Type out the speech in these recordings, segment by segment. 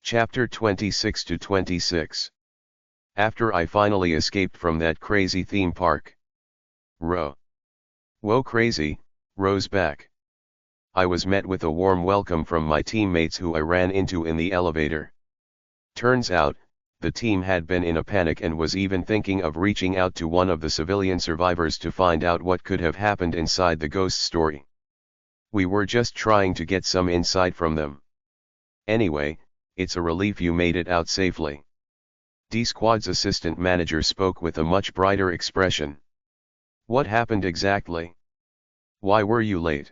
Chapter 26 to 26. After I finally escaped from that crazy theme park. Whoa crazy, Rose back. I was met with a warm welcome from my teammates who I ran into in the elevator. Turns out, the team had been in a panic and was even thinking of reaching out to one of the civilian survivors to find out what could have happened inside the ghost story. We were just trying to get some insight from them. Anyway, it's a relief you made it out safely. D-Squad's assistant manager spoke with a much brighter expression. What happened exactly? Why were you late?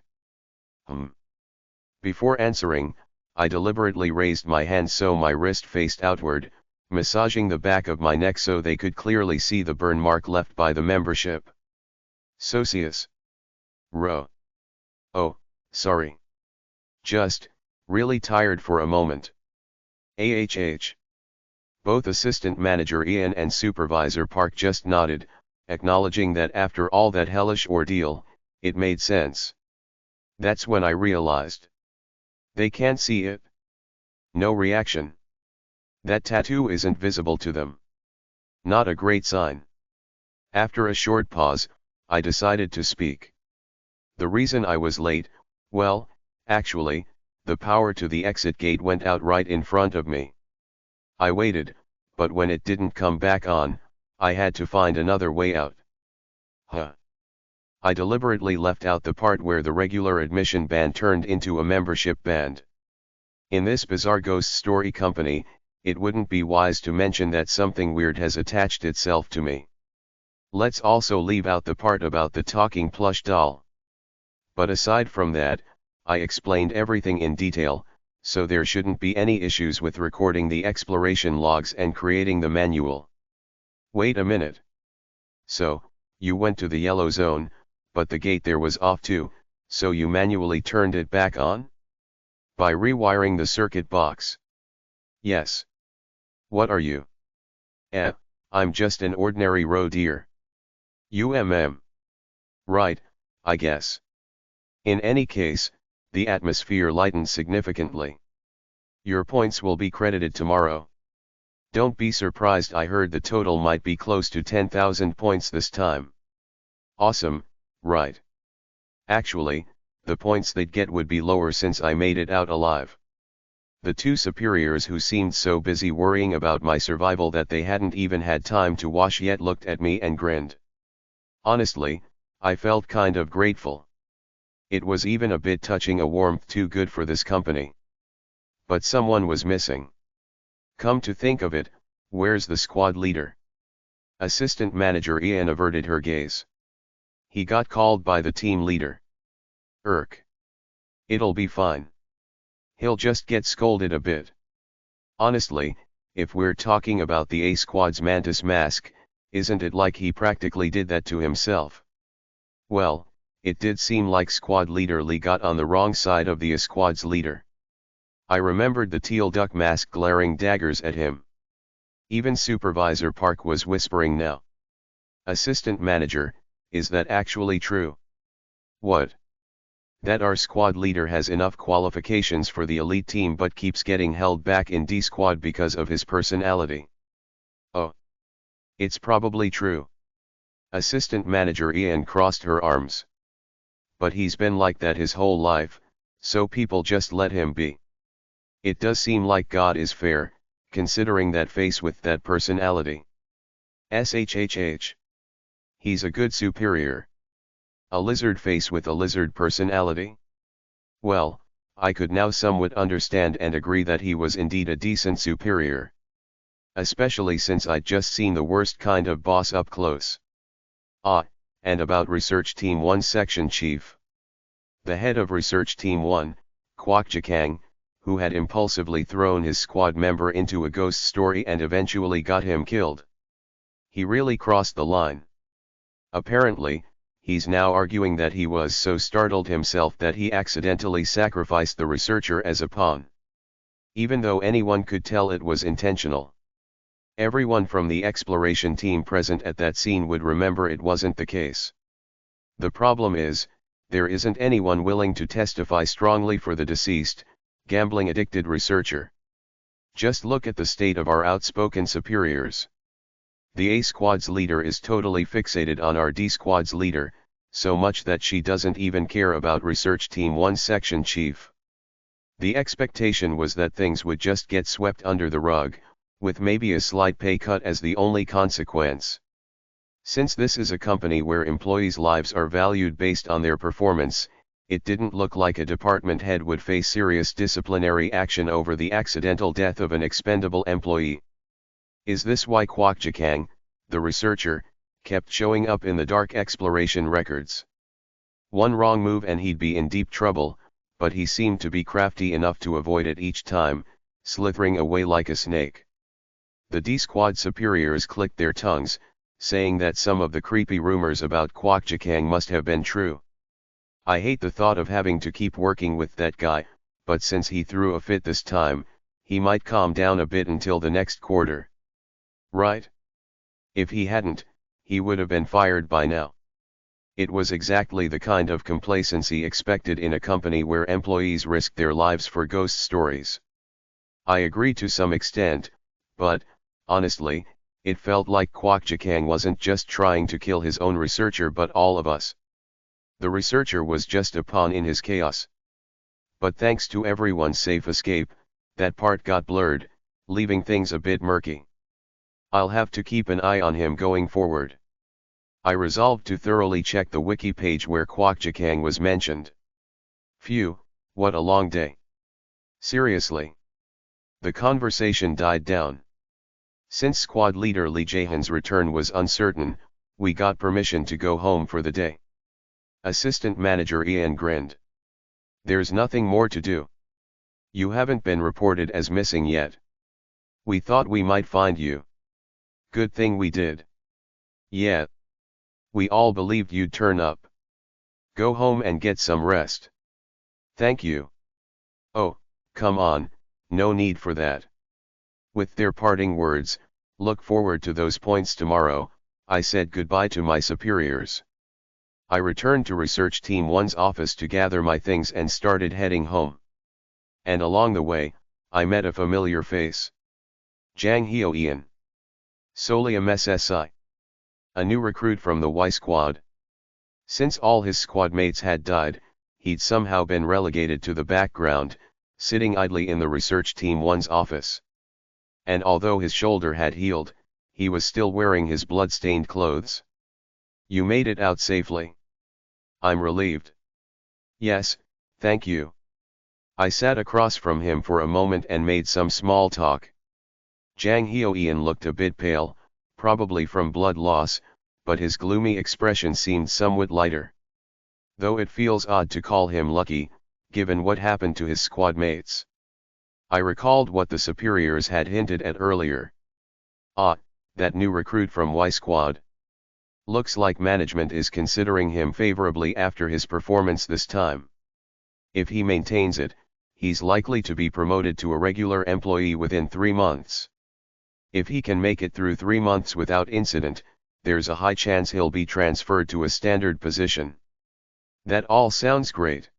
Before answering, I deliberately raised my hand so my wrist faced outward, massaging the back of my neck so they could clearly see the burn mark left by the membership. Socius. Oh, sorry. Just, really tired for a moment. Both assistant manager Ian and supervisor Park just nodded, acknowledging that after all that hellish ordeal, it made sense. That's when I realized. They can't see it. No reaction. That tattoo isn't visible to them. Not a great sign. After a short pause, I decided to speak. The reason I was late, well, actually, the power to the exit gate went out right in front of me. I waited, but when it didn't come back on, I had to find another way out. I deliberately left out the part where the regular admission band turned into a membership band. In this bizarre ghost story company, it wouldn't be wise to mention that something weird has attached itself to me. Let's also leave out the part about the talking plush doll. But aside from that, I explained everything in detail, so there shouldn't be any issues with recording the exploration logs and creating the manual. Wait a minute. So, you went to the yellow zone, but the gate there was off too, so you manually turned it back on? By rewiring the circuit box. Yes. What are you? I'm just an ordinary road deer. Right, I guess. In any case, the atmosphere lightened significantly. Your points will be credited tomorrow. Don't be surprised, I heard the total might be close to 10,000 points this time. Awesome, right? Actually, the points they'd get would be lower since I made it out alive. The two superiors who seemed so busy worrying about my survival that they hadn't even had time to wash yet looked at me and grinned. Honestly, I felt kind of grateful. It was even a bit touching, a warmth too good for this company. But someone was missing. Come to think of it, where's the squad leader? Assistant manager Ian averted her gaze. He got called by the team leader. It'll be fine. He'll just get scolded a bit. Honestly, if we're talking about the A Squad's Mantis mask, isn't it like he practically did that to himself? Well, it did seem like squad leader Lee got on the wrong side of the A Squad's leader. I remembered the teal duck mask glaring daggers at him. Even Supervisor Park was whispering now. Assistant manager, is that actually true? What? That our squad leader has enough qualifications for the elite team but keeps getting held back in D Squad because of his personality. Oh. It's probably true. Assistant manager Ian crossed her arms. But he's been like that his whole life, so people just let him be. It does seem like God is fair, considering that face with that personality. He's a good superior. A lizard face with a lizard personality? Well, I could now somewhat understand and agree that he was indeed a decent superior. Especially since I'd just seen the worst kind of boss up close. And about Research Team 1 Section Chief. The head of Research Team 1, Kwok Jakang, who had impulsively thrown his squad member into a ghost story and eventually got him killed. He really crossed the line. Apparently, he's now arguing that he was so startled himself that he accidentally sacrificed the researcher as a pawn. Even though anyone could tell it was intentional. Everyone from the exploration team present at that scene would remember it wasn't the case. The problem is, there isn't anyone willing to testify strongly for the deceased, gambling-addicted researcher. Just look at the state of our outspoken superiors. The A Squad's leader is totally fixated on our D Squad's leader, so much that she doesn't even care about Research Team 1 section chief. The expectation was that things would just get swept under the rug, with maybe a slight pay cut as the only consequence. Since this is a company where employees' lives are valued based on their performance, it didn't look like a department head would face serious disciplinary action over the accidental death of an expendable employee. Is this why Kwok Jikang, the researcher, kept showing up in the dark exploration records? One wrong move and he'd be in deep trouble, but he seemed to be crafty enough to avoid it each time, slithering away like a snake. The D Squad superiors clicked their tongues, saying that some of the creepy rumors about Kwok Jikang must have been true. I hate the thought of having to keep working with that guy, but since he threw a fit this time, he might calm down a bit until the next quarter. Right? If he hadn't, he would have been fired by now. It was exactly the kind of complacency expected in a company where employees risk their lives for ghost stories. I agree to some extent, but, honestly, it felt like Kwok Jikang wasn't just trying to kill his own researcher but all of us. The researcher was just a pawn in his chaos. But thanks to everyone's safe escape, that part got blurred, leaving things a bit murky. I'll have to keep an eye on him going forward. I resolved to thoroughly check the wiki page where Kwok Jikang was mentioned. Phew, what a long day. Seriously. The conversation died down. Since squad leader Lee Jae-han's return was uncertain, we got permission to go home for the day. Assistant Manager Ian grinned. There's nothing more to do. You haven't been reported as missing yet. We thought we might find you. Good thing we did. Yeah. We all believed you'd turn up. Go home and get some rest. Thank you. Oh, come on, no need for that. With their parting words, look forward to those points tomorrow, I said goodbye to my superiors. I returned to Research Team 1's office to gather my things and started heading home. And along the way, I met a familiar face. Jang Hyo Ian. Solium SSI. A new recruit from the Y Squad. Since all his squad mates had died, he'd somehow been relegated to the background, sitting idly in the Research Team 1's office. And although his shoulder had healed, he was still wearing his blood-stained clothes. You made it out safely. I'm relieved. Yes, thank you. I sat across from him for a moment and made some small talk. Jang Hyo Ian looked a bit pale, probably from blood loss, but his gloomy expression seemed somewhat lighter. Though it feels odd to call him lucky, given what happened to his squad mates. I recalled what the superiors had hinted at earlier. Ah, that new recruit from Y Squad. Looks like management is considering him favorably after his performance this time. If he maintains it, he's likely to be promoted to a regular employee within 3 months. If he can make it through 3 months without incident, there's a high chance he'll be transferred to a standard position. That all sounds great.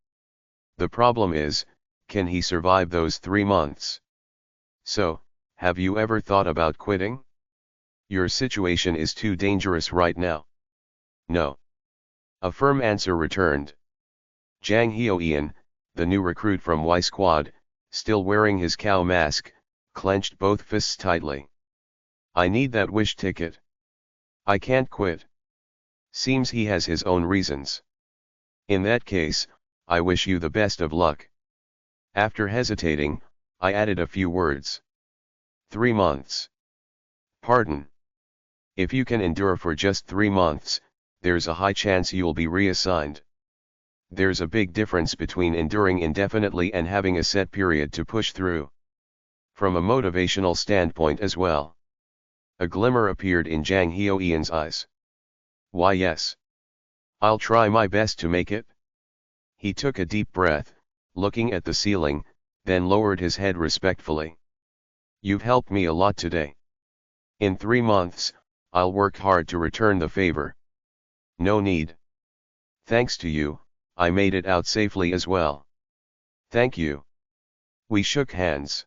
The problem is, can he survive those 3 months? So, have you ever thought about quitting? Your situation is too dangerous right now. No. A firm answer returned. Jang Hyo Ian, the new recruit from Y Squad, still wearing his cow mask, clenched both fists tightly. I need that wish ticket. I can't quit. Seems he has his own reasons. In that case, I wish you the best of luck. After hesitating, I added a few words. 3 months. Pardon. If you can endure for just 3 months, there's a high chance you'll be reassigned. There's a big difference between enduring indefinitely and having a set period to push through. From a motivational standpoint as well. A glimmer appeared in Jang Hyo Ian's eyes. Why yes. I'll try my best to make it. He took a deep breath, looking at the ceiling, then lowered his head respectfully. You've helped me a lot today. In 3 months, I'll work hard to return the favor. No need. Thanks to you, I made it out safely as well. Thank you. We shook hands.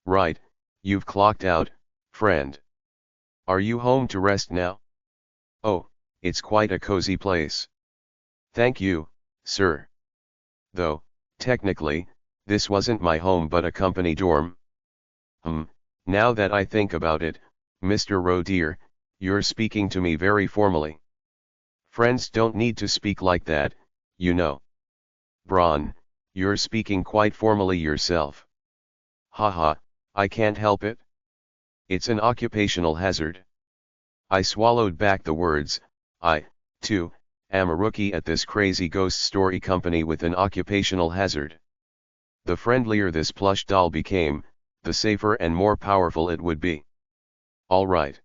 Right, you've clocked out, friend. Are you home to rest now? Oh, it's quite a cozy place. Thank you, sir. Though, technically, this wasn't my home but a company dorm. Now that I think about it, Mr. Rowe dear, you're speaking to me very formally. Friends don't need to speak like that, you know. Braun, you're speaking quite formally yourself. Haha, I can't help it. It's an occupational hazard. I swallowed back the words. I, too, am a rookie at this crazy ghost story company with an occupational hazard. The friendlier this plush doll became, the safer and more powerful it would be. All right.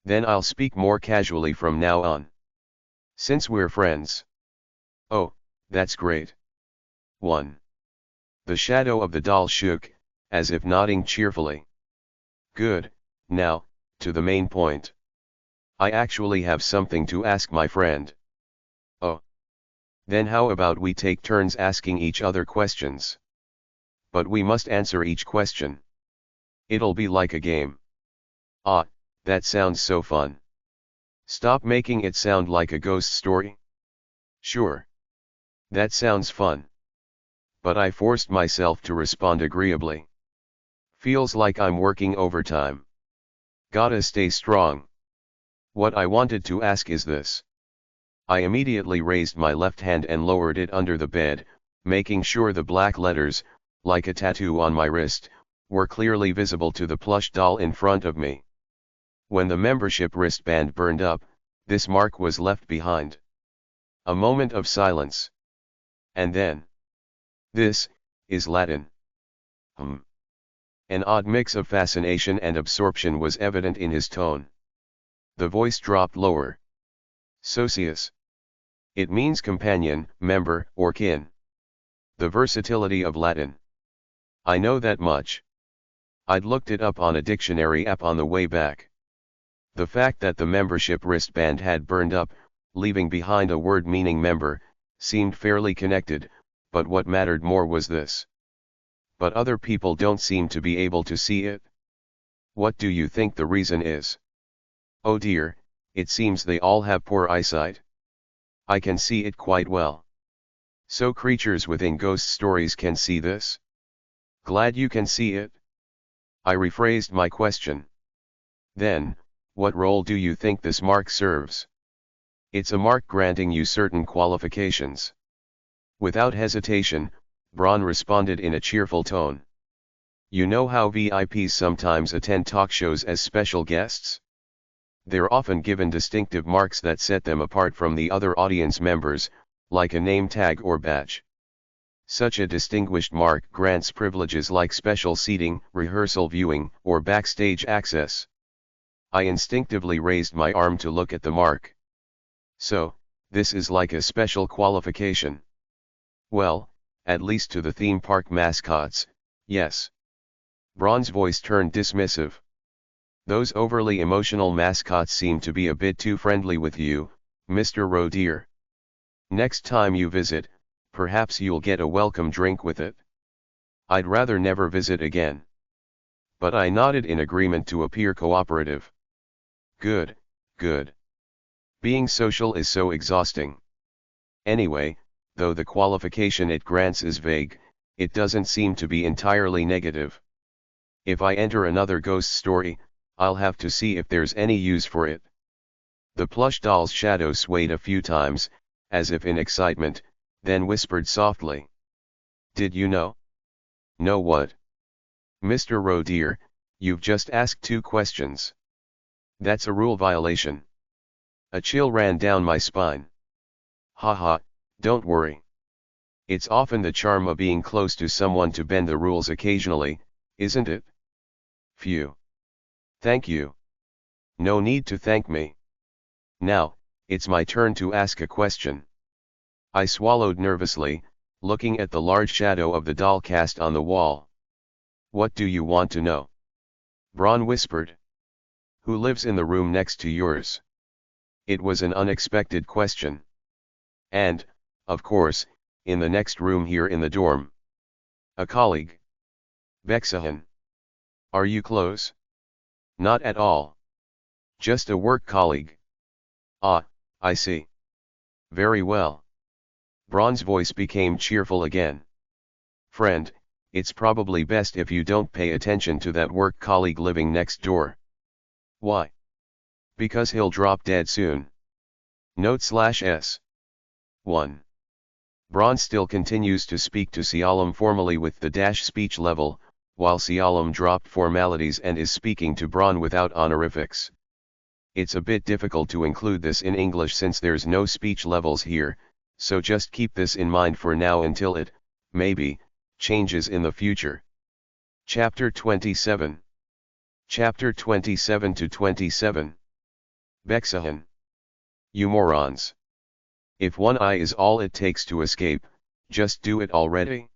Then I'll speak more casually from now on. Since we're friends. Oh, that's great. 1. The shadow of the doll shook, as if nodding cheerfully. Good, now, to the main point. I actually have something to ask my friend. Oh. Then how about we take turns asking each other questions? But we must answer each question. It'll be like a game. Ah, that sounds so fun. Stop making it sound like a ghost story. Sure. That sounds fun. But I forced myself to respond agreeably. Feels like I'm working overtime. Gotta stay strong. What I wanted to ask is this. I immediately raised my left hand and lowered it under the bed, making sure the black letters, like a tattoo on my wrist, were clearly visible to the plush doll in front of me. When the membership wristband burned up, this mark was left behind. A moment of silence. And then. This, is Latin. An odd mix of fascination and absorption was evident in his tone. The voice dropped lower. Socius. It means companion, member, or kin. The versatility of Latin. I know that much. I'd looked it up on a dictionary app on the way back. The fact that the membership wristband had burned up, leaving behind a word meaning member, seemed fairly connected, but what mattered more was this. But other people don't seem to be able to see it. What do you think the reason is? Oh dear, it seems they all have poor eyesight. I can see it quite well. So creatures within ghost stories can see this? Glad you can see it. I rephrased my question. Then, what role do you think this mark serves? It's a mark granting you certain qualifications. Without hesitation, Braun responded in a cheerful tone. You know how VIPs sometimes attend talk shows as special guests? They're often given distinctive marks that set them apart from the other audience members, like a name tag or badge. Such a distinguished mark grants privileges like special seating, rehearsal viewing, or backstage access. I instinctively raised my arm to look at the mark. So, this is like a special qualification. Well, at least to the theme park mascots, yes. Braun's voice turned dismissive. Those overly emotional mascots seem to be a bit too friendly with you, Mr. Rowe dear. Next time you visit, perhaps you'll get a welcome drink with it. I'd rather never visit again. But I nodded in agreement to appear cooperative. Good, good. Being social is so exhausting. Anyway, though the qualification it grants is vague, it doesn't seem to be entirely negative. If I enter another ghost story, I'll have to see if there's any use for it. The plush doll's shadow swayed a few times, as if in excitement, then whispered softly. Did you know? Know what? Mr. Rowe dear, you've just asked 2 questions. That's a rule violation. A chill ran down my spine. Haha, don't worry. It's often the charm of being close to someone to bend the rules occasionally, isn't it? Phew. Thank you. No need to thank me. Now, it's my turn to ask a question. I swallowed nervously, looking at the large shadow of the doll cast on the wall. What do you want to know? Braun whispered. Who lives in the room next to yours? It was an unexpected question. And, of course, in the next room here in the dorm. A colleague. Bexahan. Are you close? Not at all. Just a work colleague. Ah, I see. Very well. Braun's voice became cheerful again. Friend, it's probably best if you don't pay attention to that work colleague living next door. Why? Because he'll drop dead soon. Note/S. 1. Braun still continues to speak to Sialem formally with the dash speech level, while Sialem dropped formalities and is speaking to Braun without honorifics. It's a bit difficult to include this in English since there's no speech levels here, so just keep this in mind for now until it, maybe, changes in the future. Chapter 27. Chapter 27 to 27. Bexahan. You morons. If one eye is all it takes to escape, just do it already.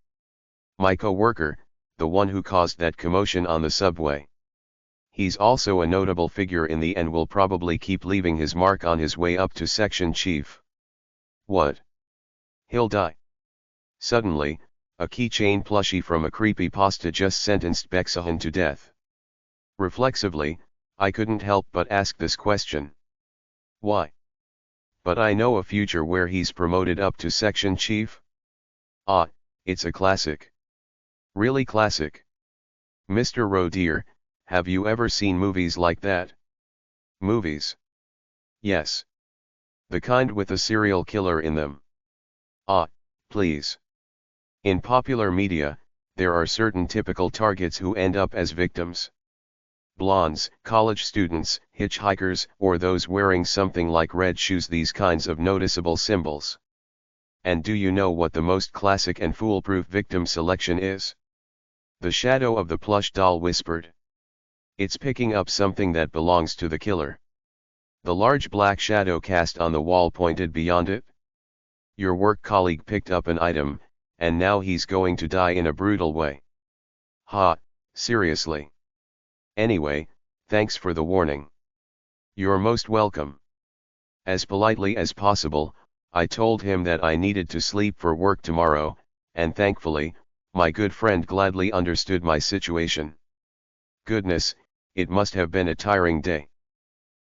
My co-worker, the one who caused that commotion on the subway. He's also a notable figure in the and will probably keep leaving his mark on his way up to section chief. What? He'll die. Suddenly, a keychain plushie from a creepypasta just sentenced Bexahan to death. Reflexively, I couldn't help but ask this question. Why? But I know a future where he's promoted up to section chief? Ah, it's a classic. Really classic. Mr. Rodeer, have you ever seen movies like that? Movies? Yes. The kind with a serial killer in them. Ah, please. In popular media, there are certain typical targets who end up as victims. Blondes, college students, hitchhikers, or those wearing something like red shoes, these kinds of noticeable symbols. And do you know what the most classic and foolproof victim selection is? The shadow of the plush doll whispered. It's picking up something that belongs to the killer. The large black shadow cast on the wall pointed beyond it. Your work colleague picked up an item, and now he's going to die in a brutal way. Ha, seriously. Anyway, thanks for the warning. You're most welcome. As politely as possible, I told him that I needed to sleep for work tomorrow, and thankfully, my good friend gladly understood my situation. Goodness, it must have been a tiring day.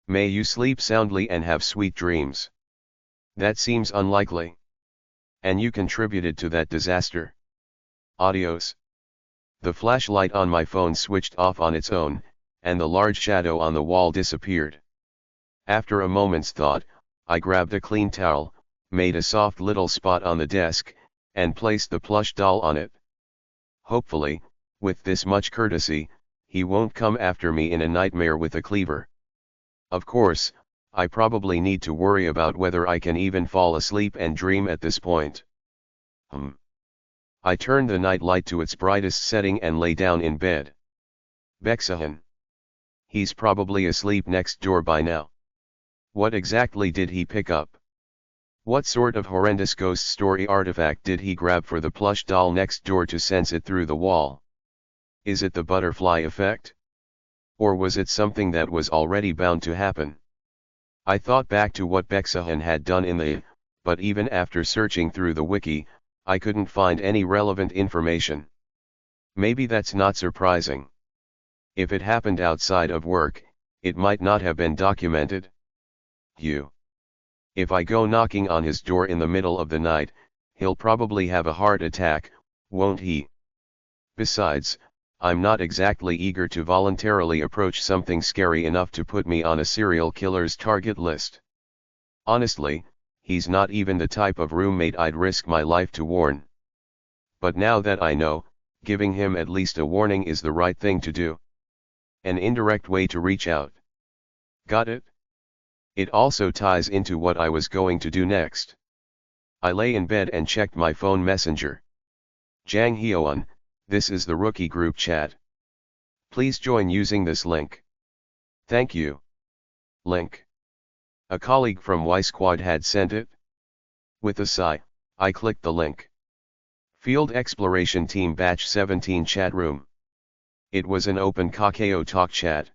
May you sleep soundly and have sweet dreams. That seems unlikely. And you contributed to that disaster. Adios. The flashlight on my phone switched off on its own, and the large shadow on the wall disappeared. After a moment's thought, I grabbed a clean towel, made a soft little spot on the desk, and placed the plush doll on it. Hopefully, with this much courtesy, he won't come after me in a nightmare with a cleaver. Of course, I probably need to worry about whether I can even fall asleep and dream at this point. I turned the night light to its brightest setting and lay down in bed. Bexahan. He's probably asleep next door by now. What exactly did he pick up? What sort of horrendous ghost story artifact did he grab for the plush doll next door to sense it through the wall? Is it the butterfly effect? Or was it something that was already bound to happen? I thought back to what Bexahan had done in the, but even after searching through the wiki, I couldn't find any relevant information. Maybe that's not surprising. If it happened outside of work, it might not have been documented. If I go knocking on his door in the middle of the night, he'll probably have a heart attack, won't he? Besides, I'm not exactly eager to voluntarily approach something scary enough to put me on a serial killer's target list. Honestly, he's not even the type of roommate I'd risk my life to warn. But now that I know, giving him at least a warning is the right thing to do. An indirect way to reach out. Got it? It also ties into what I was going to do next. I lay in bed and checked my phone messenger. Jang Hyoun, this is the rookie group chat. Please join using this link. Thank you. Link. A colleague from Y Squad had sent it. With a sigh, I clicked the link. Field Exploration Team Batch 17 chat room. It was an open Kakao Talk chat.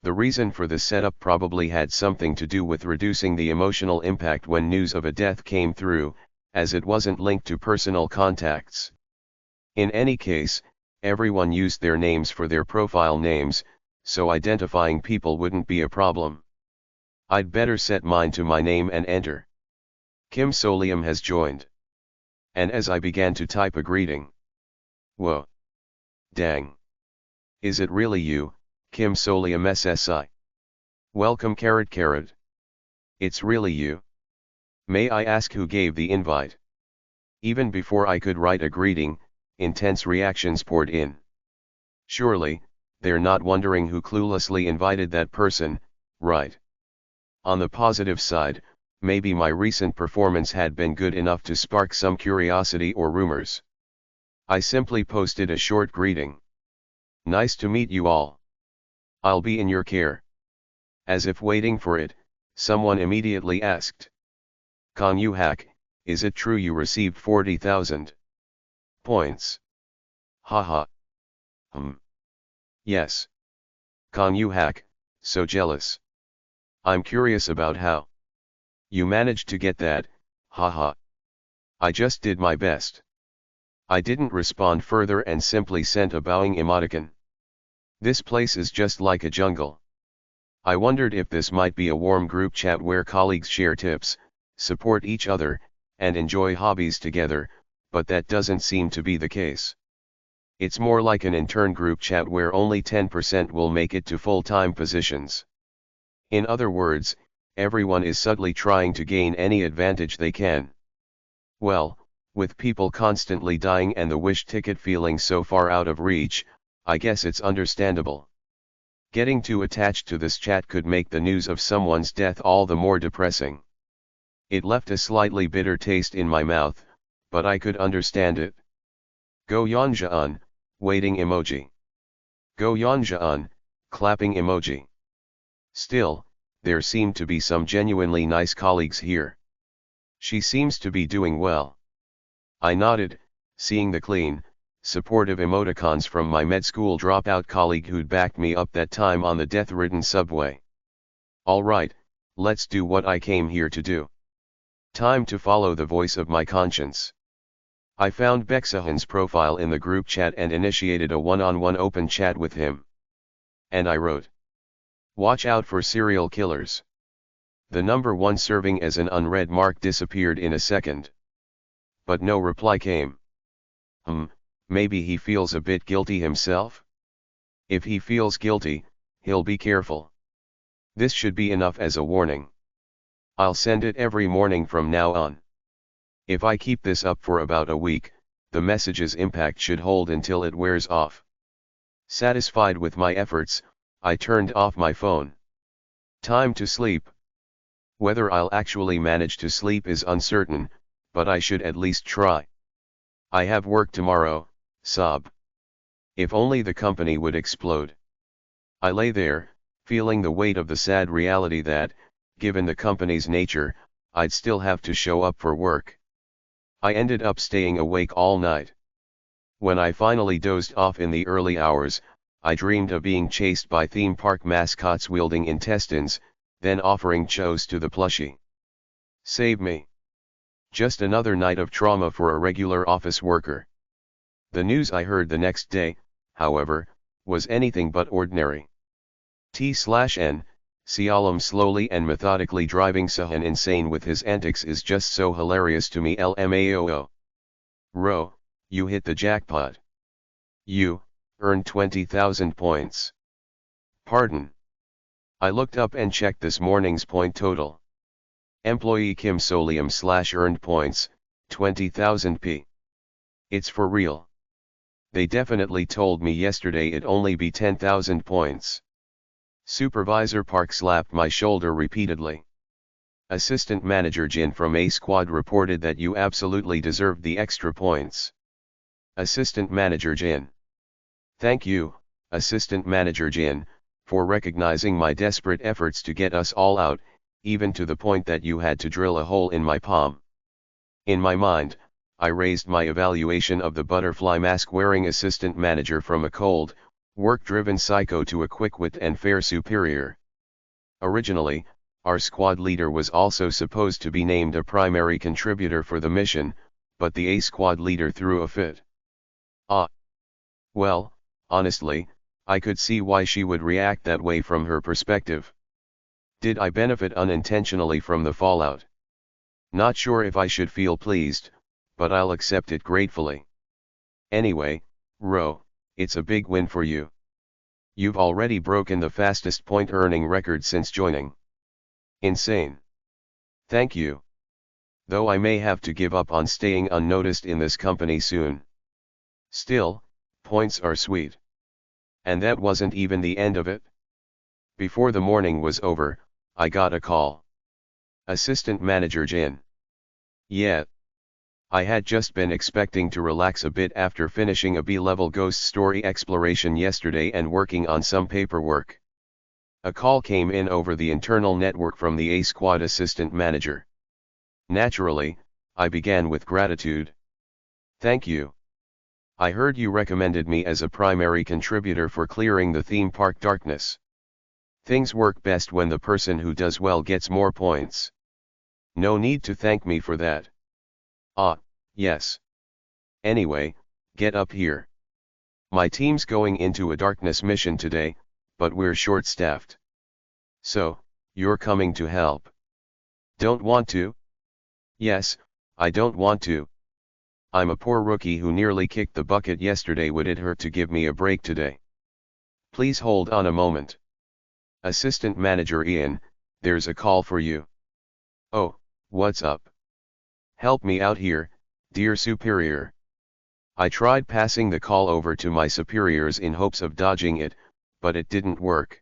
The reason for the setup probably had something to do with reducing the emotional impact when news of a death came through, as it wasn't linked to personal contacts. In any case, everyone used their names for their profile names, so identifying people wouldn't be a problem. I'd better set mine to my name and enter. Kim Solium has joined. And as I began to type a greeting. Whoa. Dang. Is it really you, Kim Solium SSI? Welcome carrot. It's really you. May I ask who gave the invite? Even before I could write a greeting, intense reactions poured in. Surely, they're not wondering who cluelessly invited that person, right? On the positive side, maybe my recent performance had been good enough to spark some curiosity or rumors. I simply posted a short greeting. Nice to meet you all. I'll be in your care. As if waiting for it, someone immediately asked. Kan you hack, is it true you received 40,000 points? Haha. Yes. Kan you hack, so jealous. I'm curious about how you managed to get that, haha. I just did my best. I didn't respond further and simply sent a bowing emoticon. This place is just like a jungle. I wondered if this might be a warm group chat where colleagues share tips, support each other, and enjoy hobbies together, but that doesn't seem to be the case. It's more like an intern group chat where only 10% will make it to full-time positions. In other words, everyone is subtly trying to gain any advantage they can. Well, with people constantly dying and the wish ticket feeling so far out of reach, I guess it's understandable. Getting too attached to this chat could make the news of someone's death all the more depressing. It left a slightly bitter taste in my mouth, but I could understand it. Go Yonja-un, waiting emoji. Go Yonja-un, clapping emoji. Still, there seem to be some genuinely nice colleagues here. She seems to be doing well. I nodded, seeing the clean, supportive emoticons from my med school dropout colleague who'd backed me up that time on the death-ridden subway. Alright, let's do what I came here to do. Time to follow the voice of my conscience. I found Beksahan's profile in the group chat and initiated a one-on-one open chat with him. And I wrote, watch out for serial killers. The number 1 serving as an unread mark disappeared in a second. But no reply came. Maybe he feels a bit guilty himself? If he feels guilty, he'll be careful. This should be enough as a warning. I'll send it every morning from now on. If I keep this up for about a week, the message's impact should hold until it wears off. Satisfied with my efforts, I turned off my phone. Time to sleep. Whether I'll actually manage to sleep is uncertain, but I should at least try. I have work tomorrow, sob. If only the company would explode. I lay there, feeling the weight of the sad reality that, given the company's nature, I'd still have to show up for work. I ended up staying awake all night. When I finally dozed off in the early hours, I dreamed of being chased by theme park mascots wielding intestines, then offering chos to the plushie. Save me. Just another night of trauma for a regular office worker. The news I heard the next day, however, was anything but ordinary. T/N, Sialam slowly and methodically driving Sahan insane with his antics is just so hilarious to me. LMAOO. Ro, you hit the jackpot. You earned 20,000 points. Pardon. I looked up and checked this morning's point total. Employee Kim Solium / earned points, 20,000 p. It's for real. They definitely told me yesterday it'd only be 10,000 points. Supervisor Park slapped my shoulder repeatedly. Assistant Manager Jin from A Squad reported that you absolutely deserved the extra points. Assistant Manager Jin. Thank you, Assistant Manager Jin, for recognizing my desperate efforts to get us all out, even to the point that you had to drill a hole in my palm. In my mind, I raised my evaluation of the butterfly mask-wearing assistant manager from a cold, work-driven psycho to a quick-wit and fair superior. Originally, our squad leader was also supposed to be named a primary contributor for the mission, but the A squad leader threw a fit. Ah! Well, honestly, I could see why she would react that way from her perspective. Did I benefit unintentionally from the fallout? Not sure if I should feel pleased, but I'll accept it gratefully. Anyway, Ro, it's a big win for you. You've already broken the fastest point earning record since joining. Insane. Thank you. Though I may have to give up on staying unnoticed in this company soon. Still, points are sweet. And that wasn't even the end of it. Before the morning was over, I got a call. Assistant Manager Jin. Yeah. I had just been expecting to relax a bit after finishing a B-level ghost story exploration yesterday and working on some paperwork. A call came in over the internal network from the A Squad assistant manager. Naturally, I began with gratitude. Thank you. I heard you recommended me as a primary contributor for clearing the theme park darkness. Things work best when the person who does well gets more points. No need to thank me for that. Ah, yes. Anyway, get up here. My team's going into a darkness mission today, but we're short-staffed. So, you're coming to help. Don't want to? Yes, I don't want to. I'm a poor rookie who nearly kicked the bucket yesterday. Would it hurt to give me a break today? Please hold on a moment. Assistant Manager Ian, there's a call for you. Oh, what's up? Help me out here, dear superior. I tried passing the call over to my superiors in hopes of dodging it, but it didn't work.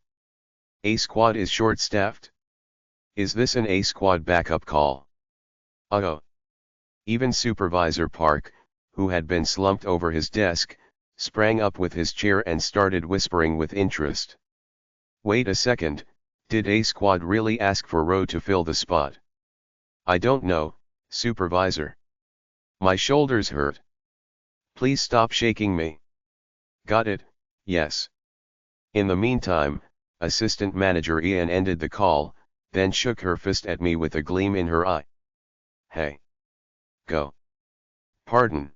A Squad is short-staffed? Is this an A Squad backup call? Uh-oh. Even Supervisor Park, who had been slumped over his desk, sprang up with his chair and started whispering with interest. Wait a second, did A Squad really ask for Ro to fill the spot? I don't know, Supervisor. My shoulders hurt. Please stop shaking me. Got it, yes. In the meantime, Assistant Manager Ian ended the call, then shook her fist at me with a gleam in her eye. Hey. Go. Pardon.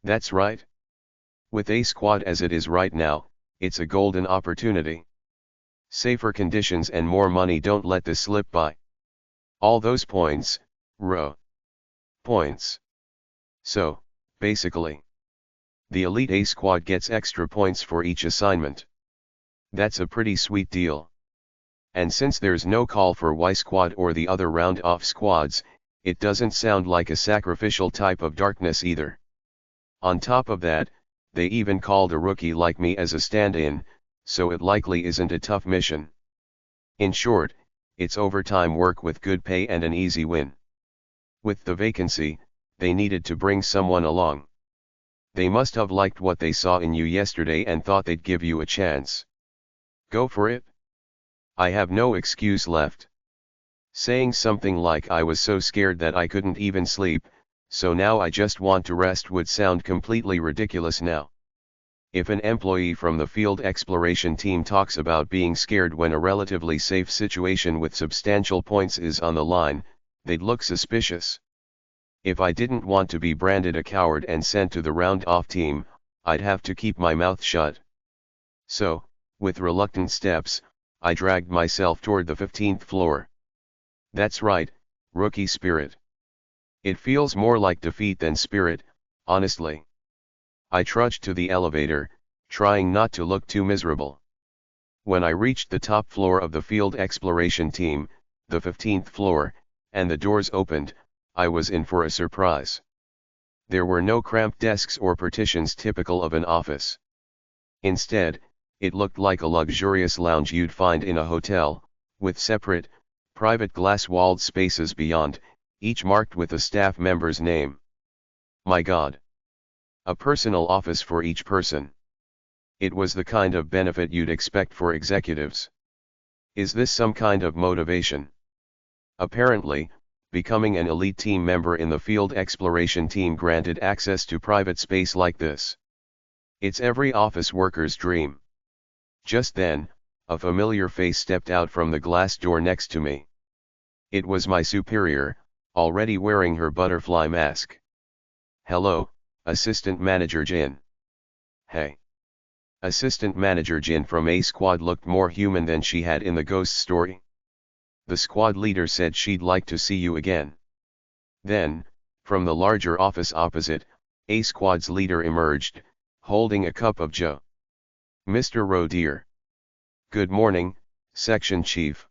That's right. With A Squad as it is right now, it's a golden opportunity. Safer conditions and more money. Don't let this slip by. All those points, Ro. Points. So, basically, the Elite A Squad gets extra points for each assignment. That's a pretty sweet deal. And since there's no call for Y Squad or the other round-off squads, it doesn't sound like a sacrificial type of darkness either. On top of that, they even called a rookie like me as a stand-in, so it likely isn't a tough mission. In short, it's overtime work with good pay and an easy win. With the vacancy, they needed to bring someone along. They must have liked what they saw in you yesterday and thought they'd give you a chance. Go for it. I have no excuse left. Saying something like I was so scared that I couldn't even sleep, so now I just want to rest would sound completely ridiculous now. If an employee from the field exploration team talks about being scared when a relatively safe situation with substantial points is on the line, they'd look suspicious. If I didn't want to be branded a coward and sent to the round-off team, I'd have to keep my mouth shut. So, with reluctant steps, I dragged myself toward the 15th floor. That's right, rookie spirit. It feels more like defeat than spirit, honestly. I trudged to the elevator, trying not to look too miserable. When I reached the top floor of the field exploration team, the 15th floor, and the doors opened, I was in for a surprise. There were no cramped desks or partitions typical of an office. Instead, it looked like a luxurious lounge you'd find in a hotel, with separate, private glass-walled spaces beyond, each marked with a staff member's name. My God! A personal office for each person. It was the kind of benefit you'd expect for executives. Is this some kind of motivation? Apparently, becoming an elite team member in the field exploration team granted access to private space like this. It's every office worker's dream. Just then, a familiar face stepped out from the glass door next to me. It was my superior, already wearing her butterfly mask. Hello, Assistant Manager Jin. Hey. Assistant Manager Jin from A Squad looked more human than she had in the ghost story. The squad leader said she'd like to see you again. Then, from the larger office opposite, A Squad's leader emerged, holding a cup of joe. Mr. Rowe dear. Good morning, Section Chief.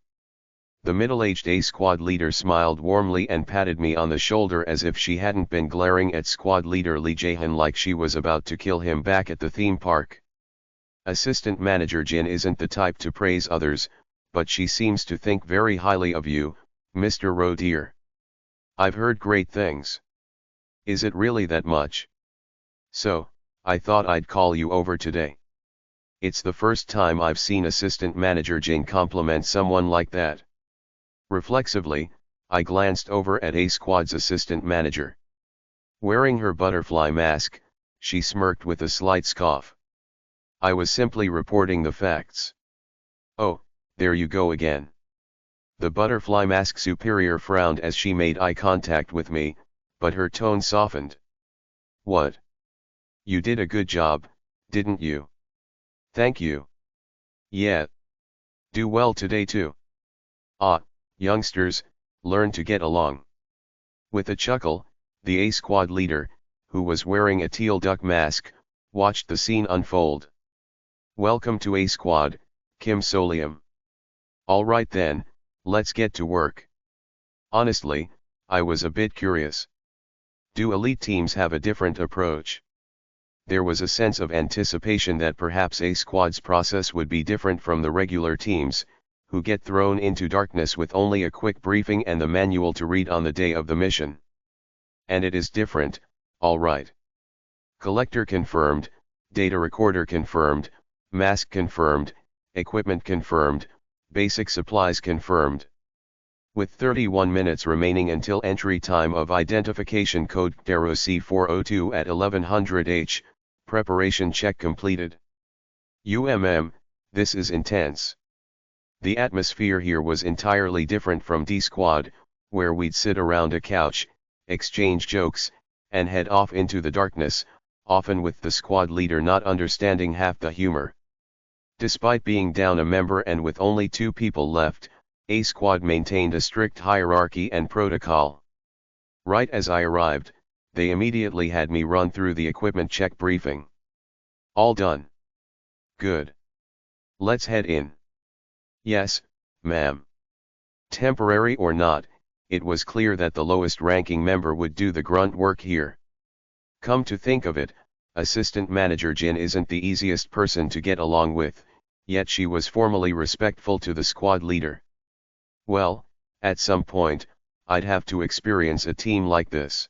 The middle-aged A Squad leader smiled warmly and patted me on the shoulder as if she hadn't been glaring at squad leader Lee Jae-hyun like she was about to kill him back at the theme park. Assistant Manager Jin isn't the type to praise others, but she seems to think very highly of you, Mr. Rowe dear. I've heard great things. Is it really that much? So, I thought I'd call you over today. It's the first time I've seen Assistant Manager Jin compliment someone like that. Reflexively, I glanced over at A Squad's assistant manager. Wearing her butterfly mask, she smirked with a slight scoff. I was simply reporting the facts. Oh, there you go again. The butterfly mask superior frowned as she made eye contact with me, but her tone softened. What? You did a good job, didn't you? Thank you. Yeah. Do well today too. Ah, youngsters, learn to get along. With a chuckle, the A Squad leader, who was wearing a teal duck mask, watched the scene unfold. Welcome to A Squad, Kim Solium. Alright then, let's get to work. Honestly, I was a bit curious. Do elite teams have a different approach? There was a sense of anticipation that perhaps A Squad's process would be different from the regular teams, who get thrown into darkness with only a quick briefing and the manual to read on the day of the mission. And it is different, alright. Collector confirmed, data recorder confirmed, mask confirmed, equipment confirmed, basic supplies confirmed. With 31 minutes remaining until entry time of identification code Dero C402 at 1100 H, preparation check completed. This is intense. The atmosphere here was entirely different from D Squad, where we'd sit around a couch, exchange jokes, and head off into the darkness, often with the squad leader not understanding half the humor. Despite being down a member and with only 2 people left, A Squad maintained a strict hierarchy and protocol. Right as I arrived, they immediately had me run through the equipment check briefing. All done. Good. Let's head in. Yes, ma'am. Temporary or not, it was clear that the lowest ranking member would do the grunt work here. Come to think of it, Assistant Manager Jin isn't the easiest person to get along with, yet she was formally respectful to the squad leader. Well, at some point, I'd have to experience a team like this.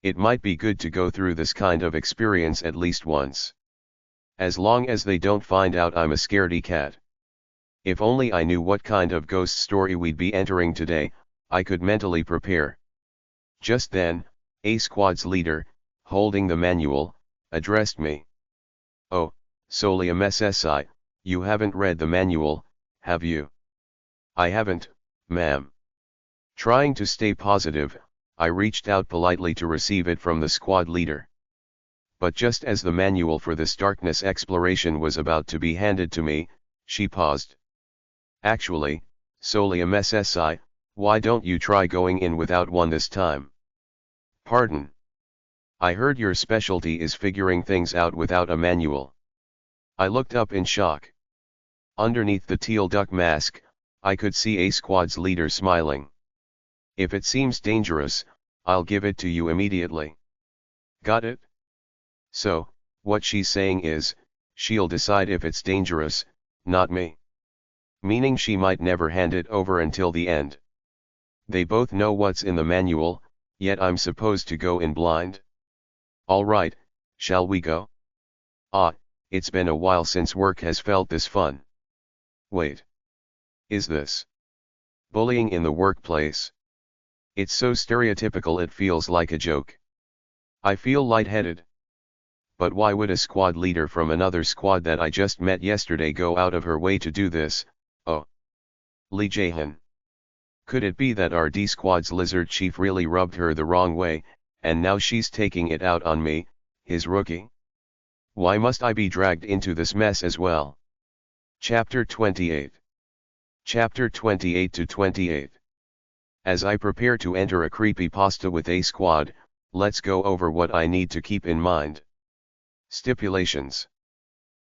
It might be good to go through this kind of experience at least once. As long as they don't find out I'm a scaredy cat. If only I knew what kind of ghost story we'd be entering today, I could mentally prepare. Just then, A Squad's leader, holding the manual, addressed me. Oh, Solium SSI, you haven't read the manual, have you? I haven't, ma'am. Trying to stay positive, I reached out politely to receive it from the squad leader. But just as the manual for this darkness exploration was about to be handed to me, she paused. Actually, Solium SSI, why don't you try going in without one this time? Pardon? I heard your specialty is figuring things out without a manual. I looked up in shock. Underneath the teal duck mask, I could see A Squad's leader smiling. If it seems dangerous, I'll give it to you immediately. Got it? So, what she's saying is, she'll decide if it's dangerous, not me. Meaning she might never hand it over until the end. They both know what's in the manual, yet I'm supposed to go in blind. Alright, shall we go? Ah, it's been a while since work has felt this fun. Wait. Is this bullying in the workplace? It's so stereotypical it feels like a joke. I feel lightheaded. But why would a squad leader from another squad that I just met yesterday go out of her way to do this? Oh. Lee Jae-hyun. Could it be that our D Squad's lizard chief really rubbed her the wrong way, and now she's taking it out on me, his rookie? Why must I be dragged into this mess as well? Chapter 28. Chapter 28 to 28. As I prepare to enter a creepypasta with a squad, let's go over what I need to keep in mind. Stipulations.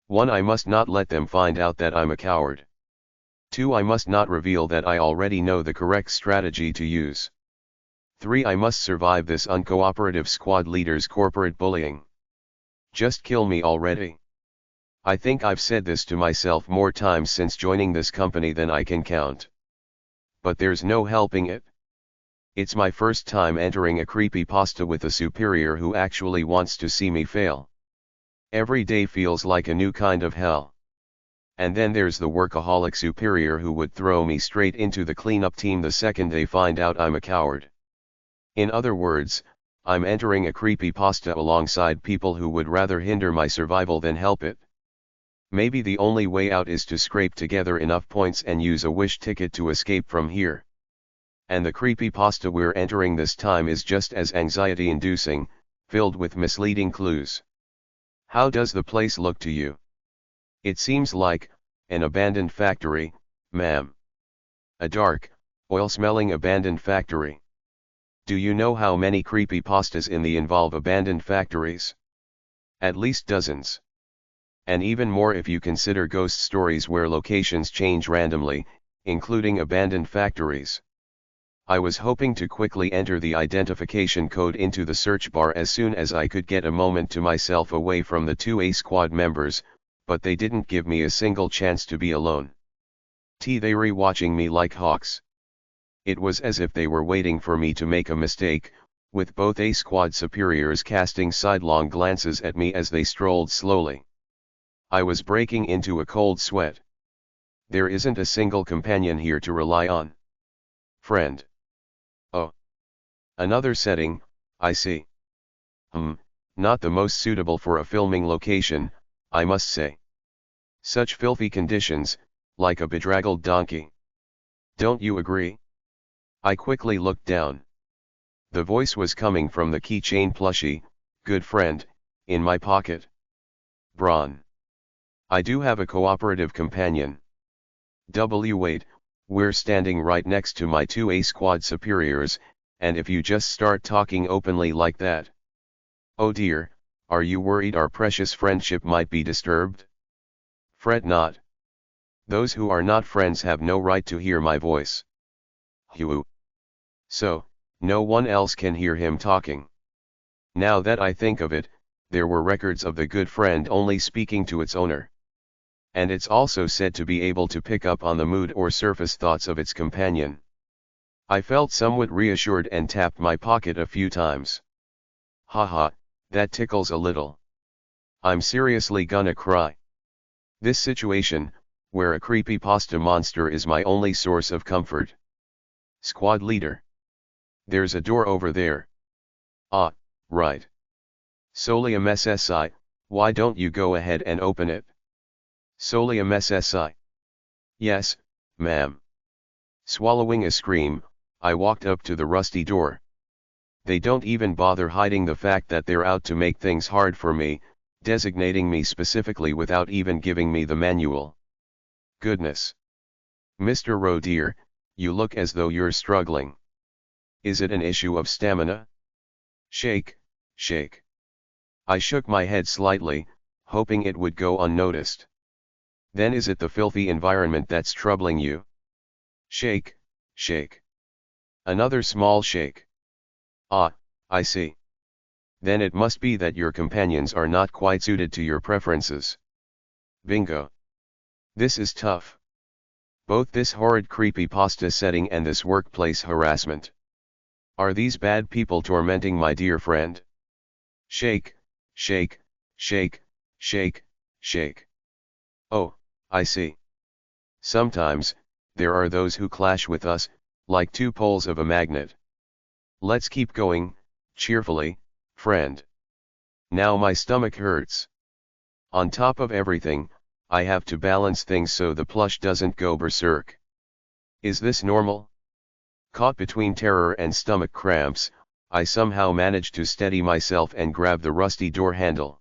1. I must not let them find out that I'm a coward. 2. I must not reveal that I already know the correct strategy to use. 3. I must survive this uncooperative squad leader's corporate bullying. Just kill me already. I think I've said this to myself more times since joining this company than I can count. But there's no helping it. It's my first time entering a creepypasta with a superior who actually wants to see me fail. Every day feels like a new kind of hell. And then there's the workaholic superior who would throw me straight into the cleanup team the second they find out I'm a coward. In other words, I'm entering a creepypasta alongside people who would rather hinder my survival than help it. Maybe the only way out is to scrape together enough points and use a wish ticket to escape from here. And the creepypasta we're entering this time is just as anxiety-inducing, filled with misleading clues. How does the place look to you? It seems like an abandoned factory, ma'am. A dark, oil-smelling abandoned factory. Do you know how many creepypastas in the involve abandoned factories? At least dozens. And even more if you consider ghost stories where locations change randomly, including abandoned factories. I was hoping to quickly enter the identification code into the search bar as soon as I could get a moment to myself away from the 2A squad members, but they didn't give me a single chance to be alone. They were watching me like hawks. It was as if they were waiting for me to make a mistake, with both A squad superiors casting sidelong glances at me as they strolled slowly. I was breaking into a cold sweat. There isn't a single companion here to rely on. Friend. Oh. Another setting, I see. Not the most suitable for a filming location, I must say. Such filthy conditions, like a bedraggled donkey. Don't you agree? I quickly looked down. The voice was coming from the keychain plushie, good friend, in my pocket. Brawn. I do have a cooperative companion. Wait, we're standing right next to my 2A squad superiors, and if you just start talking openly like that. Oh dear, are you worried our precious friendship might be disturbed? Fret not. Those who are not friends have no right to hear my voice. Hue. So, no one else can hear him talking. Now that I think of it, there were records of the good friend only speaking to its owner. And it's also said to be able to pick up on the mood or surface thoughts of its companion. I felt somewhat reassured and tapped my pocket a few times. Haha, that tickles a little. I'm seriously gonna cry. This situation, where a creepypasta monster is my only source of comfort. Squad leader. There's a door over there. Ah, right. Solium SSI, why don't you go ahead and open it? Solium SSI. Yes, ma'am. Swallowing a scream, I walked up to the rusty door. They don't even bother hiding the fact that they're out to make things hard for me, designating me specifically without even giving me the manual. Goodness. Mr. Roe dear, you look as though you're struggling. Is it an issue of stamina? Shake, shake. I shook my head slightly, hoping it would go unnoticed. Then is it the filthy environment that's troubling you? Shake, shake. Another small shake. Ah, I see. Then it must be that your companions are not quite suited to your preferences. Bingo. This is tough. Both this horrid creepypasta setting and this workplace harassment. Are these bad people tormenting my dear friend? Shake, shake, shake, shake, shake. Oh, I see. Sometimes, there are those who clash with us, like two poles of a magnet. Let's keep going, cheerfully, friend. Now my stomach hurts. On top of everything, I have to balance things so the plush doesn't go berserk. Is this normal? Caught between terror and stomach cramps, I somehow manage to steady myself and grab the rusty door handle.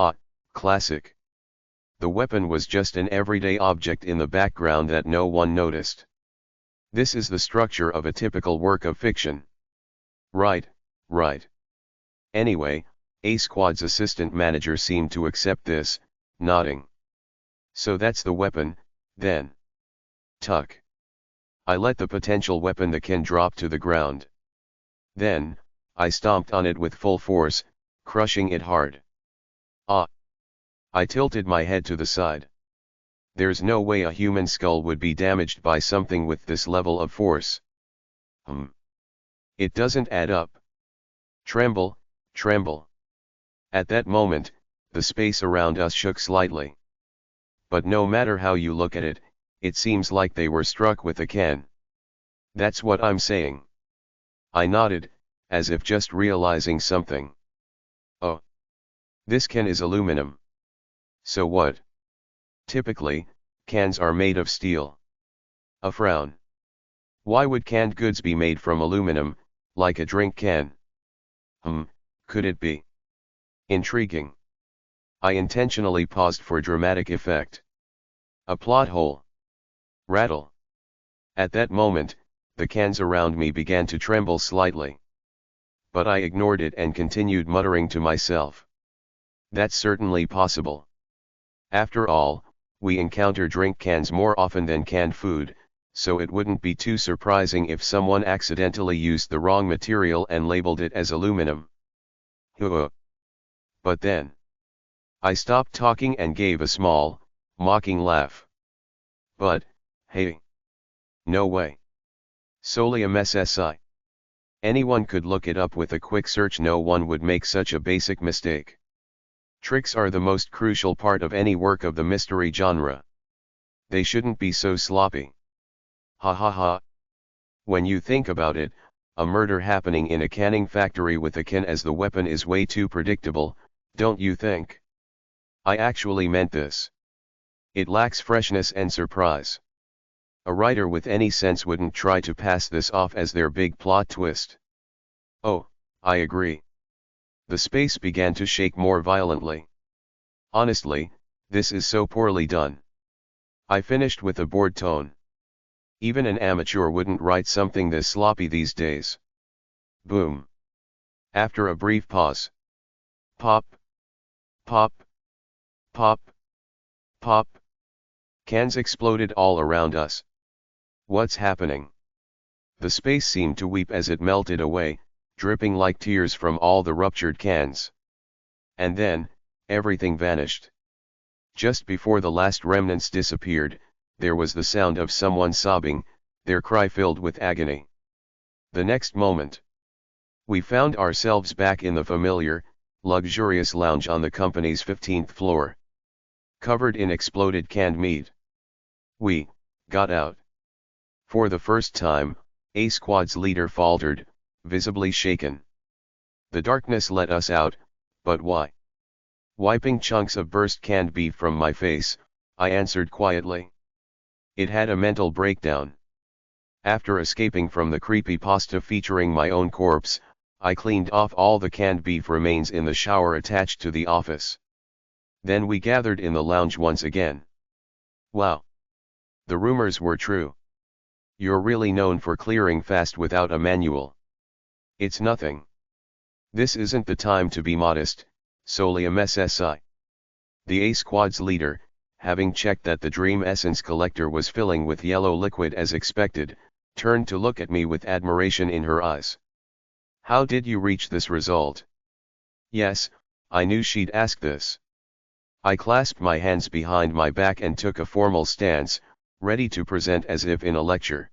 Ah, classic. The weapon was just an everyday object in the background that no one noticed. This is the structure of a typical work of fiction. Right, right. Anyway, A Squad's assistant manager seemed to accept this, nodding. So that's the weapon, then. Tuck. I let the potential weapon the can drop to the ground. Then, I stomped on it with full force, crushing it hard. Ah! I tilted my head to the side. There's no way a human skull would be damaged by something with this level of force. It doesn't add up. Tremble, tremble. At that moment, the space around us shook slightly. But no matter how you look at it, it seems like they were struck with a can. That's what I'm saying. I nodded, as if just realizing something. Oh. This can is aluminum. So what? Typically, cans are made of steel. A frown. Why would canned goods be made from aluminum, like a drink can? Could it be? Intriguing. I intentionally paused for dramatic effect. A plot hole. Rattle. At that moment, the cans around me began to tremble slightly. But I ignored it and continued muttering to myself. That's certainly possible. After all, we encounter drink cans more often than canned food, so it wouldn't be too surprising if someone accidentally used the wrong material and labeled it as aluminum. But then, I stopped talking and gave a small, mocking laugh. But, hey. No way. Solium SSI. Anyone could look it up with a quick search. No one would make such a basic mistake. Tricks are the most crucial part of any work of the mystery genre. They shouldn't be so sloppy. Ha ha ha. When you think about it, a murder happening in a canning factory with a can as the weapon is way too predictable, don't you think? I actually meant this. It lacks freshness and surprise. A writer with any sense wouldn't try to pass this off as their big plot twist. Oh, I agree. The space began to shake more violently. Honestly, this is so poorly done. I finished with a bored tone. Even an amateur wouldn't write something this sloppy these days. Boom. After a brief pause. Pop. Pop. Pop. Pop. Cans exploded all around us. What's happening? The space seemed to weep as it melted away, dripping like tears from all the ruptured cans. And then, everything vanished. Just before the last remnants disappeared, there was the sound of someone sobbing, their cry filled with agony. The next moment, we found ourselves back in the familiar, luxurious lounge on the company's 15th floor. Covered in exploded canned meat. We got out. For the first time, A Squad's leader faltered, visibly shaken. The darkness let us out, but why? Wiping chunks of burst canned beef from my face, I answered quietly. It had a mental breakdown. After escaping from the creepypasta featuring my own corpse, I cleaned off all the canned beef remains in the shower attached to the office. Then we gathered in the lounge once again. Wow! The rumors were true. You're really known for clearing fast without a manual. It's nothing. This isn't the time to be modest, Solium SSI. The A Squad's leader, having checked that the Dream Essence collector was filling with yellow liquid as expected, turned to look at me with admiration in her eyes. How did you reach this result? Yes, I knew she'd ask this. I clasped my hands behind my back and took a formal stance, ready to present as if in a lecture.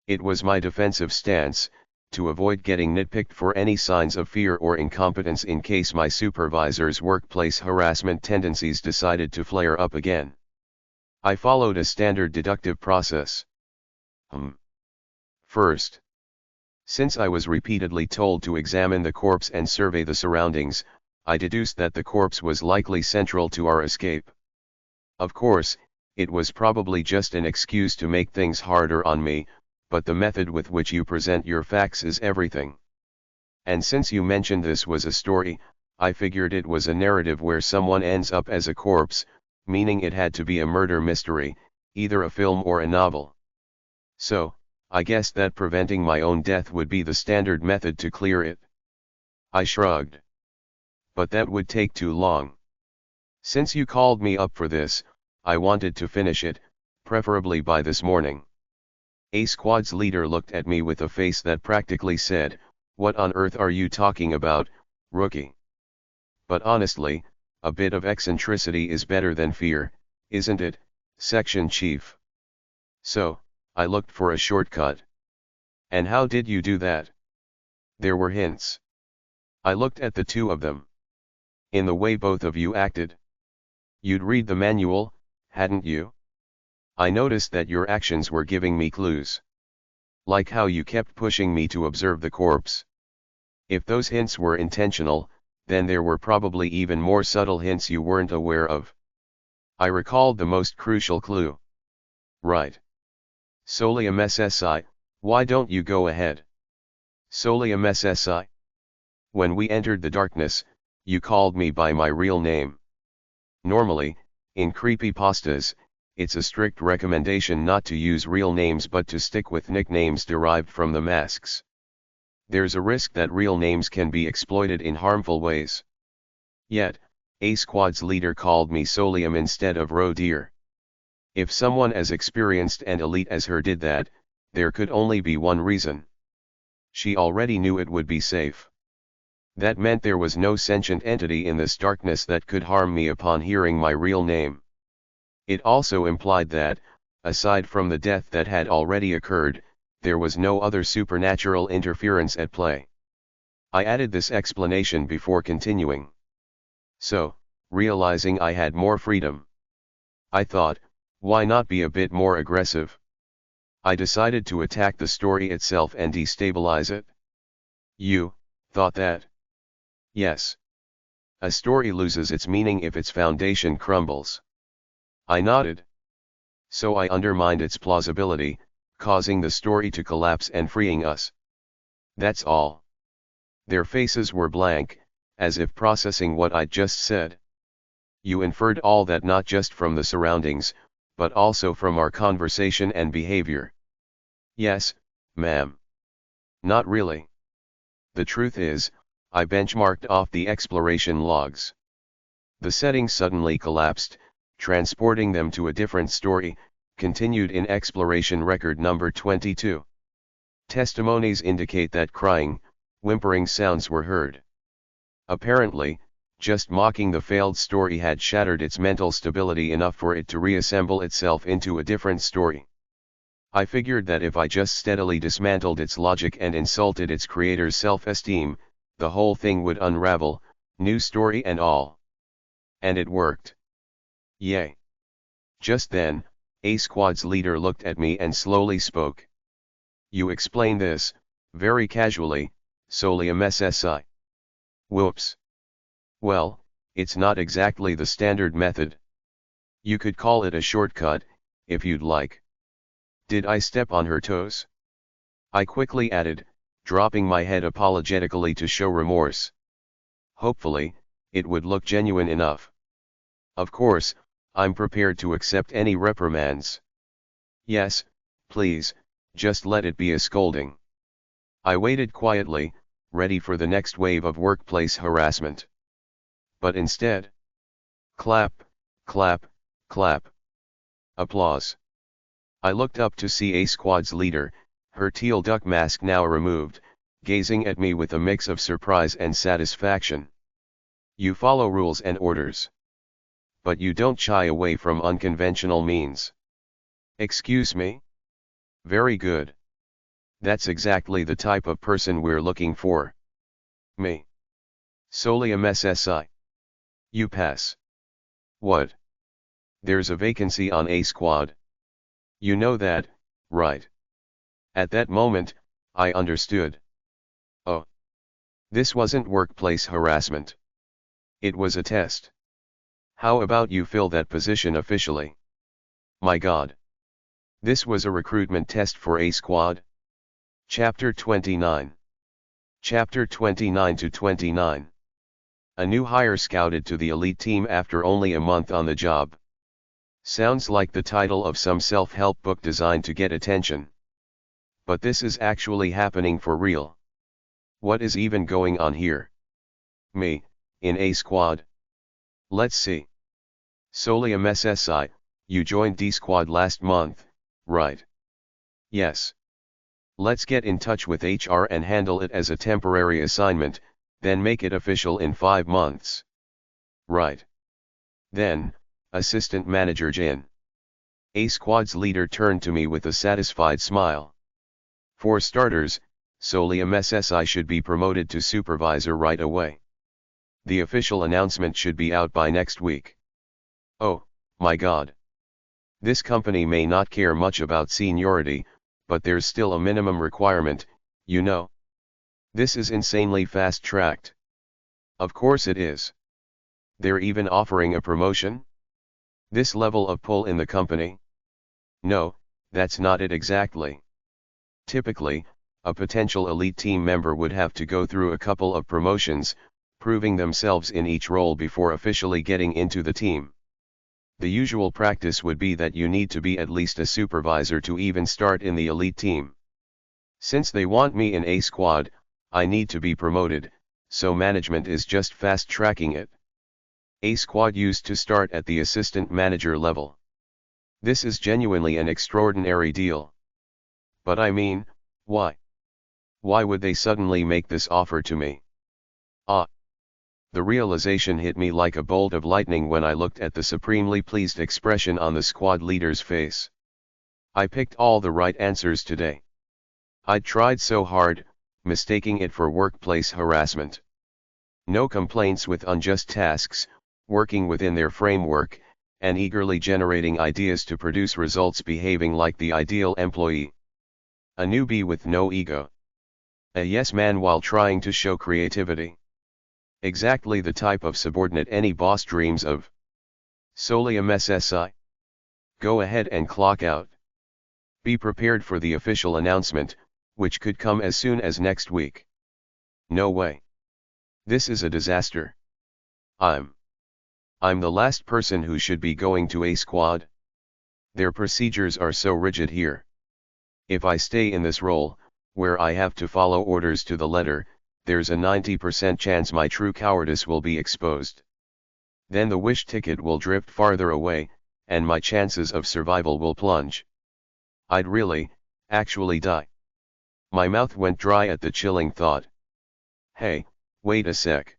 It was my defensive stance, to avoid getting nitpicked for any signs of fear or incompetence in case my supervisor's workplace harassment tendencies decided to flare up again. I followed a standard deductive process. First, since I was repeatedly told to examine the corpse and survey the surroundings, I deduced that the corpse was likely central to our escape. Of course, it was probably just an excuse to make things harder on me, but the method with which you present your facts is everything. And since you mentioned this was a story, I figured it was a narrative where someone ends up as a corpse, meaning it had to be a murder mystery, either a film or a novel. So, I guessed that preventing my own death would be the standard method to clear it. I shrugged. But that would take too long. Since you called me up for this, I wanted to finish it, preferably by this morning. A squad's leader looked at me with a face that practically said, "What on earth are you talking about, rookie?" But honestly, a bit of eccentricity is better than fear, isn't it, section chief? So, I looked for a shortcut. And how did you do that? There were hints. I looked at the two of them. In the way both of you acted. You'd read the manual, hadn't you? I noticed that your actions were giving me clues. Like how you kept pushing me to observe the corpse. If those hints were intentional, then there were probably even more subtle hints you weren't aware of. I recalled the most crucial clue. Right. Solium SSI, why don't you go ahead? Solium SSI. When we entered the darkness, you called me by my real name. Normally, in creepypastas, it's a strict recommendation not to use real names but to stick with nicknames derived from the masks. There's a risk that real names can be exploited in harmful ways. Yet, A Squad's leader called me Solium instead of Roe Deer. If someone as experienced and elite as her did that, there could only be one reason. She already knew it would be safe. That meant there was no sentient entity in this darkness that could harm me upon hearing my real name. It also implied that, aside from the death that had already occurred, there was no other supernatural interference at play. I added this explanation before continuing. So, realizing I had more freedom, I thought, why not be a bit more aggressive? I decided to attack the story itself and destabilize it. You thought that? Yes. A story loses its meaning if its foundation crumbles. I nodded. So I undermined its plausibility, causing the story to collapse and freeing us. That's all. Their faces were blank, as if processing what I'd just said. You inferred all that not just from the surroundings, but also from our conversation and behavior. Yes, ma'am. Not really. The truth is, I benchmarked off the exploration logs. The settings suddenly collapsed, transporting them to a different story, continued in exploration record number 22. Testimonies indicate that crying, whimpering sounds were heard. Apparently, just mocking the failed story had shattered its mental stability enough for it to reassemble itself into a different story. I figured that if I just steadily dismantled its logic and insulted its creator's self-esteem, the whole thing would unravel, new story and all. And it worked. Yay. Just then, A Squad's leader looked at me and slowly spoke. You explain this, very casually, Solium SSI. Whoops. Well, it's not exactly the standard method. You could call it a shortcut, if you'd like. Did I step on her toes? I quickly added, dropping my head apologetically to show remorse. Hopefully, it would look genuine enough. Of course, I'm prepared to accept any reprimands. Yes, please, just let it be a scolding. I waited quietly, ready for the next wave of workplace harassment. But instead, clap, clap, clap. Applause. I looked up to see A Squad's leader, her teal duck mask now removed, gazing at me with a mix of surprise and satisfaction. You follow rules and orders. But you don't shy away from unconventional means. Excuse me? Very good. That's exactly the type of person we're looking for. Me. Solium SSI. You pass. What? There's a vacancy on A Squad. You know that, right? At that moment, I understood. Oh. This wasn't workplace harassment. It was a test. How about you fill that position officially? My God. This was a recruitment test for A Squad? Chapter 29. Chapter 29 to 29. A new hire scouted to the elite team after only a month on the job. Sounds like the title of some self-help book designed to get attention. But this is actually happening for real. What is even going on here? Me, in A squad? Let's see. Solely MSSI, you joined D squad last month, right? Yes. Let's get in touch with HR and handle it as a temporary assignment, then make it official in 5 months. Right. Then, Assistant Manager Jin. A squad's leader turned to me with a satisfied smile. For starters, solely MSSI should be promoted to supervisor right away. The official announcement should be out by next week. Oh, my God. This company may not care much about seniority, but there's still a minimum requirement, you know. This is insanely fast-tracked. Of course it is. They're even offering a promotion? This level of pull in the company? No, that's not it exactly. Typically, a potential elite team member would have to go through a couple of promotions, proving themselves in each role before officially getting into the team. The usual practice would be that you need to be at least a supervisor to even start in the elite team. Since they want me in A squad, I need to be promoted, so management is just fast-tracking it. A squad used to start at the assistant manager level. This is genuinely an extraordinary deal. But I mean, why? Why would they suddenly make this offer to me? Ah! The realization hit me like a bolt of lightning when I looked at the supremely pleased expression on the squad leader's face. I picked all the right answers today. I'd tried so hard, mistaking it for workplace harassment. No complaints with unjust tasks, working within their framework, and eagerly generating ideas to produce results, behaving like the ideal employee. A newbie with no ego. A yes man while trying to show creativity. Exactly the type of subordinate any boss dreams of. Solely MSSI. Go ahead and clock out. Be prepared for the official announcement, which could come as soon as next week. No way. This is a disaster. I'm the last person who should be going to A squad. Their procedures are so rigid here. If I stay in this role, where I have to follow orders to the letter, there's a 90% chance my true cowardice will be exposed. Then the wish ticket will drift farther away, and my chances of survival will plunge. I'd really, actually die. My mouth went dry at the chilling thought. Hey, wait a sec.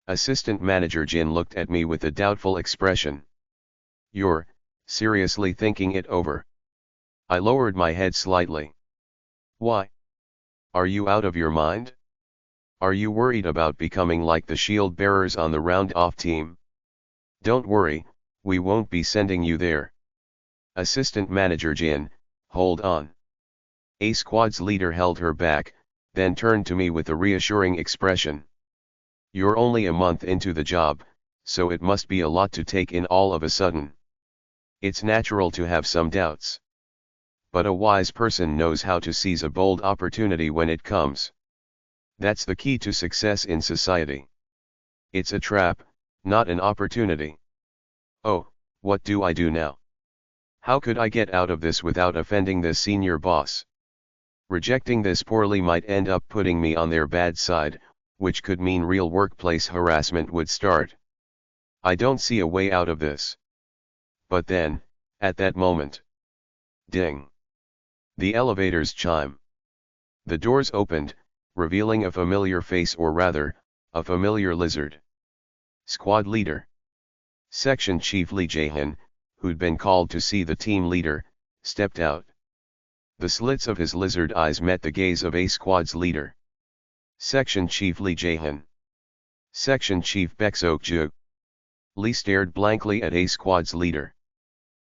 Assistant Manager Jin looked at me with a doubtful expression. You're seriously thinking it over? I lowered my head slightly. Why? Are you out of your mind? Are you worried about becoming like the shield bearers on the round-off team? Don't worry, we won't be sending you there. Assistant Manager Jin, hold on. A squad's leader held her back, then turned to me with a reassuring expression. You're only a month into the job, so it must be a lot to take in all of a sudden. It's natural to have some doubts. But a wise person knows how to seize a bold opportunity when it comes. That's the key to success in society. It's a trap, not an opportunity. Oh, what do I do now? How could I get out of this without offending the senior boss? Rejecting this poorly might end up putting me on their bad side, which could mean real workplace harassment would start. I don't see a way out of this. But then, at that moment, ding! The elevators chime. The doors opened, revealing a familiar face, or rather, a familiar lizard. Squad leader. Section Chief Lee Jae-hyun, who'd been called to see the team leader, stepped out. The slits of his lizard eyes met the gaze of A squad's leader. Section Chief Lee Jae-hyun. Section Chief Baek Sok-ju. Lee stared blankly at A squad's leader.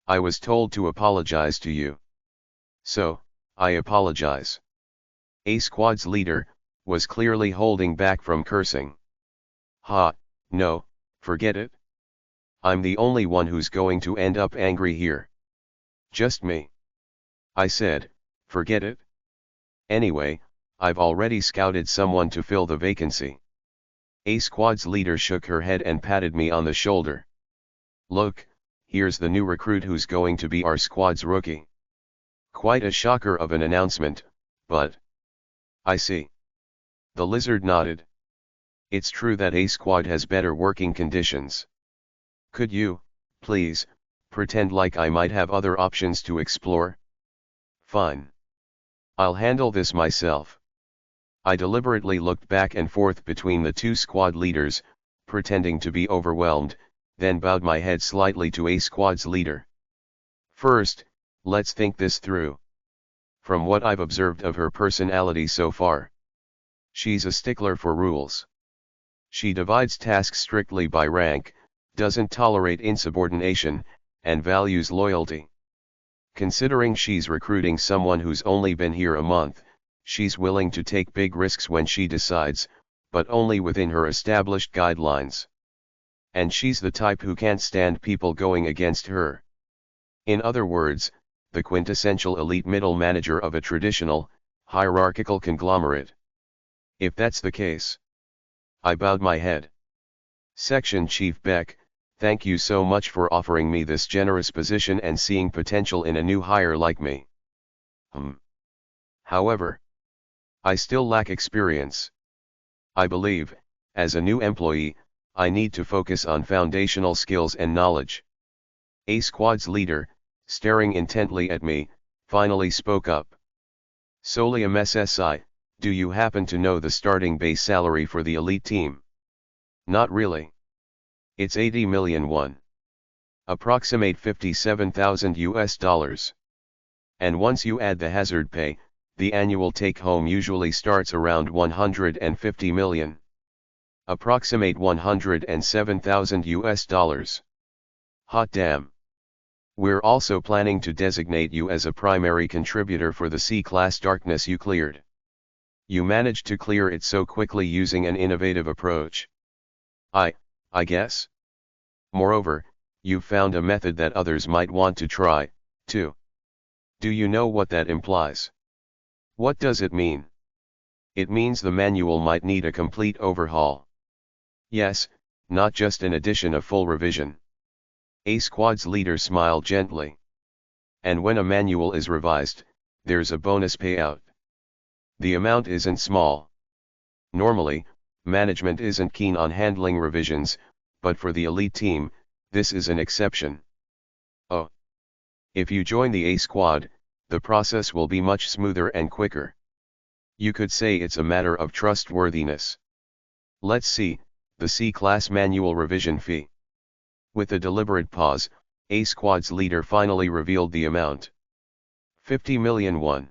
I was told to apologize to you. So, I apologize. A squad's leader was clearly holding back from cursing. Ha, no, forget it. I'm the only one who's going to end up angry here. Just me. I said, forget it. Anyway, I've already scouted someone to fill the vacancy. A squad's leader shook her head and patted me on the shoulder. Look, here's the new recruit who's going to be our squad's rookie. Quite a shocker of an announcement, but... I see. The lizard nodded. It's true that A squad has better working conditions. Could you, please, pretend like I might have other options to explore? Fine. I'll handle this myself. I deliberately looked back and forth between the two squad leaders, pretending to be overwhelmed, then bowed my head slightly to A squad's leader. First, let's think this through. From what I've observed of her personality so far, she's a stickler for rules. She divides tasks strictly by rank, doesn't tolerate insubordination, and values loyalty. Considering she's recruiting someone who's only been here a month, she's willing to take big risks when she decides, but only within her established guidelines. And she's the type who can't stand people going against her. In other words, the quintessential elite middle manager of a traditional, hierarchical conglomerate. If that's the case. I bowed my head. Section Chief Beck, thank you so much for offering me this generous position and seeing potential in a new hire like me. However, I still lack experience. I believe, as a new employee, I need to focus on foundational skills and knowledge. A squad's leader, staring intently at me, finally spoke up. Solium SSI, do you happen to know the starting base salary for the elite team? Not really. It's 80 million won. Approximate 57,000 US dollars. And once you add the hazard pay, the annual take-home usually starts around 150 million. Approximate 107,000 US dollars. Hot damn. We're also planning to designate you as a primary contributor for the C-class darkness you cleared. You managed to clear it so quickly using an innovative approach. I guess. Moreover, you've found a method that others might want to try, too. Do you know what that implies? What does it mean? It means the manual might need a complete overhaul. Yes, not just an addition, a full revision. A squad's leader smiled gently. And when a manual is revised, there's a bonus payout. The amount isn't small. Normally, management isn't keen on handling revisions, but for the elite team, this is an exception. Oh. If you join the A squad, the process will be much smoother and quicker. You could say it's a matter of trustworthiness. Let's see, the C-class manual revision fee. With a deliberate pause, A squad's leader finally revealed the amount. 50 million won.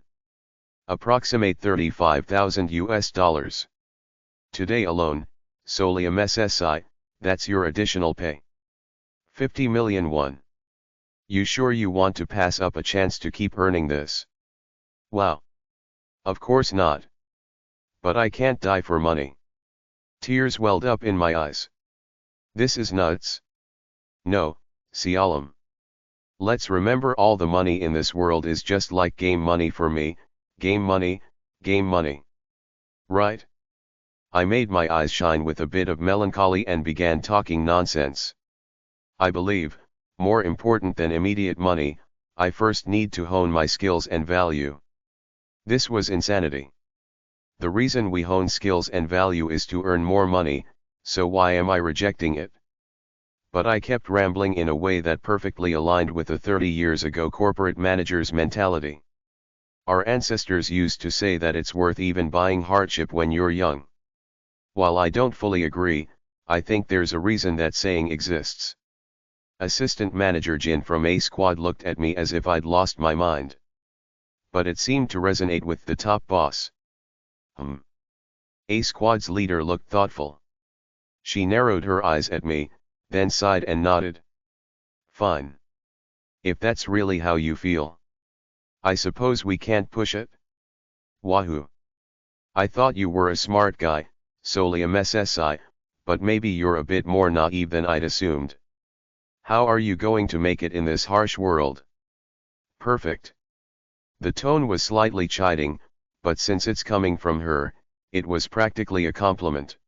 Approximate 35,000 US dollars. Today alone, Solium SSI, that's your additional pay. 50 million won. You sure you want to pass up a chance to keep earning this? Wow. Of course not. But I can't die for money. Tears welled up in my eyes. This is nuts. No, Sialam. Let's remember all the money in this world is just like game money for me, game money, game money. Right? I made my eyes shine with a bit of melancholy and began talking nonsense. I believe, more important than immediate money, I first need to hone my skills and value. This was insanity. The reason we hone skills and value is to earn more money, so why am I rejecting it? But I kept rambling in a way that perfectly aligned with the 30 years ago corporate manager's mentality. Our ancestors used to say that it's worth even buying hardship when you're young. While I don't fully agree, I think there's a reason that saying exists. Assistant Manager Jin from A Squad looked at me as if I'd lost my mind. But it seemed to resonate with the top boss. A Squad's leader looked thoughtful. She narrowed her eyes at me, then sighed and nodded. Fine. If that's really how you feel. I suppose we can't push it? Wahoo. I thought you were a smart guy, Solium SSI, but maybe you're a bit more naive than I'd assumed. How are you going to make it in this harsh world? Perfect. The tone was slightly chiding, but since it's coming from her, it was practically a compliment.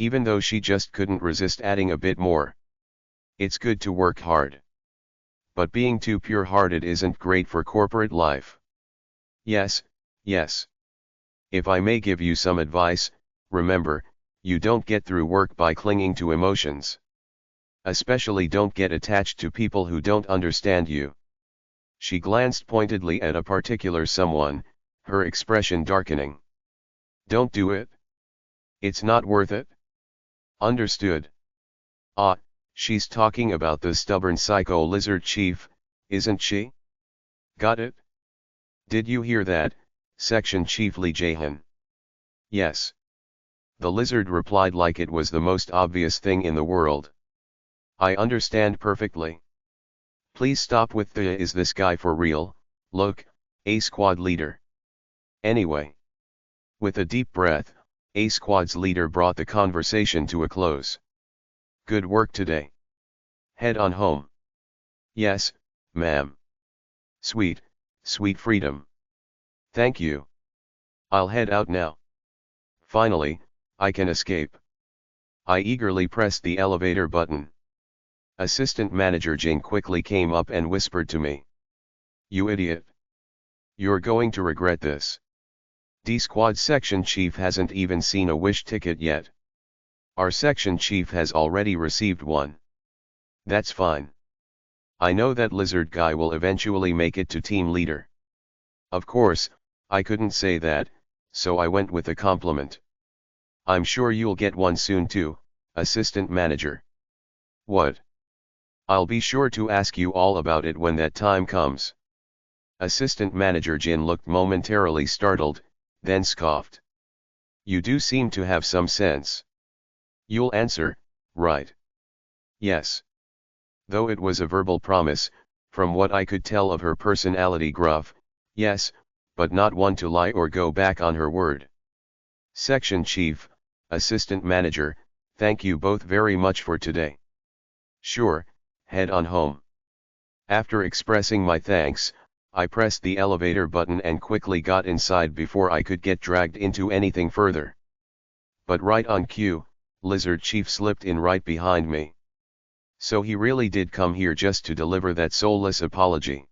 even though she just couldn't resist adding a bit more. It's good to work hard. But being too pure-hearted isn't great for corporate life. Yes, yes. If I may give you some advice, remember, you don't get through work by clinging to emotions. Especially don't get attached to people who don't understand you. She glanced pointedly at a particular someone, her expression darkening. Don't do it. It's not worth it. Understood. Ah, she's talking about the stubborn psycho lizard chief, isn't she? Got it? Did you hear that, Section Chief Lee Jae-han? Yes. The lizard replied like it was the most obvious thing in the world. I understand perfectly. Please stop with the is this guy for real, look, A squad leader. Anyway. With a deep breath, A squad's leader brought the conversation to a close. Good work today. Head on home. Yes, ma'am. Sweet, sweet freedom. Thank you. I'll head out now. Finally, I can escape. I eagerly pressed the elevator button. Assistant Manager Jing quickly came up and whispered to me. You idiot. You're going to regret this. D Squad Section Chief hasn't even seen a wish ticket yet. Our Section Chief has already received one. That's fine. I know that lizard guy will eventually make it to team leader. Of course, I couldn't say that, so I went with a compliment. I'm sure you'll get one soon too, Assistant Manager. What? I'll be sure to ask you all about it when that time comes. Assistant Manager Jin looked momentarily startled, then scoffed. You do seem to have some sense. You'll answer, right? Yes. Though it was a verbal promise, from what I could tell of her personality gruff, yes, but not one to lie or go back on her word. Section Chief, Assistant Manager, thank you both very much for today. Sure, head on home. After expressing my thanks, I pressed the elevator button and quickly got inside before I could get dragged into anything further. But right on cue, Lizard Chief slipped in right behind me. So he really did come here just to deliver that soulless apology.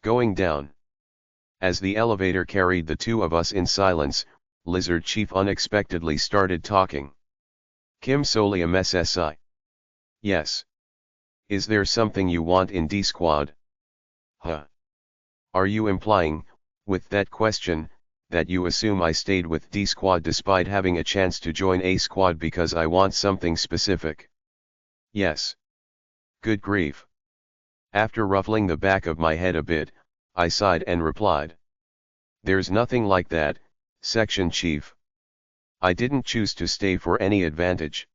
Going down. As the elevator carried the two of us in silence, Lizard Chief unexpectedly started talking. Kim Solium SSI. Yes. Is there something you want in D Squad? Huh. Are you implying, with that question, that you assume I stayed with D Squad despite having a chance to join A Squad because I want something specific? Yes. Good grief. After ruffling the back of my head a bit, I sighed and replied. There's nothing like that, Section Chief. I didn't choose to stay for any advantage.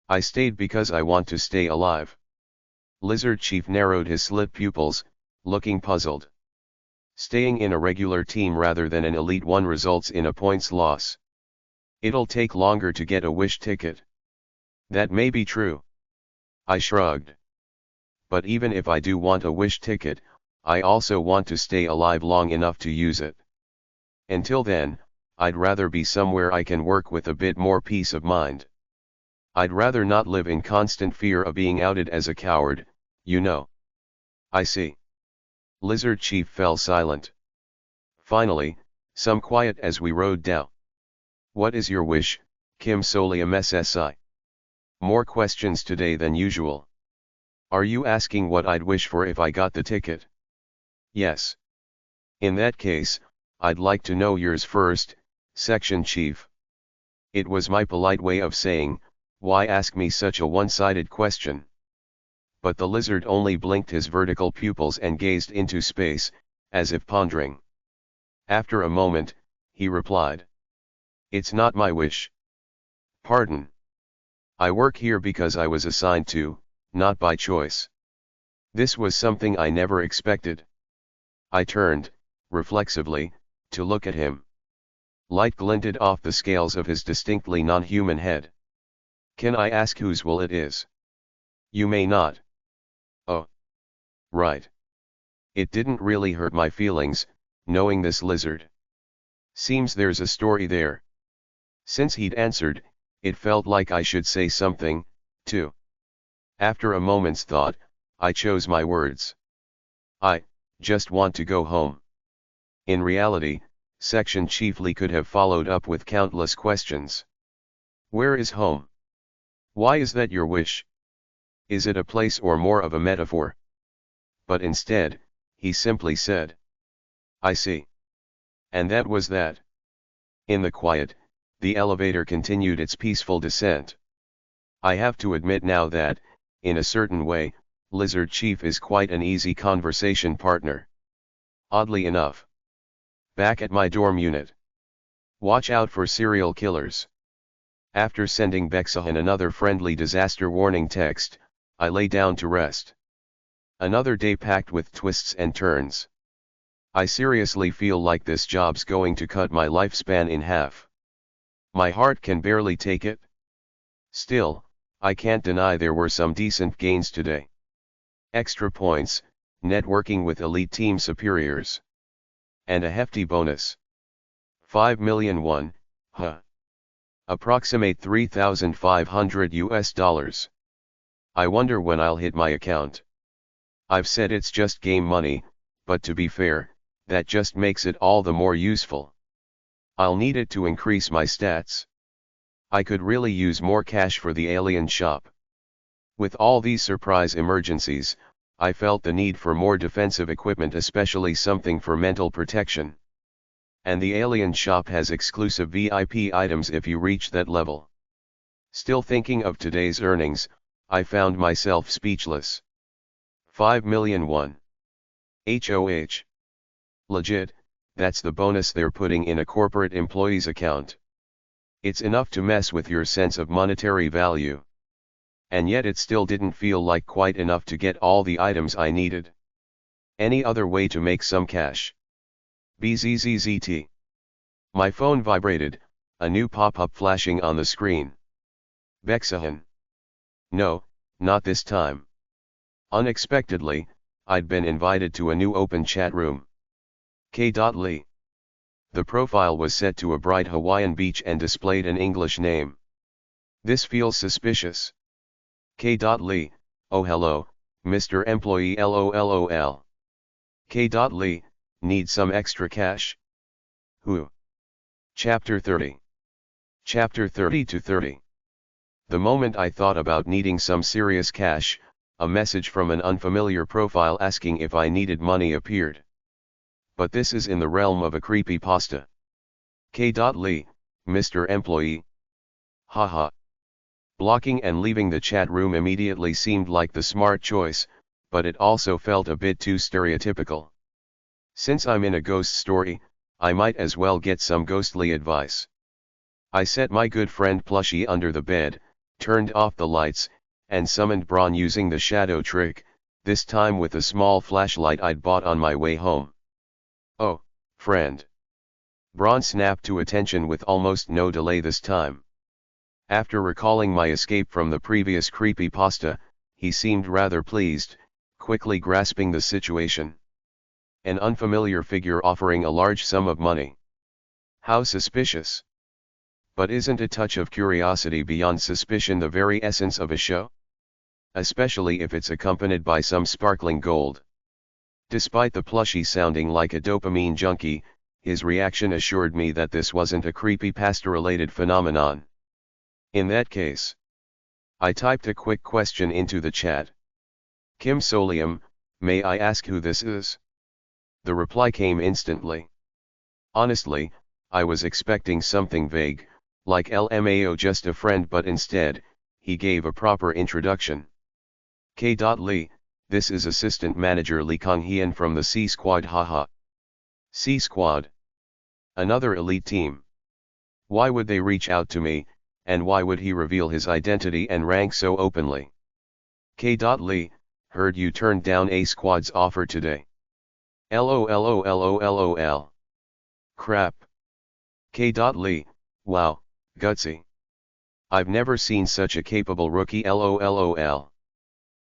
I stayed because I want to stay alive. Lizard Chief narrowed his slit pupils, looking puzzled. Staying in a regular team rather than an elite one results in a points loss. It'll take longer to get a wish ticket. That may be true. I shrugged. But even if I do want a wish ticket, I also want to stay alive long enough to use it. Until then, I'd rather be somewhere I can work with a bit more peace of mind. I'd rather not live in constant fear of being outed as a coward, you know. I see. Lizard Chief fell silent. Finally, some quiet as we rode down. What is your wish, Kim Solium SSI? More questions today than usual. Are you asking what I'd wish for if I got the ticket? Yes. In that case, I'd like to know yours first, Section Chief. It was my polite way of saying, why ask me such a one-sided question? But the lizard only blinked his vertical pupils and gazed into space, as if pondering. After a moment, he replied. It's not my wish. Pardon. I work here because I was assigned to, not by choice. This was something I never expected. I turned, reflexively, to look at him. Light glinted off the scales of his distinctly non-human head. Can I ask whose will it is? You may not. Oh. Right. It didn't really hurt my feelings, knowing this lizard. Seems there's a story there. Since he'd answered, It felt like I should say something, too. After a moment's thought, I chose my words. I just want to go home. In reality, Section Chiefly could have followed up with countless questions. Where is home? Why is that your wish? Is it a place or more of a metaphor? But instead, he simply said, I see. And that was that. In the quiet, the elevator continued its peaceful descent. I have to admit now that, in a certain way, Lizard Chief is quite an easy conversation partner. Oddly enough. Back at my dorm unit. Watch out for serial killers. After sending Bexahan another friendly disaster warning text, I lay down to rest. Another day packed with twists and turns. I seriously feel like this job's going to cut my lifespan in half. My heart can barely take it. Still, I can't deny there were some decent gains today. Extra points, networking with elite team superiors. And a hefty bonus. 5 million won, huh? Approximate $3,500. I wonder when I'll hit my account. I've said it's just game money, but to be fair, that just makes it all the more useful. I'll need it to increase my stats. I could really use more cash for the alien shop. With all these surprise emergencies, I felt the need for more defensive equipment, especially something for mental protection. And the alien shop has exclusive VIP items if you reach that level. Still thinking of today's earnings, I found myself speechless. 5 million won. HOH. Legit, that's the bonus they're putting in a corporate employee's account. It's enough to mess with your sense of monetary value. And yet it still didn't feel like quite enough to get all the items I needed. Any other way to make some cash? BZZZT. My phone vibrated, a new pop-up flashing on the screen. Bexahan. No, not this time. Unexpectedly, I'd been invited to a new open chat room. K.Lee. The profile was set to a bright Hawaiian beach and displayed an English name. This feels suspicious. K.Lee, oh hello, Mr. Employee LOLOL. K.Lee, need some extra cash? Who? Chapter 30. Chapter 30 to 30. The moment I thought about needing some serious cash, a message from an unfamiliar profile asking if I needed money appeared. But this is in the realm of a creepypasta. K.Lee, Mr. Employee. Haha. Blocking and leaving the chat room immediately seemed like the smart choice, but it also felt a bit too stereotypical. Since I'm in a ghost story, I might as well get some ghostly advice. I set my good friend Plushie under the bed, turned off the lights, and summoned Braun using the shadow trick, this time with a small flashlight I'd bought on my way home. Oh, friend. Braun snapped to attention with almost no delay this time. After recalling my escape from the previous creepypasta, he seemed rather pleased, quickly grasping the situation. An unfamiliar figure offering a large sum of money. How suspicious. But isn't a touch of curiosity beyond suspicion the very essence of a show? Especially if it's accompanied by some sparkling gold. Despite the plushie sounding like a dopamine junkie, his reaction assured me that this wasn't a creepypasta-related phenomenon. In that case, I typed a quick question into the chat. Kim Solium, may I ask who this is? The reply came instantly. Honestly, I was expecting something vague, like LMAO just a friend, but instead, he gave a proper introduction. K.Lee, this is Assistant Manager Lee Kong-Hien from the C Squad, haha. C Squad. Another elite team. Why would they reach out to me, and why would he reveal his identity and rank so openly? K.Lee, heard you turned down A Squad's offer today. LOLOLOLOL. Crap. K.Lee, wow, gutsy. I've never seen such a capable rookie, LOLOL.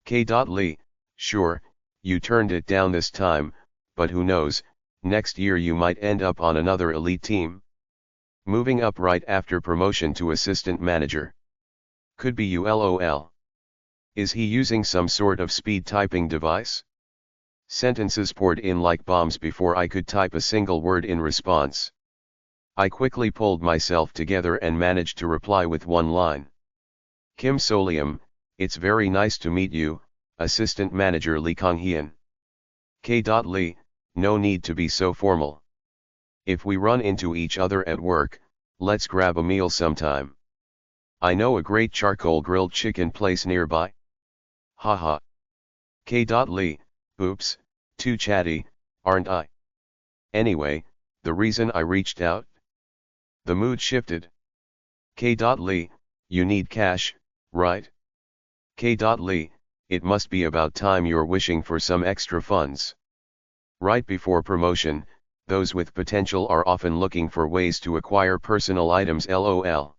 K.Lee, sure, you turned it down this time, but who knows, next year you might end up on another elite team. Moving up right after promotion to assistant manager. Could be you lol. Is he using some sort of speed typing device? Sentences poured in like bombs before I could type a single word in response. I quickly pulled myself together and managed to reply with one line. Kim Solium, it's very nice to meet you, Assistant Manager Lee Kong-hyun. K. Lee, no need to be so formal. If we run into each other at work, let's grab a meal sometime. I know a great charcoal grilled chicken place nearby. Haha. K. Lee, oops, too chatty, aren't I? Anyway, the reason I reached out? The mood shifted. K. Lee, you need cash, right? K. Lee, it must be about time you're wishing for some extra funds. Right before promotion, those with potential are often looking for ways to acquire personal items lol.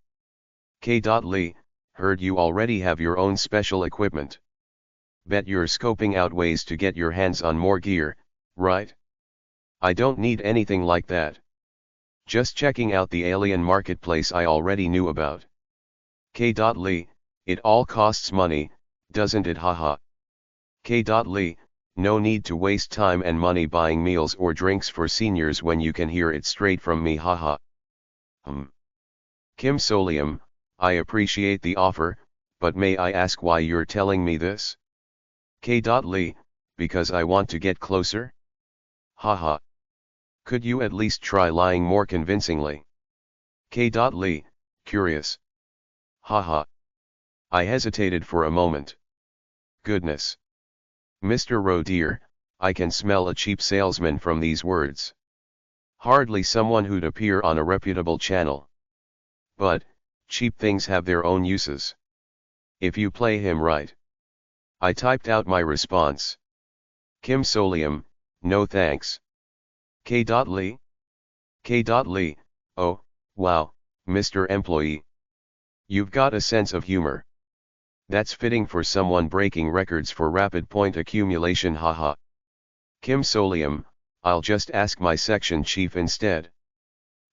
K. Lee, heard you already have your own special equipment. Bet you're scoping out ways to get your hands on more gear, right? I don't need anything like that. Just checking out the alien marketplace I already knew about. K. Lee, it all costs money, doesn't it haha? K. Lee, no need to waste time and money buying meals or drinks for seniors when you can hear it straight from me haha. Kim Solium, I appreciate the offer, but may I ask why you're telling me this? K. Lee, because I want to get closer? Haha. Could you at least try lying more convincingly? K. Lee, curious. Haha. I hesitated for a moment. Goodness. Mr. Rowe dear, I can smell a cheap salesman from these words. Hardly someone who'd appear on a reputable channel. But, cheap things have their own uses. If you play him right. I typed out my response. Kim Solium, no thanks. K. Lee? K. Lee, oh, wow, Mr. Employee. You've got a sense of humor. That's fitting for someone breaking records for rapid point accumulation haha. Kim Solium, I'll just ask my section chief instead.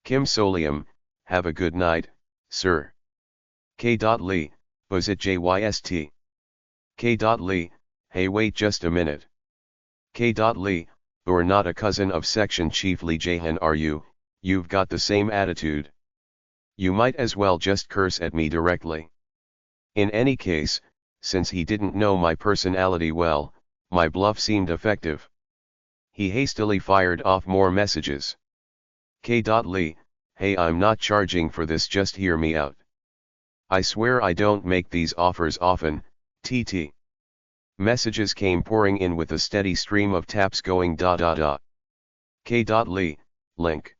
Kim Solium, have a good night, sir. K. Lee, was it JYST? K. Lee, hey wait just a minute. K. Lee, you're not a cousin of section chief Lee Jahan are you? You've got the same attitude. You might as well just curse at me directly. In any case, since he didn't know my personality well, my bluff seemed effective. He hastily fired off more messages. K. Lee, hey I'm not charging for this just hear me out. I swear I don't make these offers often, TT. Messages came pouring in with a steady stream of taps going . K. Lee, link.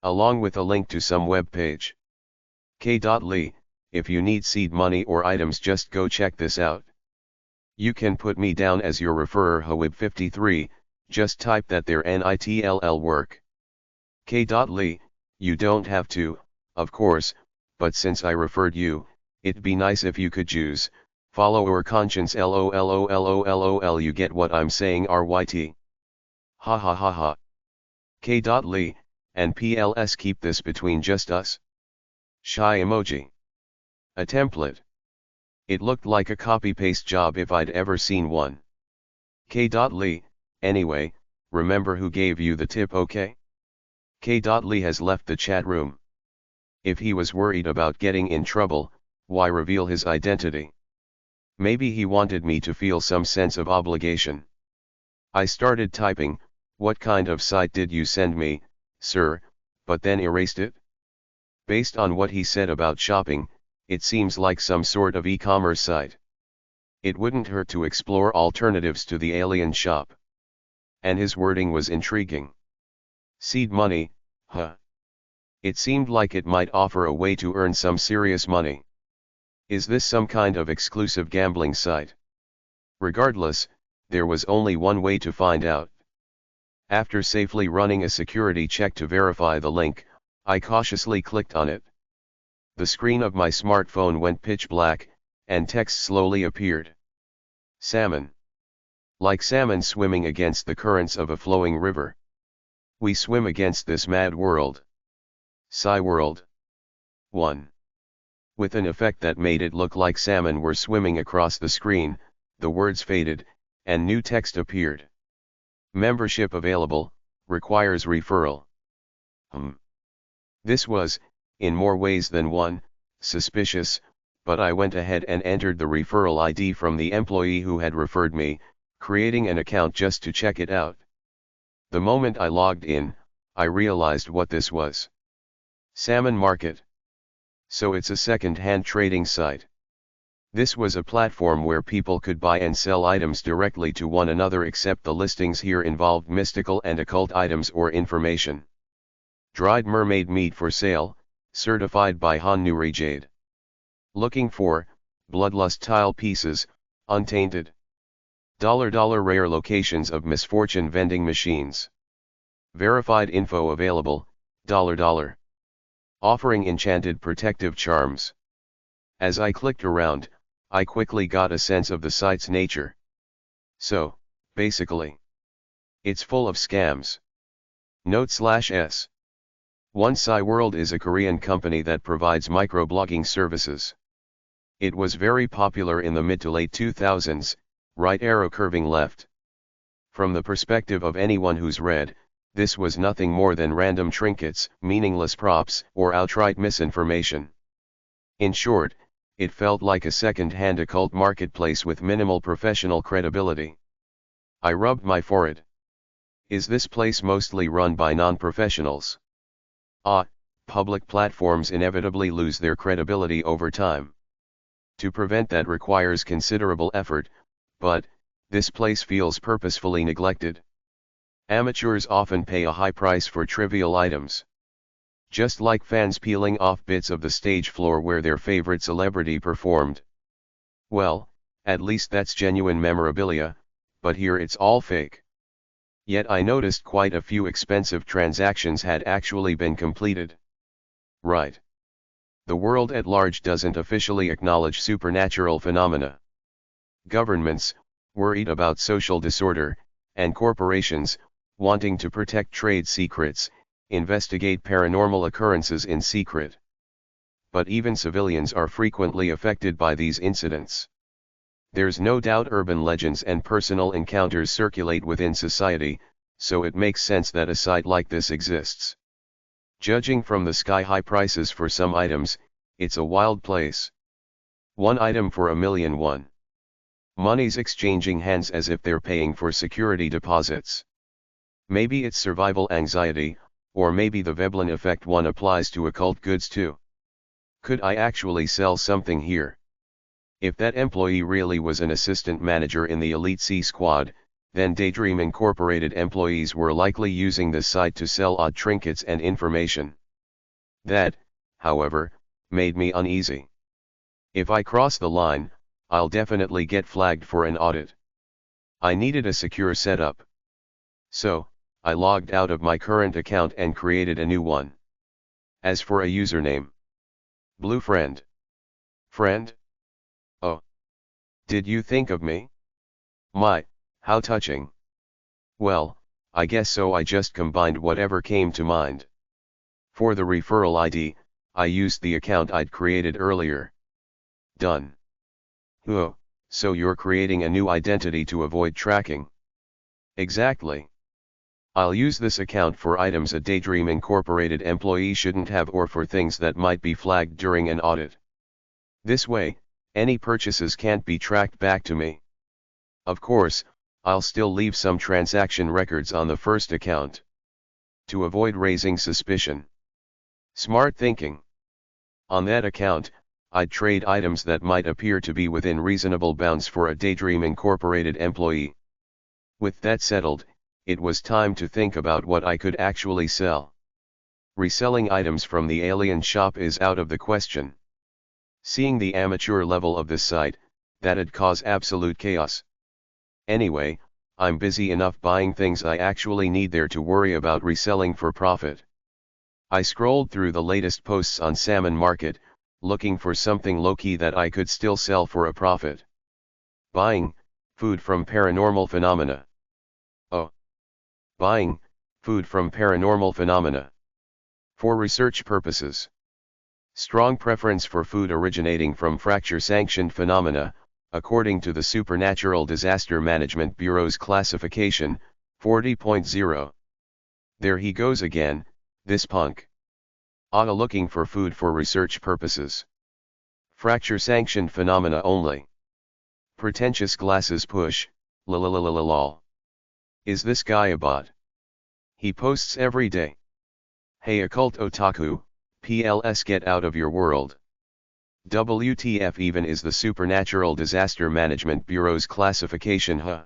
Along with a link to some web page. K. Lee, if you need seed money or items just go check this out. You can put me down as your referrer Hawib53, just type that there NITLL work. K. Lee, you don't have to, of course, but since I referred you, it'd be nice if you could choose, follow or conscience lololololol you get what I'm saying RYT. Ha ha ha ha. K. Lee, and PLS keep this between just us. Shy emoji. A template. It looked like a copy-paste job if I'd ever seen one. K. Lee, anyway, remember who gave you the tip okay? K. Lee has left the chat room. If he was worried about getting in trouble, why reveal his identity? Maybe he wanted me to feel some sense of obligation. I started typing, what kind of site did you send me, sir, but then erased it? Based on what he said about shopping, it seems like some sort of e-commerce site. It wouldn't hurt to explore alternatives to the alien shop. And his wording was intriguing. Seed money, huh? It seemed like it might offer a way to earn some serious money. Is this some kind of exclusive gambling site? Regardless, there was only one way to find out. After safely running a security check to verify the link, I cautiously clicked on it. The screen of my smartphone went pitch black, and text slowly appeared. Salmon. Like salmon swimming against the currents of a flowing river. We swim against this mad world. World. 1. With an effect that made it look like salmon were swimming across the screen, the words faded, and new text appeared. Membership available, requires referral. This was, in more ways than one, suspicious, but I went ahead and entered the referral ID from the employee who had referred me, creating an account just to check it out. The moment I logged in, I realized what this was. Salmon Market. So it's a second-hand trading site. This was a platform where people could buy and sell items directly to one another, except the listings here involved mystical and occult items or information. Dried mermaid meat for sale, certified by Hanuri Jade. Looking for, bloodlust tile pieces, untainted. Rare locations of misfortune vending machines. Verified info available, Offering enchanted protective charms. As I clicked around, I quickly got a sense of the site's nature. So, basically, it's full of scams. Note/s. One World is a Korean company that provides microblogging services. It was very popular in the mid to late 2000s, right arrow curving left. From the perspective of anyone who's read, this was nothing more than random trinkets, meaningless props, or outright misinformation. In short, it felt like a second-hand occult marketplace with minimal professional credibility. I rubbed my forehead. Is this place mostly run by non-professionals? Public platforms inevitably lose their credibility over time. To prevent that requires considerable effort, but this place feels purposefully neglected. Amateurs often pay a high price for trivial items. Just like fans peeling off bits of the stage floor where their favorite celebrity performed. Well, at least that's genuine memorabilia, but here it's all fake. Yet I noticed quite a few expensive transactions had actually been completed. Right. The world at large doesn't officially acknowledge supernatural phenomena. Governments, worried about social disorder, and corporations, wanting to protect trade secrets, investigate paranormal occurrences in secret. But even civilians are frequently affected by these incidents. There's no doubt urban legends and personal encounters circulate within society, so it makes sense that a site like this exists. Judging from the sky-high prices for some items, it's a wild place. One item for $1,000,001. Money's exchanging hands as if they're paying for security deposits. Maybe it's survival anxiety, or maybe the Veblen effect one applies to occult goods too. Could I actually sell something here? If that employee really was an assistant manager in the Elite C Squad, then Daydream Incorporated employees were likely using this site to sell odd trinkets and information. That, however, made me uneasy. If I cross the line, I'll definitely get flagged for an audit. I needed a secure setup. So, I logged out of my current account and created a new one. As for a username, Blue Friend. Friend? Oh. Did you think of me? My, how touching. Well, I guess so. I just combined whatever came to mind. For the referral ID, I used the account I'd created earlier. Done. Oh, so you're creating a new identity to avoid tracking? Exactly. I'll use this account for items a Daydream Incorporated employee shouldn't have, or for things that might be flagged during an audit. This way, any purchases can't be tracked back to me. Of course, I'll still leave some transaction records on the first account. To avoid raising suspicion. Smart thinking. On that account, I'd trade items that might appear to be within reasonable bounds for a Daydream Incorporated employee. With that settled, it was time to think about what I could actually sell. Reselling items from the alien shop is out of the question. Seeing the amateur level of this site, that'd cause absolute chaos. Anyway, I'm busy enough buying things I actually need there to worry about reselling for profit. I scrolled through the latest posts on Salmon Market, looking for something low-key that I could still sell for a profit. Buying food from paranormal phenomena. Oh. Buying food from paranormal phenomena. For research purposes. Strong preference for food originating from fracture-sanctioned phenomena, according to the Supernatural Disaster Management Bureau's classification, 40.0. There he goes again, this punk. Looking for food for research purposes. Fracture-sanctioned phenomena only. Pretentious glasses push, lol. Is this guy a bot? He posts every day. Hey occult otaku, PLS get out of your world. WTF even is the Supernatural Disaster Management Bureau's classification huh?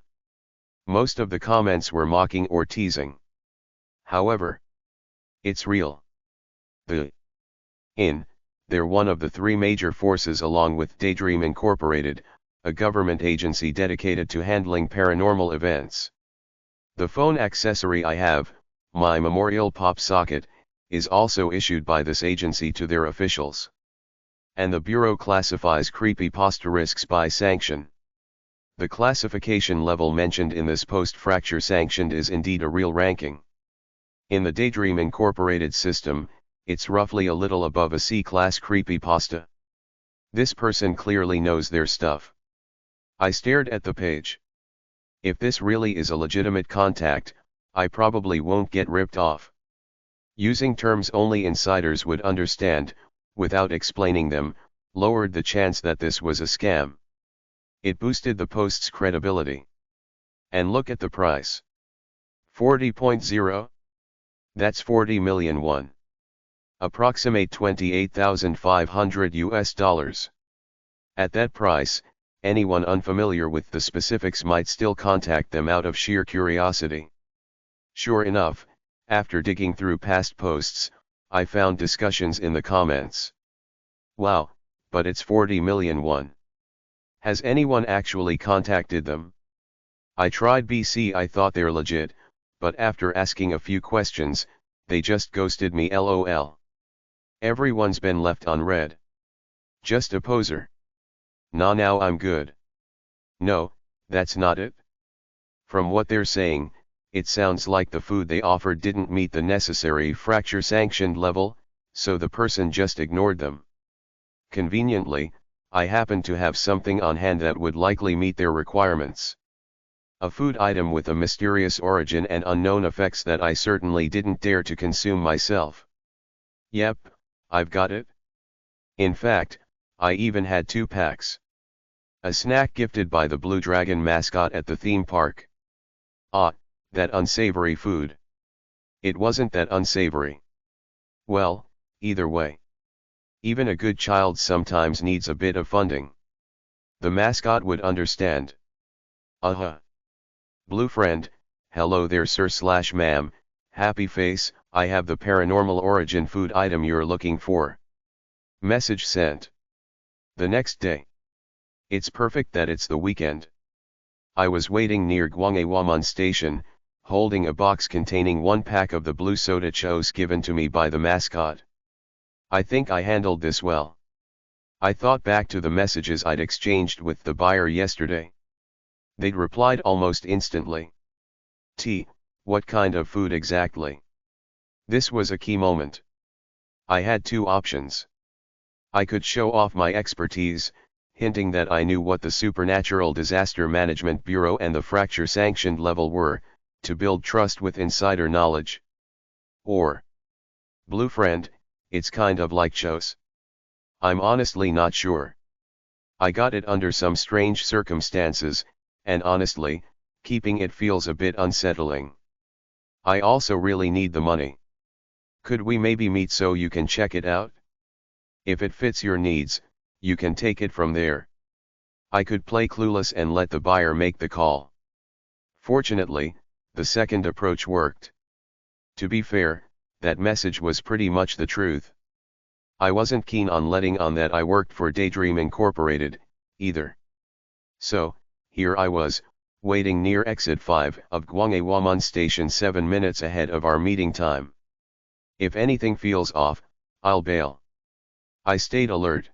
Most of the comments were mocking or teasing. However, it's real. They're one of the three major forces along with Daydream Incorporated, a government agency dedicated to handling paranormal events. The phone accessory I have, my Memorial Pop Socket, is also issued by this agency to their officials. And the Bureau classifies creepypasta risks by sanction. The classification level mentioned in this post fracture sanctioned is indeed a real ranking. In the Daydream Incorporated system, it's roughly a little above a C-class creepypasta. This person clearly knows their stuff. I stared at the page. If this really is a legitimate contact, I probably won't get ripped off. Using terms only insiders would understand, without explaining them, lowered the chance that this was a scam. It boosted the post's credibility. And look at the price. 40.0? That's 40 million won. Approximate $28,500. At that price, anyone unfamiliar with the specifics might still contact them out of sheer curiosity. Sure enough, after digging through past posts, I found discussions in the comments. Wow, but it's 40 million won. Has anyone actually contacted them? I tried BC. I thought they're legit, but after asking a few questions, they just ghosted me lol. Everyone's been left unread. Just a poser. Nah, now I'm good. No, that's not it. From what they're saying, it sounds like the food they offered didn't meet the necessary fracture sanctioned level, so the person just ignored them. Conveniently, I happen to have something on hand that would likely meet their requirements. A food item with a mysterious origin and unknown effects that I certainly didn't dare to consume myself. Yep, I've got it. In fact, I even had 2 packs. A snack gifted by the Blue Dragon mascot at the theme park. That unsavory food. It wasn't that unsavory. Well, either way. Even a good child sometimes needs a bit of funding. The mascot would understand. Blue friend, hello there sir/ma'am, happy face, I have the paranormal origin food item you're looking for. Message sent. The next day. It's perfect that it's the weekend. I was waiting near Gwanghwamun station, holding a box containing 1 pack of the blue soda chos given to me by the mascot. I think I handled this well. I thought back to the messages I'd exchanged with the buyer yesterday. They'd replied almost instantly. What kind of food exactly? This was a key moment. I had 2 options. I could show off my expertise, hinting that I knew what the Supernatural Disaster Management Bureau and the fracture sanctioned level were, to build trust with insider knowledge. Or, blue friend, it's kind of like chos. I'm honestly not sure. I got it under some strange circumstances, and honestly, keeping it feels a bit unsettling. I also really need the money. Could we maybe meet so you can check it out? If it fits your needs, you can take it from there. I could play clueless and let the buyer make the call. Fortunately, the second approach worked. To be fair, that message was pretty much the truth. I wasn't keen on letting on that I worked for Daydream Incorporated, either. So, here I was, waiting near exit 5 of Gwanghwamun station 7 minutes ahead of our meeting time. If anything feels off, I'll bail. I stayed alert.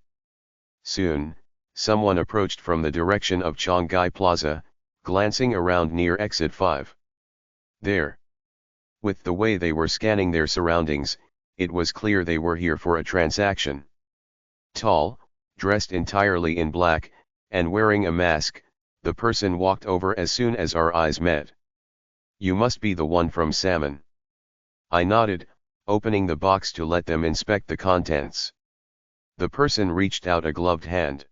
Soon, someone approached from the direction of Chongai Plaza, glancing around near exit 5. There. With the way they were scanning their surroundings, it was clear they were here for a transaction. Tall, dressed entirely in black, and wearing a mask, the person walked over as soon as our eyes met. "You must be the one from Salmon." I nodded, opening the box to let them inspect the contents. The person reached out a gloved hand.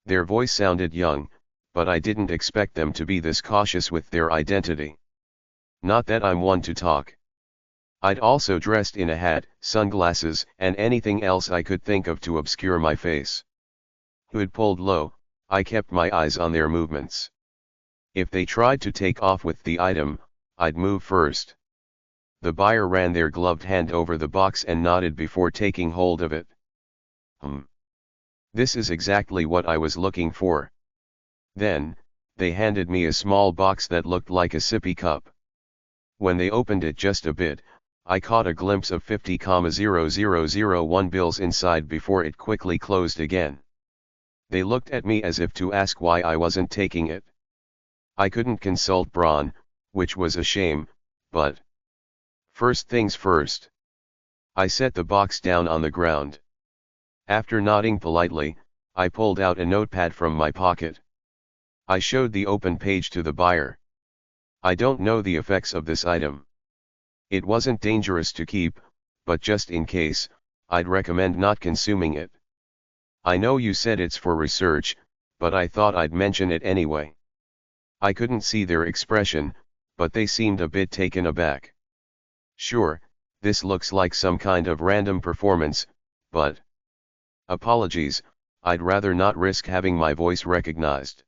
Their voice sounded young, but I didn't expect them to be this cautious with their identity. Not that I'm one to talk. I'd also dressed in a hat, sunglasses, and anything else I could think of to obscure my face. Hood pulled low, I kept my eyes on their movements. If they tried to take off with the item, I'd move first. The buyer ran their gloved hand over the box and nodded before taking hold of it. This is exactly what I was looking for. Then, they handed me a small box that looked like a sippy cup. When they opened it just a bit, I caught a glimpse of 50,0001 bills inside before it quickly closed again. They looked at me as if to ask why I wasn't taking it. I couldn't consult Braun, which was a shame, but first things first. I set the box down on the ground. After nodding politely, I pulled out a notepad from my pocket. I showed the open page to the buyer. "I don't know the effects of this item. It wasn't dangerous to keep, but just in case, I'd recommend not consuming it. I know you said it's for research, but I thought I'd mention it anyway." I couldn't see their expression, but they seemed a bit taken aback. "Sure, this looks like some kind of random performance, but apologies, I'd rather not risk having my voice recognized."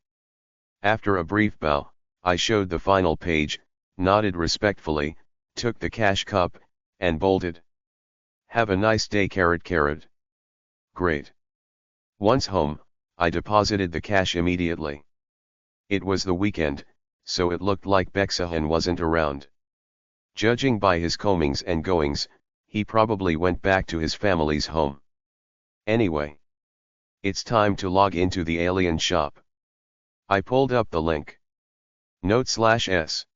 After a brief bow, I showed the final page, nodded respectfully, took the cash cup, and bolted. "Have a nice day, carrot carrot." Great. Once home, I deposited the cash immediately. It was the weekend, so it looked like Bexahan wasn't around. Judging by his comings and goings, he probably went back to his family's home. Anyway, it's time to log into the alien shop. I pulled up the link. Note/S.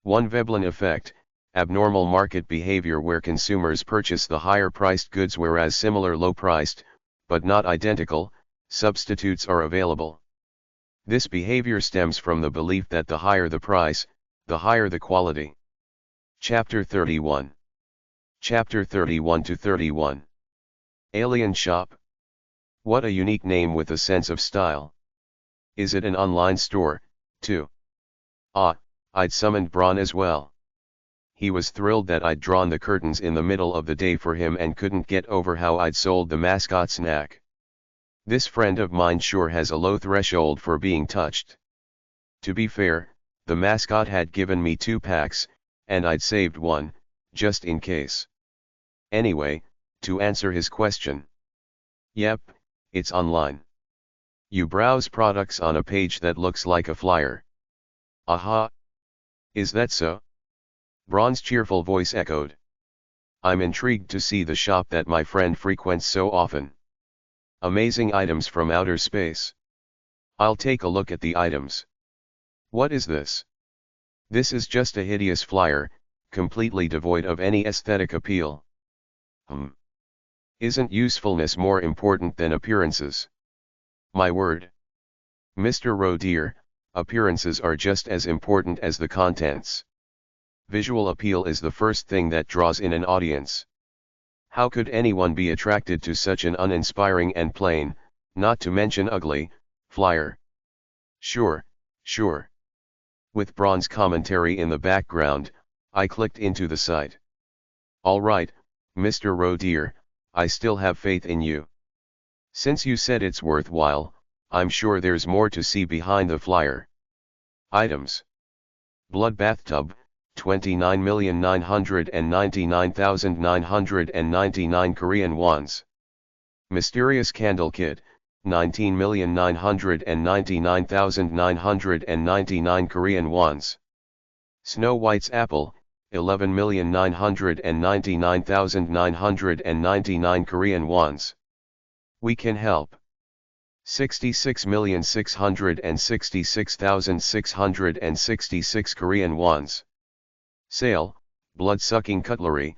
1 Veblen effect, abnormal market behavior where consumers purchase the higher priced goods whereas similar low priced, but not identical, substitutes are available. This behavior stems from the belief that the higher the price, the higher the quality. Chapter 31. Chapter 31 to 31. Alien Shop. What a unique name with a sense of style. Is it an online store, too? I'd summoned Braun as well. He was thrilled that I'd drawn the curtains in the middle of the day for him and couldn't get over how I'd sold the mascot snack. This friend of mine sure has a low threshold for being touched. To be fair, the mascot had given me 2 packs, and I'd saved one, just in case. Anyway, to answer his question. Yep, it's online. You browse products on a page that looks like a flyer. Aha! Is that so? Braun's cheerful voice echoed. I'm intrigued to see the shop that my friend frequents so often. Amazing items from outer space. I'll take a look at the items. What is this? This is just a hideous flyer, completely devoid of any aesthetic appeal. Isn't usefulness more important than appearances? My word. Mr. Rodeer, appearances are just as important as the contents. Visual appeal is the first thing that draws in an audience. How could anyone be attracted to such an uninspiring and plain, not to mention ugly, flyer? Sure. With Braun's commentary in the background, I clicked into the site. Alright, Mr. Rodeer, I still have faith in you. Since you said it's worthwhile, I'm sure there's more to see behind the flyer. Items. Blood bathtub, 29,999,999 Korean wons. Mysterious candle kit, 19,999,999 Korean wons. Snow White's apple, 11,999,999 Korean wons. We can help. 66,666,666 Korean wons. Sale, blood-sucking cutlery,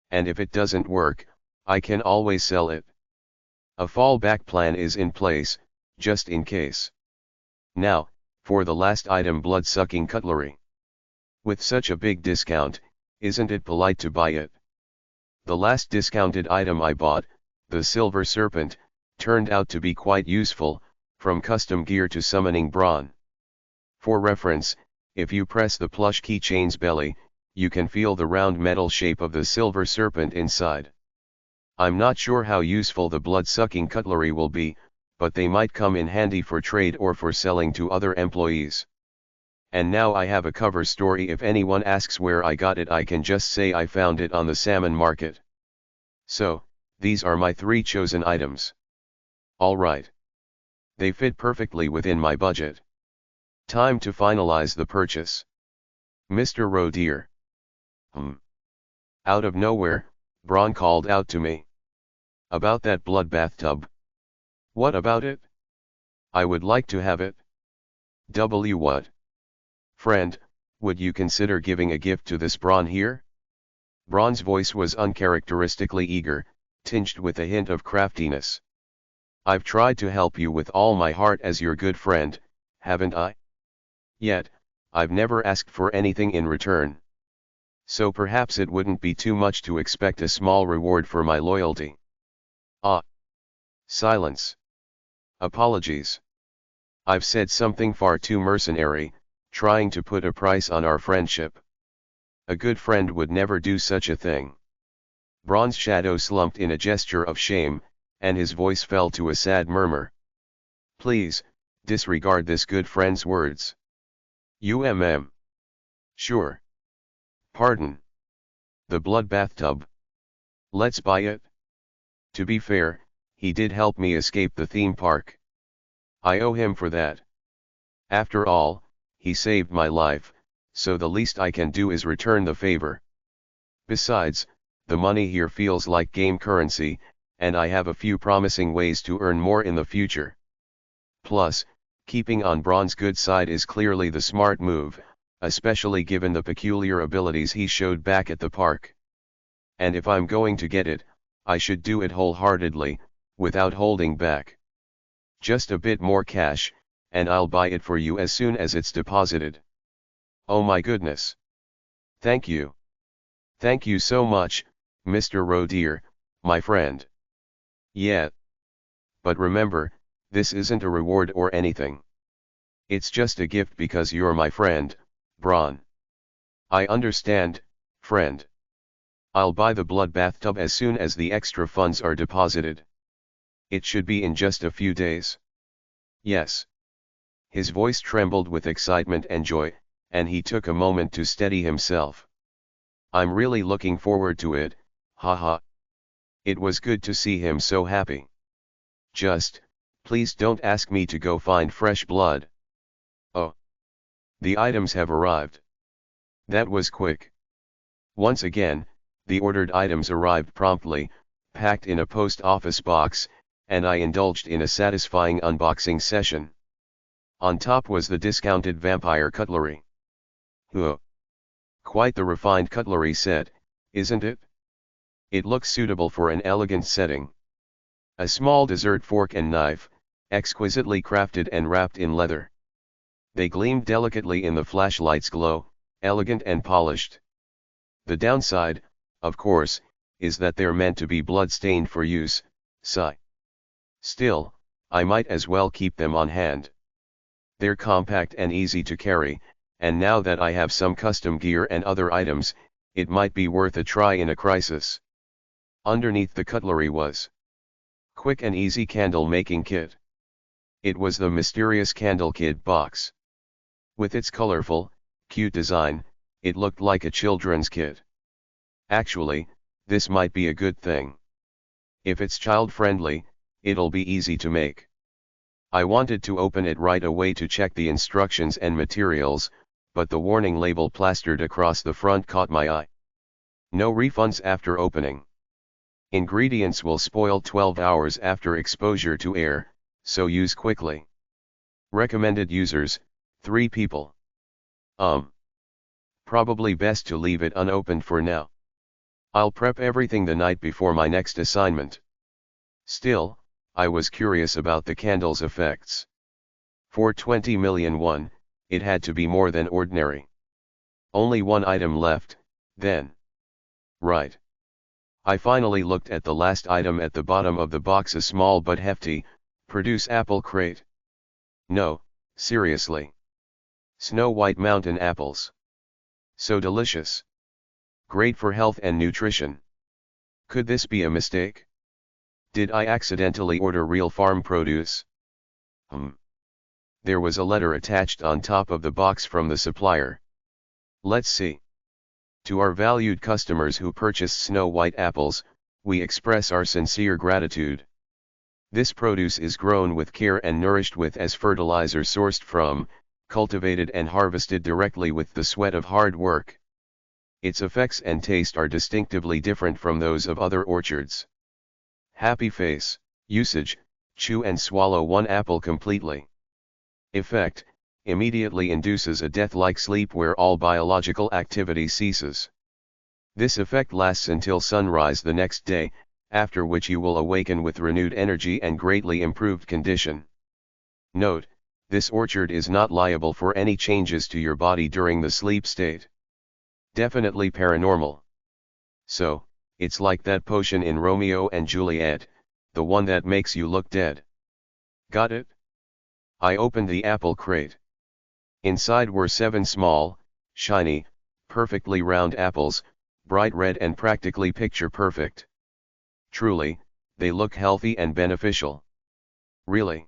and if it doesn't work, I can always sell it. A fallback plan is in place, just in case. Now, for the last item, blood-sucking cutlery. With such a big discount, isn't it polite to buy it? The last discounted item I bought, the silver serpent, turned out to be quite useful, from custom gear to summoning brawn. For reference, if you press the plush keychain's belly, you can feel the round metal shape of the silver serpent inside. I'm not sure how useful the blood-sucking cutlery will be, but they might come in handy for trade or for selling to other employees. And now I have a cover story. If anyone asks where I got it, I can just say I found it on the salmon market. So, these are my 3 chosen items. Alright. They fit perfectly within my budget. Time to finalize the purchase. Mr. Roe dear. Out of nowhere, Braun called out to me. About that bloodbath tub. What about it? I would like to have it. What? Friend, would you consider giving a gift to this Braun here? Braun's voice was uncharacteristically eager, tinged with a hint of craftiness. I've tried to help you with all my heart as your good friend, haven't I? Yet, I've never asked for anything in return. So perhaps it wouldn't be too much to expect a small reward for my loyalty. Ah. Silence. Apologies. I've said something far too mercenary, trying to put a price on our friendship. A good friend would never do such a thing. Braun's shadow slumped in a gesture of shame, and his voice fell to a sad murmur. Please, disregard this good friend's words. Sure. Pardon. The bloodbath tub. Let's buy it. To be fair, he did help me escape the theme park. I owe him for that. After all, he saved my life, so the least I can do is return the favor. Besides, the money here feels like game currency, and I have a few promising ways to earn more in the future. Plus, keeping on Braun's good side is clearly the smart move, especially given the peculiar abilities he showed back at the park. And if I'm going to get it, I should do it wholeheartedly, without holding back. Just a bit more cash, and I'll buy it for you as soon as it's deposited. Oh my goodness. Thank you. Thank you so much, Mr. Roe dear, my friend. Yeah. But remember, this isn't a reward or anything. It's just a gift because you're my friend, Braun. I understand, friend. I'll buy the bloodbath tub as soon as the extra funds are deposited. It should be in just a few days. Yes. His voice trembled with excitement and joy, and he took a moment to steady himself. I'm really looking forward to it, haha. It was good to see him so happy. Just, please don't ask me to go find fresh blood. Oh. The items have arrived. That was quick. Once again, the ordered items arrived promptly, packed in a post office box, and I indulged in a satisfying unboxing session. On top was the discounted vampire cutlery. Quite the refined cutlery set, isn't it? It looks suitable for an elegant setting. A small dessert fork and knife, exquisitely crafted and wrapped in leather. They gleamed delicately in the flashlight's glow, elegant and polished. The downside, of course, is that they're meant to be blood-stained for use, sigh. Still, I might as well keep them on hand. They're compact and easy to carry, and now that I have some custom gear and other items, it might be worth a try in a crisis. Underneath the cutlery was Quick and Easy Candle Making Kit. It was the mysterious candle kit box. With its colorful, cute design, it looked like a children's kit. Actually, this might be a good thing. If it's child-friendly, it'll be easy to make. I wanted to open it right away to check the instructions and materials, but the warning label plastered across the front caught my eye. No refunds after opening. Ingredients will spoil 12 hours after exposure to air, so use quickly. Recommended users, 3 people. Probably best to leave it unopened for now. I'll prep everything the night before my next assignment. Still, I was curious about the candle's effects. For 20 million won, it had to be more than ordinary. Only one item left, then. Right. I finally looked at the last item at the bottom of the box, a small but hefty, produce apple crate. No, seriously. Snow White mountain apples. So delicious. Great for health and nutrition. Could this be a mistake? Did I accidentally order real farm produce? There was a letter attached on top of the box from the supplier. Let's see. To our valued customers who purchased Snow White apples, we express our sincere gratitude. This produce is grown with care and nourished with as fertilizer sourced from, cultivated and harvested directly with the sweat of hard work. Its effects and taste are distinctively different from those of other orchards. Happy face. Usage: chew and swallow one apple completely. Effect: immediately induces a death-like sleep where all biological activity ceases. This effect lasts until sunrise the next day, after which you will awaken with renewed energy and greatly improved condition. Note: this orchard is not liable for any changes to your body during the sleep state. Definitely paranormal. So, it's like that potion in Romeo and Juliet, the one that makes you look dead. Got it? I opened the apple crate. Inside were 7 small, shiny, perfectly round apples, bright red and practically picture perfect. Truly, they look healthy and beneficial. Really?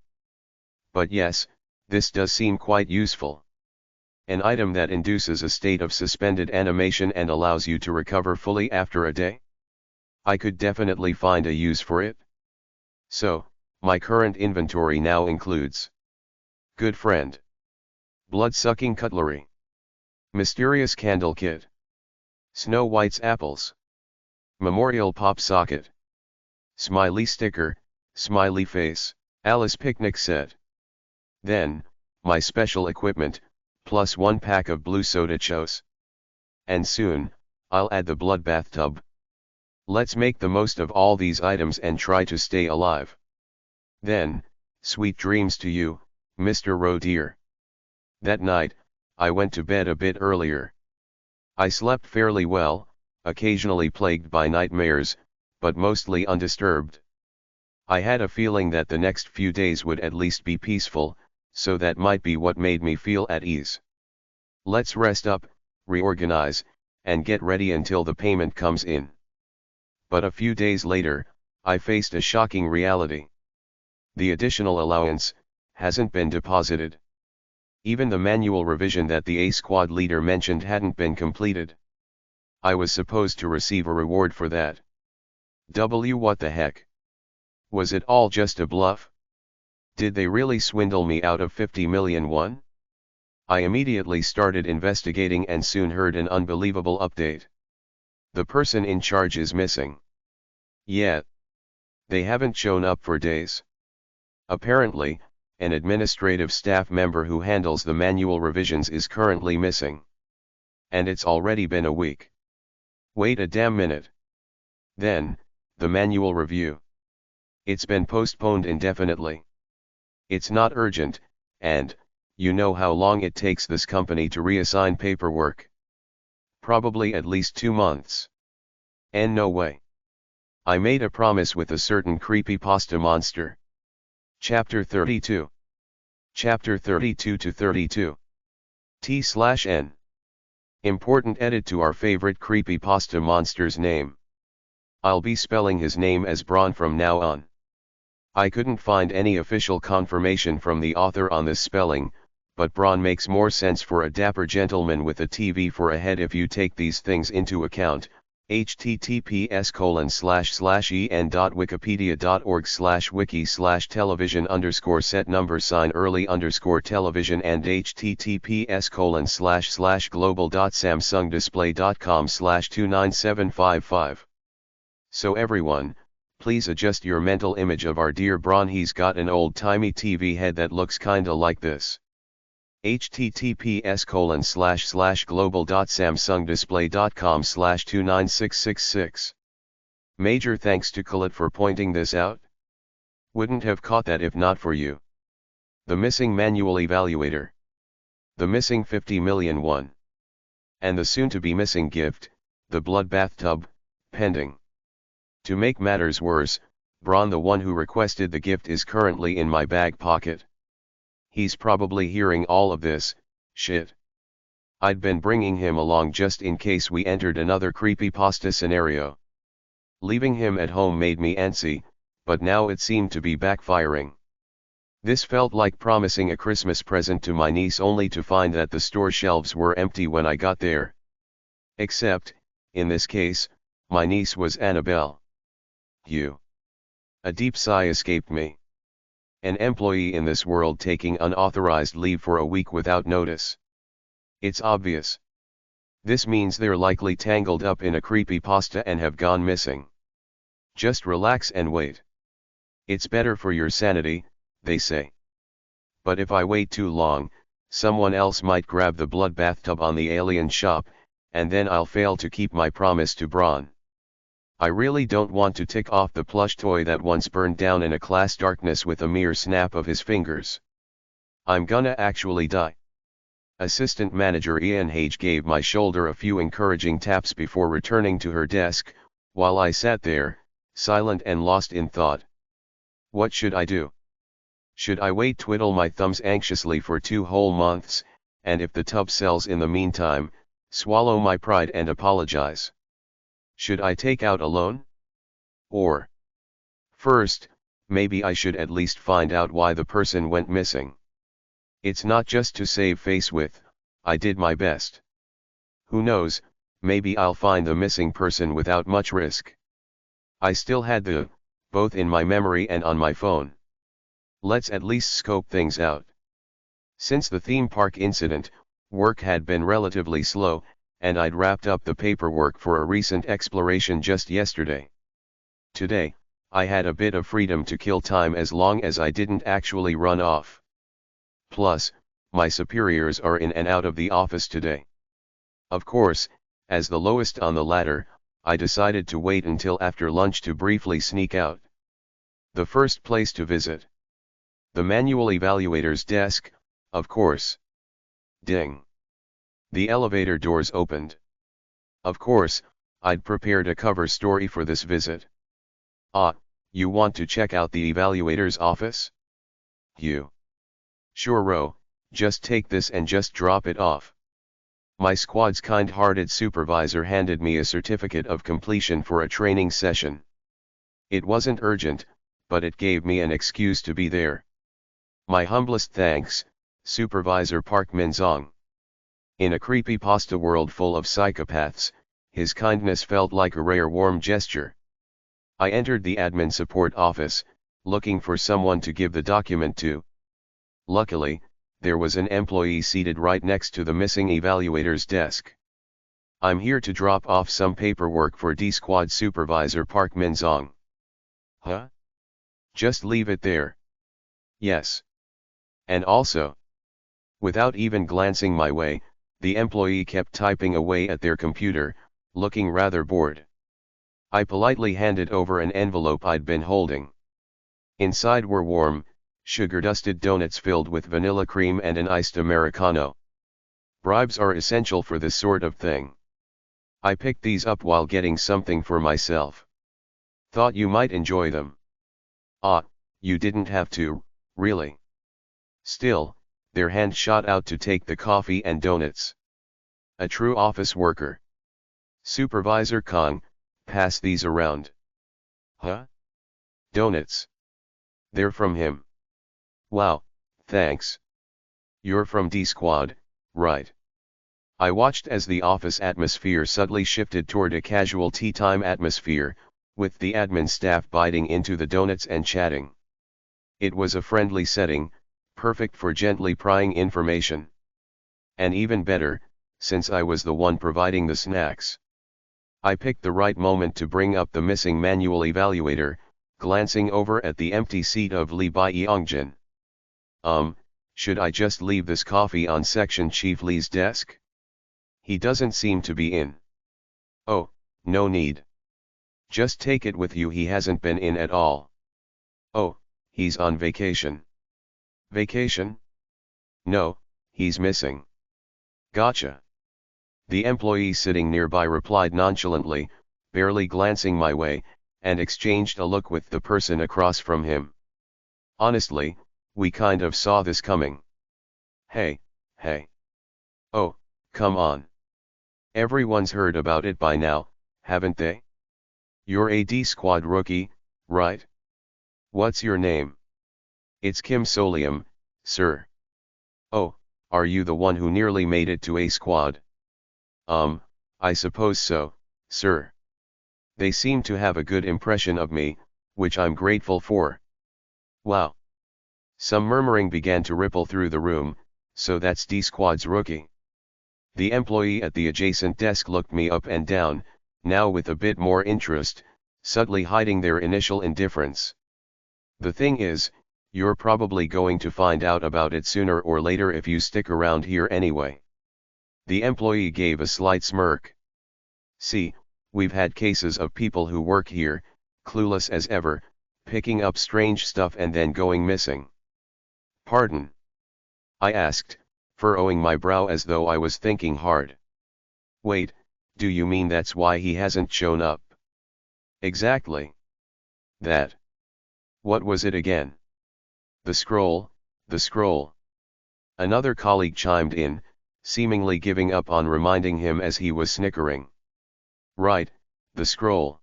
But yes, this does seem quite useful. An item that induces a state of suspended animation and allows you to recover fully after a day? I could definitely find a use for it. So, my current inventory now includes: Good Friend, Blood-Sucking Cutlery, Mysterious Candle Kit, Snow White's Apples, Memorial Pop Socket, Smiley Sticker, Smiley Face, Alice Picnic Set. Then, my special equipment, plus 1 pack of blue soda chos. And soon, I'll add the blood bathtub. Let's make the most of all these items and try to stay alive. Then, sweet dreams to you, Mr. Roe dear. That night, I went to bed a bit earlier. I slept fairly well, occasionally plagued by nightmares, but mostly undisturbed. I had a feeling that the next few days would at least be peaceful, so that might be what made me feel at ease. Let's rest up, reorganize, and get ready until the payment comes in. But a few days later, I faced a shocking reality. The additional allowance hasn't been deposited. Even the manual revision that the A squad leader mentioned hadn't been completed. I was supposed to receive a reward for that. What the heck? Was it all just a bluff? Did they really swindle me out of 50 million won? I immediately started investigating and soon heard an unbelievable update. The person in charge is missing. Yeah. They haven't shown up for days. Apparently, an administrative staff member who handles the manual revisions is currently missing. And it's already been a week. Wait a damn minute. Then, the manual review. It's been postponed indefinitely. It's not urgent, and, you know how long it takes this company to reassign paperwork. Probably at least 2 months. And no way. I made a promise with a certain creepypasta monster. Chapter 32. Chapter 32 to 32. T/N. Important edit to our favorite creepypasta monster's name. I'll be spelling his name as Braun from now on. I couldn't find any official confirmation from the author on this spelling, but Braun makes more sense for a dapper gentleman with a TV for a head if you take these things into account. https://en.wikipedia.org/wiki/television_set_early_television and https://global.samsungdisplay.com/29755. So everyone, please adjust your mental image of our dear Braun. He's got an old-timey TV head that looks kinda like this. https://global.samsungdisplay.com/29666. Major thanks to Khalid for pointing this out. Wouldn't have caught that if not for you. The missing manual evaluator. The missing 50 million won. And the soon-to-be missing gift, the blood bathtub, pending. To make matters worse, Braun, the one who requested the gift, is currently in my back pocket. He's probably hearing all of this, shit. I'd been bringing him along just in case we entered another creepypasta scenario. Leaving him at home made me antsy, but now it seemed to be backfiring. This felt like promising a Christmas present to my niece, only to find that the store shelves were empty when I got there. Except, in this case, my niece was Annabelle. A deep sigh escaped me. An employee in this world taking unauthorized leave for a week without notice. It's obvious. This means they're likely tangled up in a creepypasta and have gone missing. Just relax and wait. It's better for your sanity, they say. But if I wait too long, someone else might grab the blood bathtub on the alien shop, and then I'll fail to keep my promise to Braun. I really don't want to tick off the plush toy that once burned down in a class darkness with a mere snap of his fingers. I'm gonna actually die. Assistant Manager Ian Hage gave my shoulder a few encouraging taps before returning to her desk, while I sat there, silent and lost in thought. What should I do? Should I wait, twiddle my thumbs anxiously for 2 whole months, and if the tub sells in the meantime, swallow my pride and apologize? Should I take out a loan? Or, first, maybe I should at least find out why the person went missing. It's not just to save face with, I did my best. Who knows, maybe I'll find the missing person without much risk. I still had both in my memory and on my phone. Let's at least scope things out. Since the theme park incident, work had been relatively slow, and I'd wrapped up the paperwork for a recent exploration just yesterday. Today, I had a bit of freedom to kill time as long as I didn't actually run off. Plus, my superiors are in and out of the office today. Of course, as the lowest on the ladder, I decided to wait until after lunch to briefly sneak out. The first place to visit. The manual evaluator's desk, of course. Ding. The elevator doors opened. Of course, I'd prepared a cover story for this visit. Ah, you want to check out the evaluator's office? Sure, Ro, just take this and just drop it off. My squad's kind-hearted supervisor handed me a certificate of completion for a training session. It wasn't urgent, but it gave me an excuse to be there. My humblest thanks, Supervisor Park Min-zong. In a creepypasta world full of psychopaths, his kindness felt like a rare warm gesture. I entered the admin support office, looking for someone to give the document to. Luckily, there was an employee seated right next to the missing evaluator's desk. I'm here to drop off some paperwork for D-Squad Supervisor Park Min-zong. Huh? Just leave it there. Yes. And also, without even glancing my way, the employee kept typing away at their computer, looking rather bored. I politely handed over an envelope I'd been holding. Inside were warm, sugar-dusted donuts filled with vanilla cream and an iced Americano. Bribes are essential for this sort of thing. I picked these up while getting something for myself. Thought you might enjoy them. Ah, you didn't have to, really. Still, their hand shot out to take the coffee and donuts. A true office worker. Supervisor Kong, pass these around. Huh? Donuts. They're from him. Wow, thanks. You're from D-Squad, right? I watched as the office atmosphere subtly shifted toward a casual tea time atmosphere, with the admin staff biting into the donuts and chatting. It was a friendly setting, perfect for gently prying information. And even better, since I was the one providing the snacks. I picked the right moment to bring up the missing manual evaluator, glancing over at the empty seat of Lee Byung-jin. Should I just leave this coffee on Section Chief Lee's desk? He doesn't seem to be in. Oh, no need. Just take it with you, he hasn't been in at all. Oh, he's on vacation. Vacation? No, he's missing. Gotcha. The employee sitting nearby replied nonchalantly, barely glancing my way, and exchanged a look with the person across from him. Honestly, we kind of saw this coming. Hey. Oh, come on. Everyone's heard about it by now, haven't they? You're a D-Squad rookie, right? What's your name? It's Kim Solium, sir. Oh, are you the one who nearly made it to A-Squad? I suppose so, sir. They seem to have a good impression of me, which I'm grateful for. Wow. Some murmuring began to ripple through the room, so that's D-Squad's rookie. The employee at the adjacent desk looked me up and down, now with a bit more interest, subtly hiding their initial indifference. The thing is, you're probably going to find out about it sooner or later if you stick around here anyway. The employee gave a slight smirk. See, we've had cases of people who work here, clueless as ever, picking up strange stuff and then going missing. Pardon? I asked, furrowing my brow as though I was thinking hard. Wait, do you mean that's why he hasn't shown up? Exactly. That. What was it again? The scroll. Another colleague chimed in, seemingly giving up on reminding him as he was snickering. Right, the scroll.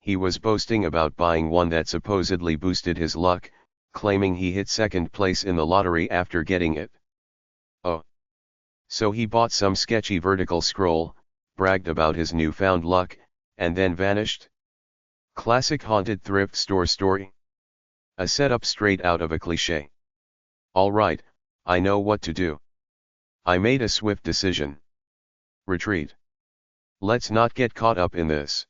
He was boasting about buying one that supposedly boosted his luck, claiming he hit second place in the lottery after getting it. Oh. So he bought some sketchy vertical scroll, bragged about his newfound luck, and then vanished? Classic haunted thrift store story. A setup straight out of a cliché. All right, I know what to do. I made a swift decision. Retreat. Let's not get caught up in this.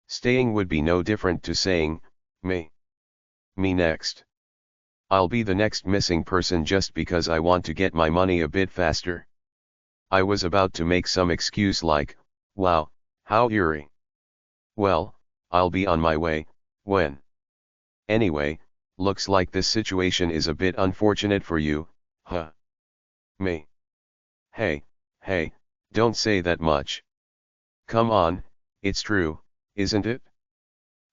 Staying would be no different to saying, me next. I'll be the next missing person just because I want to get my money a bit faster. I was about to make some excuse like, wow, how eerie. Well, I'll be on my way, when? Anyway, looks like this situation is a bit unfortunate for you, huh? Me. Hey, don't say that much. Come on, it's true, isn't it?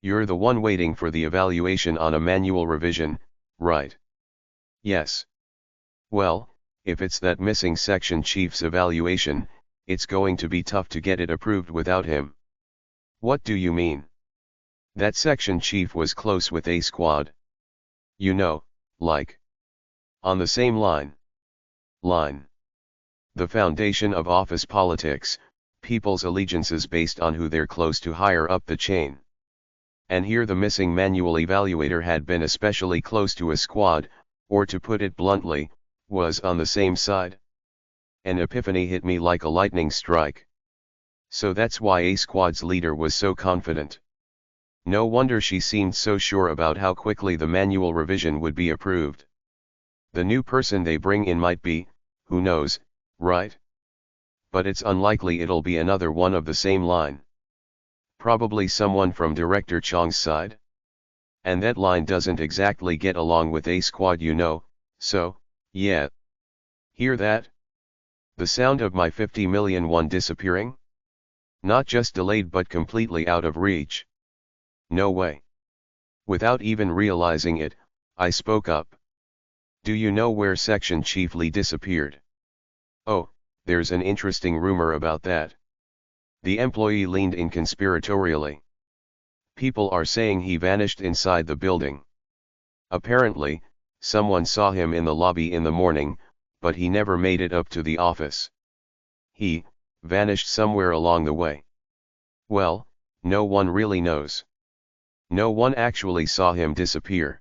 You're the one waiting for the evaluation on a manual revision, right? Yes. Well, if it's that missing section chief's evaluation, it's going to be tough to get it approved without him. What do you mean? That section chief was close with A-Squad. You know, like. On the same line. The foundation of office politics, people's allegiances based on who they're close to higher up the chain. And here the missing manual evaluator had been especially close to a squad, or to put it bluntly, was on the same side. An epiphany hit me like a lightning strike. So that's why A-Squad's leader was so confident. No wonder she seemed so sure about how quickly the manual revision would be approved. The new person they bring in might be, who knows, right? But it's unlikely it'll be another one of the same line. Probably someone from Director Chong's side. And that line doesn't exactly get along with A-Squad, you know, so, yeah. Hear that? The sound of my 50 million won disappearing? Not just delayed but completely out of reach. No way. Without even realizing it, I spoke up. Do you know where Section Chief Lee disappeared? Oh, there's an interesting rumor about that. The employee leaned in conspiratorially. People are saying he vanished inside the building. Apparently, someone saw him in the lobby in the morning, but he never made it up to the office. He vanished somewhere along the way. Well, no one really knows. No one actually saw him disappear.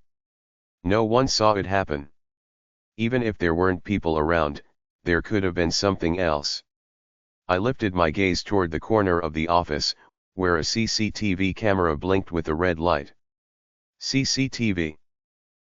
No one saw it happen. Even if there weren't people around, there could have been something else. I lifted my gaze toward the corner of the office, where a CCTV camera blinked with a red light. CCTV.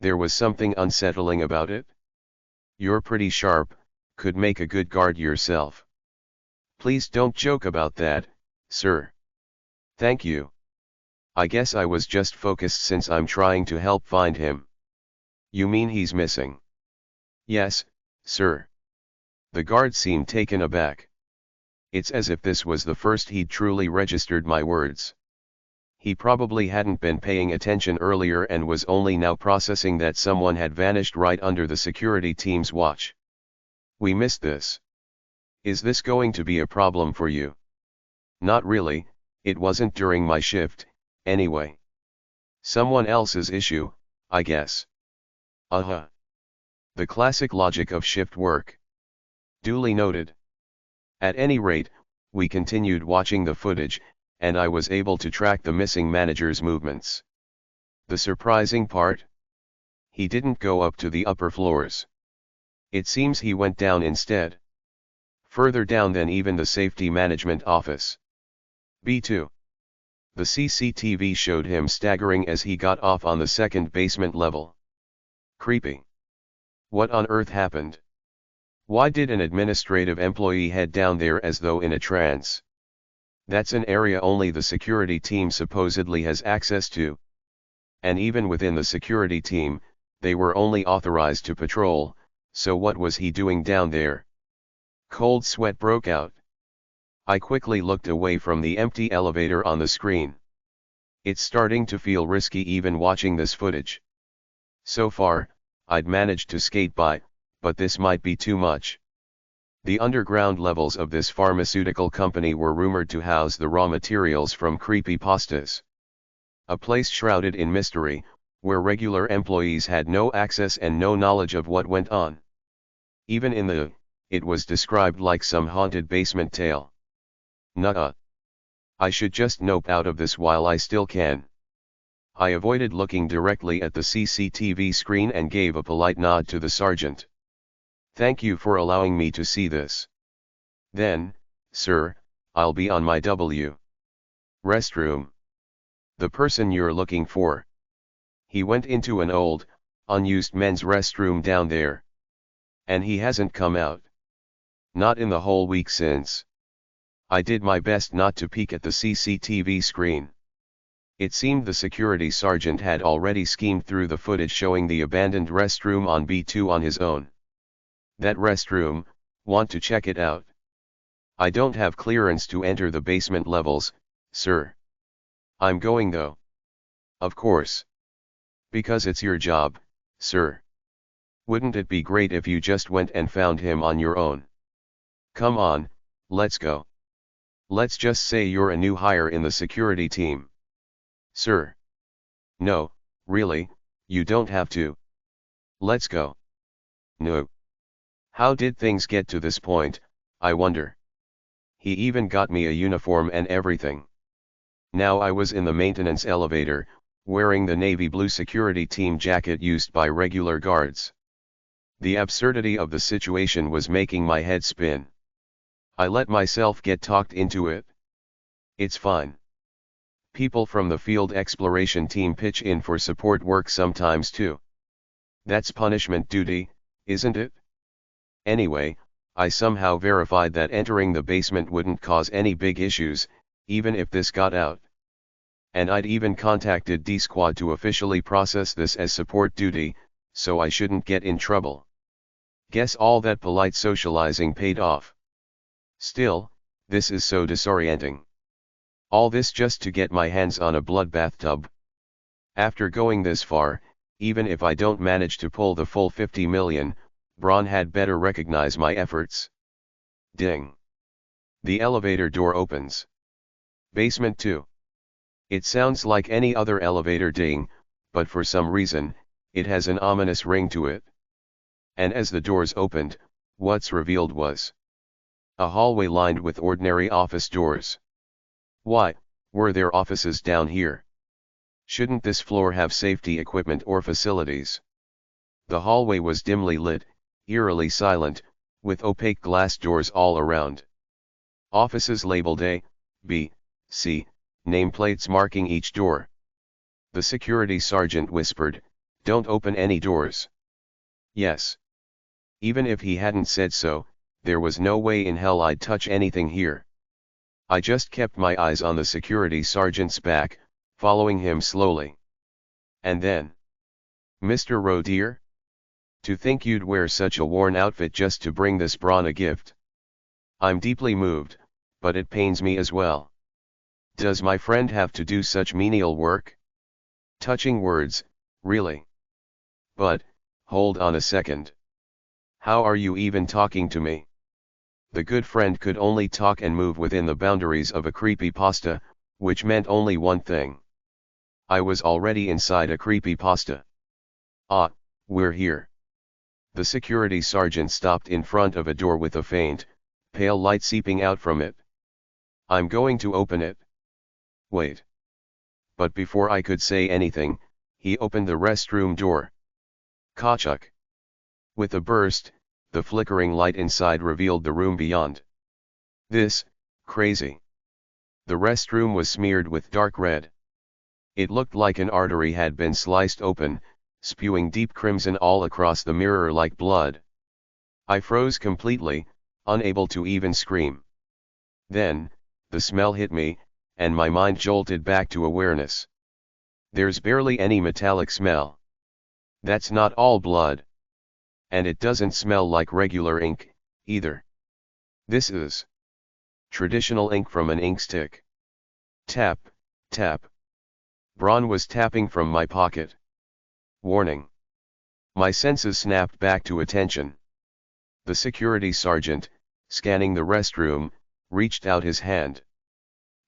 There was something unsettling about it. You're pretty sharp, could make a good guard yourself. Please don't joke about that, sir. Thank you. I guess I was just focused since I'm trying to help find him. You mean he's missing? Yes, sir. The guard seemed taken aback. It's as if this was the first he'd truly registered my words. He probably hadn't been paying attention earlier and was only now processing that someone had vanished right under the security team's watch. We missed this. Is this going to be a problem for you? Not really, it wasn't during my shift, anyway. Someone else's issue, I guess. Uh-huh. The classic logic of shift work. Duly noted. At any rate, we continued watching the footage, and I was able to track the missing manager's movements. The surprising part? He didn't go up to the upper floors. It seems he went down instead. Further down than even the safety management office. B2. The CCTV showed him staggering as he got off on the second basement level. Creepy. What on earth happened? Why did an administrative employee head down there as though in a trance? That's an area only the security team supposedly has access to. And even within the security team, they were only authorized to patrol, so what was he doing down there? Cold sweat broke out. I quickly looked away from the empty elevator on the screen. It's starting to feel risky even watching this footage. So far, I'd managed to skate by, but this might be too much. The underground levels of this pharmaceutical company were rumored to house the raw materials from creepypastas. A place shrouded in mystery, where regular employees had no access and no knowledge of what went on. Even in it was described like some haunted basement tale. Nuh-uh. I should just nope out of this while I still can. I avoided looking directly at the CCTV screen and gave a polite nod to the sergeant. Thank you for allowing me to see this. Then, sir, I'll be on my restroom. The person you're looking for. He went into an old, unused men's restroom down there. And he hasn't come out. Not in the whole week since. I did my best not to peek at the CCTV screen. It seemed the security sergeant had already schemed through the footage showing the abandoned restroom on B2 on his own. That restroom, want to check it out? I don't have clearance to enter the basement levels, sir. I'm going though. Of course. Because it's your job, sir. Wouldn't it be great if you just went and found him on your own? Come on, let's go. Let's just say you're a new hire in the security team. Sir. No, really, you don't have to. Let's go. No. How did things get to this point, I wonder? He even got me a uniform and everything. Now I was in the maintenance elevator, wearing the navy blue security team jacket used by regular guards. The absurdity of the situation was making my head spin. I let myself get talked into it. It's fine. People from the field exploration team pitch in for support work sometimes too. That's punishment duty, isn't it? Anyway, I somehow verified that entering the basement wouldn't cause any big issues, even if this got out. And I'd even contacted D-Squad to officially process this as support duty, so I shouldn't get in trouble. Guess all that polite socializing paid off. Still, this is so disorienting. All this just to get my hands on a blood bathtub. After going this far, even if I don't manage to pull the full 50 million, Braun had better recognize my efforts. Ding. The elevator door opens. Basement 2. It sounds like any other elevator ding, but for some reason, it has an ominous ring to it. And as the doors opened, what's revealed was a hallway lined with ordinary office doors. Why, were there offices down here? Shouldn't this floor have safety equipment or facilities? The hallway was dimly lit, eerily silent, with opaque glass doors all around. Offices labeled A, B, C, nameplates marking each door. The security sergeant whispered, Don't open any doors. Yes. Even if he hadn't said so, there was no way in hell I'd touch anything here. I just kept my eyes on the security sergeant's back, following him slowly. And then, Mr. Rowe dear? To think you'd wear such a worn outfit just to bring this brawn a gift. I'm deeply moved, but it pains me as well. Does my friend have to do such menial work? Touching words, really. But, hold on a second. How are you even talking to me? The good friend could only talk and move within the boundaries of a creepypasta, which meant only one thing. I was already inside a creepypasta. Ah, we're here. The security sergeant stopped in front of a door with a faint, pale light seeping out from it. I'm going to open it. Wait. But before I could say anything, he opened the restroom door. Kachuk. With a burst, the flickering light inside revealed the room beyond. This, crazy. The restroom was smeared with dark red. It looked like an artery had been sliced open, spewing deep crimson all across the mirror like blood. I froze completely, unable to even scream. Then, the smell hit me, and my mind jolted back to awareness. There's barely any metallic smell. That's not all blood. And it doesn't smell like regular ink, either. This is traditional ink from an ink stick. Tap, tap. Braun was tapping from my pocket. Warning. My senses snapped back to attention. The security sergeant, scanning the restroom, reached out his hand.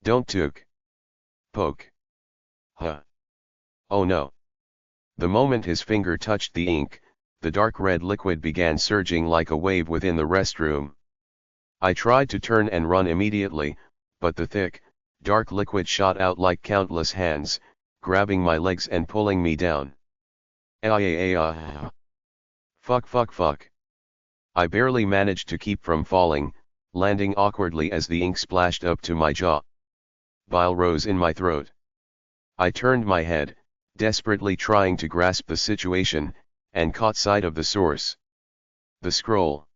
Don't took. Poke. Huh. Oh no. The moment his finger touched the ink, the dark red liquid began surging like a wave within the restroom. I tried to turn and run immediately, but the thick, dark liquid shot out like countless hands, grabbing my legs and pulling me down. Fuck. I barely managed to keep from falling, landing awkwardly as the ink splashed up to my jaw. Bile rose in my throat. I turned my head, desperately trying to grasp the situation, and caught sight of the source. The scroll.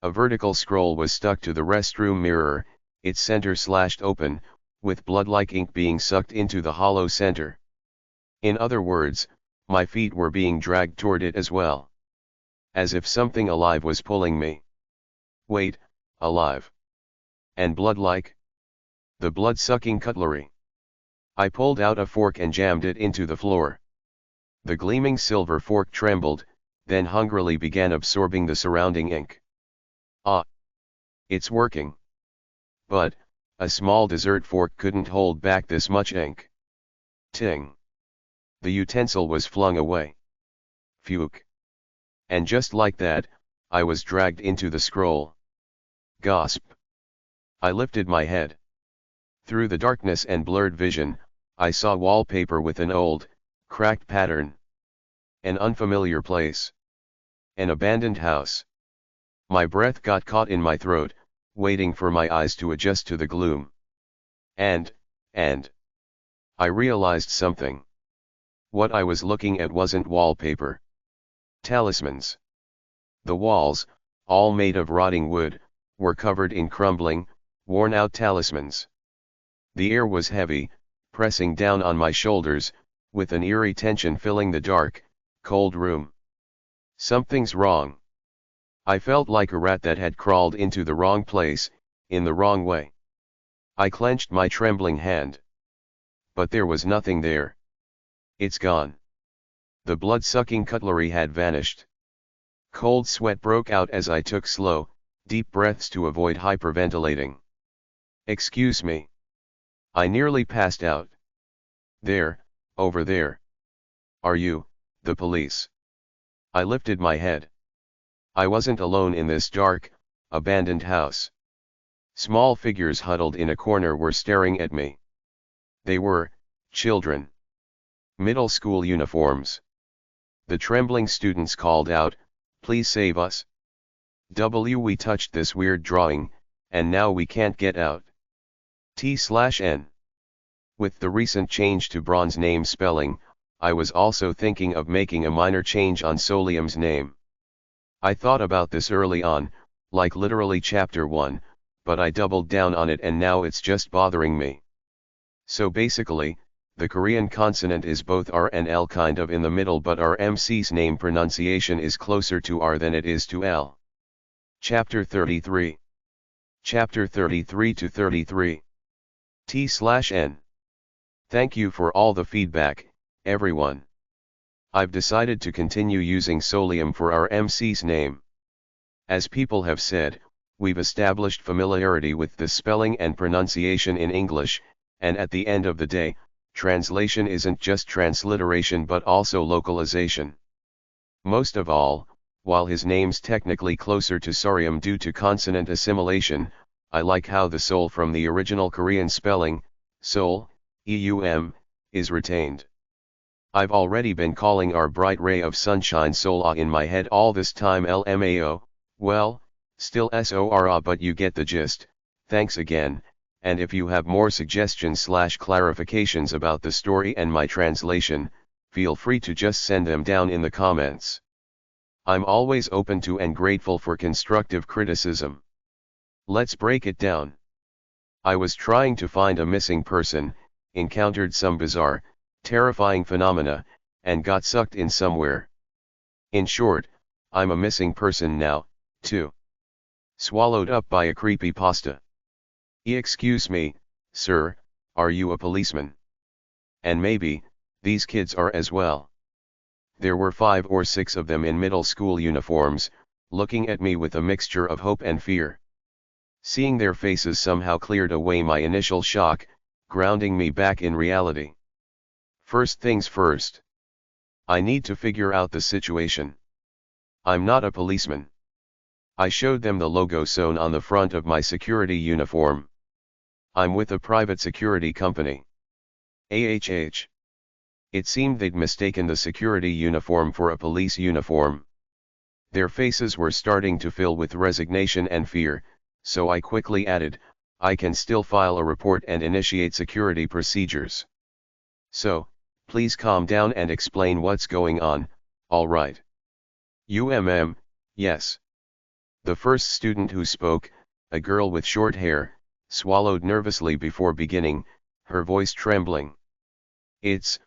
A vertical scroll was stuck to the restroom mirror, its center slashed open, with blood-like ink being sucked into the hollow center. In other words, my feet were being dragged toward it as well. As if something alive was pulling me. Wait, alive. And blood-like? The blood-sucking cutlery. I pulled out a fork and jammed it into the floor. The gleaming silver fork trembled, then hungrily began absorbing the surrounding ink. Ah! It's working. But, a small dessert fork couldn't hold back this much ink. Ting! The utensil was flung away. Phew! And just like that, I was dragged into the scroll. Gasp! I lifted my head. Through the darkness and blurred vision, I saw wallpaper with an old, cracked pattern. An unfamiliar place. An abandoned house. My breath got caught in my throat, waiting for my eyes to adjust to the gloom. And I realized something. What I was looking at wasn't wallpaper. Talismans. The walls, all made of rotting wood, were covered in crumbling, worn-out talismans. The air was heavy, pressing down on my shoulders, with an eerie tension filling the dark, cold room. Something's wrong. I felt like a rat that had crawled into the wrong place, in the wrong way. I clenched my trembling hand. But there was nothing there. It's gone. The blood-sucking cutlery had vanished. Cold sweat broke out as I took slow, deep breaths to avoid hyperventilating. Excuse me. I nearly passed out. There, over there. Are you, the police? I lifted my head. I wasn't alone in this dark, abandoned house. Small figures huddled in a corner were staring at me. They were children. Middle school uniforms. The trembling students called out, "Please save us. We touched this weird drawing, and now we can't get out. T/N. With the recent change to Braun's name spelling, I was also thinking of making a minor change on Solium's name. I thought about this early on, like literally chapter 1, but I doubled down on it and now it's just bothering me. So basically, the Korean consonant is both R and L kind of in the middle, but our MC's name pronunciation is closer to R than it is to L. Chapter 33. Chapter 33 to 33. T/N. Thank you for all the feedback, everyone. I've decided to continue using Solium for our MC's name. As people have said, we've established familiarity with the spelling and pronunciation in English, and at the end of the day, translation isn't just transliteration but also localization. Most of all, while his name's technically closer to Solium due to consonant assimilation, I like how the Sol from the original Korean spelling, Sol, eum, is retained. I've already been calling our bright ray of sunshine Sola in my head all this time LMAO, well, still SORA, but you get the gist. Thanks again, and if you have more suggestions/clarifications about the story and my translation, feel free to just send them down in the comments. I'm always open to and grateful for constructive criticism. Let's break it down. I was trying to find a missing person, encountered some bizarre, terrifying phenomena, and got sucked in somewhere. In short, I'm a missing person now, too. Swallowed up by a creepypasta. Excuse me, sir, are you a policeman? And maybe, these kids are as well. There were 5 or 6 of them in middle school uniforms, looking at me with a mixture of hope and fear. Seeing their faces somehow cleared away my initial shock, grounding me back in reality. First things first. I need to figure out the situation. I'm not a policeman. I showed them the logo sewn on the front of my security uniform. I'm with a private security company. AHH. It seemed they'd mistaken the security uniform for a police uniform. Their faces were starting to fill with resignation and fear, so I quickly added, I can still file a report and initiate security procedures. So, please calm down and explain what's going on, alright. Yes. The first student who spoke, a girl with short hair, swallowed nervously before beginning, her voice trembling. It's,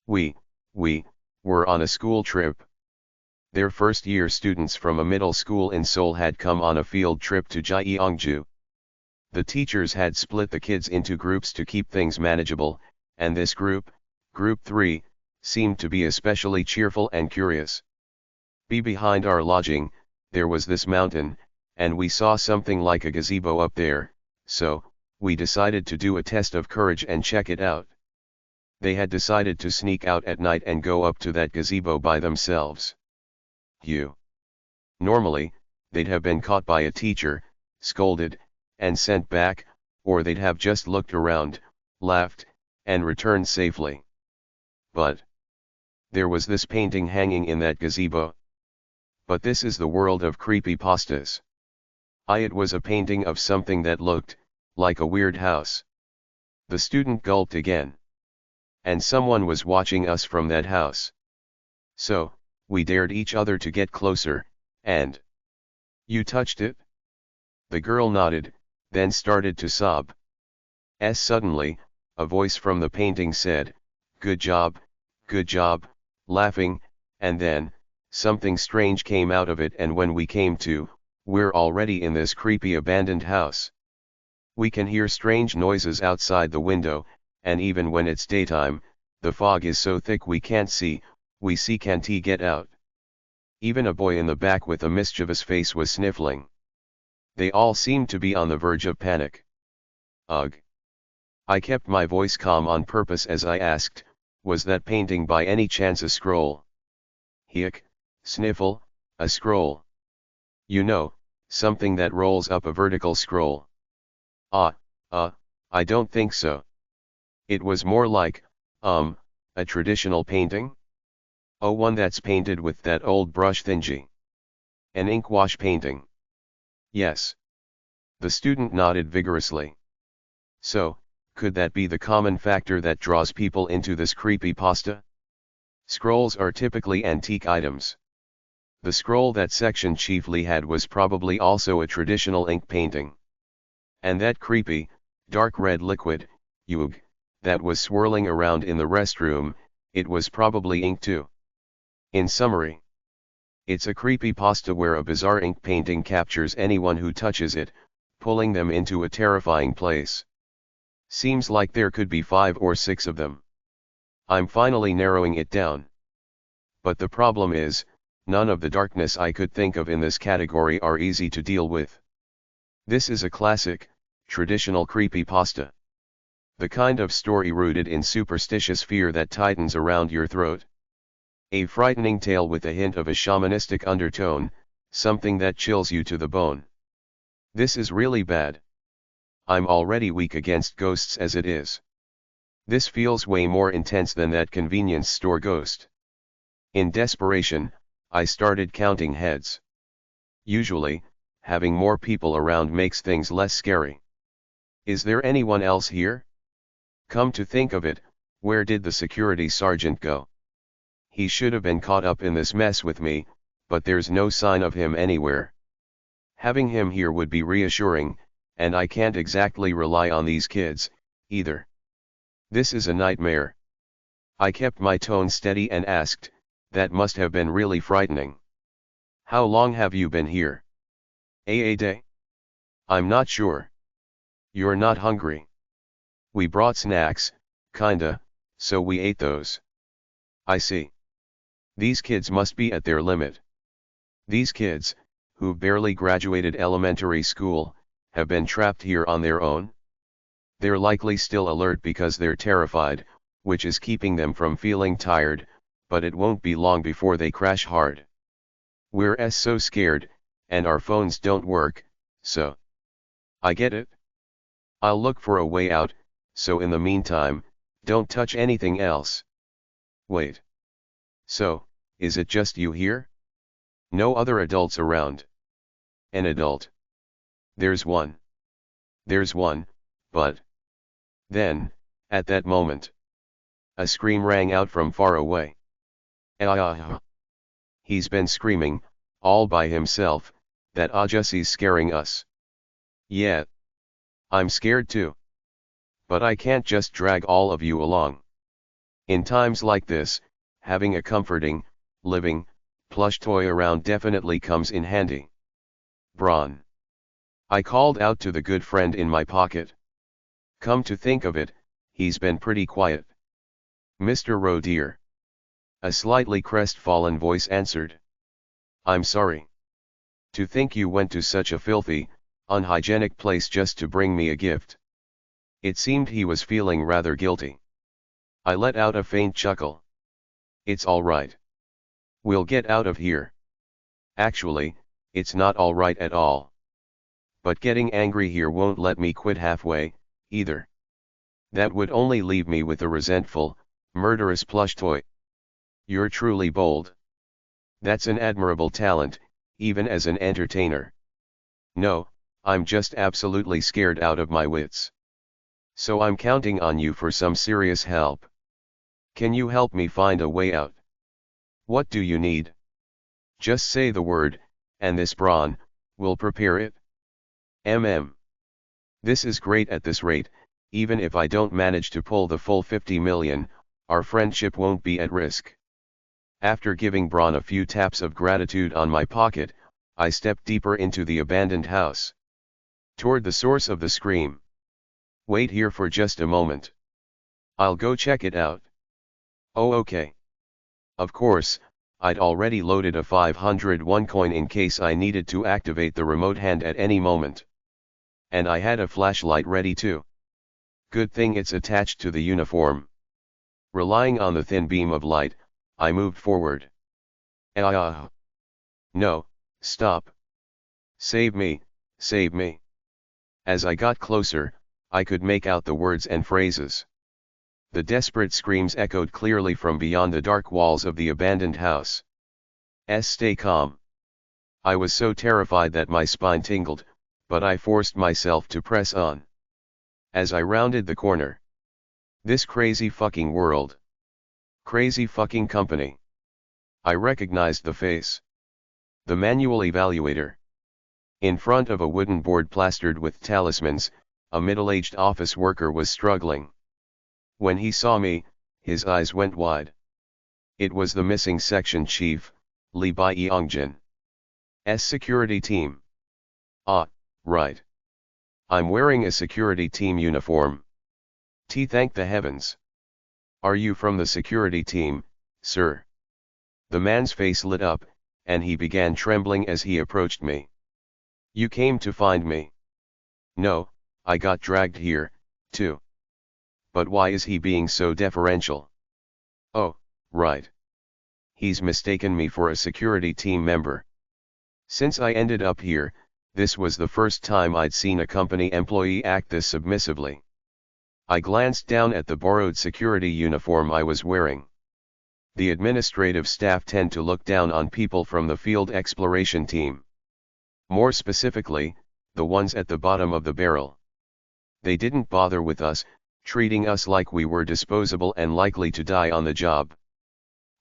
we were on a school trip. Their first-year students from a middle school in Seoul had come on a field trip to Gyeongju. The teachers had split the kids into groups to keep things manageable, and this group, Group 3, seemed to be especially cheerful and curious. Behind our lodging, there was this mountain, and we saw something like a gazebo up there, so, we decided to do a test of courage and check it out. They had decided to sneak out at night and go up to that gazebo by themselves. Normally, they'd have been caught by a teacher, scolded, and sent back, or they'd have just looked around, laughed, and returned safely. But there was this painting hanging in that gazebo. But this is the world of creepypastas. It was a painting of something that looked like a weird house. The student gulped again. And someone was watching us from that house. So, we dared each other to get closer, and... You touched it? The girl nodded, then started to sob. Suddenly, a voice from the painting said, good job, laughing, and then, something strange came out of it, and when we came to, we're already in this creepy abandoned house. We can hear strange noises outside the window, and even when it's daytime, the fog is so thick we can't see, can't get out. Even a boy in the back with a mischievous face was sniffling. They all seemed to be on the verge of panic. Ugh. I kept my voice calm on purpose as I asked, was that painting by any chance a scroll? Hick, sniffle, a scroll. You know, something that rolls up a vertical scroll. I don't think so. It was more like, a traditional painting? Oh, one that's painted with that old brush thingy. An inkwash painting. Yes. The student nodded vigorously. So, Could that be the common factor that draws people into this creepypasta? Scrolls are typically antique items. The scroll that section chiefly had was probably also a traditional ink painting. And that creepy, dark red liquid, yug, that was swirling around in the restroom, it was probably ink too. In summary, it's a creepypasta where a bizarre ink painting captures anyone who touches it, pulling them into a terrifying place. Seems like there could be 5 or 6 of them. I'm finally narrowing it down. But the problem is, none of the darkness I could think of in this category are easy to deal with. This is a classic, traditional creepypasta. The kind of story rooted in superstitious fear that tightens around your throat. A frightening tale with a hint of a shamanistic undertone, something that chills you to the bone. This is really bad. I'm already weak against ghosts as it is. This feels way more intense than that convenience store ghost. In desperation, I started counting heads. Usually, having more people around makes things less scary. Is there anyone else here? Come to think of it, where did the security sergeant go? He should have been caught up in this mess with me, but there's no sign of him anywhere. Having him here would be reassuring, and I can't exactly rely on these kids, either. This is a nightmare. I kept my tone steady and asked, that must have been really frightening. How long have you been here? A day? I'm not sure. You're not hungry? We brought snacks, kinda, so we ate those. I see. These kids must be at their limit. These kids, who barely graduated elementary school, have been trapped here on their own? They're likely still alert because they're terrified, which is keeping them from feeling tired, but it won't be long before they crash hard. We're so scared, and our phones don't work, so. I get it. I'll look for a way out, so in the meantime, don't touch anything else. Wait. So, is it just you here? No other adults around? An adult? There's one. There's one, but. Then, at that moment, a scream rang out from far away. Ah! He's been screaming, all by himself, that Ajussi's scaring us. Yeah. I'm scared too. But I can't just drag all of you along. In times like this, having a comforting, living, plush toy around definitely comes in handy. Bron. I called out to the good friend in my pocket. Come to think of it, he's been pretty quiet. Mr. Rowe dear. A slightly crestfallen voice answered. I'm sorry. To think you went to such a filthy, unhygienic place just to bring me a gift. It seemed he was feeling rather guilty. I let out a faint chuckle. It's all right. We'll get out of here. Actually, it's not all right at all. But getting angry here won't let me quit halfway, either. That would only leave me with a resentful, murderous plush toy. You're truly bold. That's an admirable talent, even as an entertainer. No, I'm just absolutely scared out of my wits. So I'm counting on you for some serious help. Can you help me find a way out? What do you need? Just say the word, and this Bron will prepare it. This is great at this rate, even if I don't manage to pull the full 50 million, our friendship won't be at risk. After giving Bron a few taps of gratitude on my pocket, I stepped deeper into the abandoned house. Toward the source of the scream. Wait here for just a moment. I'll go check it out. Oh okay. Of course, I'd already loaded a 501 coin in case I needed to activate the remote hand at any moment. And I had a flashlight ready too. Good thing it's attached to the uniform. Relying on the thin beam of light, I moved forward. Ah! No, stop. Save me, save me. As I got closer, I could make out the words and phrases. The desperate screams echoed clearly from beyond the dark walls of the abandoned house. Stay calm. I was so terrified that my spine tingled, but I forced myself to press on. As I rounded the corner. This crazy fucking world. Crazy fucking company. I recognized the face. The manual evaluator. In front of a wooden board plastered with talismans, a middle-aged office worker was struggling. When he saw me, his eyes went wide. It was the missing section chief, Lee Byongjin's security team. Ah, right. I'm wearing a security team uniform. Thank the heavens. Are you from the security team, sir? The man's face lit up, and he began trembling as he approached me. You came to find me? No, I got dragged here, too. But why is he being so deferential? Oh, right. He's mistaken me for a security team member. Since I ended up here, this was the first time I'd seen a company employee act this submissively. I glanced down at the borrowed security uniform I was wearing. The administrative staff tend to look down on people from the field exploration team. More specifically, the ones at the bottom of the barrel. They didn't bother with us, treating us like we were disposable and likely to die on the job.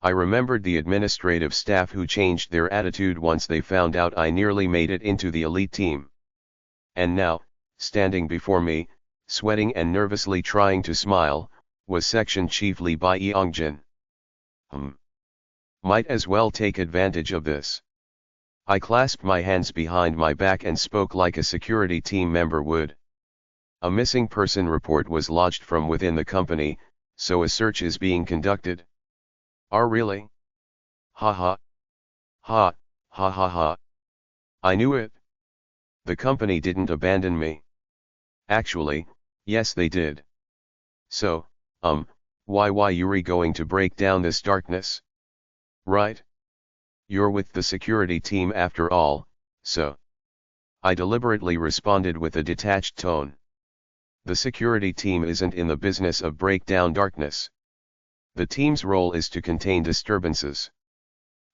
I remembered the administrative staff who changed their attitude once they found out I nearly made it into the elite team. And now, standing before me, sweating and nervously trying to smile, was Section Chief Lee Byongjin. Might as well take advantage of this. I clasped my hands behind my back and spoke like a security team member would. A missing person report was lodged from within the company, so a search is being conducted. Really? Ha ha. Ha, ha ha ha. I knew it. The company didn't abandon me. Actually, yes they did. So, why Yuri going to break down this darkness? Right? You're with the security team after all, so. I deliberately responded with a detached tone. The security team isn't in the business of break down darkness. The team's role is to contain disturbances.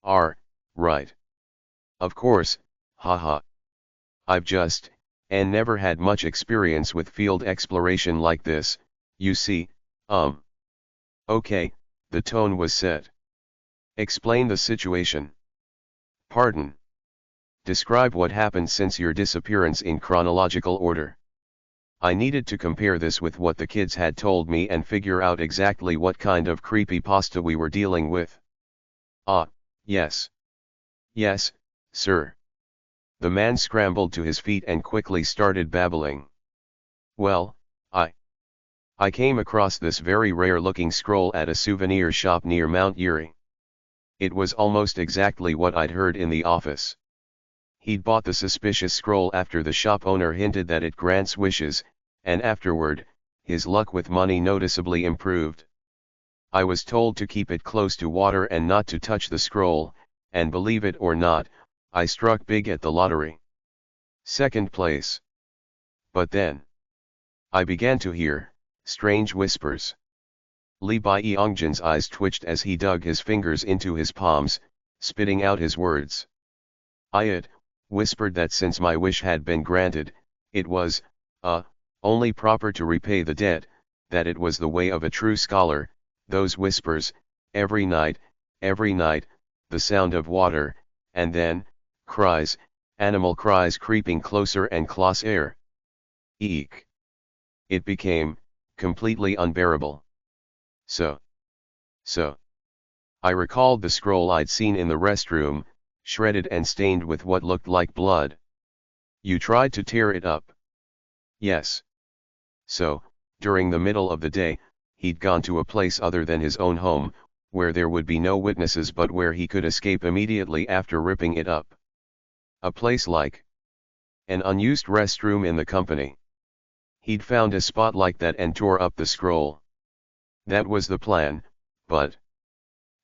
Right. Of course, haha. I've just, and never had much experience with field exploration like this, you see, Okay, the tone was set. Explain the situation. Pardon. Describe what happened since your disappearance in chronological order. I needed to compare this with what the kids had told me and figure out exactly what kind of creepypasta we were dealing with. Yes. Yes, sir. The man scrambled to his feet and quickly started babbling. Well, I came across this very rare-looking scroll at a souvenir shop near Mount Yuri. It was almost exactly what I'd heard in the office. He'd bought the suspicious scroll after the shop owner hinted that it grants wishes, and afterward, his luck with money noticeably improved. I was told to keep it close to water and not to touch the scroll, and believe it or not, I struck big at the lottery. Second place. But then, I began to hear strange whispers. Lee Byongjin's eyes twitched as he dug his fingers into his palms, spitting out his words. I had whispered that since my wish had been granted, it was, only proper to repay the debt, that it was the way of a true scholar. Those whispers, every night, the sound of water, and then, cries, animal cries creeping closer and closer. Eek. It became, completely unbearable. So. I recalled the scroll I'd seen in the restroom, shredded and stained with what looked like blood. You tried to tear it up? Yes. So, during the middle of the day, he'd gone to a place other than his own home, where there would be no witnesses but where he could escape immediately after ripping it up. A place like an unused restroom in the company. He'd found a spot like that and tore up the scroll. That was the plan, but...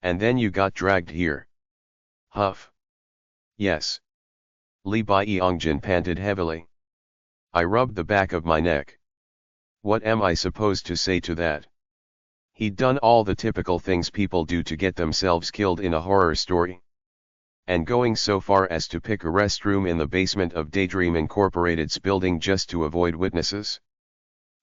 And then you got dragged here. Huff. Yes. Lee Byongjin panted heavily. I rubbed the back of my neck. What am I supposed to say to that? He'd done all the typical things people do to get themselves killed in a horror story. And going so far as to pick a restroom in the basement of Daydream Incorporated's building just to avoid witnesses?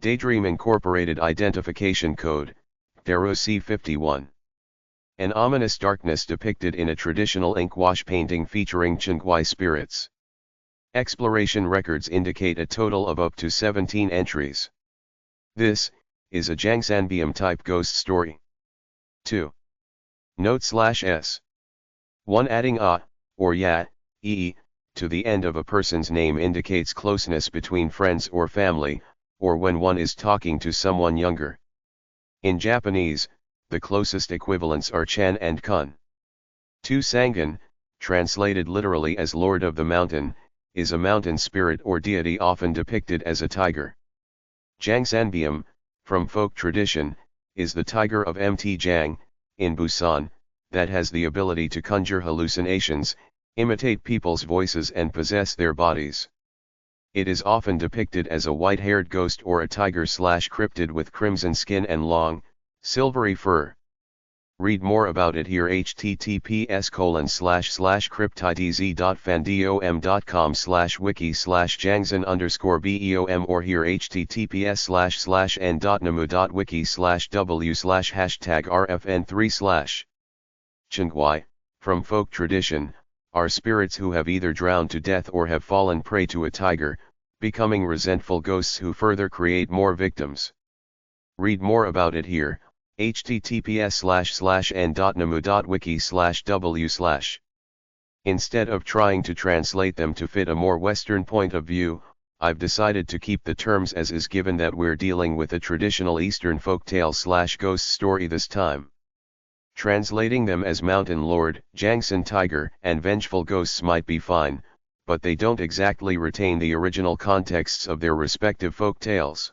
Daydream Incorporated Identification Code, Darrow C51. An ominous darkness depicted in a traditional ink wash painting featuring Chingwai spirits. Exploration records indicate a total of up to 17 entries. This is a Jangsanbium type ghost story. 2. Note/S. 1. Adding a, or ya, to the end of a person's name indicates closeness between friends or family, or when one is talking to someone younger. In Japanese, the closest equivalents are Chan and Kun. 2. Sangan, translated literally as Lord of the Mountain, is a mountain spirit or deity often depicted as a tiger. Jangsanbium, from folk tradition, is the tiger of Mt. Jang, in Busan, that has the ability to conjure hallucinations, imitate people's voices and possess their bodies. It is often depicted as a white-haired ghost or a tiger/cryptid with crimson skin and long, silvery fur. Read more about it here. https://cryptidz.fandom.com/wiki/jangsan_beom or here https://n.namu.wiki/w/#rfn3/ Chingwai, from folk tradition, are spirits who have either drowned to death or have fallen prey to a tiger, becoming resentful ghosts who further create more victims. Read more about it here, https://n.namu.wiki/w/. Instead of trying to translate them to fit a more Western point of view, I've decided to keep the terms as is given that we're dealing with a traditional Eastern folktale/ghost story this time. Translating them as Mountain Lord, Jangsan Tiger, and Vengeful Ghosts might be fine, but they don't exactly retain the original contexts of their respective folk tales.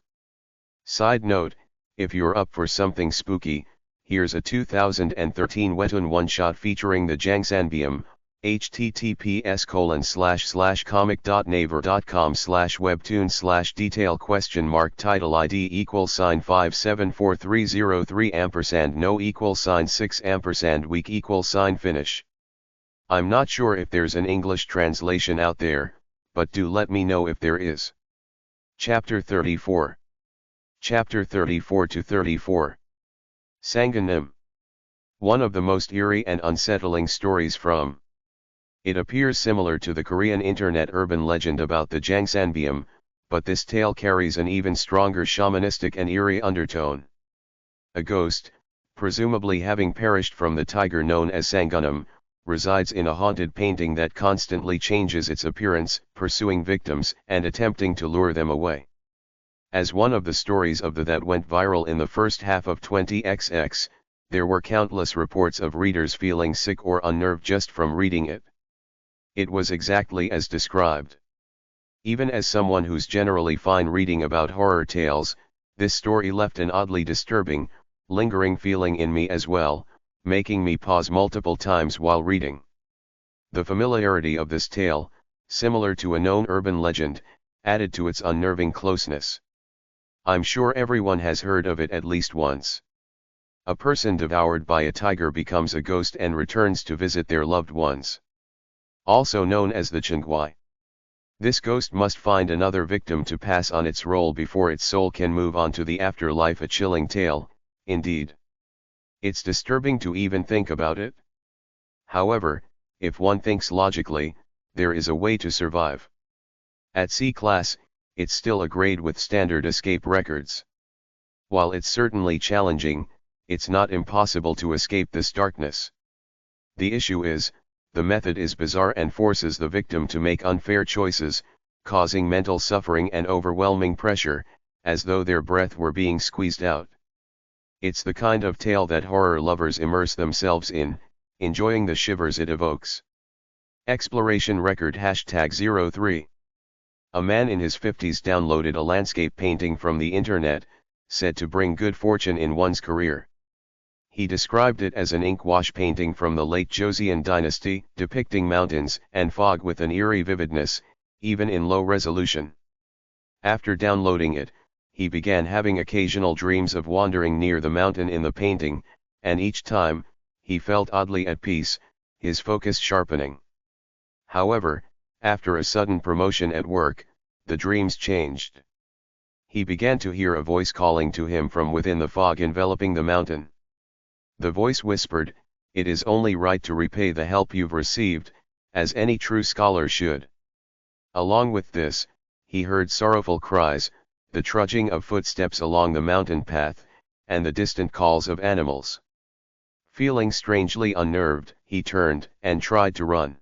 Side note, if you're up for something spooky, here's a 2013 webtoon one-shot featuring the Jangsanbium, https://comic.naver.com/webtoon/detail ? Title ID $5743003 no $6 week finish. I'm not sure if there's an English translation out there, but do let me know if there is. Chapter 34. Chapter 34 to 34. Sanganim. One of the most eerie and unsettling stories from. It appears similar to the Korean internet urban legend about the Jangsanbium, but this tale carries an even stronger shamanistic and eerie undertone. A ghost, presumably having perished from the tiger known as Sangunam, resides in a haunted painting that constantly changes its appearance, pursuing victims and attempting to lure them away. As one of the stories of that went viral in the first half of 20XX, there were countless reports of readers feeling sick or unnerved just from reading it. It was exactly as described. Even as someone who's generally fine reading about horror tales, this story left an oddly disturbing, lingering feeling in me as well, making me pause multiple times while reading. The familiarity of this tale, similar to a known urban legend, added to its unnerving closeness. I'm sure everyone has heard of it at least once. A person devoured by a tiger becomes a ghost and returns to visit their loved ones. Also known as the Chingwai. This ghost must find another victim to pass on its role before its soul can move on to the afterlife. A chilling tale, indeed. It's disturbing to even think about it. However, if one thinks logically, there is a way to survive. At C class, it's still a grade with standard escape records. While it's certainly challenging, it's not impossible to escape this darkness. The issue is, the method is bizarre and forces the victim to make unfair choices, causing mental suffering and overwhelming pressure, as though their breath were being squeezed out. It's the kind of tale that horror lovers immerse themselves in, enjoying the shivers it evokes. Exploration record #03. A man in his 50s downloaded a landscape painting from the internet, said to bring good fortune in one's career. He described it as an ink wash painting from the late Joseon dynasty, depicting mountains and fog with an eerie vividness, even in low resolution. After downloading it, he began having occasional dreams of wandering near the mountain in the painting, and each time, he felt oddly at peace, his focus sharpening. However, after a sudden promotion at work, the dreams changed. He began to hear a voice calling to him from within the fog enveloping the mountain. The voice whispered, "It is only right to repay the help you've received, as any true scholar should." Along with this, he heard sorrowful cries, the trudging of footsteps along the mountain path, and the distant calls of animals. Feeling strangely unnerved, he turned and tried to run.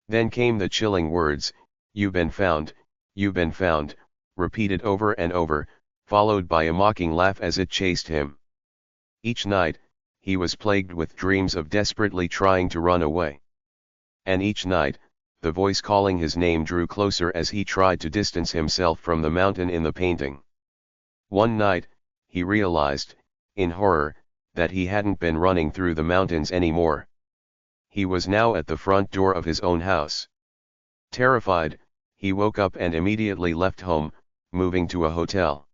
Then came the chilling words, "You've been found, you've been found," repeated over and over, followed by a mocking laugh as it chased him. Each night, he was plagued with dreams of desperately trying to run away. And each night, the voice calling his name drew closer as he tried to distance himself from the mountain in the painting. One night, he realized, in horror, that he hadn't been running through the mountains anymore. He was now at the front door of his own house. Terrified, he woke up and immediately left home, moving to a hotel.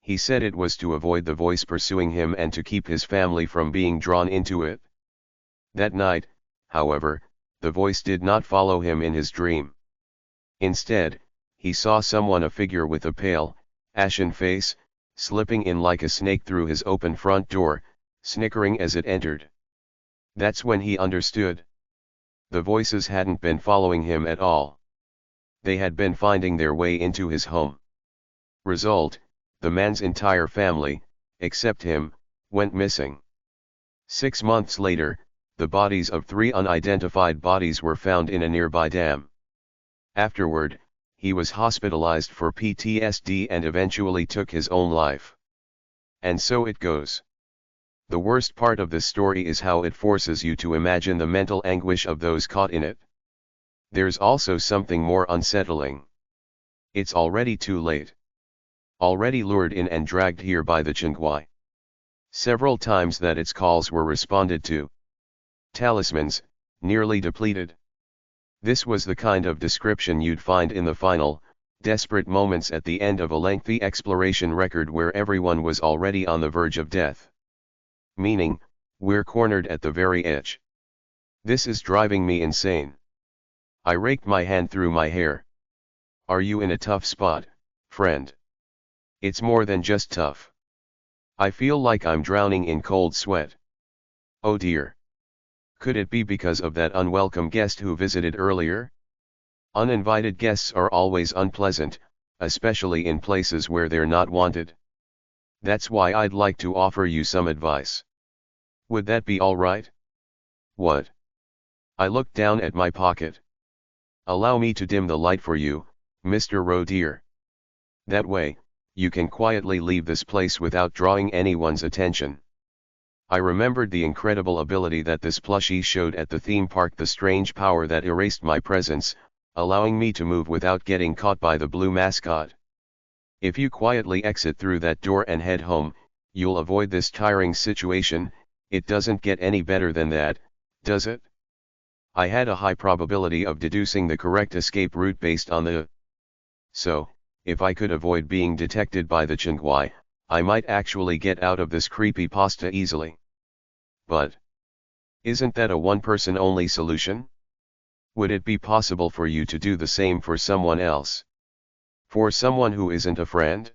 He said it was to avoid the voice pursuing him and to keep his family from being drawn into it. That night, however, the voice did not follow him in his dream. Instead, he saw someone, a figure with a pale, ashen face, slipping in like a snake through his open front door, snickering as it entered. That's when he understood. The voices hadn't been following him at all. They had been finding their way into his home. Result, the man's entire family, except him, went missing. 6 months later, the bodies of 3 unidentified bodies were found in a nearby dam. Afterward, he was hospitalized for PTSD and eventually took his own life. And so it goes. The worst part of this story is how it forces you to imagine the mental anguish of those caught in it. There's also something more unsettling. It's already too late. Already lured in and dragged here by the Chingwai. Several times that its calls were responded to. Talismans, nearly depleted. This was the kind of description you'd find in the final, desperate moments at the end of a lengthy exploration record where everyone was already on the verge of death. Meaning, we're cornered at the very edge. This is driving me insane. I raked my hand through my hair. Are you in a tough spot, friend? It's more than just tough. I feel like I'm drowning in cold sweat. Oh dear. Could it be because of that unwelcome guest who visited earlier? Uninvited guests are always unpleasant, especially in places where they're not wanted. That's why I'd like to offer you some advice. Would that be all right? What? I looked down at my pocket. Allow me to dim the light for you, Mr. Roe dear. That way, you can quietly leave this place without drawing anyone's attention. I remembered the incredible ability that this plushie showed at the theme park, the strange power that erased my presence, allowing me to move without getting caught by the blue mascot. If you quietly exit through that door and head home, you'll avoid this tiring situation. It doesn't get any better than that, does it? I had a high probability of deducing the correct escape route based on the... So, if I could avoid being detected by the Chingwai, I might actually get out of this creepypasta easily. But isn't that a one-person only solution? Would it be possible for you to do the same for someone else? For someone who isn't a friend?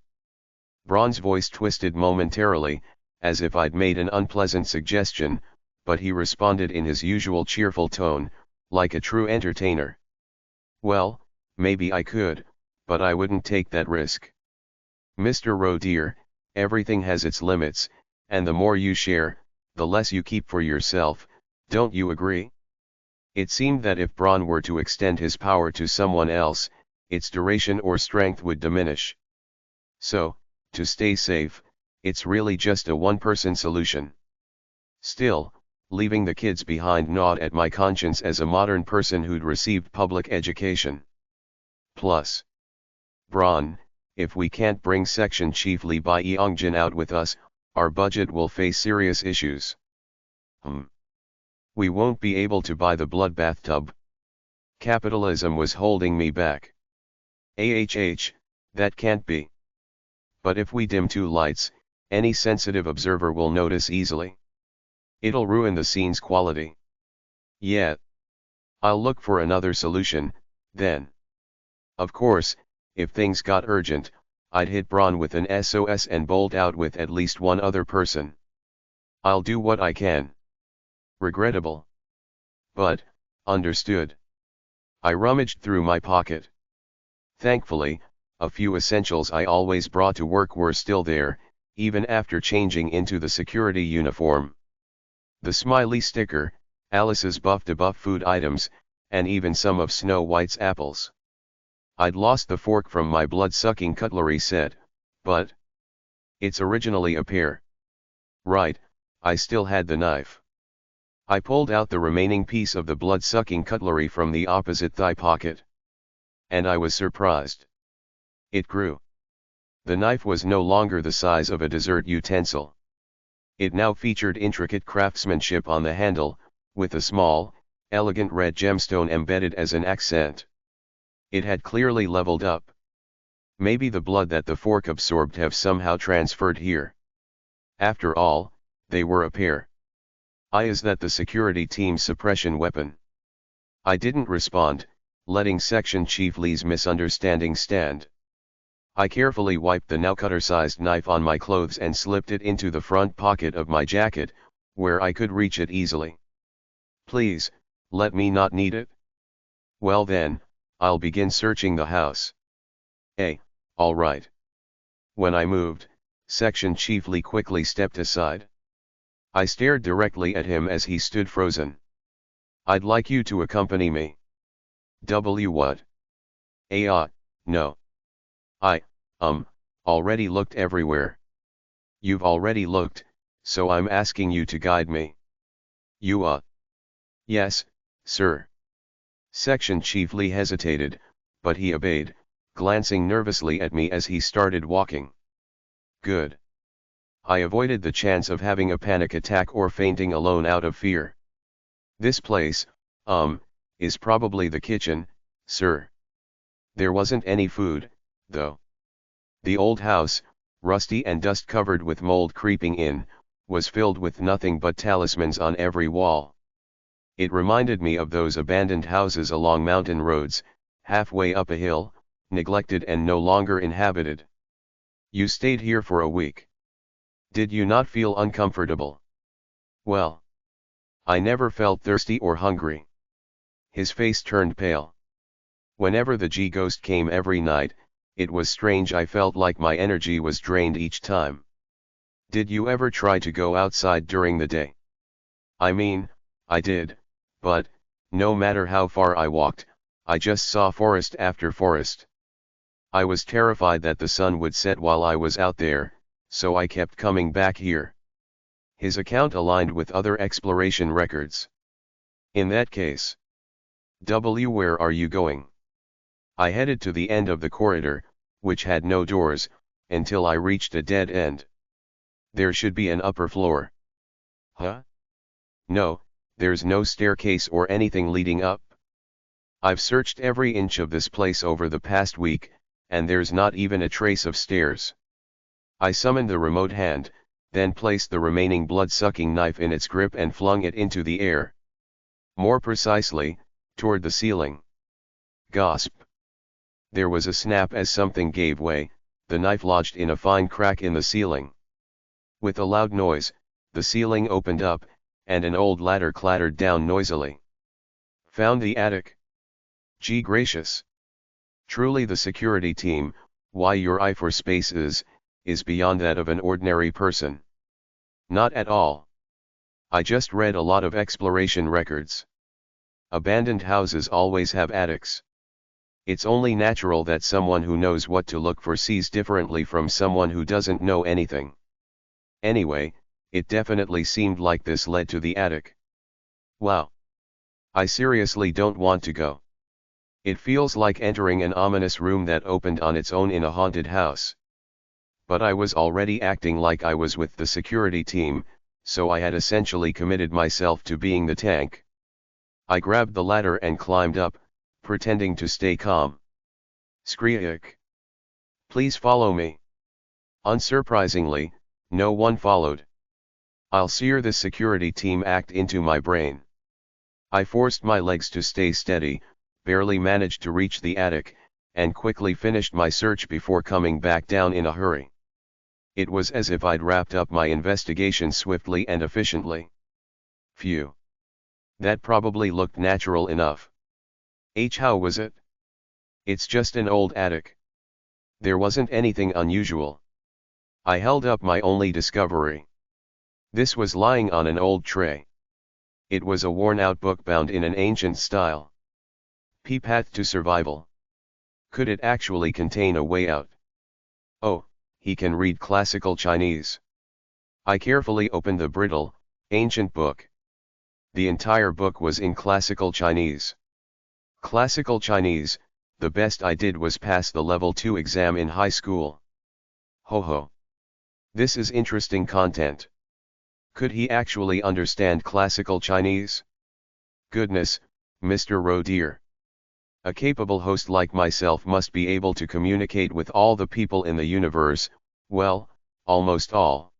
Braun's voice twisted momentarily, as if I'd made an unpleasant suggestion, but he responded in his usual cheerful tone, like a true entertainer. Well, maybe I could, but I wouldn't take that risk. Mr. Roe dear, everything has its limits, and the more you share, the less you keep for yourself, don't you agree? It seemed that if Braun were to extend his power to someone else, its duration or strength would diminish. So, to stay safe, it's really just a one-person solution. Still, leaving the kids behind gnawed at my conscience as a modern person who'd received public education. Plus, Braun, if we can't bring Section Chief Lee Byongjin out with us, our budget will face serious issues. We won't be able to buy the blood bathtub. Capitalism was holding me back. That can't be. But if we dim 2 lights, any sensitive observer will notice easily. It'll ruin the scene's quality. Yeah. I'll look for another solution, then. Of course, if things got urgent, I'd hit Braun with an SOS and bolt out with at least one other person. I'll do what I can. Regrettable. But, understood. I rummaged through my pocket. Thankfully, a few essentials I always brought to work were still there, even after changing into the security uniform. The smiley sticker, Alice's buff-to-buff food items, and even some of Snow White's apples. I'd lost the fork from my blood-sucking cutlery set, but it's originally a pair. Right, I still had the knife. I pulled out the remaining piece of the blood-sucking cutlery from the opposite thigh pocket. And I was surprised. It grew. The knife was no longer the size of a dessert utensil. It now featured intricate craftsmanship on the handle, with a small, elegant red gemstone embedded as an accent. It had clearly leveled up. Maybe the blood that the fork absorbed have somehow transferred here. After all, they were a pair. Is that the security team's suppression weapon? I didn't respond, letting Section Chief Lee's misunderstanding stand. I carefully wiped the now cutter-sized knife on my clothes and slipped it into the front pocket of my jacket, where I could reach it easily. Please, let me not need it. Well then, I'll begin searching the house. All right. When I moved, Section Chief Lee quickly stepped aside. I stared directly at him as he stood frozen. I'd like you to accompany me. What? No. I already looked everywhere. You've already looked, so I'm asking you to guide me. Yes, sir. Section Chief Lee hesitated, but he obeyed, glancing nervously at me as he started walking. Good. I avoided the chance of having a panic attack or fainting alone out of fear. This place, is probably the kitchen, sir. There wasn't any food, though. The old house, rusty and dust-covered with mold creeping in, was filled with nothing but talismans on every wall. It reminded me of those abandoned houses along mountain roads, halfway up a hill, neglected and no longer inhabited. You stayed here for a week. Did you not feel uncomfortable? Well, I never felt thirsty or hungry. His face turned pale. Whenever the G-Ghost came every night, it was strange, I felt like my energy was drained each time. Did you ever try to go outside during the day? I mean, I did, but, no matter how far I walked, I just saw forest after forest. I was terrified that the sun would set while I was out there, so I kept coming back here. His account aligned with other exploration records. In that case, where are you going? I headed to the end of the corridor, which had no doors, until I reached a dead end. There should be an upper floor. Huh? No, there's no staircase or anything leading up. I've searched every inch of this place over the past week, and there's not even a trace of stairs. I summoned the remote hand, then placed the remaining blood-sucking knife in its grip and flung it into the air. More precisely, toward the ceiling. Gasp! There was a snap as something gave way, the knife lodged in a fine crack in the ceiling. With a loud noise, the ceiling opened up, and an old ladder clattered down noisily. Found the attic. Gee gracious! Truly the security team, why your eye for space is beyond that of an ordinary person. Not at all. I just read a lot of exploration records. Abandoned houses always have attics. It's only natural that someone who knows what to look for sees differently from someone who doesn't know anything. Anyway, it definitely seemed like this led to the attic. Wow. I seriously don't want to go. It feels like entering an ominous room that opened on its own in a haunted house. But I was already acting like I was with the security team, so I had essentially committed myself to being the tank. I grabbed the ladder and climbed up, pretending to stay calm. Skreek. Please follow me. Unsurprisingly, no one followed. I'll sear this security team act into my brain. I forced my legs to stay steady, barely managed to reach the attic, and quickly finished my search before coming back down in a hurry. It was as if I'd wrapped up my investigation swiftly and efficiently. Phew. That probably looked natural enough. How was it? It's just an old attic. There wasn't anything unusual. I held up my only discovery. This was lying on an old tray. It was a worn-out book bound in an ancient style. Path to Survival. Could it actually contain a way out? Oh, he can read classical Chinese. I carefully opened the brittle, ancient book. The entire book was in classical Chinese. Classical Chinese, the best I did was pass the level 2 exam in high school. Ho ho. This is interesting content. Could he actually understand classical Chinese? Goodness, Mr. Roe dear. A capable host like myself must be able to communicate with all the people in the universe, well, almost all.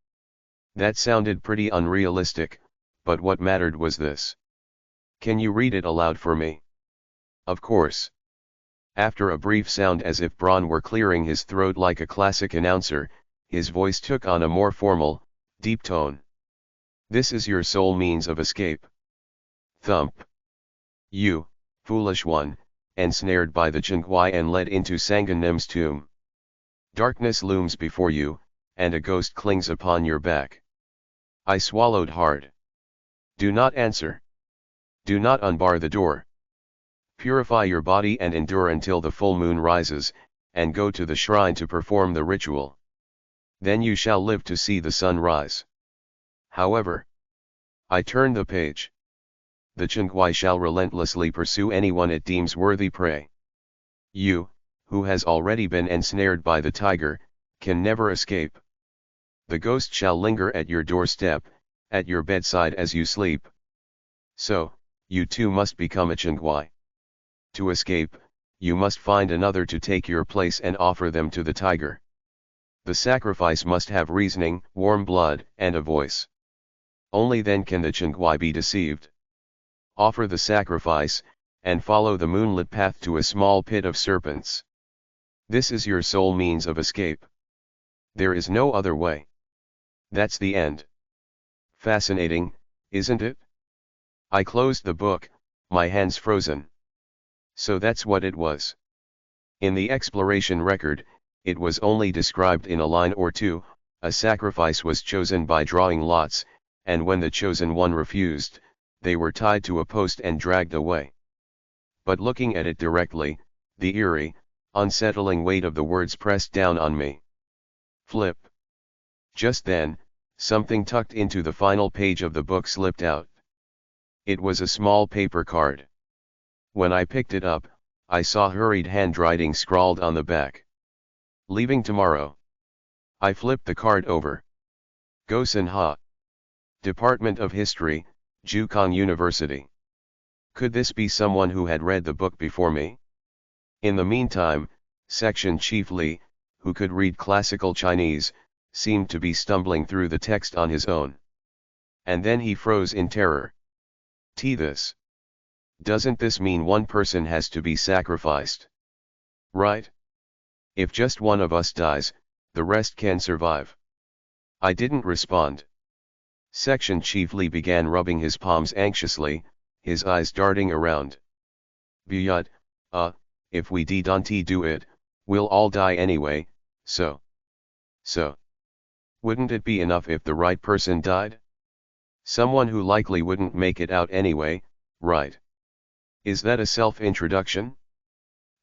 That sounded pretty unrealistic, but what mattered was this. Can you read it aloud for me? Of course. After a brief sound as if Braun were clearing his throat like a classic announcer, his voice took on a more formal, deep tone. This is your sole means of escape. Thump. You, foolish one, ensnared by the Chenghuai and led into Sanganim's tomb. Darkness looms before you, and a ghost clings upon your back. I swallowed hard. Do not answer. Do not unbar the door. Purify your body and endure until the full moon rises, and go to the shrine to perform the ritual. Then you shall live to see the sun rise. However, I turn the page. The Chenghuai shall relentlessly pursue anyone it deems worthy prey. You, who has already been ensnared by the tiger, can never escape. The ghost shall linger at your doorstep, at your bedside as you sleep. So, you too must become a Chenghuai. To escape, you must find another to take your place and offer them to the tiger. The sacrifice must have reasoning, warm blood, and a voice. Only then can the Chenghuai be deceived. Offer the sacrifice, and follow the moonlit path to a small pit of serpents. This is your sole means of escape. There is no other way. That's the end. Fascinating, isn't it? I closed the book, my hands frozen. So that's what it was. In the exploration record, it was only described in a line or two. A sacrifice was chosen by drawing lots, and when the chosen one refused, they were tied to a post and dragged away. But looking at it directly, the eerie, unsettling weight of the words pressed down on me. Flip. Just then, something tucked into the final page of the book slipped out. It was a small paper card. When I picked it up, I saw hurried handwriting scrawled on the back. Leaving tomorrow. I flipped the card over. Gosen Ha. Department of History, Jukong University. Could this be someone who had read the book before me? In the meantime, Section Chief Li, who could read classical Chinese, seemed to be stumbling through the text on his own. And then he froze in terror. This. Doesn't this mean one person has to be sacrificed? Right? If just one of us dies, the rest can survive. I didn't respond. Section Chief Li began rubbing his palms anxiously, his eyes darting around. Buyut, if we don't do it, we'll all die anyway, so. Wouldn't it be enough if the right person died? Someone who likely wouldn't make it out anyway, right? Is that a self-introduction?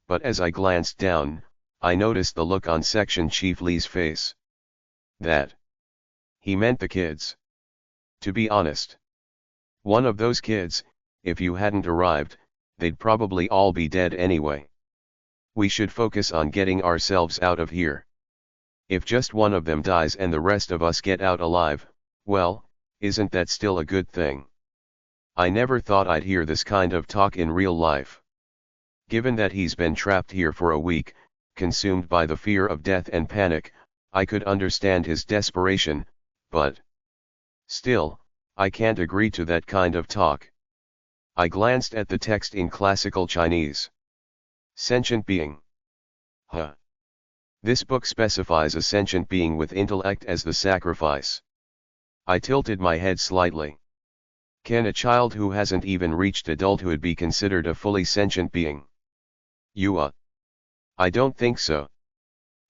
But as I glanced down, I noticed the look on Section Chief Li's face. That. He meant the kids. To be honest. One of those kids, if you hadn't arrived, they'd probably all be dead anyway. We should focus on getting ourselves out of here. If just one of them dies and the rest of us get out alive, well, isn't that still a good thing? I never thought I'd hear this kind of talk in real life. Given that he's been trapped here for a week, consumed by the fear of death and panic, I could understand his desperation, but still, I can't agree to that kind of talk. I glanced at the text in classical Chinese. Sentient being. Huh. This book specifies a sentient being with intellect as the sacrifice. I tilted my head slightly. Can a child who hasn't even reached adulthood be considered a fully sentient being? I don't think so.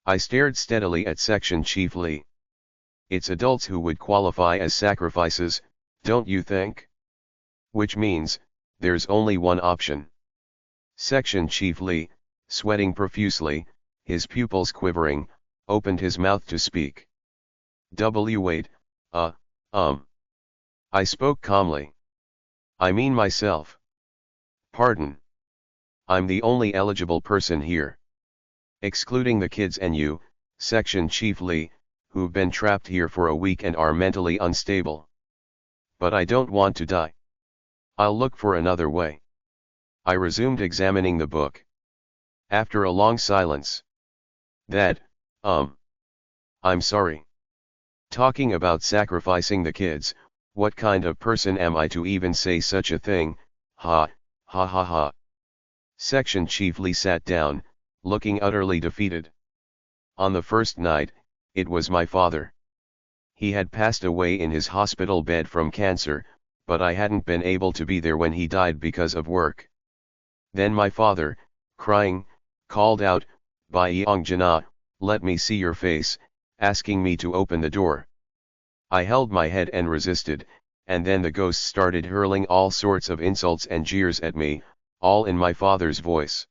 I stared steadily at Section Chief Lee. It's adults who would qualify as sacrifices, don't you think? Which means, there's only one option. Section Chief Lee, sweating profusely, his pupils quivering, opened his mouth to speak. Wait, I spoke calmly. I mean myself. Pardon. I'm the only eligible person here. Excluding the kids and you, Section Chief Lee, who've been trapped here for a week and are mentally unstable. But I don't want to die. I'll look for another way. I resumed examining the book. After a long silence. I'm sorry. Talking about sacrificing the kids, what kind of person am I to even say such a thing, ha, ha ha ha. Section Chief Lee sat down, looking utterly defeated. On the first night, it was my father. He had passed away in his hospital bed from cancer, but I hadn't been able to be there when he died because of work. Then my father, crying, called out, "Bai Yongjana, let me see your face," asking me to open the door. I held my head and resisted, and then the ghost started hurling all sorts of insults and jeers at me, all in my father's voice.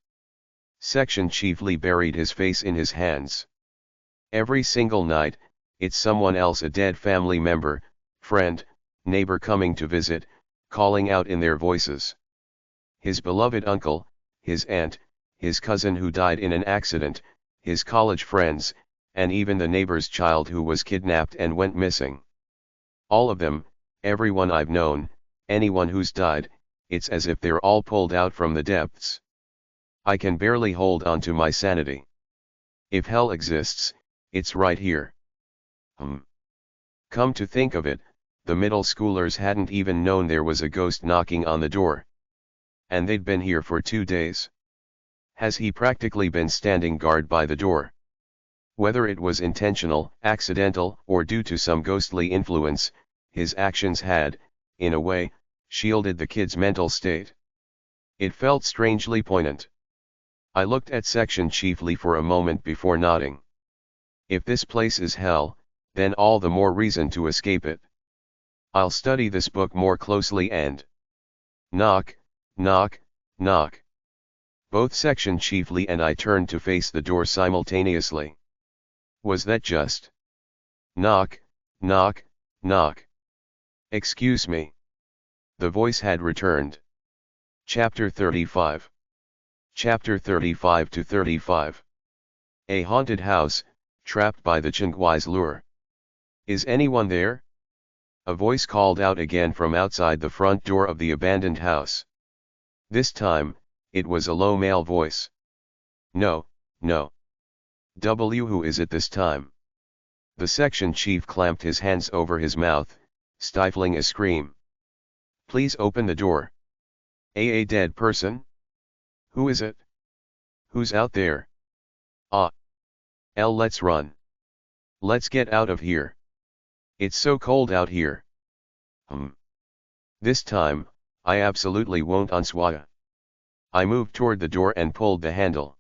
Section Chief Lee buried his face in his hands. Every single night, it's someone else, a dead family member, friend, neighbor coming to visit, calling out in their voices. His beloved uncle, his aunt, his cousin who died in an accident, his college friends, and even the neighbor's child who was kidnapped and went missing. All of them, everyone I've known, anyone who's died, it's as if they're all pulled out from the depths. I can barely hold on to my sanity. If hell exists, it's right here. Come to think of it, the middle schoolers hadn't even known there was a ghost knocking on the door. And they'd been here for 2 days. Has he practically been standing guard by the door? Whether it was intentional, accidental, or due to some ghostly influence, his actions had, in a way, shielded the kid's mental state. It felt strangely poignant. I looked at Section Chief Lee for a moment before nodding. If this place is hell, then all the more reason to escape it. I'll study this book more closely and... Knock, knock, knock. Both Section Chief Lee and I turned to face the door simultaneously. Was that just? Knock, knock, knock. Excuse me. The voice had returned. Chapter 35. Chapter 35 to 35. A haunted house, trapped by the Chinggui's lure. Is anyone there? A voice called out again from outside the front door of the abandoned house. This time, it was a low male voice. No, no. Who is it this time? The section chief clamped his hands over his mouth, stifling a scream. Please open the door. A dead person? Who is it? Who's out there? Let's run. Let's get out of here. It's so cold out here. This time, I absolutely won't unswaya. I moved toward the door and pulled the handle.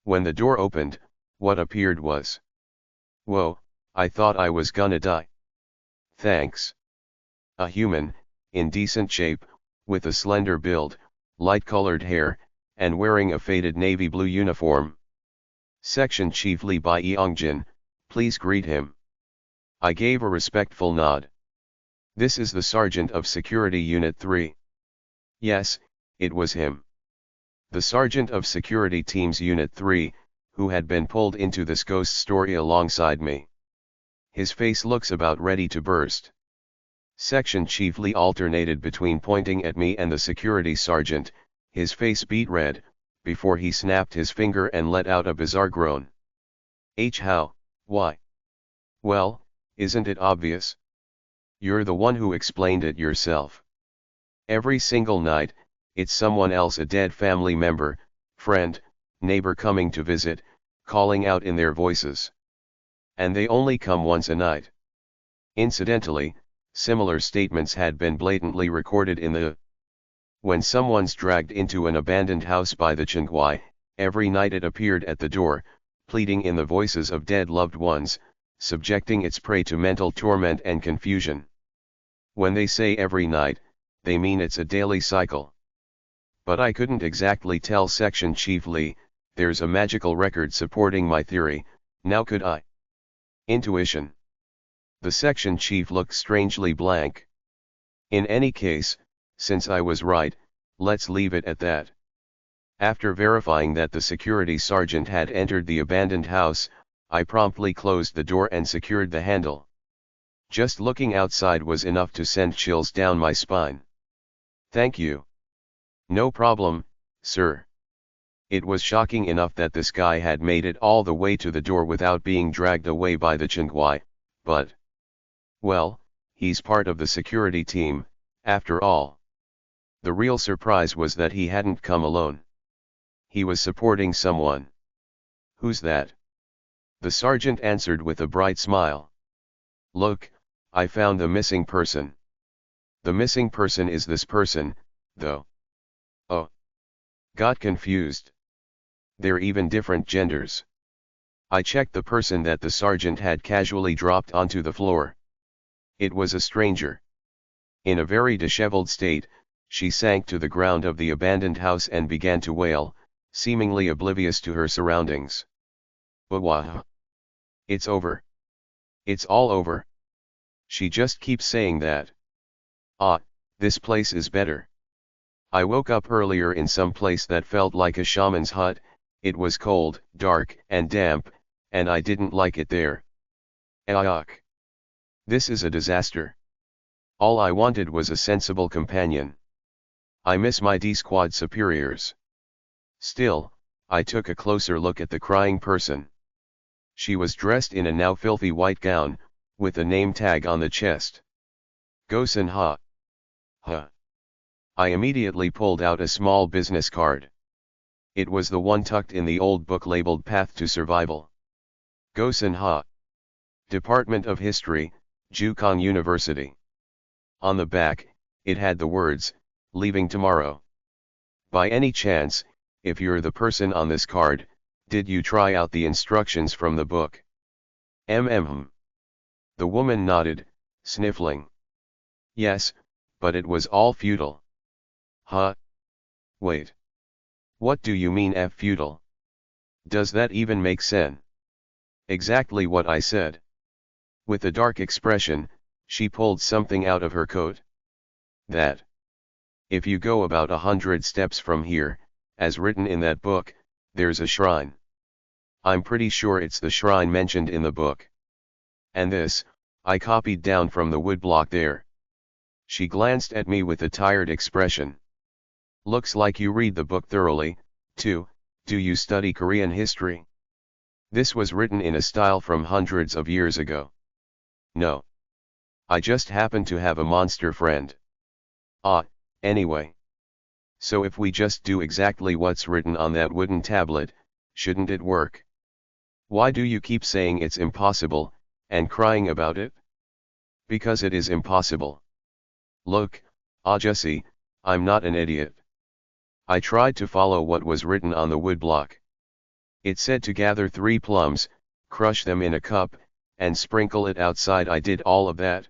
When the door opened, what appeared was... Whoa, I thought I was gonna die. Thanks. A human, in decent shape, with a slender build, light-colored hair, and wearing a faded navy blue uniform. Section Chief Lee Bai Yongjin, please greet him. I gave a respectful nod. This is the Sergeant of Security Unit 3. Yes, it was him. The Sergeant of Security Teams Unit 3, who had been pulled into this ghost story alongside me. His face looks about ready to burst. Section Chief Lee alternated between pointing at me and the security sergeant, his face beet red, before he snapped his finger and let out a bizarre groan. How? Why? Well, isn't it obvious? You're the one who explained it yourself. Every single night, it's someone else, a dead family member, friend, neighbor coming to visit, calling out in their voices. And they only come once a night. Incidentally, similar statements had been blatantly recorded in the When someone's dragged into an abandoned house by the Chingwai, every night it appeared at the door, pleading in the voices of dead loved ones, subjecting its prey to mental torment and confusion. When they say every night, they mean it's a daily cycle. But I couldn't exactly tell Section Chief Lee, there's a magical record supporting my theory, now could I? Intuition. The section chief looked strangely blank. In any case, since I was right, let's leave it at that. After verifying that the security sergeant had entered the abandoned house, I promptly closed the door and secured the handle. Just looking outside was enough to send chills down my spine. Thank you. No problem, sir. It was shocking enough that this guy had made it all the way to the door without being dragged away by the Chingwai, but... well, he's part of the security team, after all. The real surprise was that he hadn't come alone. He was supporting someone. Who's that? The sergeant answered with a bright smile. Look, I found the missing person. The missing person is this person, though. Oh. Got confused. They're even different genders. I checked the person that the sergeant had casually dropped onto the floor. It was a stranger. In a very disheveled state, she sank to the ground of the abandoned house and began to wail, seemingly oblivious to her surroundings. Wah! It's over. It's all over. She just keeps saying that. Ah, this place is better. I woke up earlier in some place that felt like a shaman's hut. It was cold, dark, and damp, and I didn't like it there. Ayuk. This is a disaster. All I wanted was a sensible companion. I miss my D-squad superiors. Still, I took a closer look at the crying person. She was dressed in a now filthy white gown, with a name tag on the chest. Gosen Ha. Huh. I immediately pulled out a small business card. It was the one tucked in the old book labeled Path to Survival. Gosen Ha. Department of History, Jukong University. On the back, it had the words, leaving tomorrow. By any chance, if you're the person on this card, did you try out the instructions from the book? The woman nodded, sniffling. Yes, but it was all futile. Huh? Wait. What do you mean futile? Does that even make sense? Exactly what I said. With a dark expression, she pulled something out of her coat. That. If you go about 100 steps from here, as written in that book, there's a shrine. I'm pretty sure it's the shrine mentioned in the book. And this, I copied down from the woodblock there. She glanced at me with a tired expression. Looks like you read the book thoroughly, too. Do you study Korean history? This was written in a style from hundreds of years ago. No. I just happen to have a monster friend. Anyway. So if we just do exactly what's written on that wooden tablet, shouldn't it work? Why do you keep saying it's impossible, and crying about it? Because it is impossible. Look, Ajasi, I'm not an idiot. I tried to follow what was written on the woodblock. It said to gather 3 plums, crush them in a cup, and sprinkle it outside. I did all of that.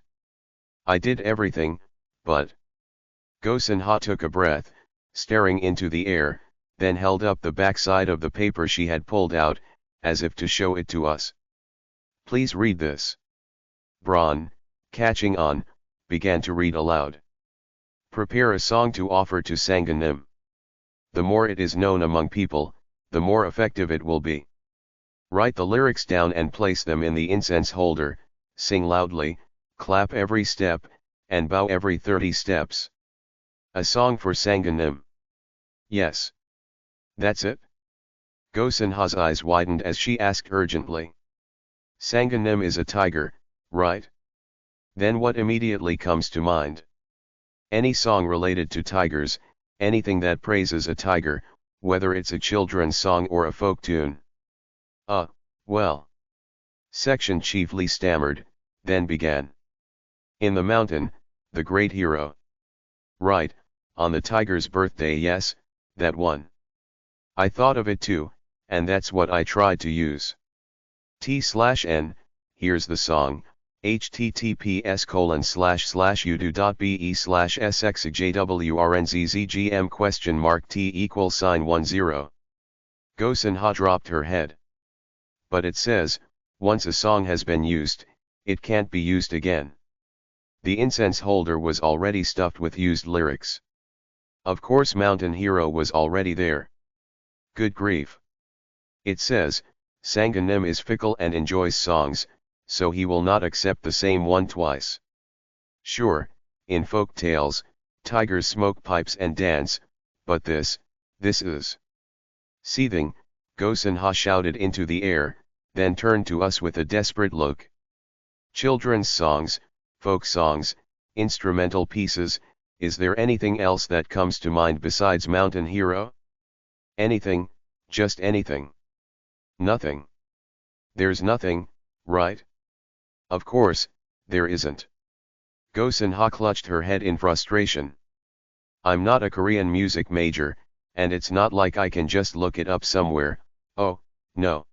I did everything, but... Gosen Ha took a breath, staring into the air, then held up the backside of the paper she had pulled out, as if to show it to us. Please read this. Braun, catching on, began to read aloud. Prepare a song to offer to Sanganim. The more it is known among people, the more effective it will be. Write the lyrics down and place them in the incense holder, sing loudly, clap every step, and bow every 30 steps. A song for Sanganim. Yes. That's it? Gosen Ha's eyes widened as she asked urgently. Sanganim is a tiger, right? Then what immediately comes to mind? Any song related to tigers, anything that praises a tiger, whether it's a children's song or a folk tune. Well. Section chiefly stammered, then began. In the mountain, the great hero. Right, on the tiger's birthday, yes, that one. I thought of it too, and that's what I tried to use. T/N, here's the song, https://udo.be/sxjwrnzzgm?T=10. Go-Sun-ha dropped her head. But it says, once a song has been used, it can't be used again. The incense holder was already stuffed with used lyrics. Of course Mountain Hero was already there. Good grief. It says, Sanganim is fickle and enjoys songs, so he will not accept the same one twice. Sure, in folk tales, tigers smoke pipes and dance, but this is. Seething, Go-Sun-ha shouted into the air, then turned to us with a desperate look. Children's songs, folk songs, instrumental pieces, is there anything else that comes to mind besides Mountain Hero? Anything, just anything. Nothing. There's nothing, right? Of course, there isn't. Go-Sun-ha clutched her head in frustration. I'm not a Korean music major, and it's not like I can just look it up somewhere. Oh, no.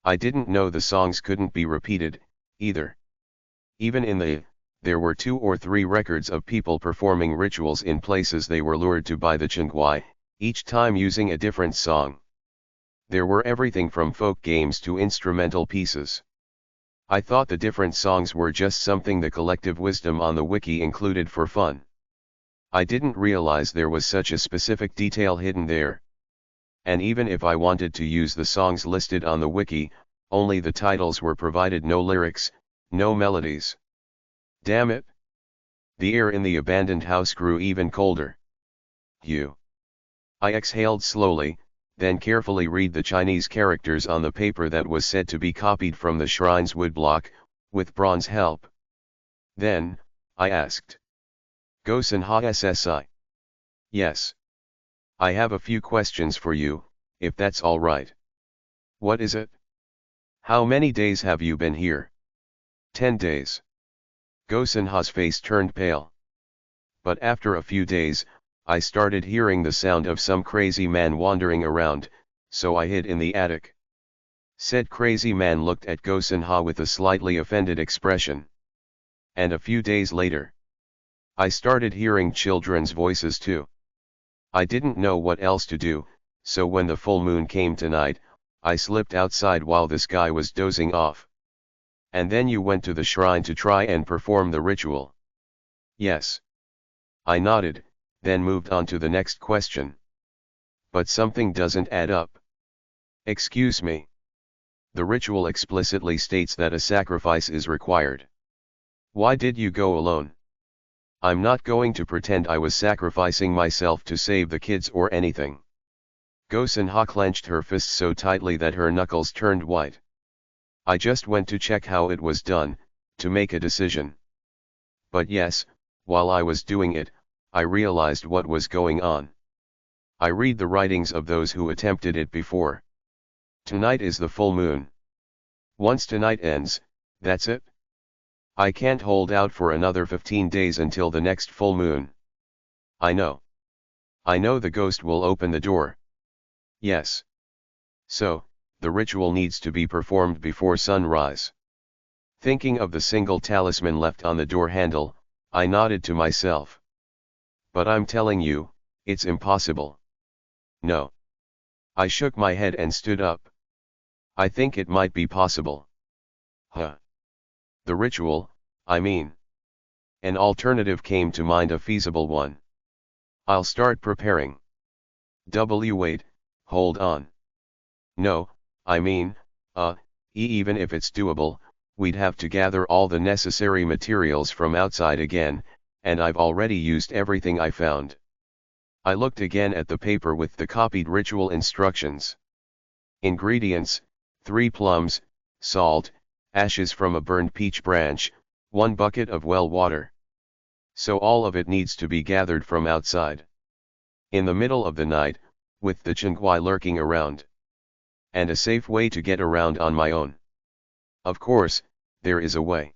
I didn't know the songs couldn't be repeated, either. Even in there were 2 or 3 records of people performing rituals in places they were lured to by the Chingwai, each time using a different song. There were everything from folk games to instrumental pieces. I thought the different songs were just something the collective wisdom on the wiki included for fun. I didn't realize there was such a specific detail hidden there. And even if I wanted to use the songs listed on the wiki, only the titles were provided, no lyrics, no melodies. Damn it! The air in the abandoned house grew even colder. I exhaled slowly, then carefully read the Chinese characters on the paper that was said to be copied from the shrine's woodblock, with bronze help. Then, I asked. Go-Sun-ha SSI. Yes. I have a few questions for you, if that's all right. What is it? How many days have you been here? 10 days. Go-Sun-ha's face turned pale. But after a few days, I started hearing the sound of some crazy man wandering around, so I hid in the attic. Said crazy man looked at Go-Sun-ha with a slightly offended expression. And a few days later, I started hearing children's voices too. I didn't know what else to do, so when the full moon came tonight, I slipped outside while this guy was dozing off. And then you went to the shrine to try and perform the ritual. Yes. I nodded, then moved on to the next question. But something doesn't add up. Excuse me. The ritual explicitly states that a sacrifice is required. Why did you go alone? I'm not going to pretend I was sacrificing myself to save the kids or anything. Go-Sun-ha clenched her fist so tightly that her knuckles turned white. I just went to check how it was done, to make a decision. But yes, while I was doing it, I realized what was going on. I read the writings of those who attempted it before. Tonight is the full moon. Once tonight ends, that's it. I can't hold out for another 15 days until the next full moon. I know. I know the ghost will open the door. Yes. So, the ritual needs to be performed before sunrise. Thinking of the single talisman left on the door handle, I nodded to myself. But I'm telling you, it's impossible. No. I shook my head and stood up. I think it might be possible. Huh. The ritual, I mean. An alternative came to mind, a feasible one. I'll start preparing. Wait, hold on. No, I mean, even if it's doable, we'd have to gather all the necessary materials from outside again, and I've already used everything I found. I looked again at the paper with the copied ritual instructions. Ingredients: 3 plums, salt, ashes from a burned peach branch, 1 bucket of well water. So all of it needs to be gathered from outside. In the middle of the night, with the Chengguai lurking around. And a safe way to get around on my own. Of course, there is a way.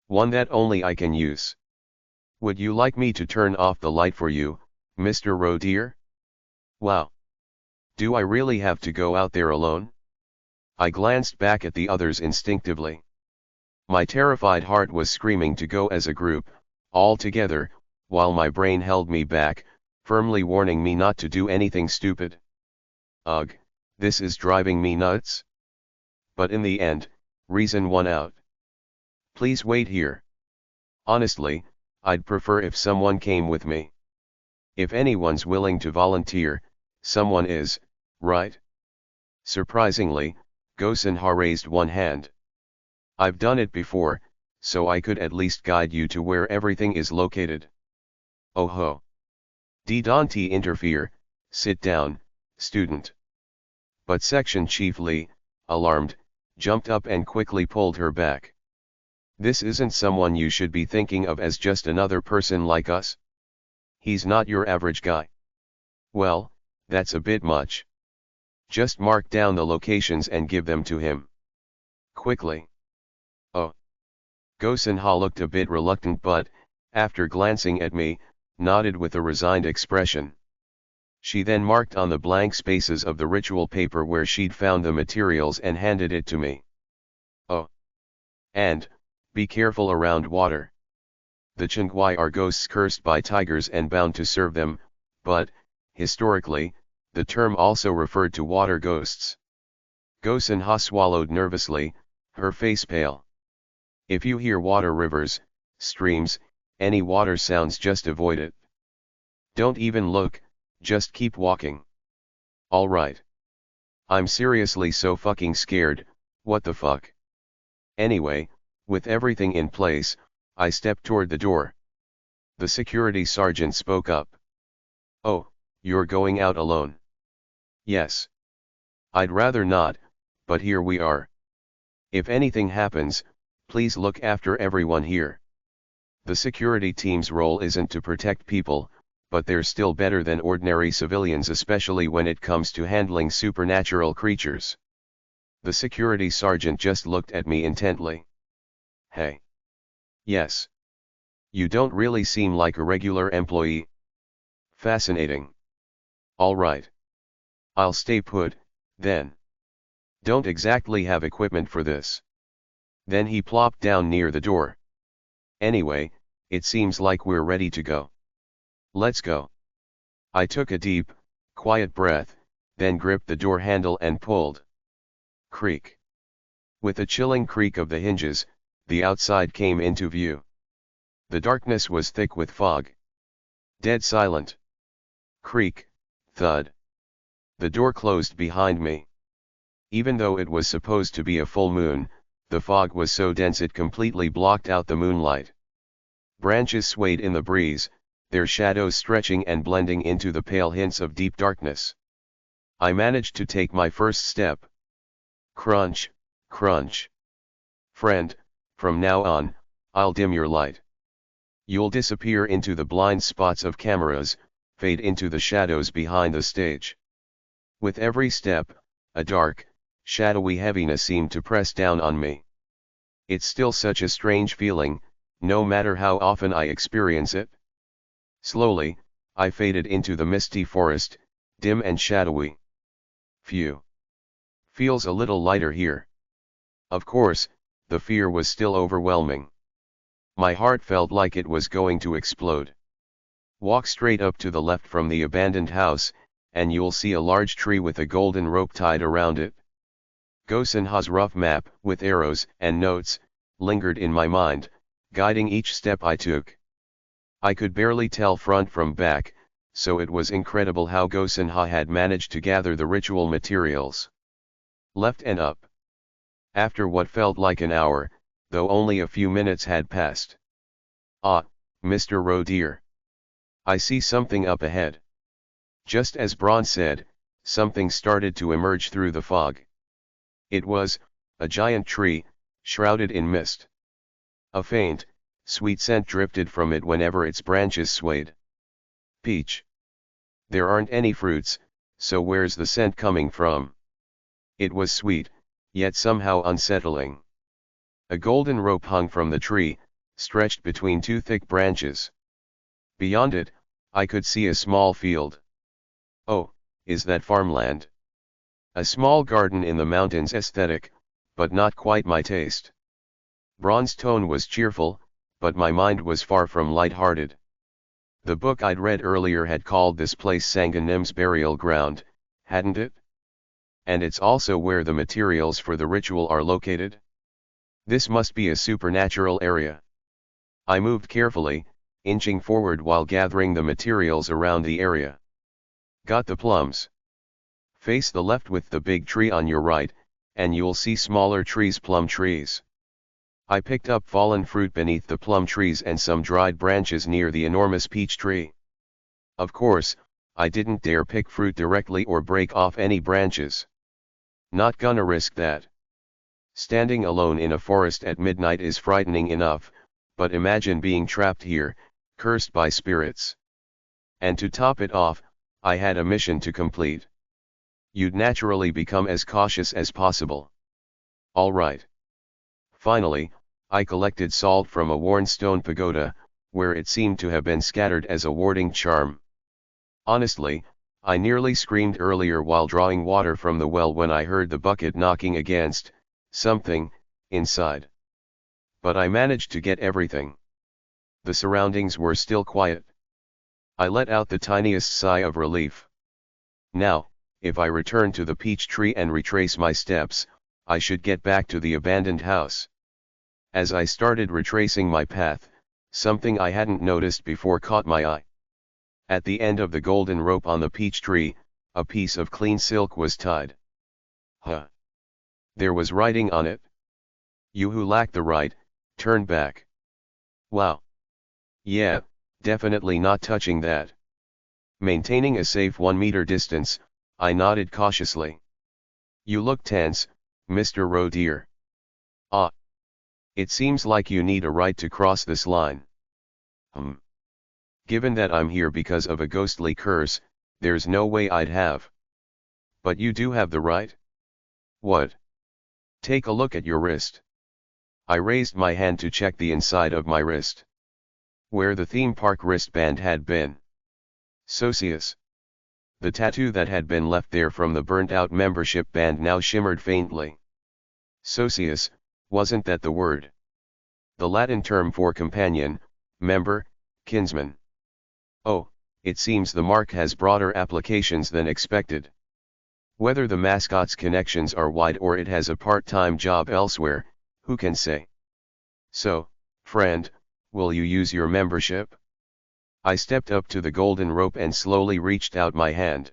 One that only I can use. Would you like me to turn off the light for you, Mr. Roe dear? Wow. Do I really have to go out there alone? I glanced back at the others instinctively. My terrified heart was screaming to go as a group, all together, while my brain held me back, firmly warning me not to do anything stupid. Ugh, this is driving me nuts. But in the end, reason won out. Please wait here. Honestly, I'd prefer if someone came with me. If anyone's willing to volunteer, someone is, right? Surprisingly, Go-Sun-ha raised one hand. I've done it before, so I could at least guide you to where everything is located. Oh ho. Di-Don-T interfere, sit down, student. But Section Chief Lee, alarmed, jumped up and quickly pulled her back. This isn't someone you should be thinking of as just another person like us. He's not your average guy. Well, that's a bit much. Just mark down the locations and give them to him. Quickly. Oh. Go-Sun-ha looked a bit reluctant but, after glancing at me, nodded with a resigned expression. She then marked on the blank spaces of the ritual paper where she'd found the materials and handed it to me. Oh. And, be careful around water. The Chengguai are ghosts cursed by tigers and bound to serve them, but, historically, the term also referred to water ghosts. Go-Sun-ha swallowed nervously, her face pale. If you hear water rivers, streams, any water sounds, just avoid it. Don't even look, just keep walking. Alright. I'm seriously so fucking scared, what the fuck. Anyway, with everything in place, I stepped toward the door. The security sergeant spoke up. Oh, you're going out alone? Yes. I'd rather not, but here we are. If anything happens, please look after everyone here. The security team's role isn't to protect people, but they're still better than ordinary civilians, especially when it comes to handling supernatural creatures. The security sergeant just looked at me intently. Hey. Yes. You don't really seem like a regular employee. Fascinating. All right. I'll stay put, then. Don't exactly have equipment for this. Then he plopped down near the door. Anyway, it seems like we're ready to go. Let's go. I took a deep, quiet breath, then gripped the door handle and pulled. Creak. With a chilling creak of the hinges, the outside came into view. The darkness was thick with fog. Dead silent. Creak, thud. The door closed behind me. Even though it was supposed to be a full moon, the fog was so dense it completely blocked out the moonlight. Branches swayed in the breeze, their shadows stretching and blending into the pale hints of deep darkness. I managed to take my first step. Crunch, crunch. Friend, from now on, I'll dim your light. You'll disappear into the blind spots of cameras, fade into the shadows behind the stage. With every step, a dark, shadowy heaviness seemed to press down on me. It's still such a strange feeling, no matter how often I experience it. Slowly, I faded into the misty forest, dim and shadowy. Phew. Feels a little lighter here. Of course, the fear was still overwhelming. My heart felt like it was going to explode. Walk straight up to the left from the abandoned house, and you'll see a large tree with a golden rope tied around it. Go-Sun-ha's rough map, with arrows and notes, lingered in my mind, guiding each step I took. I could barely tell front from back, so it was incredible how Go-Sun-ha had managed to gather the ritual materials. Left and up. After what felt like an hour, though only a few minutes had passed. Ah, Mr. Roe dear. I see something up ahead. Just as Braun said, something started to emerge through the fog. It was a giant tree, shrouded in mist. A faint, sweet scent drifted from it whenever its branches swayed. Peach. There aren't any fruits, So where's the scent coming from? It was sweet, yet somehow unsettling. A golden rope hung from the tree, stretched between two thick branches. Beyond it, I could see a small field. Oh, is that farmland? A small garden in the mountains, aesthetic, but not quite my taste. Braun's tone was cheerful, but my mind was far from light-hearted. The book I'd read earlier had called this place Sanganim's burial ground, hadn't it? And it's also where the materials for the ritual are located? This must be a supernatural area. I moved carefully, inching forward while gathering the materials around the area. Got the plums. Face the left with the big tree on your right, and you'll see smaller trees, plum trees. I picked up fallen fruit beneath the plum trees and some dried branches near the enormous peach tree. Of course, I didn't dare pick fruit directly or break off any branches. Not gonna risk that. Standing alone in a forest at midnight is frightening enough, but imagine being trapped here, cursed by spirits. And to top it off, I had a mission to complete. You'd naturally become as cautious as possible. All right. Finally, I collected salt from a worn stone pagoda, where it seemed to have been scattered as a warding charm. Honestly, I nearly screamed earlier while drawing water from the well when I heard the bucket knocking against something inside. But I managed to get everything. The surroundings were still quiet. I let out the tiniest sigh of relief. Now, if I return to the peach tree and retrace my steps, I should get back to the abandoned house. As I started retracing my path, something I hadn't noticed before caught my eye. At the end of the golden rope on the peach tree, a piece of clean silk was tied. Huh. There was writing on it. You who lack the right, turn back. Wow. Yeah, definitely not touching that. Maintaining a safe 1 meter distance, I nodded cautiously. You look tense, Mr. Roe dear. Ah. It seems like you need a right to cross this line. Given that I'm here because of a ghostly curse, there's no way I'd have. But you do have the right? What? Take a look at your wrist. I raised my hand to check the inside of my wrist. Where the theme park wristband had been. Socius. The tattoo that had been left there from the burnt-out membership band now shimmered faintly. Socius, wasn't that the word? The Latin term for companion, member, kinsman. Oh, it seems the mark has broader applications than expected. Whether the mascot's connections are wide or it has a part-time job elsewhere, who can say? So, friend, will you use your membership? I stepped up to the golden rope and slowly reached out my hand.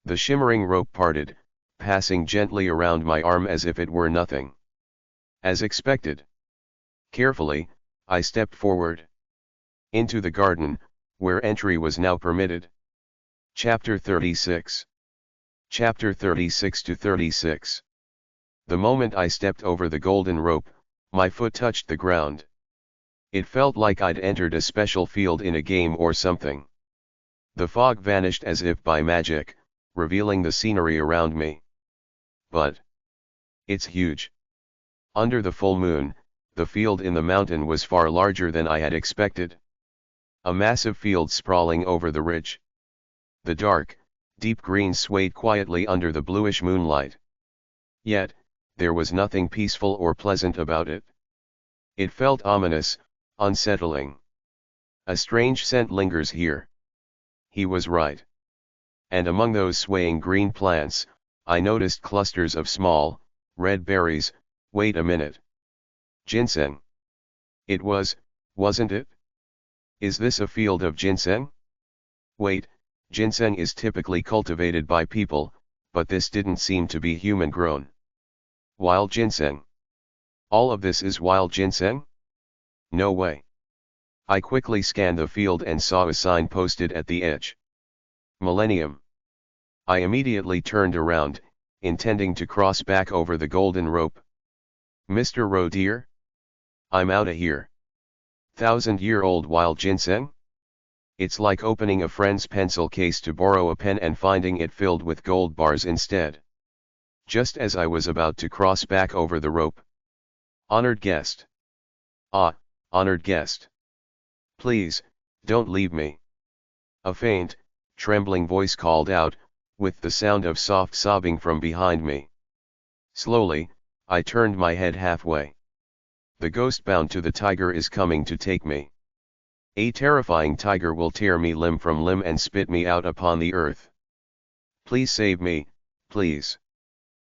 The shimmering rope parted, passing gently around my arm as if it were nothing. As expected. Carefully, I stepped forward. Into the garden, where entry was now permitted. Chapter 36. Chapter 36 to 36. The moment I stepped over the golden rope, my foot touched the ground. It felt like I'd entered a special field in a game or something. The fog vanished as if by magic, revealing the scenery around me. But it's huge. Under the full moon, the field in the mountain was far larger than I had expected. A massive field sprawling over the ridge. The dark, deep green swayed quietly under the bluish moonlight. Yet, there was nothing peaceful or pleasant about it. It felt ominous, unsettling. A strange scent lingers here. He was right. And among those swaying green plants, I noticed clusters of small, red berries. Wait a minute. Ginseng. It was, wasn't it? Is this a field of ginseng? Wait, ginseng is typically cultivated by people, but this didn't seem to be human grown. Wild ginseng. All of this is wild ginseng? No way. I quickly scanned the field and saw a sign posted at the edge. Millennium. I immediately turned around, intending to cross back over the golden rope. Mr. Roe dear? I'm outta here. 1,000-year-old wild ginseng? It's like opening a friend's pencil case to borrow a pen and finding it filled with gold bars instead. Just as I was about to cross back over the rope. Honored guest. Ah, honored guest. Please, don't leave me. A faint, trembling voice called out, with the sound of soft sobbing from behind me. Slowly, I turned my head halfway. The ghost bound to the tiger is coming to take me. A terrifying tiger will tear me limb from limb and spit me out upon the earth. Please save me, please.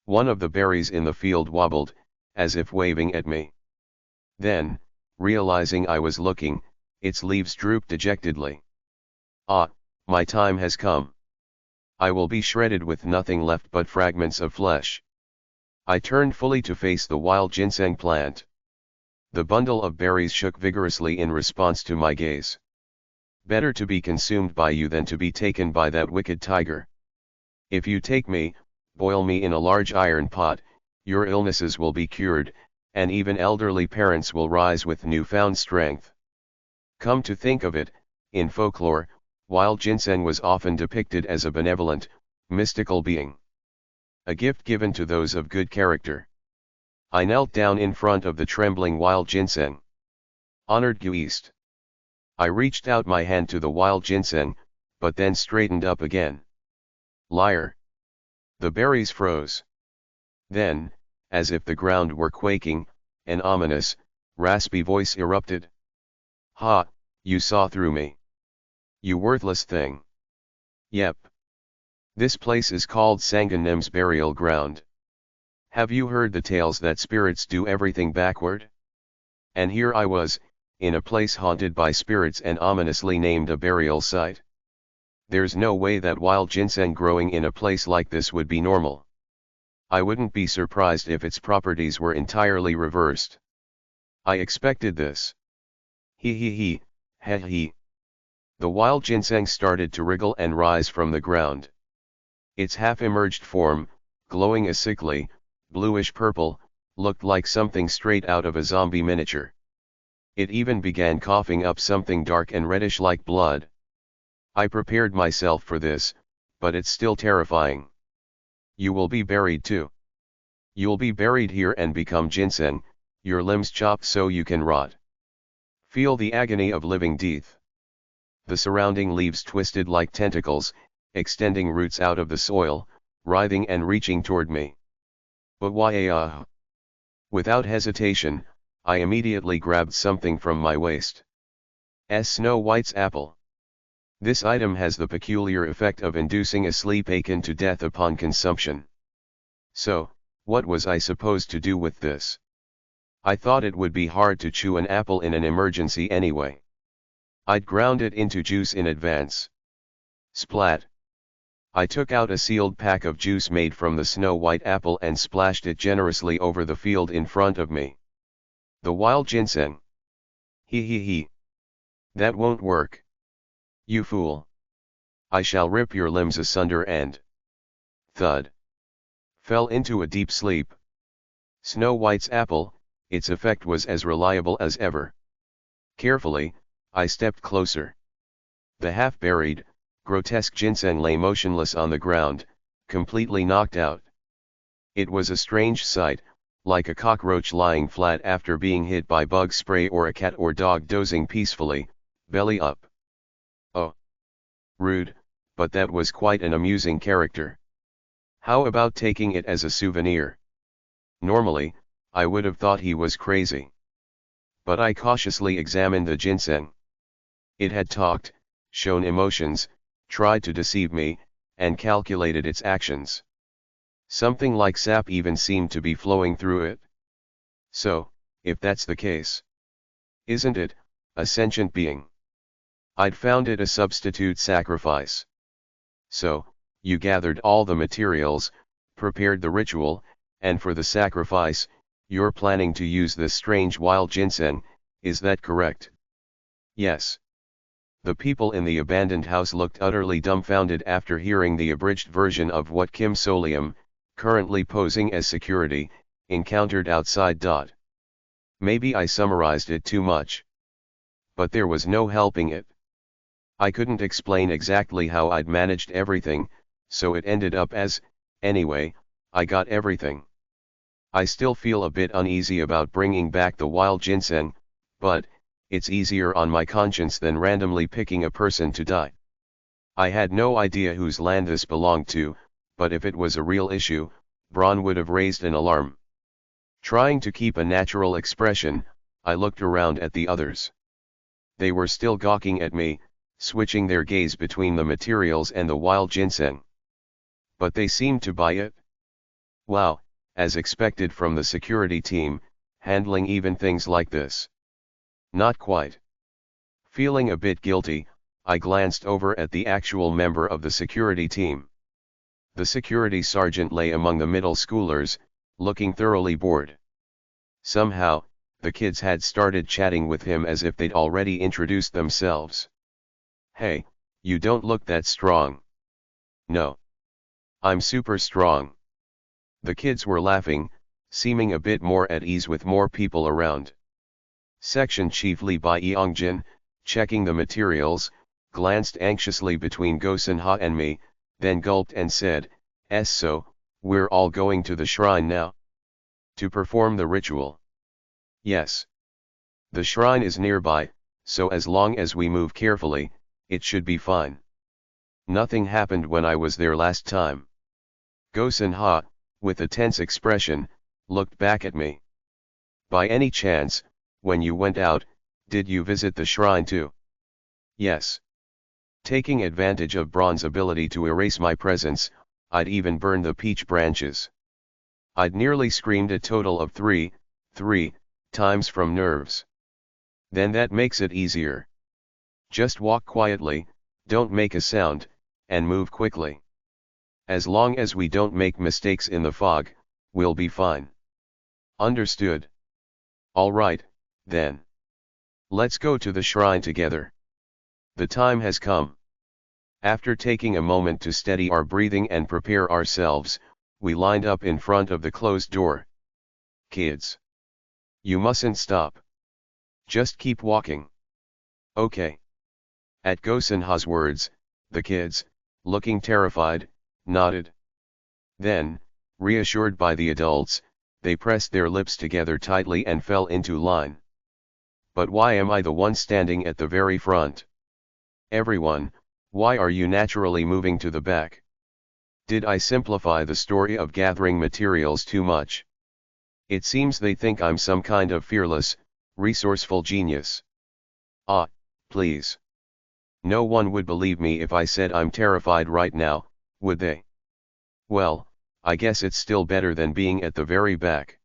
One of the berries in the field wobbled, as if waving at me. Then, realizing I was looking, its leaves drooped dejectedly. Ah, my time has come. I will be shredded with nothing left but fragments of flesh. I turned fully to face the wild ginseng plant. The bundle of berries shook vigorously in response to my gaze. Better to be consumed by you than to be taken by that wicked tiger. If you take me, boil me in a large iron pot, your illnesses will be cured, and even elderly parents will rise with newfound strength. Come to think of it, in folklore, wild ginseng was often depicted as a benevolent, mystical being. A gift given to those of good character. I knelt down in front of the trembling wild ginseng. Honored guest. I reached out my hand to the wild ginseng, but then straightened up again. Liar. The berries froze. Then, as if the ground were quaking, an ominous, raspy voice erupted. Ha, you saw through me. You worthless thing. Yep. This place is called Sanganim's burial ground. Have you heard the tales that spirits do everything backward? And here I was, in a place haunted by spirits and ominously named a burial site. There's no way that wild ginseng growing in a place like this would be normal. I wouldn't be surprised if its properties were entirely reversed. I expected this. He, he. The wild ginseng started to wriggle and rise from the ground. Its half-emerged form, glowing a sickly, bluish-purple, looked like something straight out of a zombie miniature. It even began coughing up something dark and reddish like blood. I prepared myself for this, but it's still terrifying. You will be buried too. You'll be buried here and become ginseng, your limbs chopped so you can rot. Feel the agony of living death. The surrounding leaves twisted like tentacles, extending roots out of the soil, writhing and reaching toward me. But why? Without hesitation, I immediately grabbed something from my waist. Snow White's apple. This item has the peculiar effect of inducing a sleep akin to death upon consumption. So, what was I supposed to do with this? I thought it would be hard to chew an apple in an emergency anyway. I'd ground it into juice in advance. Splat. I took out a sealed pack of juice made from the Snow White apple and splashed it generously over the field in front of me. The wild ginseng. He. That won't work. You fool. I shall rip your limbs asunder and... Thud. Fell into a deep sleep. Snow White's apple, its effect was as reliable as ever. Carefully, I stepped closer. The half-buried, grotesque ginseng lay motionless on the ground, completely knocked out. It was a strange sight, like a cockroach lying flat after being hit by bug spray or a cat or dog dozing peacefully, belly up. Oh. Rude, but that was quite an amusing character. How about taking it as a souvenir? Normally, I would have thought he was crazy. But I cautiously examined the ginseng. It had talked, shown emotions, tried to deceive me, and calculated its actions. Something like sap even seemed to be flowing through it. So, if that's the case, isn't it a sentient being? I'd found it a substitute sacrifice. So, you gathered all the materials, prepared the ritual, and for the sacrifice, you're planning to use this strange wild ginseng, is that correct? Yes. The people in the abandoned house looked utterly dumbfounded after hearing the abridged version of what Kim Solium, currently posing as security, encountered outside. Maybe I summarized it too much. But there was no helping it. I couldn't explain exactly how I'd managed everything, so it ended up as, anyway, I got everything. I still feel a bit uneasy about bringing back the wild ginseng, but it's easier on my conscience than randomly picking a person to die. I had no idea whose land this belonged to, but if it was a real issue, Braun would have raised an alarm. Trying to keep a natural expression, I looked around at the others. They were still gawking at me, switching their gaze between the materials and the wild ginseng. But they seemed to buy it. Wow, as expected from the security team, handling even things like this. Not quite. Feeling a bit guilty, I glanced over at the actual member of the security team. The security sergeant lay among the middle schoolers, looking thoroughly bored. Somehow, the kids had started chatting with him as if they'd already introduced themselves. "Hey, you don't look that strong." "No. I'm super strong." The kids were laughing, seeming a bit more at ease with more people around. Section Chief Li Bai Yongjin, checking the materials, glanced anxiously between Go-sun-ha and me, then gulped and said, "So, we're all going to the shrine now? To perform the ritual?" "Yes. The shrine is nearby, so as long as we move carefully, it should be fine. Nothing happened when I was there last time." Go-sun-ha, with a tense expression, looked back at me. "By any chance, when you went out, did you visit the shrine too?" "Yes. Taking advantage of Braun's ability to erase my presence, I'd even burned the peach branches. I'd nearly screamed a total of three times from nerves." "Then that makes it easier. Just walk quietly, don't make a sound, and move quickly. As long as we don't make mistakes in the fog, we'll be fine." "Understood." "All right, then. Let's go to the shrine together. The time has come." After taking a moment to steady our breathing and prepare ourselves, we lined up in front of the closed door. "Kids. You mustn't stop. Just keep walking." "Okay." At Go-sun-ha's words, the kids, looking terrified, nodded. Then, reassured by the adults, they pressed their lips together tightly and fell into line. But why am I the one standing at the very front? "Everyone, why are you naturally moving to the back? Did I simplify the story of gathering materials too much? It seems they think I'm some kind of fearless, resourceful genius. Ah, please. No one would believe me if I said I'm terrified right now, would they? Well, I guess it's still better than being at the very back."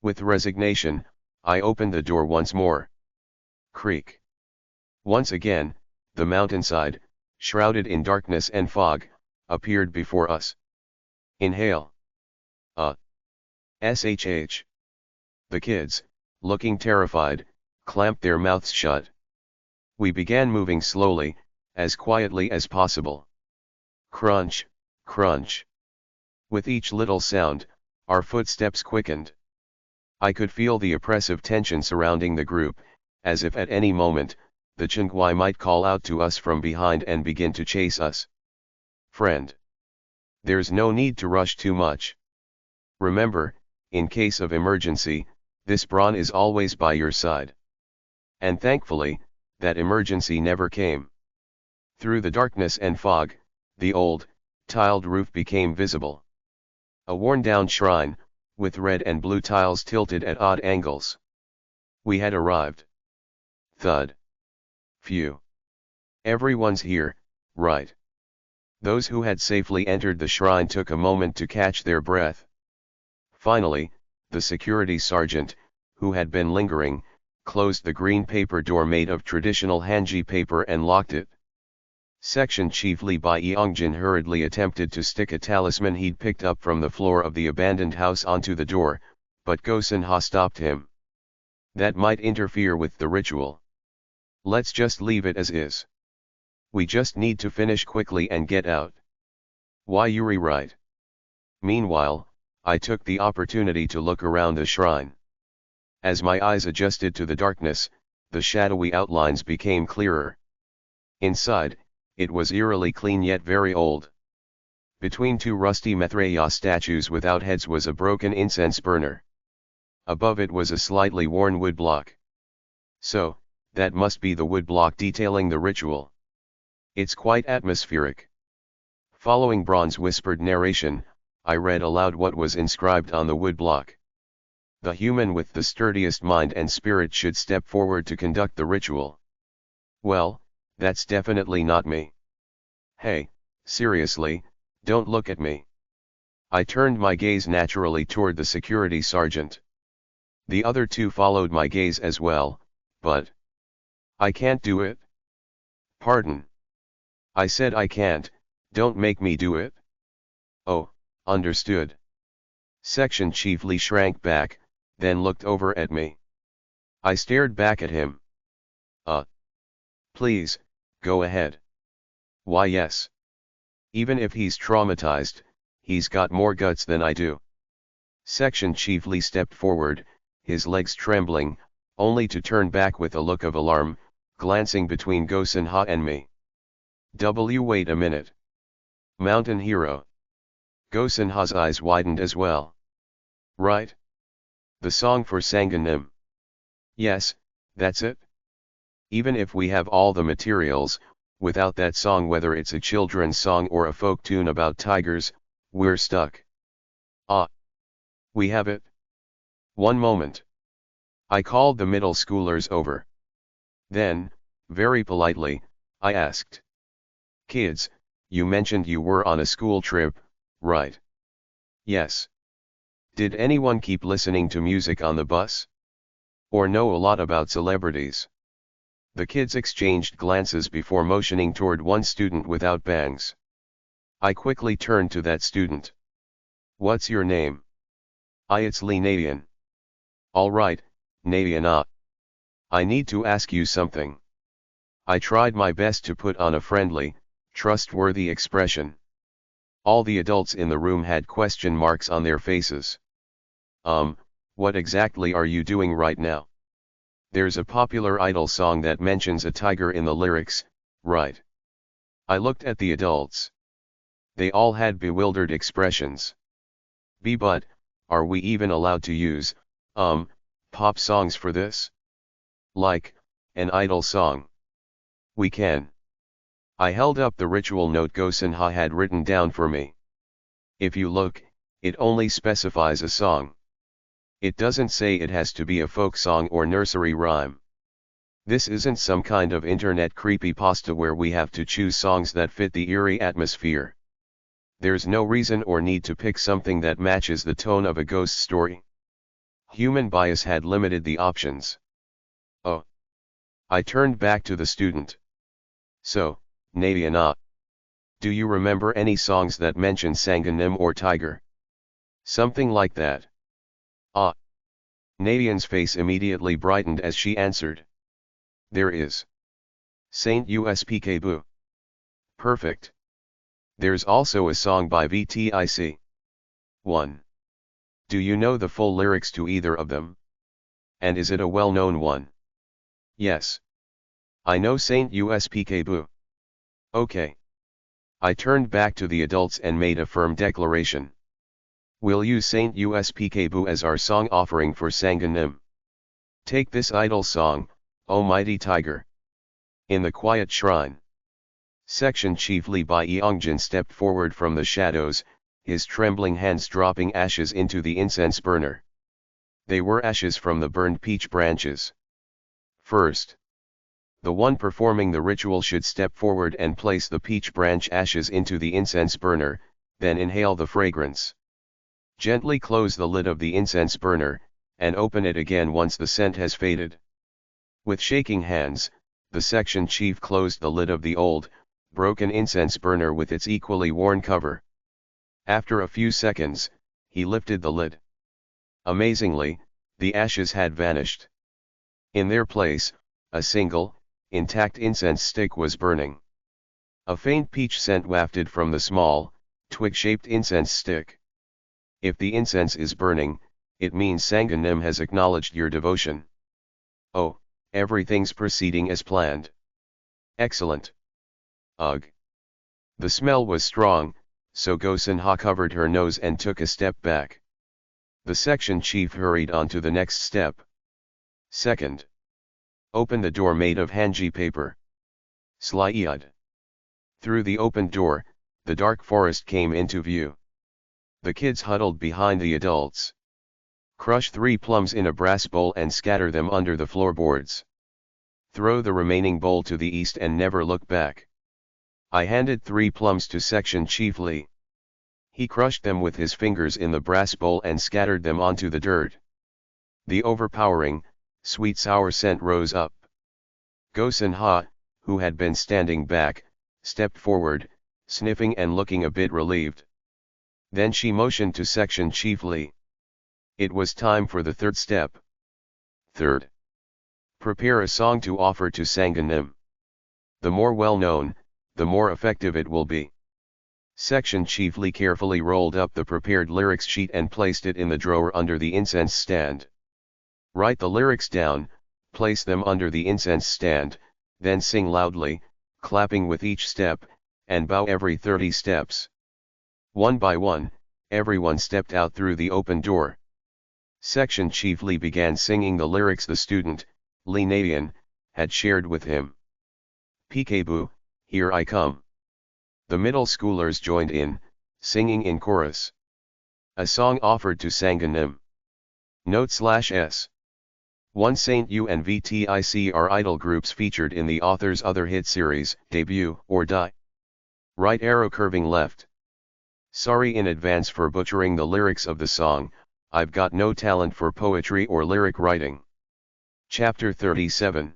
With resignation, I opened the door once more. Creak. Once again, the mountainside, shrouded in darkness and fog, appeared before us. Inhale. Shh. The kids, looking terrified, clamped their mouths shut. We began moving slowly, as quietly as possible. Crunch, crunch. With each little sound, our footsteps quickened. I could feel the oppressive tension surrounding the group, as if at any moment, the Chengguai might call out to us from behind and begin to chase us. "Friend. There's no need to rush too much. Remember, in case of emergency, this Braun is always by your side." And thankfully, that emergency never came. Through the darkness and fog, the old, tiled roof became visible. A worn-down shrine, with red and blue tiles tilted at odd angles. We had arrived. Thud. Phew. Everyone's here, right? Those who had safely entered the shrine took a moment to catch their breath. Finally, the security sergeant, who had been lingering, closed the green paper door made of traditional Hanji paper and locked it. Section Chief Li Bai Yongjin hurriedly attempted to stick a talisman he'd picked up from the floor of the abandoned house onto the door, but Go-sun-ha stopped him. "That might interfere with the ritual. Let's just leave it as is. We just need to finish quickly and get out." "Why, Yuri, right?" Meanwhile, I took the opportunity to look around the shrine. As my eyes adjusted to the darkness, the shadowy outlines became clearer. Inside, it was eerily clean yet very old. Between two rusty Maitreya statues without heads was a broken incense burner. Above it was a slightly worn wood block. So, that must be the wood block detailing the ritual. It's quite atmospheric. Following Braun's whispered narration, I read aloud what was inscribed on the wood block. The human with the sturdiest mind and spirit should step forward to conduct the ritual. Well, that's definitely not me. Hey, seriously, don't look at me. I turned my gaze naturally toward the security sergeant. The other two followed my gaze as well, but I can't do it. Pardon. I said I can't, don't make me do it. Oh, understood. Section Chief Lee shrank back, then looked over at me. I stared back at him. Please, go ahead. Why yes. Even if he's traumatized, he's got more guts than I do. Section Chief Lee stepped forward, his legs trembling, only to turn back with a look of alarm, glancing between Go-Sun-ha and me. Wait a minute. Mountain Hero. Go-Sun-ha's eyes widened as well. Right? The song for Sanganim. Yes, that's it. Even if we have all the materials, without that song, whether it's a children's song or a folk tune about tigers, we're stuck. We have it. One moment. I called the middle schoolers over. Then, very politely, I asked. Kids, you mentioned you were on a school trip, right? Yes. Did anyone keep listening to music on the bus? Or know a lot about celebrities? The kids exchanged glances before motioning toward one student without bangs. I quickly turned to that student. What's your name? It's Lee Nadian. All right, Nadian. I need to ask you something. I tried my best to put on a friendly, trustworthy expression. All the adults in the room had question marks on their faces. What exactly are you doing right now? There's a popular idol song that mentions a tiger in the lyrics, right? I looked at the adults. They all had bewildered expressions. But, are we even allowed to use, pop songs for this? Like, an idol song. We can. I held up the ritual note Go-Sun-ha had written down for me. If you look, it only specifies a song. It doesn't say it has to be a folk song or nursery rhyme. This isn't some kind of internet creepypasta where we have to choose songs that fit the eerie atmosphere. There's no reason or need to pick something that matches the tone of a ghost story. Human bias had limited the options. Oh. I turned back to the student. So, Nadian, do you remember any songs that mention Sanganim or tiger? Something like that. Nadian's face immediately brightened as she answered. There is. Saint Uspk. Perfect. There's also a song by VTIC. 1. Do you know the full lyrics to either of them? And is it a well-known one? Yes. I know Saint Uspk. Okay. I turned back to the adults and made a firm declaration. We'll use Saint Uspk as our song offering for Sanganim. Take this idol song, O Mighty Tiger. In the quiet shrine. Section Chief Lee Byongjin stepped forward from the shadows, his trembling hands dropping ashes into the incense burner. They were ashes from the burned peach branches. First, the one performing the ritual should step forward and place the peach branch ashes into the incense burner, then inhale the fragrance. Gently close the lid of the incense burner, and open it again once the scent has faded. With shaking hands, the section chief closed the lid of the old, broken incense burner with its equally worn cover. After a few seconds, he lifted the lid. Amazingly, the ashes had vanished. In their place, a single, intact incense stick was burning. A faint peach scent wafted from the small, twig-shaped incense stick. If the incense is burning, it means Sanganim has acknowledged your devotion. Oh, everything's proceeding as planned. Excellent. Ugh. The smell was strong, so Go-sun-ha covered her nose and took a step back. The section chief hurried on to the next step. Second. Open the door made of hanji paper. Slyud. Through the opened door, the dark forest came into view. The kids huddled behind the adults. Crush 3 plums in a brass bowl and scatter them under the floorboards. Throw the remaining bowl to the east and never look back. I handed 3 plums to Section Chief Lee. He crushed them with his fingers in the brass bowl and scattered them onto the dirt. The overpowering, sweet sour scent rose up. Go-sun-ha, who had been standing back, stepped forward, sniffing and looking a bit relieved. Then she motioned to Section Chief Lee. It was time for the third step. Third. Prepare a song to offer to Sanganim. The more well-known, the more effective it will be. Section Chief Lee carefully rolled up the prepared lyrics sheet and placed it in the drawer under the incense stand. Write the lyrics down, place them under the incense stand, then sing loudly, clapping with each step, and bow every 30 steps. One by one, everyone stepped out through the open door. Section Chief Lee began singing the lyrics the student, Lee Nayan, had shared with him. Peekaboo, here I come. The middle schoolers joined in, singing in chorus. A song offered to Sanganim. Note/S. 1 Saint U and VTIC are idol groups featured in the author's other hit series, Debut or Die. Right arrow curving left. Sorry in advance for butchering the lyrics of the song, I've got no talent for poetry or lyric writing. Chapter 37.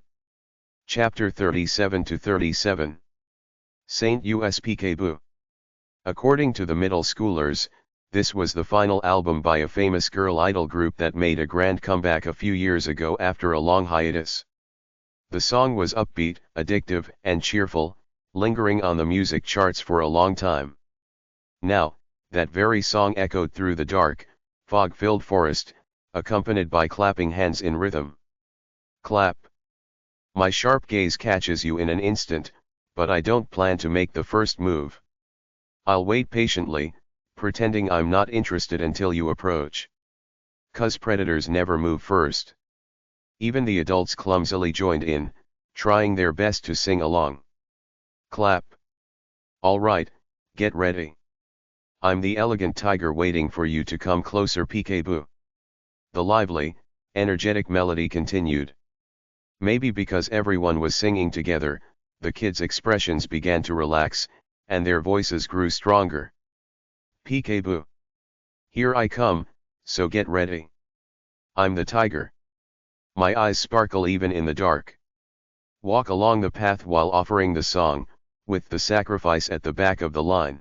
Chapter 37 to 37. Saint U.S. Peekaboo. According to the middle schoolers, this was the final album by a famous girl idol group that made a grand comeback a few years ago after a long hiatus. The song was upbeat, addictive, and cheerful, lingering on the music charts for a long time. Now, that very song echoed through the dark, fog-filled forest, accompanied by clapping hands in rhythm. Clap. My sharp gaze catches you in an instant, but I don't plan to make the first move. I'll wait patiently, pretending I'm not interested until you approach. 'Cause predators never move first. Even the adults clumsily joined in, trying their best to sing along. Clap. All right, get ready. I'm the elegant tiger waiting for you to come closer, Peekaboo. The lively, energetic melody continued. Maybe because everyone was singing together, the kids' expressions began to relax, and their voices grew stronger. Peekaboo. Here I come, so get ready. I'm the tiger. My eyes sparkle even in the dark. Walk along the path while offering the song, with the sacrifice at the back of the line.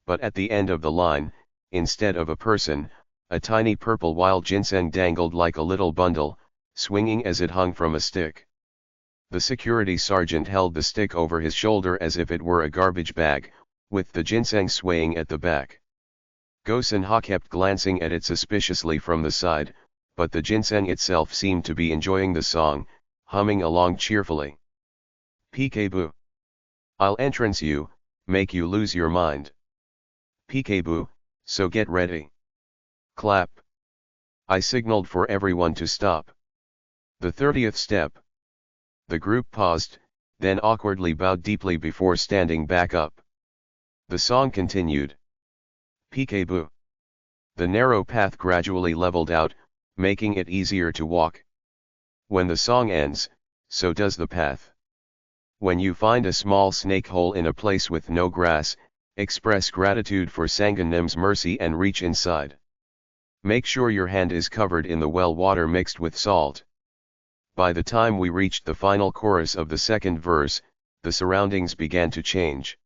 But at the end of the line, instead of a person, a tiny purple wild ginseng dangled like a little bundle, swinging as it hung from a stick. The security sergeant held the stick over his shoulder as if it were a garbage bag, with the ginseng swaying at the back. Go-sun-ha kept glancing at it suspiciously from the side, but the ginseng itself seemed to be enjoying the song, humming along cheerfully. Peekaboo. I'll entrance you, make you lose your mind. Peekaboo, so get ready. Clap. I signaled for everyone to stop. The 30th step. The group paused, then awkwardly bowed deeply before standing back up. The song continued. Peekaboo. The narrow path gradually leveled out, making it easier to walk. When the song ends, so does the path. When you find a small snake hole in a place with no grass, express gratitude for Sanganim's mercy and reach inside. Make sure your hand is covered in the well water mixed with salt. By the time we reached the final chorus of the second verse, the surroundings began to change.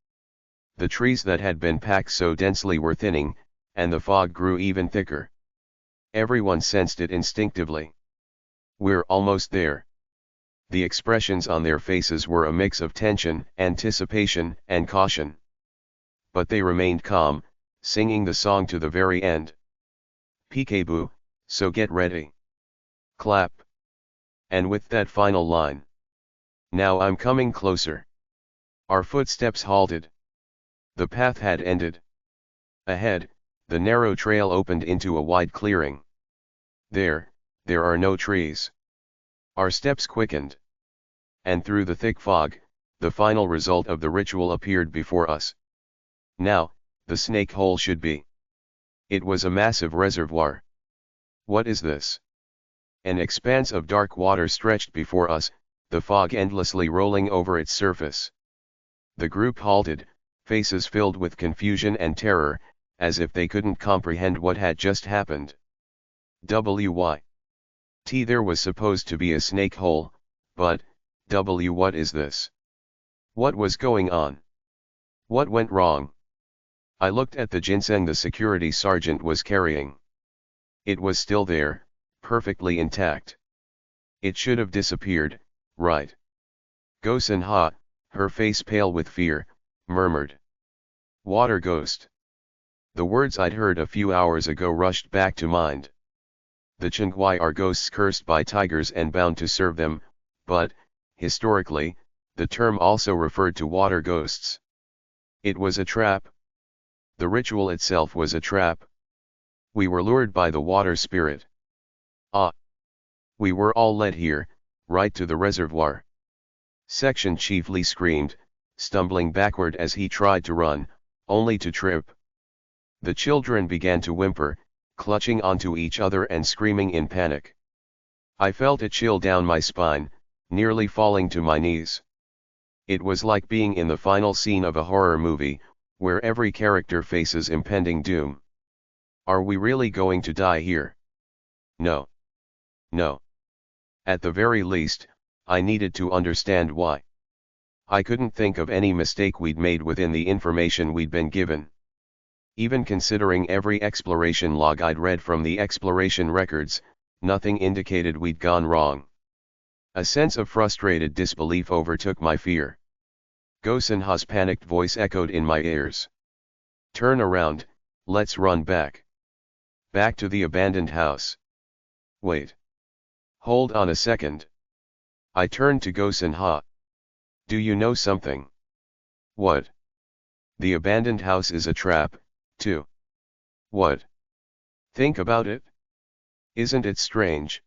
The trees that had been packed so densely were thinning, and the fog grew even thicker. Everyone sensed it instinctively. We're almost there. The expressions on their faces were a mix of tension, anticipation, and caution. But they remained calm, singing the song to the very end. Peekaboo, so get ready. Clap. And with that final line. Now I'm coming closer. Our footsteps halted. The path had ended. Ahead, the narrow trail opened into a wide clearing. There are no trees. Our steps quickened. And through the thick fog, the final result of the ritual appeared before us. Now, the snake hole should be. It was a massive reservoir. What is this? An expanse of dark water stretched before us, the fog endlessly rolling over its surface. The group halted, faces filled with confusion and terror, as if they couldn't comprehend what had just happened. There was supposed to be a snake hole, but, what is this? What was going on? What went wrong? I looked at the ginseng the security sergeant was carrying. It was still there, perfectly intact. It should have disappeared, right? Go-sen-ha, her face pale with fear, murmured. Water ghost. The words I'd heard a few hours ago rushed back to mind. The Chenghuai are ghosts cursed by tigers and bound to serve them, but, historically, the term also referred to water ghosts. It was a trap. The ritual itself was a trap. We were lured by the water spirit. We were all led here, right to the reservoir. Section Chief Lee screamed, stumbling backward as he tried to run, only to trip. The children began to whimper, clutching onto each other and screaming in panic. I felt a chill down my spine, nearly falling to my knees. It was like being in the final scene of a horror movie, where every character faces impending doom. Are we really going to die here? No. No. At the very least, I needed to understand why. I couldn't think of any mistake we'd made within the information we'd been given. Even considering every exploration log I'd read from the exploration records, nothing indicated we'd gone wrong. A sense of frustrated disbelief overtook my fear. Go-sen-ha's panicked voice echoed in my ears. Turn around, let's run back. Back to the abandoned house. Wait. Hold on a second. I turned to Go-sen-ha. Do you know something? What? The abandoned house is a trap, too. What? Think about it. Isn't it strange?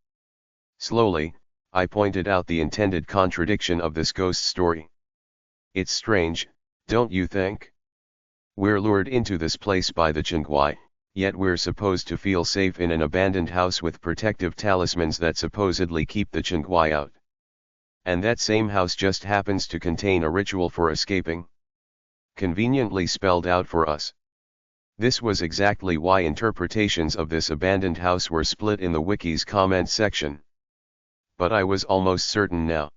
Slowly, I pointed out the intended contradiction of this ghost story. It's strange, don't you think? We're lured into this place by the Chenghuai, yet we're supposed to feel safe in an abandoned house with protective talismans that supposedly keep the Chenghuai out. And that same house just happens to contain a ritual for escaping. Conveniently spelled out for us. This was exactly why interpretations of this abandoned house were split in the wiki's comment section. But I was almost certain now.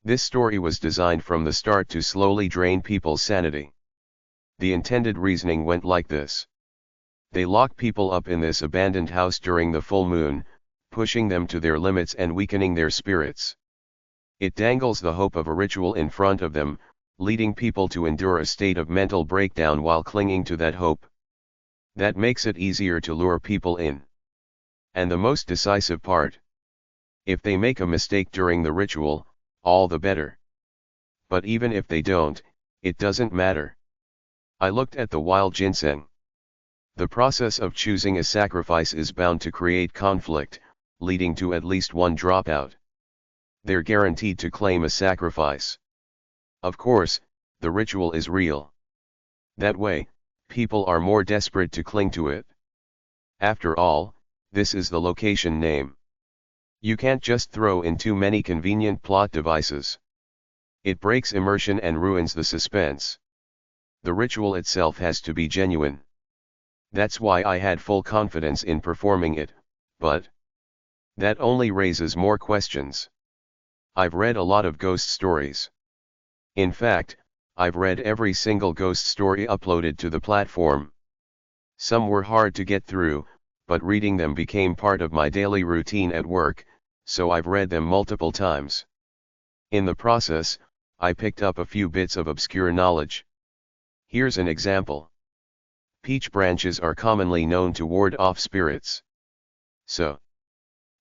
This story was designed from the start to slowly drain people's sanity. The intended reasoning went like this. They lock people up in this abandoned house during the full moon, pushing them to their limits and weakening their spirits. It dangles the hope of a ritual in front of them, leading people to endure a state of mental breakdown while clinging to that hope. That makes it easier to lure people in. And the most decisive part. If they make a mistake during the ritual, all the better. But even if they don't, it doesn't matter. I looked at the wild ginseng. The process of choosing a sacrifice is bound to create conflict, leading to at least one dropout. They're guaranteed to claim a sacrifice. Of course, the ritual is real. That way, people are more desperate to cling to it. After all, this is the location name. You can't just throw in too many convenient plot devices. It breaks immersion and ruins the suspense. The ritual itself has to be genuine. That's why I had full confidence in performing it, but that only raises more questions. I've read a lot of ghost stories. In fact, I've read every single ghost story uploaded to the platform. Some were hard to get through, but reading them became part of my daily routine at work, so I've read them multiple times. In the process, I picked up a few bits of obscure knowledge. Here's an example. Peach branches are commonly known to ward off spirits.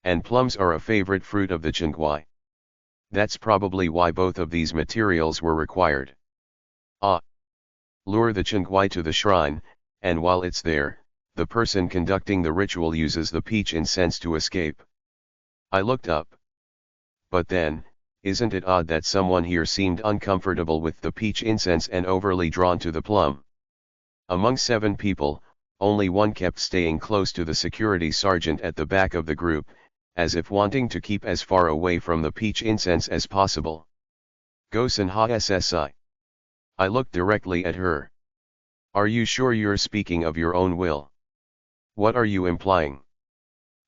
And plums are a favorite fruit of the Chenghuai. That's probably why both of these materials were required. Ah! Lure the Chengguai to the shrine, and while it's there, the person conducting the ritual uses the peach incense to escape. I looked up. But then, isn't it odd that someone here seemed uncomfortable with the peach incense and overly drawn to the plum? Among 7 people, only one kept staying close to the security sergeant at the back of the group, as if wanting to keep as far away from the peach incense as possible. Gosen ha ssi. I looked directly at her. Are you sure you're speaking of your own will? What are you implying?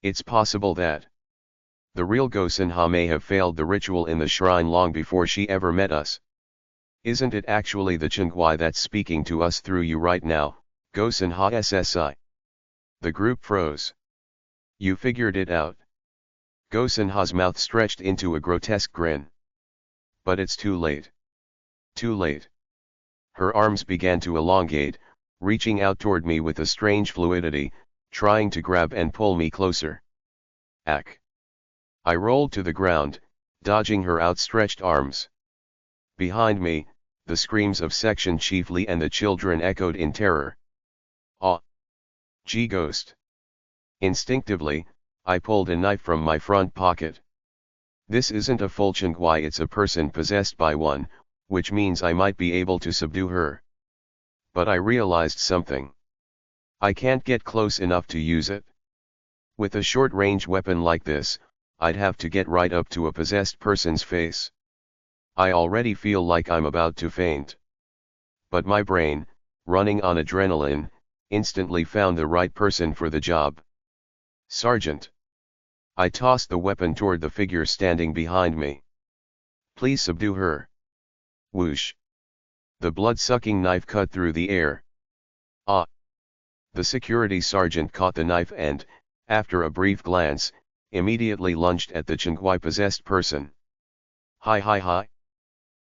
It's possible that the real Gosenha may have failed the ritual in the shrine long before she ever met us. Isn't it actually the Chengguai that's speaking to us through you right now, Gosenha ssi? The group froze. You figured it out. Gosenha's mouth stretched into a grotesque grin. But it's too late. Too late. Her arms began to elongate, reaching out toward me with a strange fluidity, trying to grab and pull me closer. Ack! I rolled to the ground, dodging her outstretched arms. Behind me, the screams of Section Chief Lee and the children echoed in terror. Ah! Gee ghost! Instinctively, I pulled a knife from my front pocket. This isn't a full Chengguai, it's a person possessed by one, which means I might be able to subdue her. But I realized something. I can't get close enough to use it. With a short-range weapon like this, I'd have to get right up to a possessed person's face. I already feel like I'm about to faint. But my brain, running on adrenaline, instantly found the right person for the job. Sergeant. I tossed the weapon toward the figure standing behind me. Please subdue her. Whoosh. The blood-sucking knife cut through the air. Ah! The security sergeant caught the knife and, after a brief glance, immediately lunged at the Chengguai-possessed person. Hi hi hi!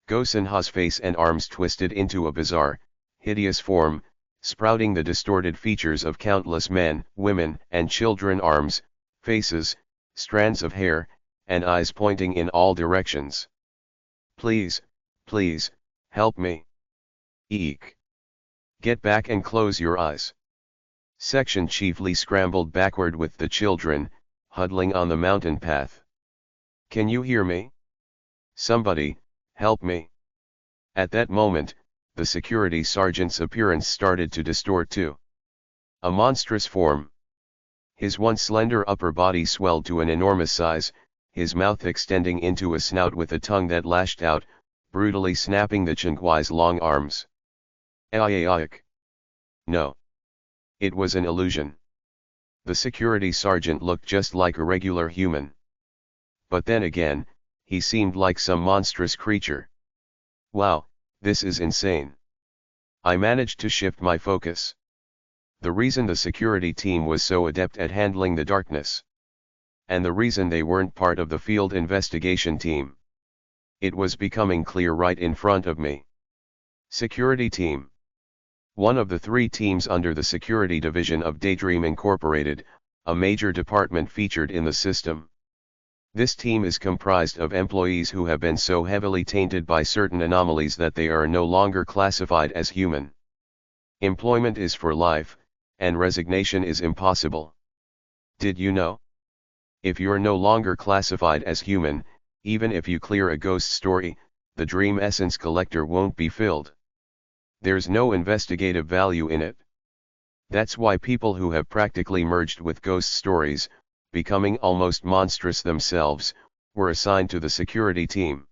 Gosenha's face and arms twisted into a bizarre, hideous form, sprouting the distorted features of countless men, women, and children arms, faces, strands of hair, and eyes pointing in all directions. Please, please, help me. Eek! Get back and close your eyes. Section Chief Lee scrambled backward with the children, huddling on the mountain path. Can you hear me? Somebody, help me. At that moment, the security sergeant's appearance started to distort too. A monstrous form. His once slender upper body swelled to an enormous size, his mouth extending into a snout with a tongue that lashed out, brutally snapping the Chengguai's long arms. Ayak! No. It was an illusion. The security sergeant looked just like a regular human. But then again, he seemed like some monstrous creature. Wow, this is insane. I managed to shift my focus. The reason the security team was so adept at handling the darkness. And the reason they weren't part of the field investigation team. It was becoming clear right in front of me. Security team. One of the 3 teams under the security division of Daydream Incorporated, a major department featured in the system. This team is comprised of employees who have been so heavily tainted by certain anomalies that they are no longer classified as human. Employment is for life, and resignation is impossible. Did you know? If you're no longer classified as human, even if you clear a ghost story, the dream essence collector won't be filled. There's no investigative value in it. That's why people who have practically merged with ghost stories, becoming almost monstrous themselves, were assigned to the security team.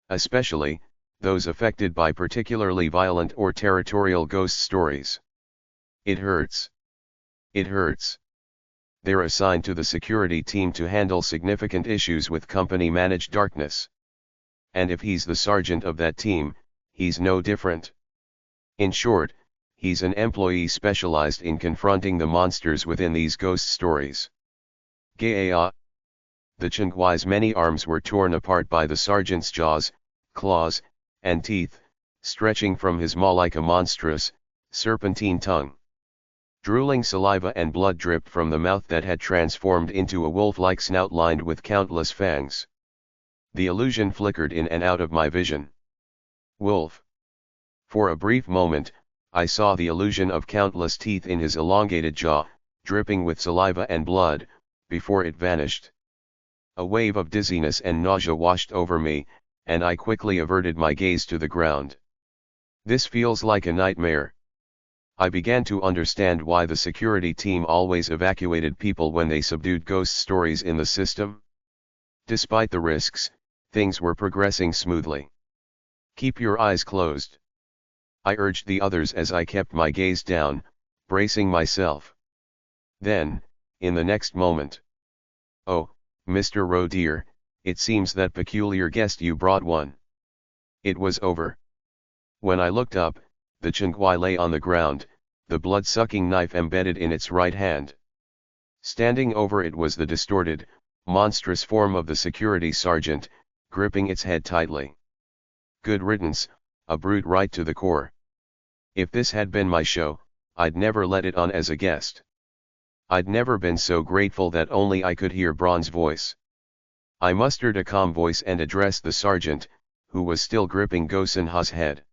Especially, those affected by particularly violent or territorial ghost stories. It hurts. It hurts. They're assigned to the security team to handle significant issues with company-managed darkness. And if he's the sergeant of that team, he's no different. In short, he's an employee specialized in confronting the monsters within these ghost stories. Gaya. The Chengguai's many arms were torn apart by the sergeant's jaws, claws, and teeth, stretching from his maw like a monstrous, serpentine tongue. Drooling saliva and blood dripped from the mouth that had transformed into a wolf-like snout lined with countless fangs. The illusion flickered in and out of my vision. Wolf. For a brief moment, I saw the illusion of countless teeth in his elongated jaw, dripping with saliva and blood, before it vanished. A wave of dizziness and nausea washed over me, and I quickly averted my gaze to the ground. This feels like a nightmare. I began to understand why the security team always evacuated people when they subdued ghost stories in the system. Despite the risks, things were progressing smoothly. Keep your eyes closed, I urged the others as I kept my gaze down, bracing myself. Then, in the next moment, "Oh, Mr. Rowe dear, it seems that peculiar guest you brought won." It was over. When I looked up, the Chengguai lay on the ground, the blood-sucking knife embedded in its right hand. Standing over it was the distorted, monstrous form of the security sergeant, gripping its head tightly. Good riddance, a brute right to the core. If this had been my show, I'd never let it on as a guest. I'd never been so grateful that only I could hear Braun's voice. I mustered a calm voice and addressed the sergeant, who was still gripping Gosen Ha's head.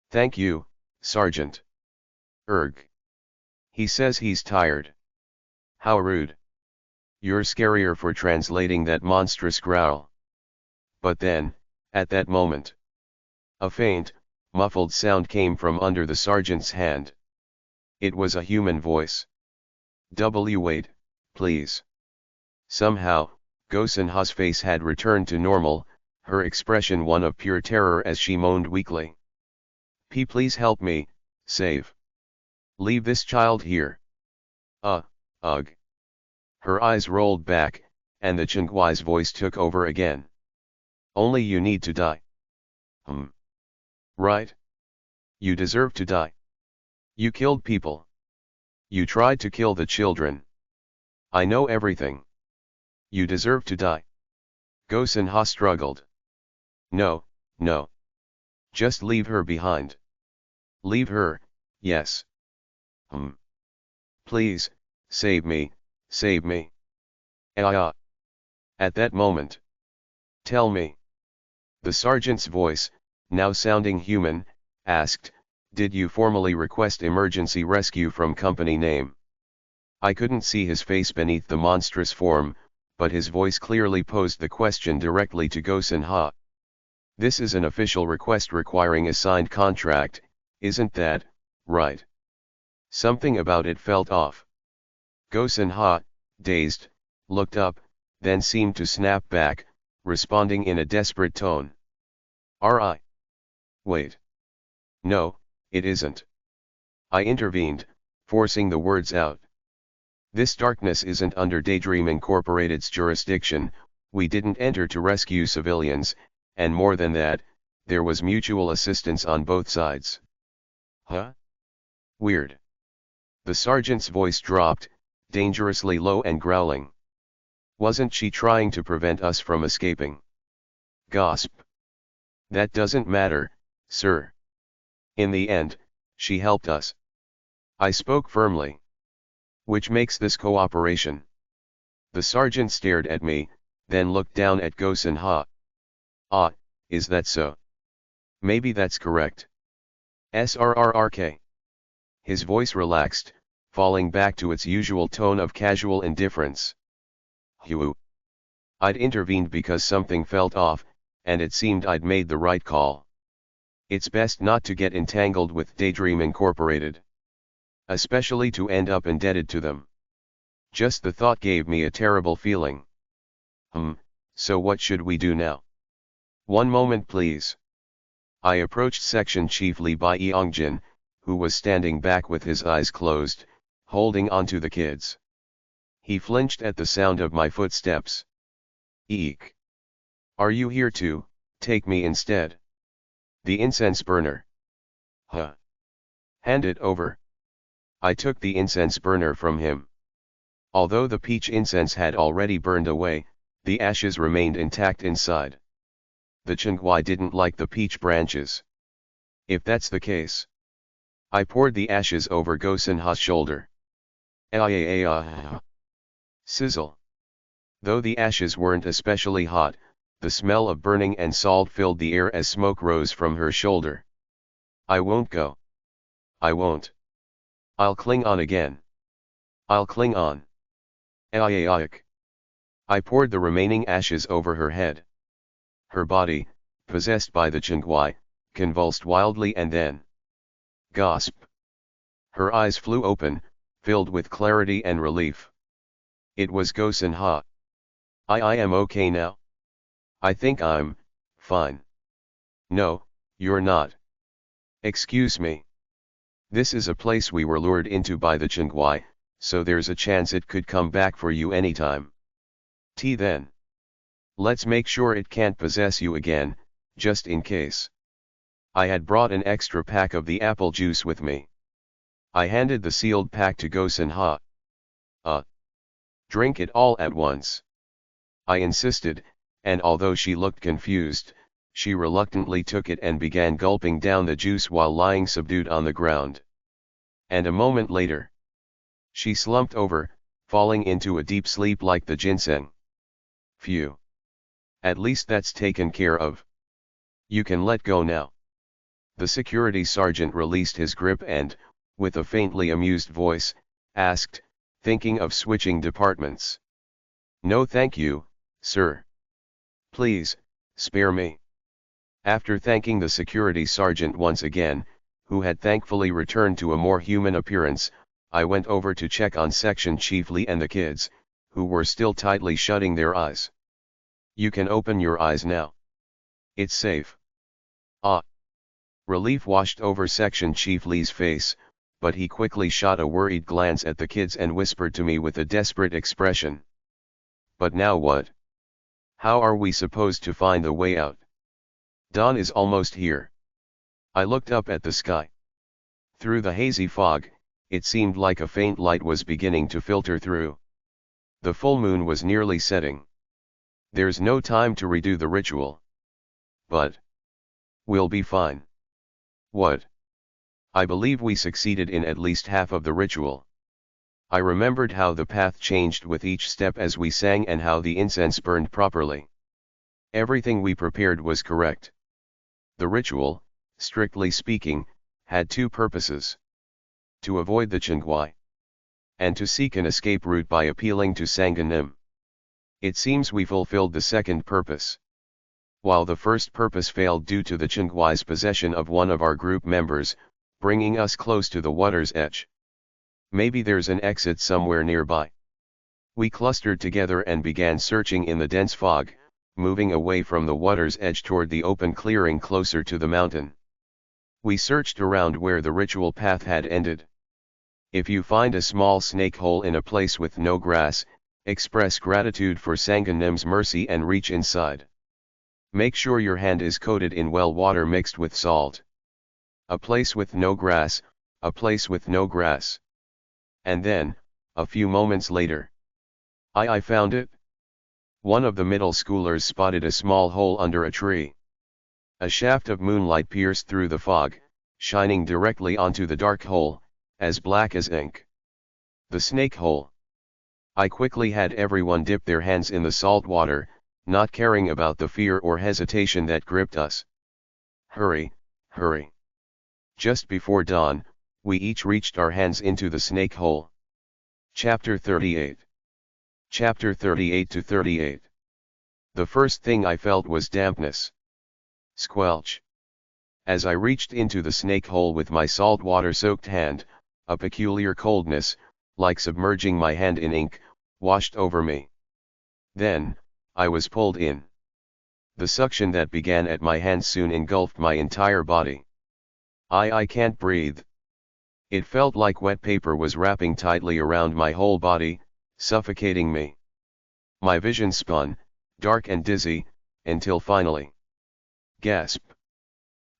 "Thank you, Sergeant." "Erg. He says he's tired." "How rude. You're scarier for translating that monstrous growl." But then, at that moment, a faint, muffled sound came from under the sergeant's hand. It was a human voice. "Wait, please." Somehow, Gosen Ha's face had returned to normal, her expression one of pure terror as she moaned weakly. Please help me, save. Leave this child here." Ugh. Her eyes rolled back, and the Chengguai's voice took over again. "Only you need to die." Right? You deserve to die. You killed people. You tried to kill the children. I know everything. You deserve to die." Gosen Ha struggled. No. Just leave her behind. Leave her, yes. Please, save me, save me. At that moment. "Tell me." The sergeant's voice, now sounding human, asked, "Did you formally request emergency rescue from company name?" I couldn't see his face beneath the monstrous form, but his voice clearly posed the question directly to Gosen Ha. "This is an official request requiring a signed contract, isn't that, right?" Something about it felt off. Gosen Ha, dazed, looked up, then seemed to snap back, responding in a desperate tone. "Ri. Wait. No, it isn't." I intervened, forcing the words out. "This darkness isn't under Daydream Incorporated's jurisdiction, we didn't enter to rescue civilians, and more than that, there was mutual assistance on both sides." Huh? Weird. The sergeant's voice dropped, dangerously low and growling. "Wasn't she trying to prevent us from escaping?" Gasp. "That doesn't matter, sir. In the end, she helped us." I spoke firmly. "Which makes this cooperation." The sergeant stared at me, then looked down at Gosen Ha. "Ah, is that so? Maybe that's correct. Srrrk." His voice relaxed, falling back to its usual tone of casual indifference. "Hugh." I'd intervened because something felt off, and it seemed I'd made the right call. It's best not to get entangled with Daydream Incorporated. Especially to end up indebted to them. Just the thought gave me a terrible feeling. So what should we do now?" "One moment please." I approached Section Chief Li Bai Yongjin, who was standing back with his eyes closed, holding onto the kids. He flinched at the sound of my footsteps. "Eek. Are you here to take me instead?" "The incense burner." "Huh. Hand it over." I took the incense burner from him. Although the peach incense had already burned away, the ashes remained intact inside. The Chengguai didn't like the peach branches. If that's the case. I poured the ashes over Gosen Ha's shoulder. Sizzle. Though the ashes weren't especially hot, the smell of burning and salt filled the air as smoke rose from her shoulder. I won't go. I won't. I'll cling on again. I'll cling on. Ayak. I poured the remaining ashes over her head. Her body, possessed by the Chingwai, convulsed wildly and then. Gasp. Her eyes flew open, filled with clarity and relief. It was Gosen Ha. I am okay now. I think I'm fine. No, you're not. Excuse me. This is a place we were lured into by the Chingwai, so there's a chance it could come back for you anytime. Then. Let's make sure it can't possess you again, just in case. I had brought an extra pack of the apple juice with me. I handed the sealed pack to Gosen Ha. Drink it all at once. I insisted, and although she looked confused, she reluctantly took it and began gulping down the juice while lying subdued on the ground. And a moment later, she slumped over, falling into a deep sleep like the ginseng. Phew. At least that's taken care of. You can let go now. The security sergeant released his grip and, with a faintly amused voice, asked, thinking of switching departments. No thank you, sir. Please, spare me. After thanking the security sergeant once again, who had thankfully returned to a more human appearance, I went over to check on Section Chief Lee and the kids, who were still tightly shutting their eyes. You can open your eyes now. It's safe. Relief washed over Section Chief Lee's face, but he quickly shot a worried glance at the kids and whispered to me with a desperate expression. But now what? How are we supposed to find the way out? Dawn is almost here. I looked up at the sky. Through the hazy fog, it seemed like a faint light was beginning to filter through. The full moon was nearly setting. There's no time to redo the ritual. But we'll be fine. What? I believe we succeeded in at least half of the ritual. I remembered how the path changed with each step as we sang and how the incense burned properly. Everything we prepared was correct. The ritual, strictly speaking, had two purposes. To avoid the Chingwai. And to seek an escape route by appealing to Sanganim. It seems we fulfilled the second purpose. While the first purpose failed due to the Chingwai's possession of one of our group members, bringing us close to the water's edge. Maybe there's an exit somewhere nearby. We clustered together and began searching in the dense fog, moving away from the water's edge toward the open clearing closer to the mountain. We searched around where the ritual path had ended. If you find a small snake hole in a place with no grass, express gratitude for Sanganim's mercy and reach inside. Make sure your hand is coated in well water mixed with salt. A place with no grass, a place with no grass. And then, a few moments later, I found it. One of the middle schoolers spotted a small hole under a tree. A shaft of moonlight pierced through the fog, shining directly onto the dark hole, as black as ink. The snake hole. I quickly had everyone dip their hands in the salt water, not caring about the fear or hesitation that gripped us. Hurry, hurry. Just before dawn, we each reached our hands into the snake hole. Chapter 38. Chapter 38 to 38. The first thing I felt was dampness. Squelch. As I reached into the snake hole with my salt water-soaked hand, a peculiar coldness, like submerging my hand in ink, washed over me. Then, I was pulled in. The suction that began at my hands soon engulfed my entire body. I can't breathe. It felt like wet paper was wrapping tightly around my whole body, suffocating me. My vision spun, dark and dizzy, until finally. Gasp.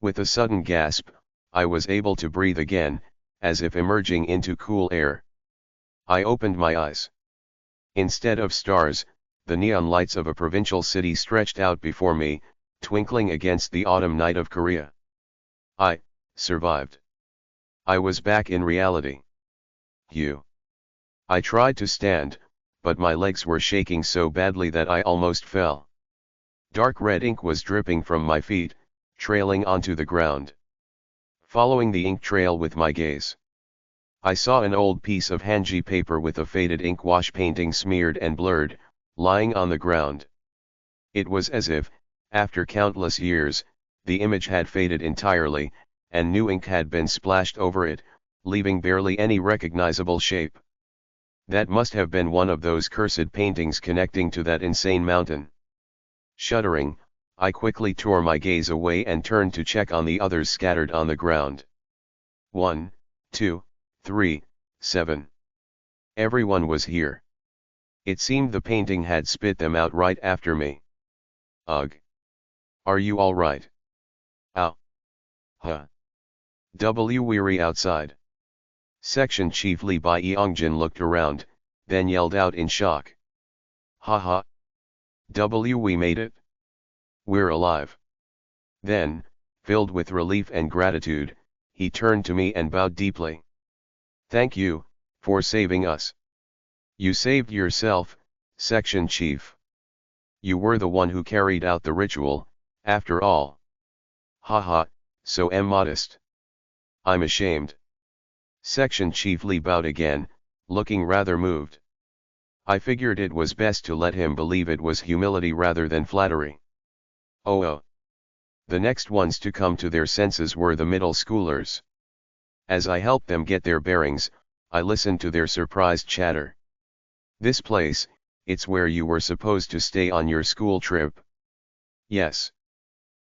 With a sudden gasp, I was able to breathe again, as if emerging into cool air. I opened my eyes. Instead of stars, the neon lights of a provincial city stretched out before me, twinkling against the autumn night of Korea. I survived. I was back in reality. I tried to stand, but my legs were shaking so badly that I almost fell. Dark red ink was dripping from my feet, trailing onto the ground. following the ink trail with my gaze. I saw an old piece of hanji paper with a faded ink wash painting smeared and blurred, lying on the ground. It was as if, after countless years, the image had faded entirely, and new ink had been splashed over it, leaving barely any recognizable shape. That must have been one of those cursed paintings connecting to that insane mountain. Shuddering, I quickly tore my gaze away and turned to check on the others scattered on the ground. 1, 2, 3, 7. Everyone was here. It seemed the painting had spit them out right after me. Ugh. Are you all right? Ow. Huh. Weary outside. Section Chief Lee Bai Yongjin looked around, then yelled out in shock. Ha ha. We made it. We're alive. Then, filled with relief and gratitude, he turned to me and bowed deeply. Thank you, for saving us. You saved yourself, Section Chief. You were the one who carried out the ritual, after all. Haha, so modest. I'm ashamed. Section Chief Lee bowed again, looking rather moved. I figured it was best to let him believe it was humility rather than flattery. Oh. The next ones to come to their senses were the middle schoolers. As I helped them get their bearings, I listened to their surprised chatter. This place, it's where you were supposed to stay on your school trip. Yes.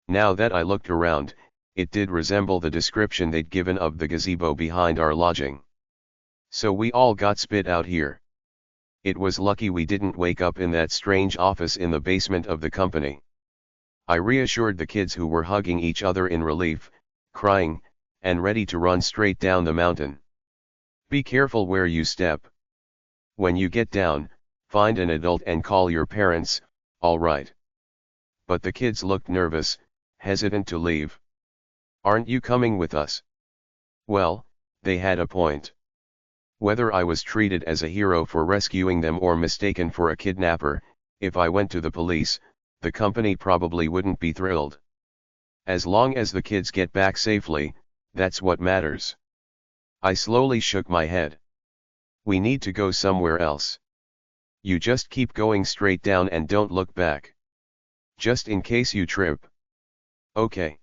Now that I looked around, it did resemble the description they'd given of the gazebo behind our lodging. So we all got spit out here. It was lucky we didn't wake up in that strange office in the basement of the company. I reassured the kids who were hugging each other in relief, crying, and ready to run straight down the mountain. Be careful where you step. When you get down, find an adult and call your parents, all right? But the kids looked nervous, hesitant to leave. Aren't you coming with us? Well, they had a point. Whether I was treated as a hero for rescuing them or mistaken for a kidnapper, if I went to the police, the company probably wouldn't be thrilled. As long as the kids get back safely, that's what matters. I slowly shook my head. We need to go somewhere else. You just keep going straight down and don't look back. Just in case you trip. Okay.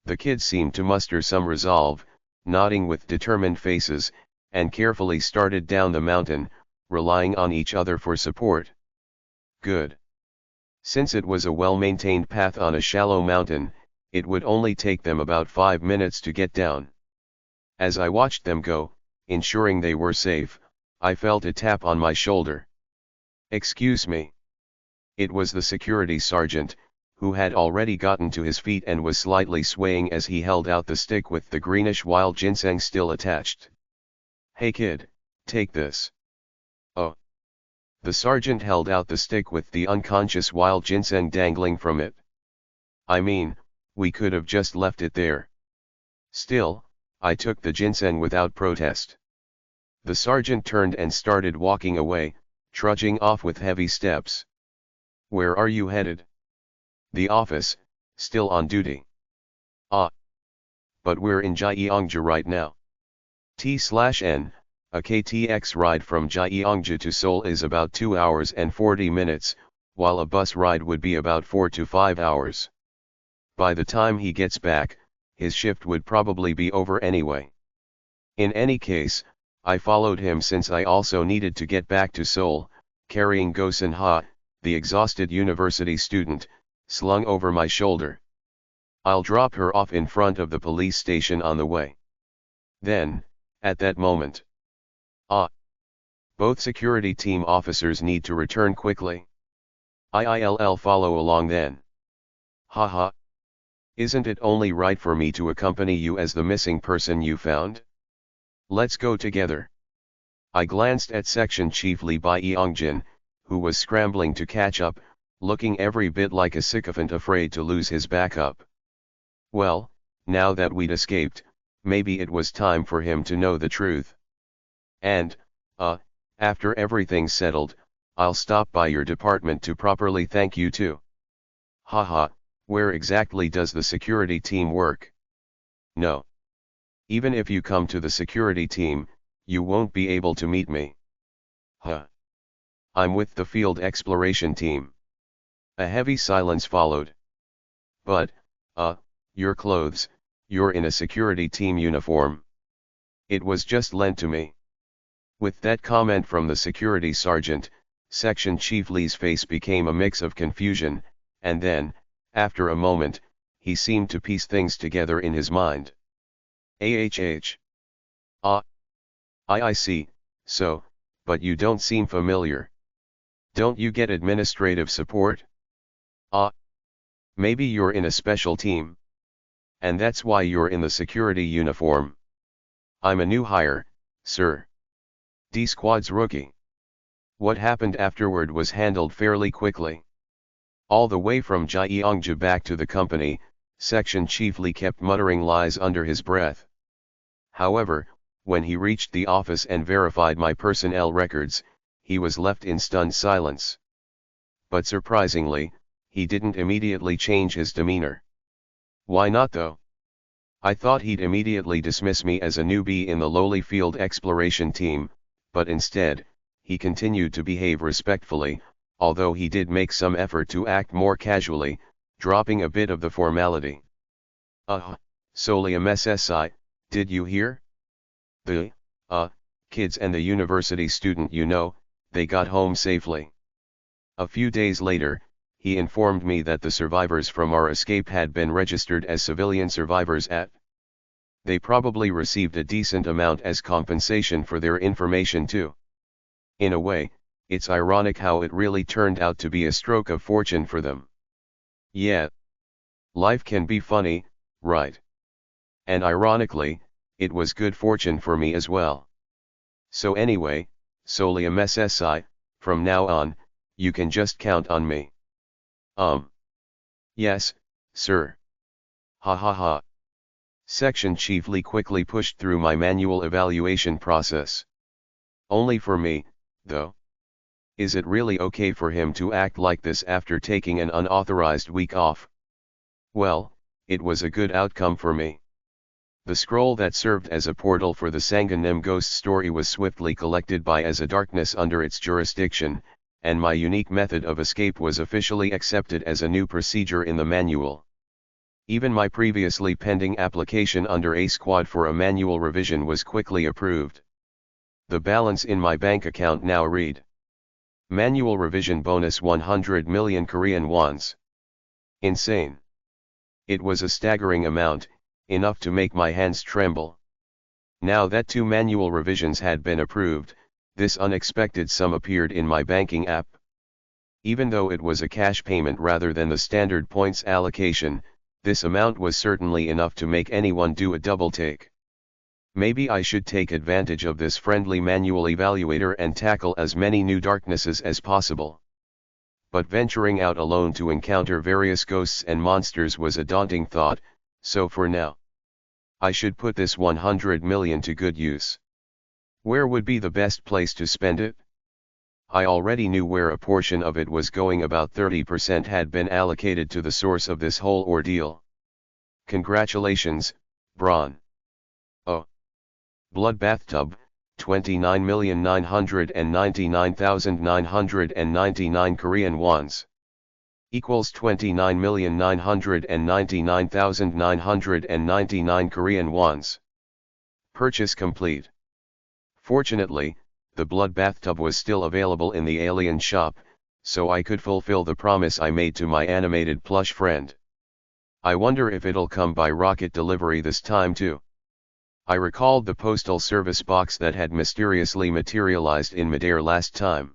The kids seemed to muster some resolve, nodding with determined faces, and carefully started down the mountain, relying on each other for support. Good. Since it was a well-maintained path on a shallow mountain, it would only take them about 5 minutes to get down. As I watched them go, ensuring they were safe, I felt a tap on my shoulder. Excuse me. It was the security sergeant, who had already gotten to his feet and was slightly swaying as he held out the stick with the greenish wild ginseng still attached. Hey kid, take this. Oh. The sergeant held out the stick with the unconscious wild ginseng dangling from it. I mean, we could have just left it there. Still, I took the ginseng without protest. The sergeant turned and started walking away, trudging off with heavy steps. Where are you headed? The office, still on duty. Ah. But we're in Gyeongju right now. T/N, a KTX ride from Gyeongju to Seoul is about 2 hours and 40 minutes, while a bus ride would be about 4 to 5 hours. By the time he gets back, his shift would probably be over anyway. In any case, I followed him since I also needed to get back to Seoul, carrying Go Sun-ha, the exhausted university student, slung over my shoulder. I'll drop her off in front of the police station on the way. Then, at that moment. Ah. Both security team officers need to return quickly. I'll follow along then. Haha. Isn't it only right for me to accompany you as the missing person you found? Let's go together. I glanced at Section Chief Lee Bai Yongjin, who was scrambling to catch up, looking every bit like a sycophant afraid to lose his backup. Well, now that we'd escaped, maybe it was time for him to know the truth. And, after everything's settled, I'll stop by your department to properly thank you too. Haha, where exactly does the security team work? No. Even if you come to the security team, you won't be able to meet me. Huh. I'm with the field exploration team. A heavy silence followed. But, your clothes, you're in a security team uniform. It was just lent to me. With that comment from the security sergeant, Section Chief Lee's face became a mix of confusion, and then, after a moment, he seemed to piece things together in his mind. Ah. I see, so, but you don't seem familiar. Don't you get administrative support? Maybe you're in a special team. And that's why you're in the security uniform. I'm a new hire, sir. D Squad's rookie. What happened afterward was handled fairly quickly. All the way from Gyeongju back to the company, Section Chief Lee kept muttering lies under his breath. However, when he reached the office and verified my personnel records, he was left in stunned silence. But surprisingly, he didn't immediately change his demeanor. Why not though? I thought he'd immediately dismiss me as a newbie in the lowly field exploration team, but instead, he continued to behave respectfully, although he did make some effort to act more casually, dropping a bit of the formality. Solium SSI, did you hear? The, kids and the university student they got home safely. A few days later, he informed me that the survivors from our escape had been registered as civilian survivors at. They probably received a decent amount as compensation for their information too. In a way, it's ironic how it really turned out to be a stroke of fortune for them. Yeah. Life can be funny, right? And ironically, it was good fortune for me as well. So anyway, Solium SSI, from now on, you can just count on me. Yes, sir. Ha ha ha. Section Chief Lee quickly pushed through my manual evaluation process. Only for me, though. Is it really okay for him to act like this after taking an unauthorized week off? Well, it was a good outcome for me. The scroll that served as a portal for the Sanganim ghost story was swiftly collected by as a darkness under its jurisdiction, and my unique method of escape was officially accepted as a new procedure in the manual. Even my previously pending application under A Squad for a manual revision was quickly approved. The balance in my bank account now read: Manual revision bonus 100 million Korean wons. Insane. It was a staggering amount, enough to make my hands tremble. Now that 2 manual revisions had been approved, this unexpected sum appeared in my banking app. Even though it was a cash payment rather than the standard points allocation, this amount was certainly enough to make anyone do a double take. Maybe I should take advantage of this friendly manual evaluator and tackle as many new darknesses as possible. But venturing out alone to encounter various ghosts and monsters was a daunting thought, so for now, I should put this 100 million to good use. Where would be the best place to spend it? I already knew where a portion of it was going. About 30% had been allocated to the source of this whole ordeal. Congratulations, Braun. Oh. Blood bathtub, 29,999,999 Korean wons. Equals 29,999,999 Korean wons. Purchase complete. Fortunately, the blood bathtub was still available in the alien shop, so I could fulfill the promise I made to my animated plush friend. I wonder if it'll come by rocket delivery this time too. I recalled the postal service box that had mysteriously materialized in midair last time.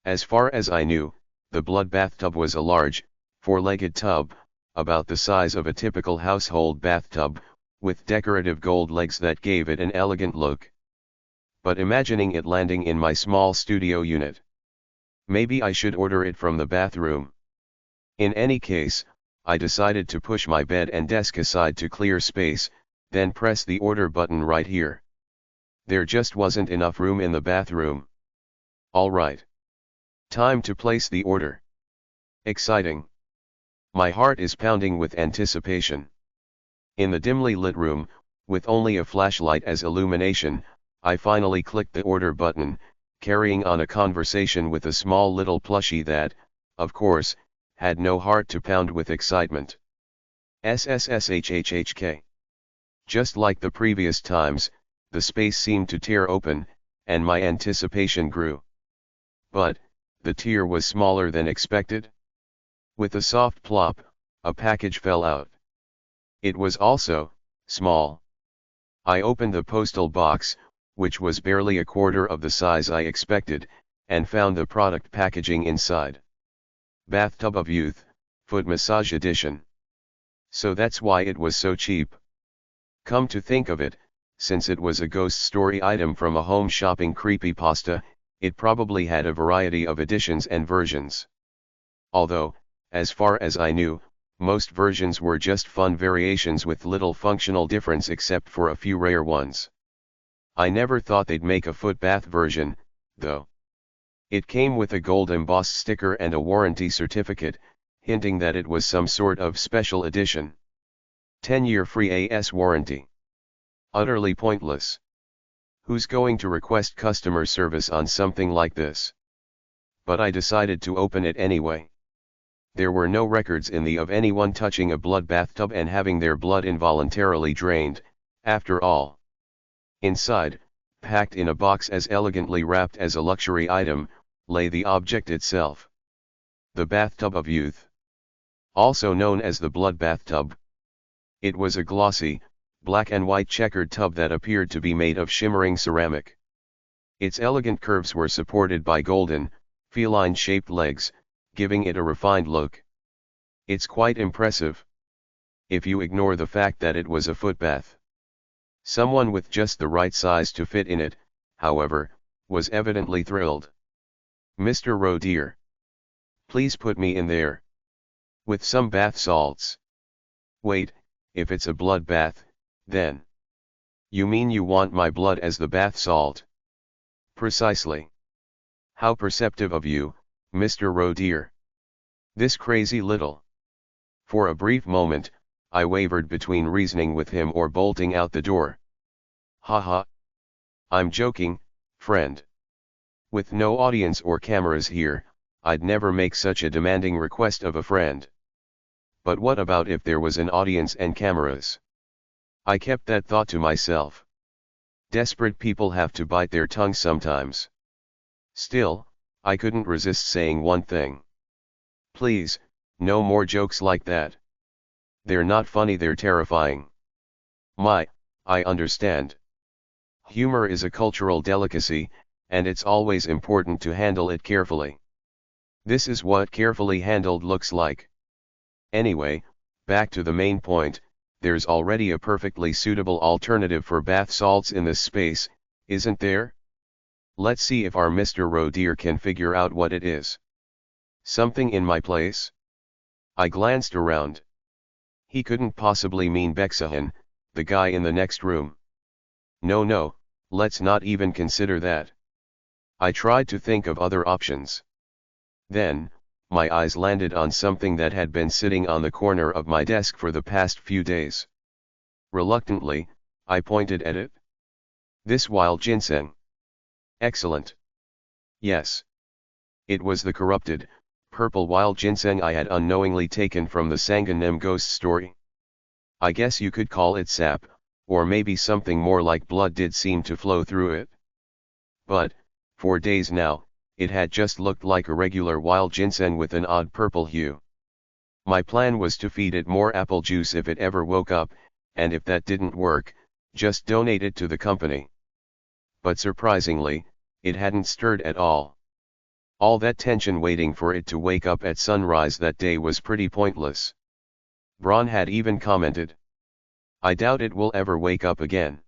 As far as I knew, the blood bathtub was a large, 4-legged tub, about the size of a typical household bathtub, with decorative gold legs that gave it an elegant look. But imagining it landing in my small studio unit. Maybe I should order it from the bathroom. In any case, I decided to push my bed and desk aside to clear space, then press the order button right here. There just wasn't enough room in the bathroom. Alright. Time to place the order. Exciting. My heart is pounding with anticipation. In the dimly lit room, With only a flashlight as illumination, I finally clicked the order button, carrying on a conversation with a small little plushie that, of course, had no heart to pound with excitement. SSSHHHK. Just like the previous times, the space seemed to tear open, and my anticipation grew. But, the tear was smaller than expected. With a soft plop, a package fell out. It was also small. I opened the postal box, which was barely a quarter of the size I expected, and found the product packaging inside. Bathtub of Youth, Foot Massage Edition. So that's why it was so cheap. Come to think of it, since it was a ghost story item from a home shopping creepypasta, it probably had a variety of editions and versions. Although, as far as I knew, most versions were just fun variations with little functional difference except for a few rare ones. I never thought they'd make a foot bath version, though. It came with a gold embossed sticker and a warranty certificate, hinting that it was some sort of special edition. 10-year free AS warranty. Utterly pointless. Who's going to request customer service on something like this? But I decided to open it anyway. There were no records in the of anyone touching a blood bathtub and having their blood involuntarily drained, after all. Inside, packed in a box as elegantly wrapped as a luxury item, lay the object itself. The Bathtub of Youth. Also known as the blood bathtub. It was a glossy, black and white checkered tub that appeared to be made of shimmering ceramic. Its elegant curves were supported by golden, feline-shaped legs, giving it a refined look. It's quite impressive. If you ignore the fact that it was a foot bath. Someone with just the right size to fit in it, however, was evidently thrilled. "Mr. Roe dear. Please put me in there. With some bath salts." "Wait, if it's a blood bath, then. You mean you want my blood as the bath salt?" "Precisely. How perceptive of you, Mr. Roe dear. This crazy little." For a brief moment, I wavered between reasoning with him or bolting out the door. "Ha. I'm joking, friend. With no audience or cameras here, I'd never make such a demanding request of a friend. But what about if there was an audience and cameras?" I kept that thought to myself. Desperate people have to bite their tongue sometimes. Still, I couldn't resist saying one thing. "Please, no more jokes like that. They're not funny, they're terrifying." I understand. Humor is a cultural delicacy, and it's always important to handle it carefully. This is what carefully handled looks like. Anyway, back to the main point, there's already a perfectly suitable alternative for bath salts in this space, isn't there? Let's see if our Mr. Roe dear can figure out what it is. Something in my place? I glanced around. He couldn't possibly mean Bexahan, the guy in the next room. No, let's not even consider that. I tried to think of other options. Then, my eyes landed on something that had been sitting on the corner of my desk for the past few days. Reluctantly, I pointed at it. This wild ginseng. Excellent. Yes. It was the corrupted, purple wild ginseng I had unknowingly taken from the Sanganem ghost story. I guess you could call it sap, or maybe something more like blood did seem to flow through it. But, for days now, it had just looked like a regular wild ginseng with an odd purple hue. My plan was to feed it more apple juice if it ever woke up, and if that didn't work, just donate it to the company. But surprisingly, it hadn't stirred at all. All that tension waiting for it to wake up at sunrise that day was pretty pointless. Braun had even commented, "I doubt it will ever wake up again."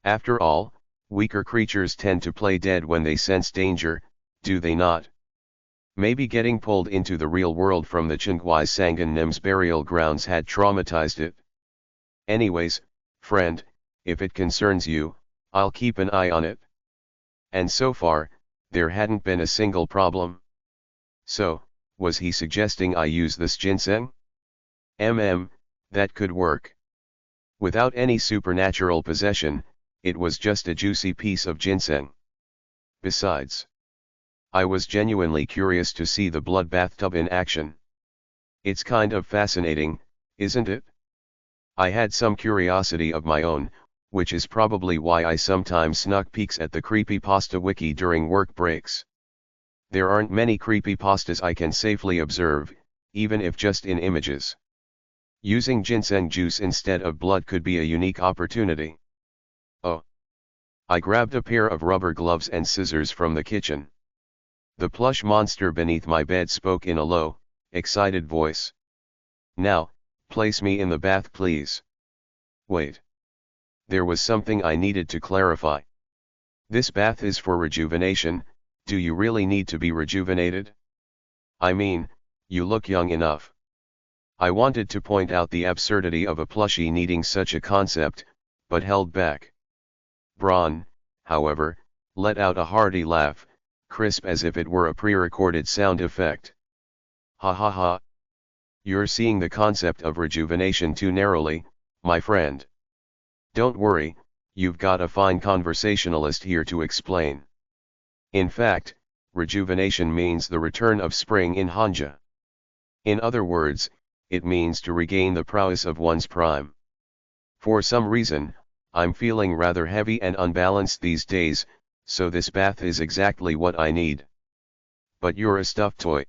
After all, weaker creatures tend to play dead when they sense danger, do they not? Maybe getting pulled into the real world from the Chingwai Sanganem's burial grounds had traumatized it. Anyways, friend, if it concerns you, I'll keep an eye on it. And so far, there hadn't been a single problem. So, was he suggesting I use this ginseng? That could work. Without any supernatural possession, it was just a juicy piece of ginseng. Besides, I was genuinely curious to see the blood bathtub in action. It's kind of fascinating, isn't it? I had some curiosity of my own, which is probably why I sometimes snuck peeks at the creepypasta wiki during work breaks. There aren't many creepypastas I can safely observe, even if just in images. Using ginseng juice instead of blood could be a unique opportunity. Oh! I grabbed a pair of rubber gloves and scissors from the kitchen. The plush monster beneath my bed spoke in a low, excited voice. Now, place me in the bath please. Wait. There was something I needed to clarify. This bath is for rejuvenation. Do you really need to be rejuvenated? I mean, you look young enough. I wanted to point out the absurdity of a plushie needing such a concept, but held back. Braun, however, let out a hearty laugh, crisp as if it were a pre-recorded sound effect. Ha ha ha. You're seeing the concept of rejuvenation too narrowly, my friend. Don't worry, you've got a fine conversationalist here to explain. In fact, rejuvenation means the return of spring in Hanja. In other words, it means to regain the prowess of one's prime. For some reason, I'm feeling rather heavy and unbalanced these days, so this bath is exactly what I need. But you're a stuffed toy.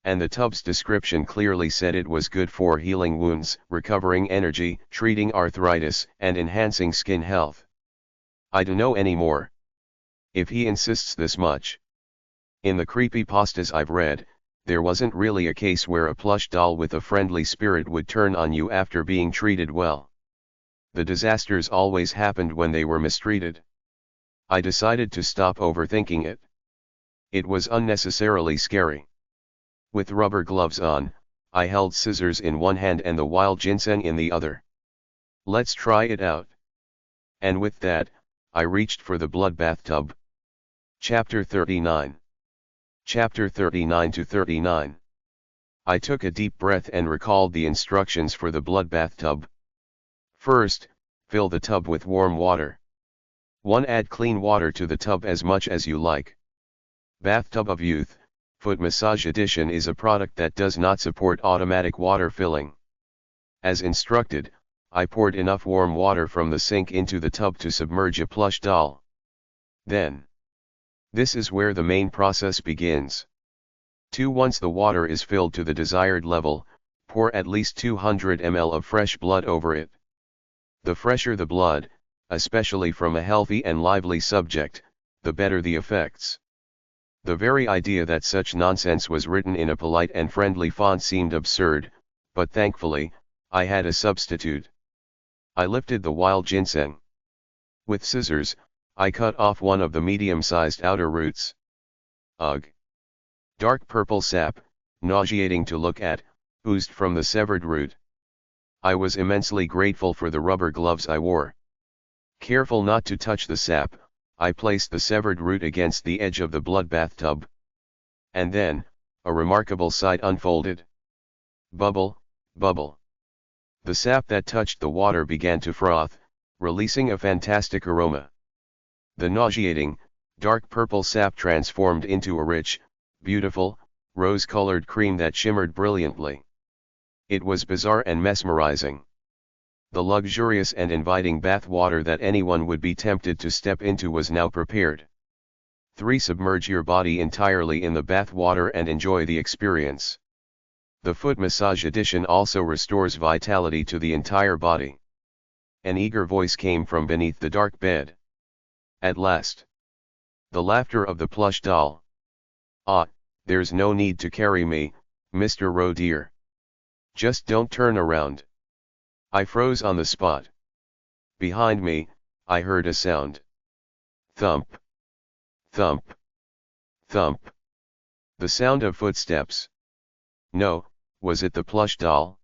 And the tub's description clearly said it was good for healing wounds, recovering energy, treating arthritis, and enhancing skin health. I don't know anymore. If he insists this much. In the creepypastas I've read, there wasn't really a case where a plush doll with a friendly spirit would turn on you after being treated well. The disasters always happened when they were mistreated. I decided to stop overthinking it. It was unnecessarily scary. With rubber gloves on, I held scissors in one hand and the wild ginseng in the other. Let's try it out. And with that, I reached for the blood bathtub. Chapter 39. Chapter 39 to 39. I took a deep breath and recalled the instructions for the blood bathtub. First, fill the tub with warm water. 1. Add clean water to the tub as much as you like. Bathtub of Youth, Foot Massage Edition is a product that does not support automatic water filling. As instructed, I poured enough warm water from the sink into the tub to submerge a plush doll. Then, this is where the main process begins. 2. Once the water is filled to the desired level, pour at least 200 ml of fresh blood over it. The fresher the blood, especially from a healthy and lively subject, the better the effects. The very idea that such nonsense was written in a polite and friendly font seemed absurd, but thankfully, I had a substitute. I lifted the wild ginseng. With scissors, I cut off one of the medium-sized outer roots. Ugh! Dark purple sap, nauseating to look at, oozed from the severed root. I was immensely grateful for the rubber gloves I wore. Careful not to touch the sap, I placed the severed root against the edge of the blood bathtub. And then, a remarkable sight unfolded. Bubble, bubble. The sap that touched the water began to froth, releasing a fantastic aroma. The nauseating, dark purple sap transformed into a rich, beautiful, rose-colored cream that shimmered brilliantly. It was bizarre and mesmerizing. The luxurious and inviting bath water that anyone would be tempted to step into was now prepared. 3. Submerge your body entirely in the bath water and enjoy the experience. The Foot Massage Edition also restores vitality to the entire body. An eager voice came from beneath the dark bed. At last. The laughter of the plush doll. Ah, there's no need to carry me, Mr. Roe dear. Just don't turn around. I froze on the spot. Behind me, I heard a sound. Thump. Thump. Thump. The sound of footsteps. No, was it the plush doll?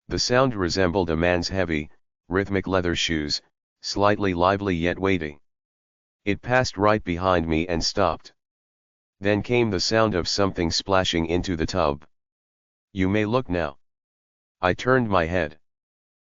The sound resembled a man's heavy, rhythmic leather shoes, slightly lively yet weighty. It passed right behind me and stopped. Then came the sound of something splashing into the tub. You may look now. I turned my head.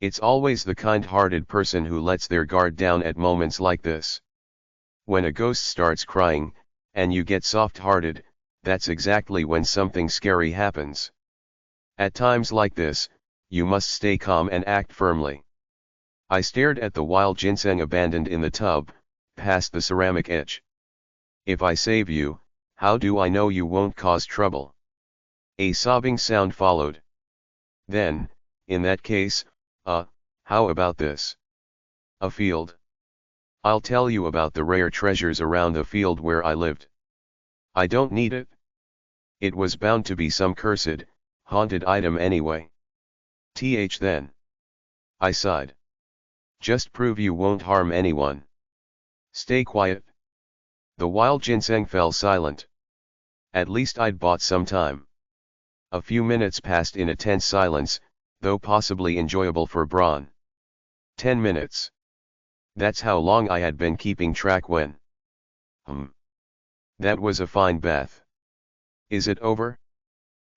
It's always the kind-hearted person who lets their guard down at moments like this. When a ghost starts crying, and you get soft-hearted, that's exactly when something scary happens. At times like this, you must stay calm and act firmly. I stared at the wild ginseng abandoned in the tub, past the ceramic etch. If I save you, how do I know you won't cause trouble? A sobbing sound followed. Then, in that case, how about this? A field. I'll tell you about the rare treasures around the field where I lived. I don't need it. It was bound to be some cursed, haunted item anyway. Then. I sighed. Just prove you won't harm anyone. Stay quiet. The wild ginseng fell silent. At least I'd bought some time. A few minutes passed in a tense silence, though possibly enjoyable for Braun. 10 minutes. That's how long I had been keeping track when. That was a fine bath. Is it over?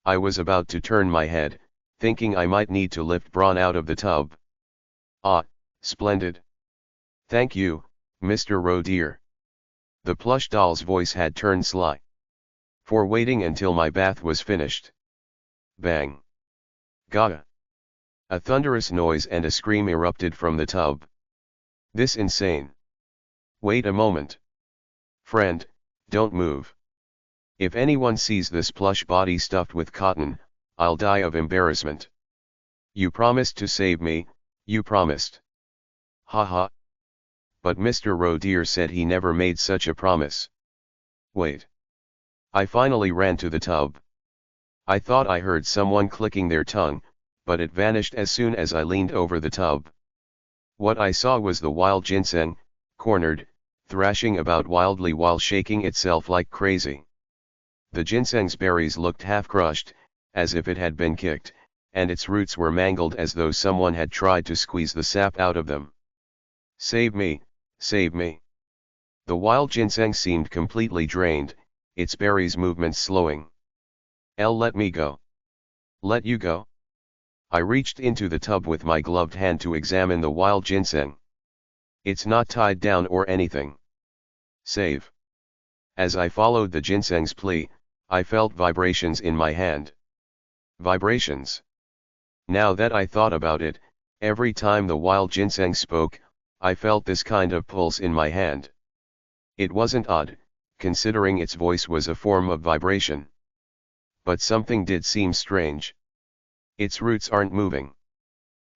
I was about to turn my head, thinking I might need to lift Braun out of the tub. Ah, splendid. Thank you, Mr. Roe dear. The plush doll's voice had turned sly. For waiting until my bath was finished. Bang. Gaga. A thunderous noise and a scream erupted from the tub. This insane. Wait a moment. Friend, don't move. If anyone sees this plush body stuffed with cotton, I'll die of embarrassment. You promised to save me, you promised. Ha ha. But Mr. Roe dear said he never made such a promise. Wait. I finally ran to the tub. I thought I heard someone clicking their tongue, but it vanished as soon as I leaned over the tub. What I saw was the wild ginseng, cornered, thrashing about wildly while shaking itself like crazy. The ginseng's berries looked half-crushed, as if it had been kicked, and its roots were mangled as though someone had tried to squeeze the sap out of them. Save me, save me. The wild ginseng seemed completely drained, its berries' movements slowing. Let me go. Let you go? I reached into the tub with my gloved hand to examine the wild ginseng. It's not tied down or anything. Save. As I followed the ginseng's plea, I felt vibrations in my hand. Vibrations. Now that I thought about it, every time the wild ginseng spoke, I felt this kind of pulse in my hand. It wasn't odd, considering its voice was a form of vibration. But something did seem strange. Its roots aren't moving.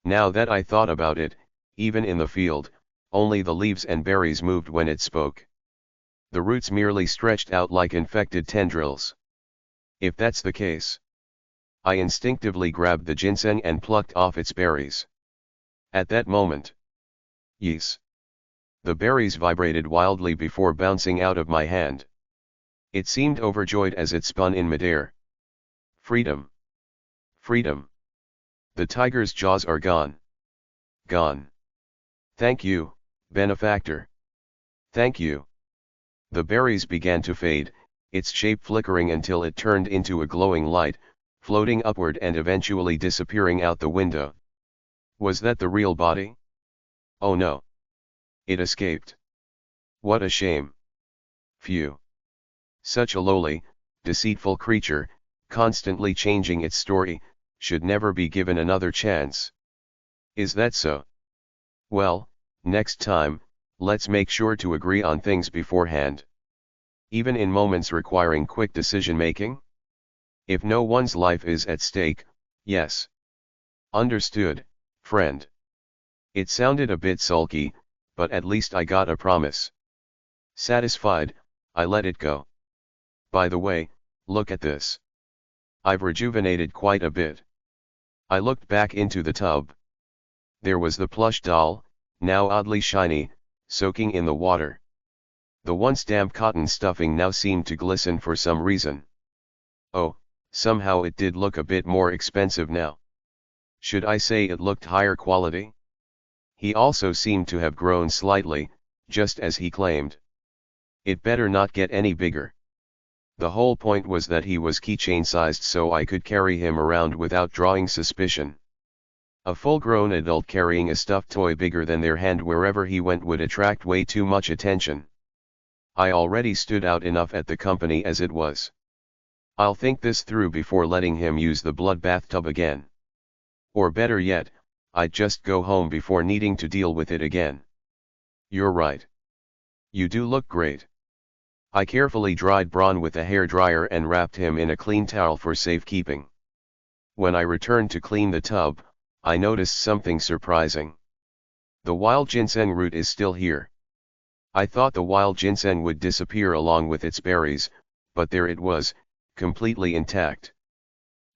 Now that I thought about it, even in the field, only the leaves and berries moved when it spoke. The roots merely stretched out like infected tendrils. If that's the case, I instinctively grabbed the ginseng and plucked off its berries. At that moment, yes, the berries vibrated wildly before bouncing out of my hand. It seemed overjoyed as it spun in midair. Freedom! Freedom! The tiger's jaws are gone. Gone. Thank you, benefactor. Thank you. The berries began to fade, its shape flickering until it turned into a glowing light, floating upward and eventually disappearing out the window. Was that the real body? Oh no. It escaped. What a shame. Phew. Such a lowly, deceitful creature, constantly changing its story, should never be given another chance. Is that so? Well, next time, let's make sure to agree on things beforehand. Even in moments requiring quick decision-making? If no one's life is at stake, yes. Understood, friend. It sounded a bit sulky, but at least I got a promise. Satisfied, I let it go. By the way, look at this. I've rejuvenated quite a bit. I looked back into the tub. There was the plush doll, now oddly shiny, soaking in the water. The once damp cotton stuffing now seemed to glisten for some reason. Oh, somehow it did look a bit more expensive now. Should I say it looked higher quality? He also seemed to have grown slightly, just as he claimed. It better not get any bigger. The whole point was that he was keychain sized so I could carry him around without drawing suspicion. A full-grown adult carrying a stuffed toy bigger than their hand wherever he went would attract way too much attention. I already stood out enough at the company as it was. I'll think this through before letting him use the blood bathtub again. Or better yet, I'd just go home before needing to deal with it again. You're right. You do look great. I carefully dried Braun with a hairdryer and wrapped him in a clean towel for safekeeping. When I returned to clean the tub, I noticed something surprising. The wild ginseng root is still here. I thought the wild ginseng would disappear along with its berries, but there it was, completely intact.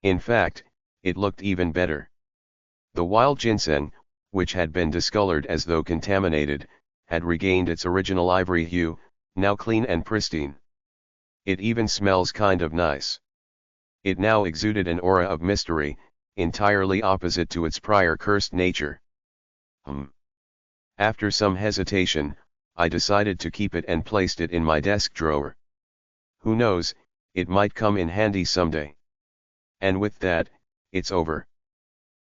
In fact, it looked even better. The wild ginseng, which had been discolored as though contaminated, had regained its original ivory hue, now clean and pristine. It even smells kind of nice. It now exuded an aura of mystery, entirely opposite to its prior cursed nature. After some hesitation, I decided to keep it and placed it in my desk drawer. Who knows, it might come in handy someday. And with that, it's over.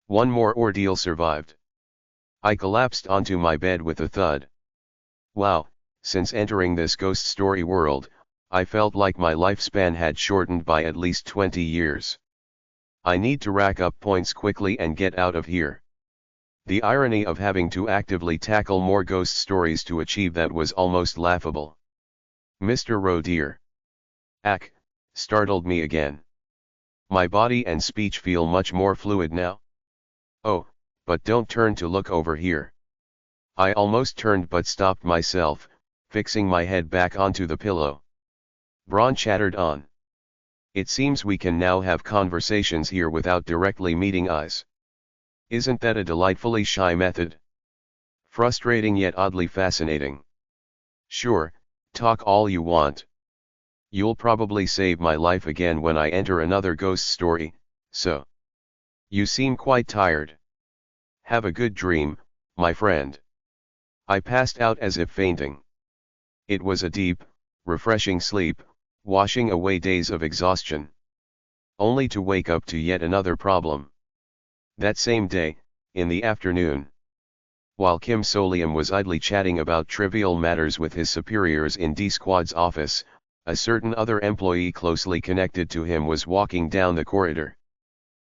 One more ordeal survived. I collapsed onto my bed with a thud. Wow, since entering this ghost story world, I felt like my lifespan had shortened by at least 20 years. I need to rack up points quickly and get out of here. The irony of having to actively tackle more ghost stories to achieve that was almost laughable. Mr. Roe dear. Ack, startled me again. My body and speech feel much more fluid now. Oh, but don't turn to look over here. I almost turned but stopped myself, fixing my head back onto the pillow. Braun chattered on. It seems we can now have conversations here without directly meeting eyes. Isn't that a delightfully shy method? Frustrating yet oddly fascinating. Sure, talk all you want. You'll probably save my life again when I enter another ghost story, so. You seem quite tired. Have a good dream, my friend. I passed out as if fainting. It was a deep, refreshing sleep, washing away days of exhaustion. Only to wake up to yet another problem. That same day, in the afternoon, while Kim Solium was idly chatting about trivial matters with his superiors in D-Squad's office, a certain other employee closely connected to him was walking down the corridor.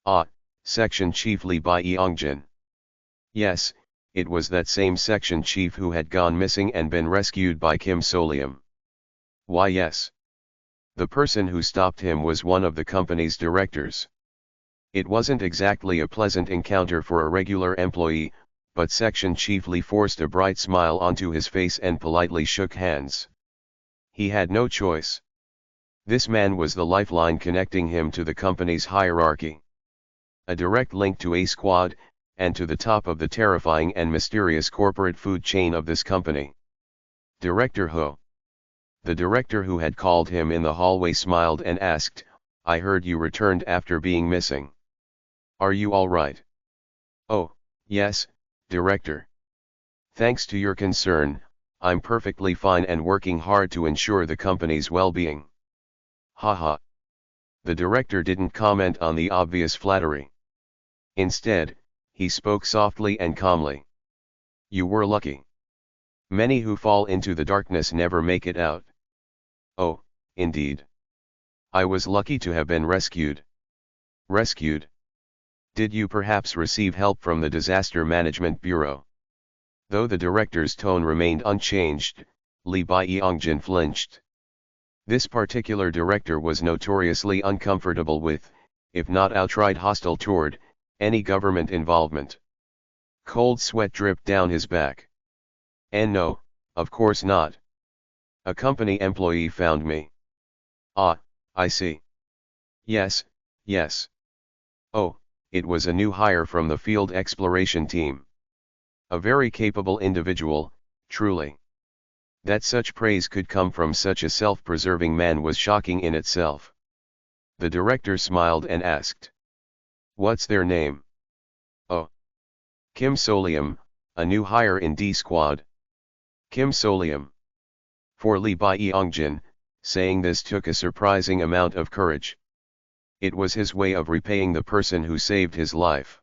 Ah, Section Chief Lee Byung-jin. Yes, it was that same section chief who had gone missing and been rescued by Kim Solium. Why yes. The person who stopped him was one of the company's directors. It wasn't exactly a pleasant encounter for a regular employee, but Section Chief Lee forced a bright smile onto his face and politely shook hands. He had no choice. This man was the lifeline connecting him to the company's hierarchy. A direct link to A Squad, and to the top of the terrifying and mysterious corporate food chain of this company. Director Ho. The director who had called him in the hallway smiled and asked, I heard you returned after being missing. Are you all right? Oh, yes, Director. Thanks to your concern, I'm perfectly fine and working hard to ensure the company's well-being. Haha. The director didn't comment on the obvious flattery. Instead, he spoke softly and calmly. You were lucky. Many who fall into the darkness never make it out. Oh, indeed. I was lucky to have been rescued. Rescued? Did you perhaps receive help from the Disaster Management Bureau? Though the director's tone remained unchanged, Lee Byung-jin flinched. This particular director was notoriously uncomfortable with, if not outright hostile toward, any government involvement. Cold sweat dripped down his back. And no, of course not. A company employee found me. Ah, I see. Yes, yes. Oh, it was a new hire from the field exploration team. A very capable individual, truly. That such praise could come from such a self-preserving man was shocking in itself. The director smiled and asked. What's their name? Oh. Kim Solium, a new hire in D Squad. Kim Solium. For Lee Byung-jin, saying this took a surprising amount of courage. It was his way of repaying the person who saved his life.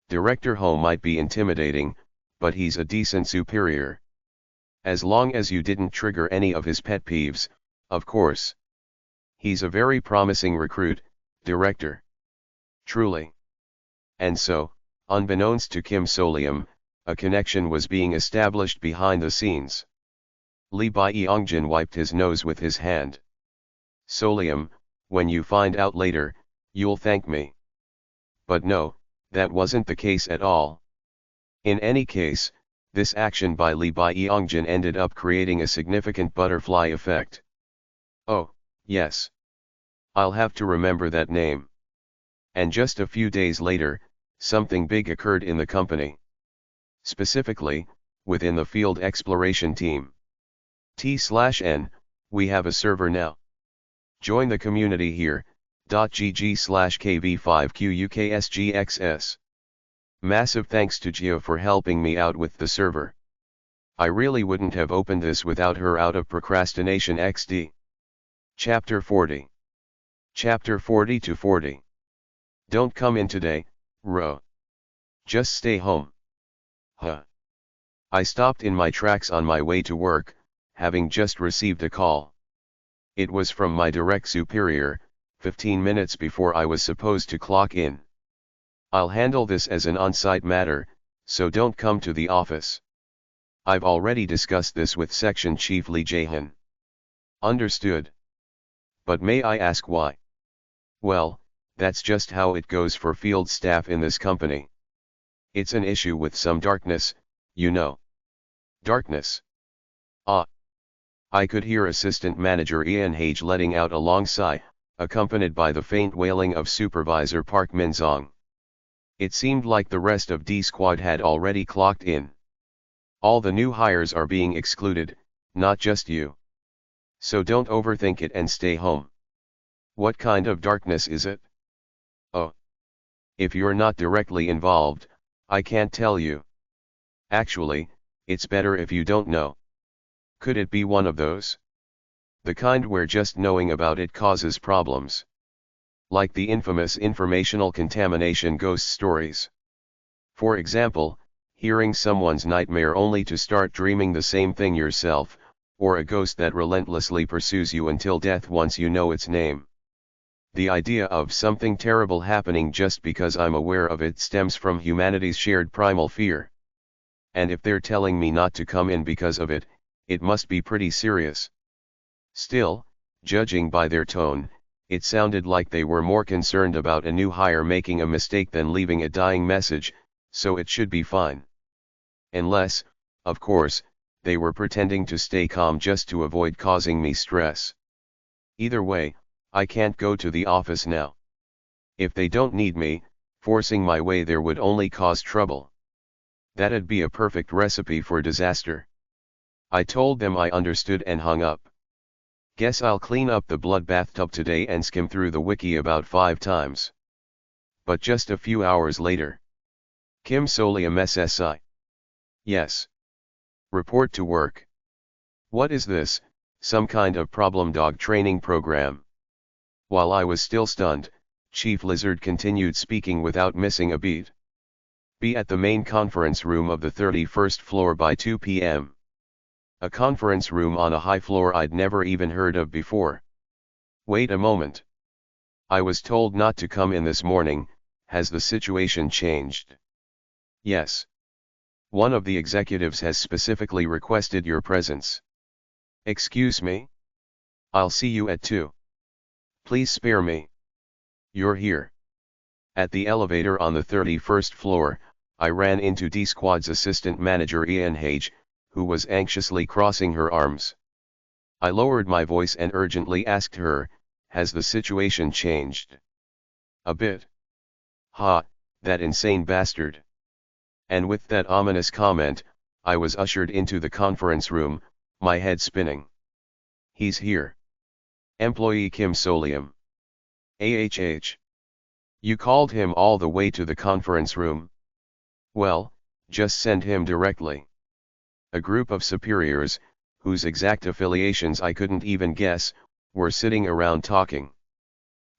Director Ho might be intimidating, but he's a decent superior. As long as you didn't trigger any of his pet peeves, of course. He's a very promising recruit, director. Truly. And so, unbeknownst to Kim Solium, a connection was being established behind the scenes. Lee Byung-jin wiped his nose with his hand. Solium, when you find out later, you'll thank me. But no, that wasn't the case at all. In any case, this action by Lee Byung-jin ended up creating a significant butterfly effect. Oh, yes. I'll have to remember that name. And just a few days later, something big occurred in the company. Specifically, within the field exploration team. T/N, we have a server now. Join the community here, .gg/kv5QUKSGXS. Massive thanks to Gio for helping me out with the server. I really wouldn't have opened this without her out of procrastination XD. Chapter 40. Chapter 40 to 40. Don't come in today, Ro. Just stay home. Huh. I stopped in my tracks on my way to work, having just received a call. It was from my direct superior, 15 minutes before I was supposed to clock in. I'll handle this as an on-site matter, so don't come to the office. I've already discussed this with Section Chief Lee Jae-hyun. Understood. But may I ask why? Well, that's just how it goes for field staff in this company. It's an issue with some darkness, you know. Darkness. Ah. I could hear Assistant Manager Ian Hage letting out a long sigh, accompanied by the faint wailing of Supervisor Park Min-song. It seemed like the rest of D Squad had already clocked in. All the new hires are being excluded, not just you. So don't overthink it and stay home. What kind of darkness is it? Oh. If you're not directly involved, I can't tell you. Actually, it's better if you don't know. Could it be one of those? The kind where just knowing about it causes problems. Like the infamous informational contamination ghost stories. For example, hearing someone's nightmare only to start dreaming the same thing yourself, or a ghost that relentlessly pursues you until death once you know its name. The idea of something terrible happening just because I'm aware of it stems from humanity's shared primal fear. And if they're telling me not to come in because of it, it must be pretty serious. Still, judging by their tone, it sounded like they were more concerned about a new hire making a mistake than leaving a dying message, so it should be fine. Unless, of course, they were pretending to stay calm just to avoid causing me stress. Either way, I can't go to the office now. If they don't need me, forcing my way there would only cause trouble. That'd be a perfect recipe for disaster. I told them I understood and hung up. Guess I'll clean up the blood bathtub today and skim through the wiki about 5 times. But just a few hours later. Kim Solium SSI. Yes. Report to work. What is this, some kind of problem dog training program? While I was still stunned, Chief Lizard continued speaking without missing a beat. Be at the main conference room of the 31st floor by 2 p.m. A conference room on a high floor I'd never even heard of before. Wait a moment. I was told not to come in this morning. Has the situation changed? Yes. One of the executives has specifically requested your presence. Excuse me? I'll see you at 2. Please spare me. You're here. At the elevator on the 31st floor, I ran into D Squad's assistant manager Ian Hage, who was anxiously crossing her arms. I lowered my voice and urgently asked her, has the situation changed? A bit. Ha, that insane bastard. And with that ominous comment, I was ushered into the conference room, my head spinning. He's here. Employee Kim Solium. AHH. You called him all the way to the conference room? Well, just send him directly. A group of superiors, whose exact affiliations I couldn't even guess, were sitting around talking.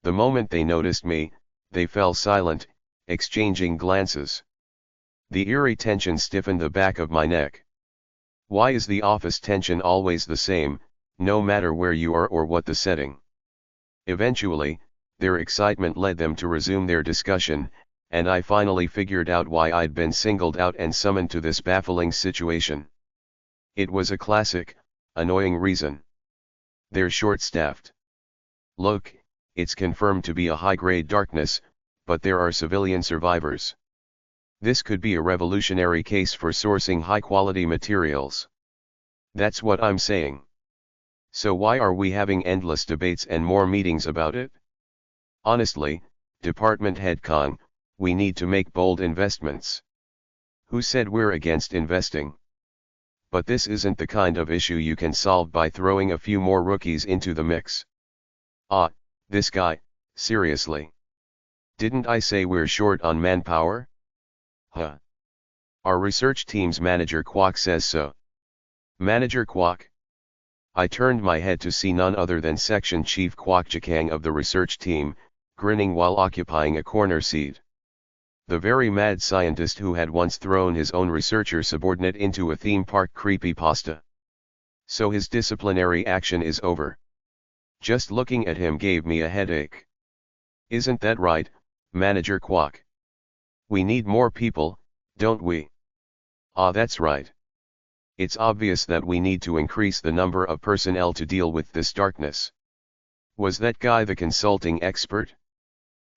The moment they noticed me, they fell silent, exchanging glances. The eerie tension stiffened the back of my neck. Why is the office tension always the same, no matter where you are or what the setting? Eventually, their excitement led them to resume their discussion, and I finally figured out why I'd been singled out and summoned to this baffling situation. It was a classic, annoying reason. They're short-staffed. Look, it's confirmed to be a high-grade darkness, but there are civilian survivors. This could be a revolutionary case for sourcing high-quality materials. That's what I'm saying. So why are we having endless debates and more meetings about it? Honestly, Department Head Kong, we need to make bold investments. Who said we're against investing? But this isn't the kind of issue you can solve by throwing a few more rookies into the mix. Ah, this guy, seriously. Didn't I say we're short on manpower? Huh. Our research team's manager Kwok says so. Manager Kwok? I turned my head to see none other than Section Chief Kwok Jikang of the research team, grinning while occupying a corner seat. The very mad scientist who had once thrown his own researcher subordinate into a theme park creepypasta. So his disciplinary action is over. Just looking at him gave me a headache. Isn't that right, Manager Kwok? We need more people, don't we? Ah, that's right. It's obvious that we need to increase the number of personnel to deal with this darkness. Was that guy the consulting expert?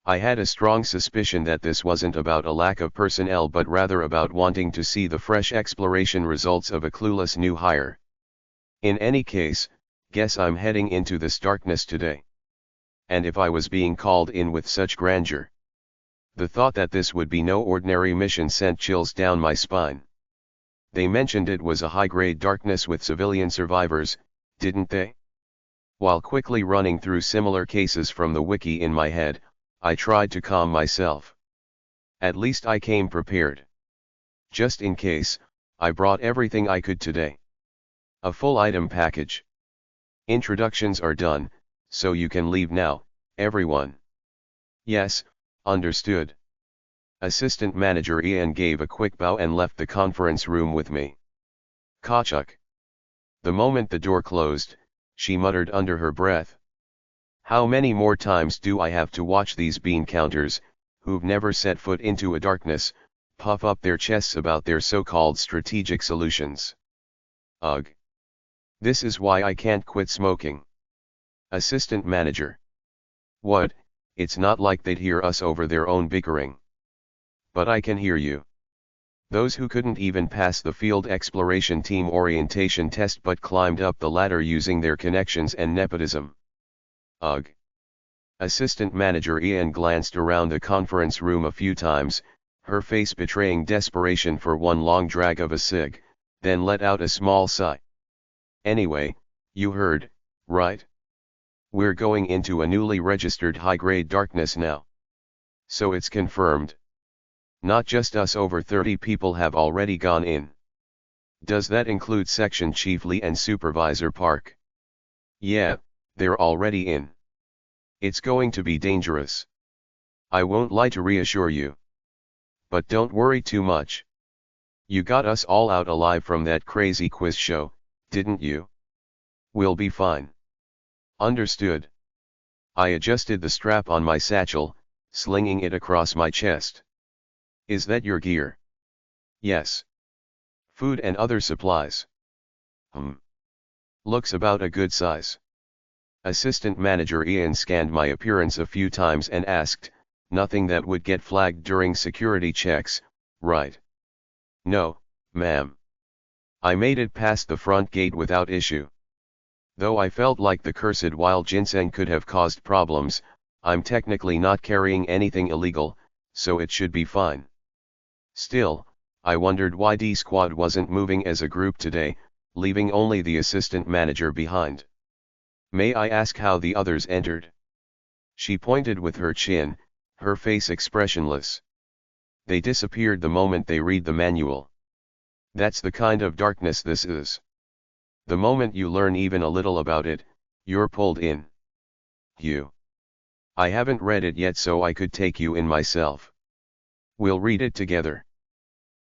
I had a strong suspicion that this wasn't about a lack of personnel but rather about wanting to see the fresh exploration results of a clueless new hire. In any case, guess I'm heading into this darkness today. And if I was being called in with such grandeur. The thought that this would be no ordinary mission sent chills down my spine. They mentioned it was a high-grade darkness with civilian survivors, didn't they? While quickly running through similar cases from the wiki in my head, I tried to calm myself. At least I came prepared. Just in case, I brought everything I could today. A full item package. Introductions are done, so you can leave now, everyone. Yes, understood. Assistant Manager Ian gave a quick bow and left the conference room with me. Kachuk. The moment the door closed, she muttered under her breath. How many more times do I have to watch these bean counters, who've never set foot into a darkness, puff up their chests about their so-called strategic solutions? Ugh. This is why I can't quit smoking. Assistant Manager. What, it's not like they'd hear us over their own bickering. But I can hear you. Those who couldn't even pass the field exploration team orientation test but climbed up the ladder using their connections and nepotism. Ugh. Assistant Manager Ian glanced around the conference room a few times, her face betraying desperation for one long drag of a cig, then let out a small sigh. Anyway, you heard, right? We're going into a newly registered high-grade darkness now. So it's confirmed. Not just us, over 30 people have already gone in. Does that include Section Chief Lee and Supervisor Park? Yeah, they're already in. It's going to be dangerous. I won't lie to reassure you. But don't worry too much. You got us all out alive from that crazy quiz show, didn't you? We'll be fine. Understood. I adjusted the strap on my satchel, slinging it across my chest. Is that your gear? Yes. Food and other supplies. Looks about a good size. Assistant Manager Ian scanned my appearance a few times and asked, nothing that would get flagged during security checks, right? No, ma'am. I made it past the front gate without issue. Though I felt like the cursed wild ginseng could have caused problems, I'm technically not carrying anything illegal, so it should be fine. Still, I wondered why D Squad wasn't moving as a group today, leaving only the assistant manager behind. May I ask how the others entered? She pointed with her chin, her face expressionless. They disappeared the moment they read the manual. That's the kind of darkness this is. The moment you learn even a little about it, you're pulled in. I haven't read it yet, so I could take you in myself. We'll read it together.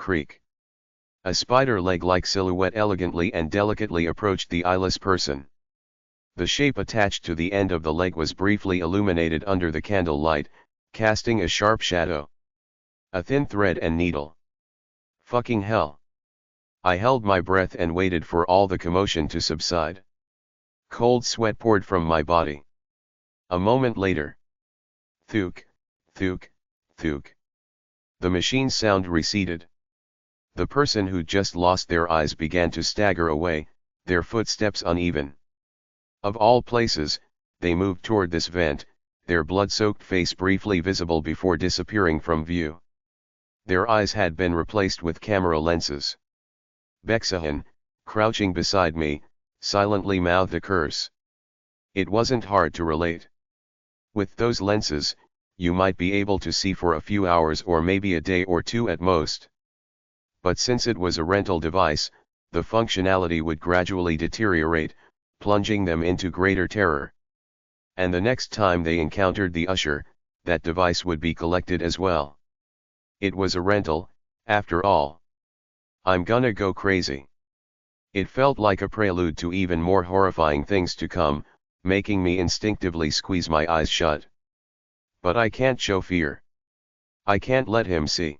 creak. A spider leg-like silhouette elegantly and delicately approached the eyeless person. The shape attached to the end of the leg was briefly illuminated under the candle light, casting a sharp shadow. A thin thread and needle. Fucking hell. I held my breath and waited for all the commotion to subside. Cold sweat poured from my body. A moment later. Thook, thook, thook. The machine's sound receded. The person who'd just lost their eyes began to stagger away, their footsteps uneven. Of all places, they moved toward this vent, their blood-soaked face briefly visible before disappearing from view. Their eyes had been replaced with camera lenses. Bexahan, crouching beside me, silently mouthed a curse. It wasn't hard to relate. With those lenses, you might be able to see for a few hours or maybe a day or two at most. But since it was a rental device, the functionality would gradually deteriorate, plunging them into greater terror. And the next time they encountered the usher, that device would be collected as well. It was a rental, after all. I'm gonna go crazy. It felt like a prelude to even more horrifying things to come, making me instinctively squeeze my eyes shut. But I can't show fear. I can't let him see.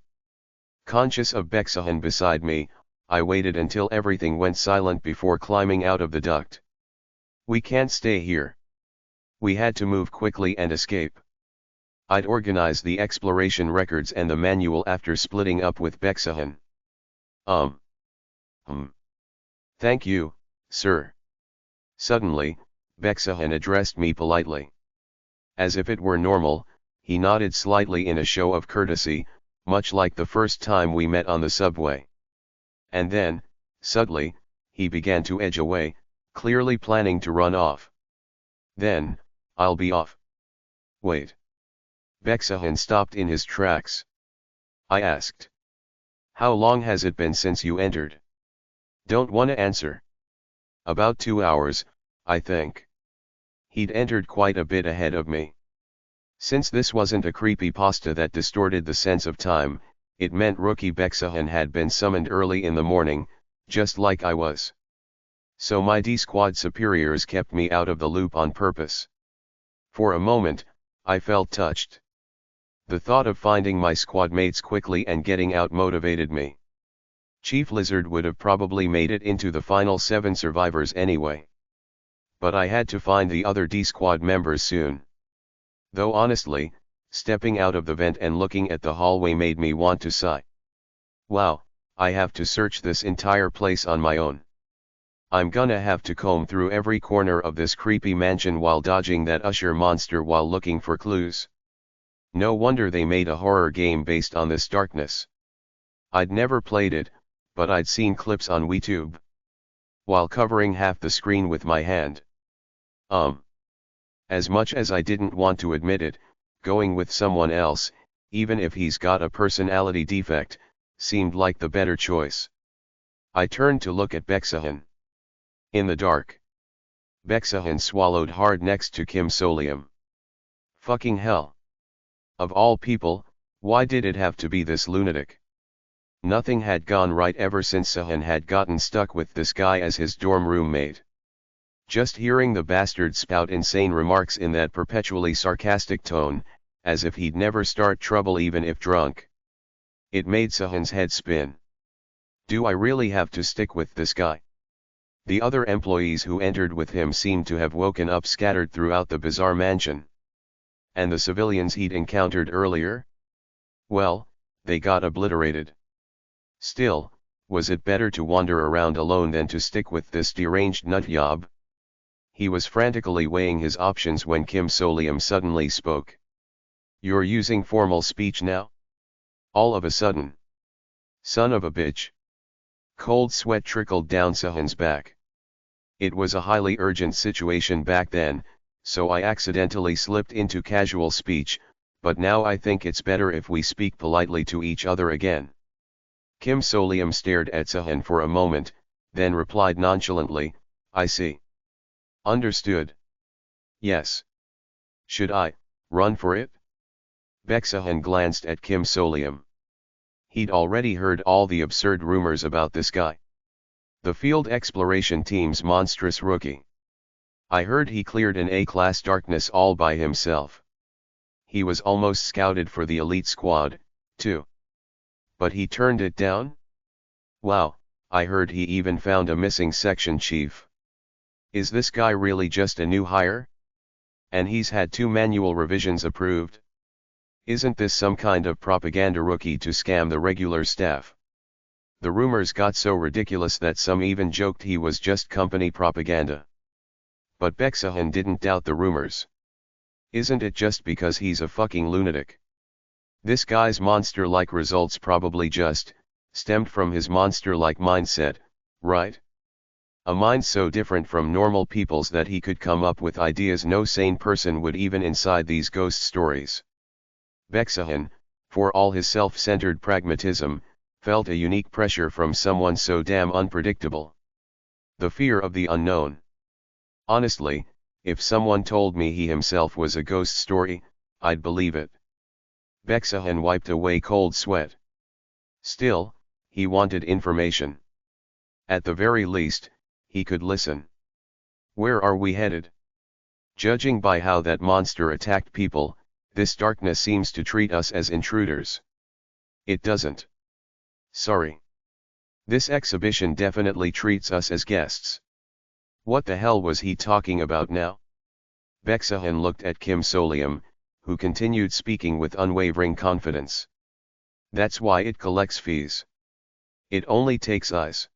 Conscious of Bexahan beside me, I waited until everything went silent before climbing out of the duct. We can't stay here. We had to move quickly and escape. I'd organized the exploration records and the manual after splitting up with Bexahan. Thank you, sir. Suddenly, Bexahan addressed me politely. As if it were normal, he nodded slightly in a show of courtesy, much like the first time we met on the subway. And then, suddenly, he began to edge away, clearly planning to run off. Then, I'll be off. Wait. Bexahan stopped in his tracks. I asked. How long has it been since you entered? Don't wanna answer. About 2 hours, I think. He'd entered quite a bit ahead of me. Since this wasn't a creepypasta that distorted the sense of time, it meant rookie Bexahan had been summoned early in the morning, just like I was. So my D-squad superiors kept me out of the loop on purpose. For a moment, I felt touched. The thought of finding my squad mates quickly and getting out motivated me. Chief Lizard would have probably made it into the final 7 survivors anyway. But I had to find the other D-squad members soon. Though honestly, stepping out of the vent and looking at the hallway made me want to sigh. Wow, I have to search this entire place on my own. I'm gonna have to comb through every corner of this creepy mansion while dodging that usher monster while looking for clues. No wonder they made a horror game based on this darkness. I'd never played it, but I'd seen clips on YouTube. While covering half the screen with my hand. As much as I didn't want to admit it, going with someone else, even if he's got a personality defect, seemed like the better choice. I turned to look at Bexahan. In the dark. Bexahan swallowed hard next to Kim Solium. Fucking hell. Of all people, why did it have to be this lunatic? Nothing had gone right ever since Sahan had gotten stuck with this guy as his dorm roommate. Just hearing the bastard spout insane remarks in that perpetually sarcastic tone, as if he'd never start trouble even if drunk. It made Sahan's head spin. Do I really have to stick with this guy? The other employees who entered with him seemed to have woken up scattered throughout the bizarre mansion. And the civilians he'd encountered earlier? Well, they got obliterated. Still, was it better to wander around alone than to stick with this deranged nutjob? He was frantically weighing his options when Kim Solium suddenly spoke. You're using formal speech now? All of a sudden. Son of a bitch. Cold sweat trickled down Sahan's back. It was a highly urgent situation back then, so I accidentally slipped into casual speech, but now I think it's better if we speak politely to each other again. Kim Solium stared at Sahan for a moment, then replied nonchalantly, I see. Understood. Yes. Should I run for it? Bexahan glanced at Kim Solium. He'd already heard all the absurd rumors about this guy. The field exploration team's monstrous rookie. I heard he cleared an A-class darkness all by himself. He was almost scouted for the elite squad, too. But he turned it down? Wow, I heard he even found a missing section chief. Is this guy really just a new hire? And he's had 2 manual revisions approved? Isn't this some kind of propaganda rookie to scam the regular staff? The rumors got so ridiculous that some even joked he was just company propaganda. But Bexahan didn't doubt the rumors. Isn't it just because he's a fucking lunatic? This guy's monster-like results probably just stemmed from his monster-like mindset, right? A mind so different from normal people's that he could come up with ideas no sane person would even inside these ghost stories. Bexahan, for all his self-centered pragmatism, felt a unique pressure from someone so damn unpredictable. The fear of the unknown. Honestly, if someone told me he himself was a ghost story, I'd believe it. Bexahan wiped away cold sweat. Still, he wanted information. At the very least, he could listen. Where are we headed? Judging by how that monster attacked people, this darkness seems to treat us as intruders. It doesn't. Sorry. This exhibition definitely treats us as guests. What the hell was he talking about now? Bexahan looked at Kim Solium, who continued speaking with unwavering confidence. That's why it collects fees. It only takes eyes.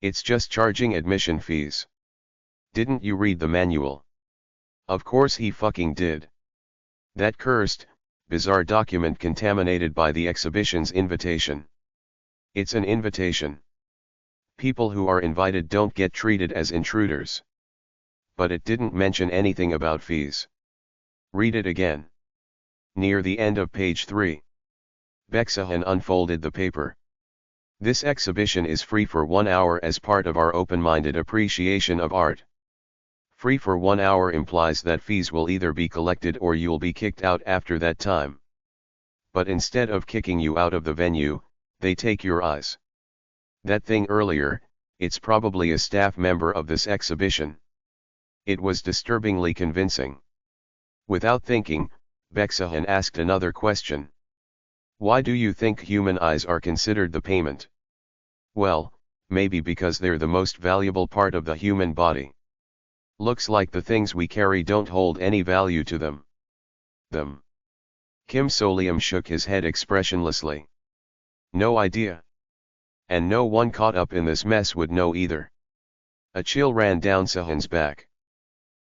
It's just charging admission fees. Didn't you read the manual? Of course he fucking did. That cursed, bizarre document contaminated by the exhibition's invitation. It's an invitation. People who are invited don't get treated as intruders. But it didn't mention anything about fees. Read it again. Near the end of page 3. Bexahan unfolded the paper. This exhibition is free for 1 hour as part of our open-minded appreciation of art. Free for 1 hour implies that fees will either be collected or you'll be kicked out after that time. But instead of kicking you out of the venue, they take your eyes. That thing earlier, it's probably a staff member of this exhibition. It was disturbingly convincing. Without thinking, Bexahan asked another question. Why do you think human eyes are considered the payment? Well, maybe because they're the most valuable part of the human body. Looks like the things we carry don't hold any value to them. Kim Solium shook his head expressionlessly. No idea. And no one caught up in this mess would know either. A chill ran down Sahan's back.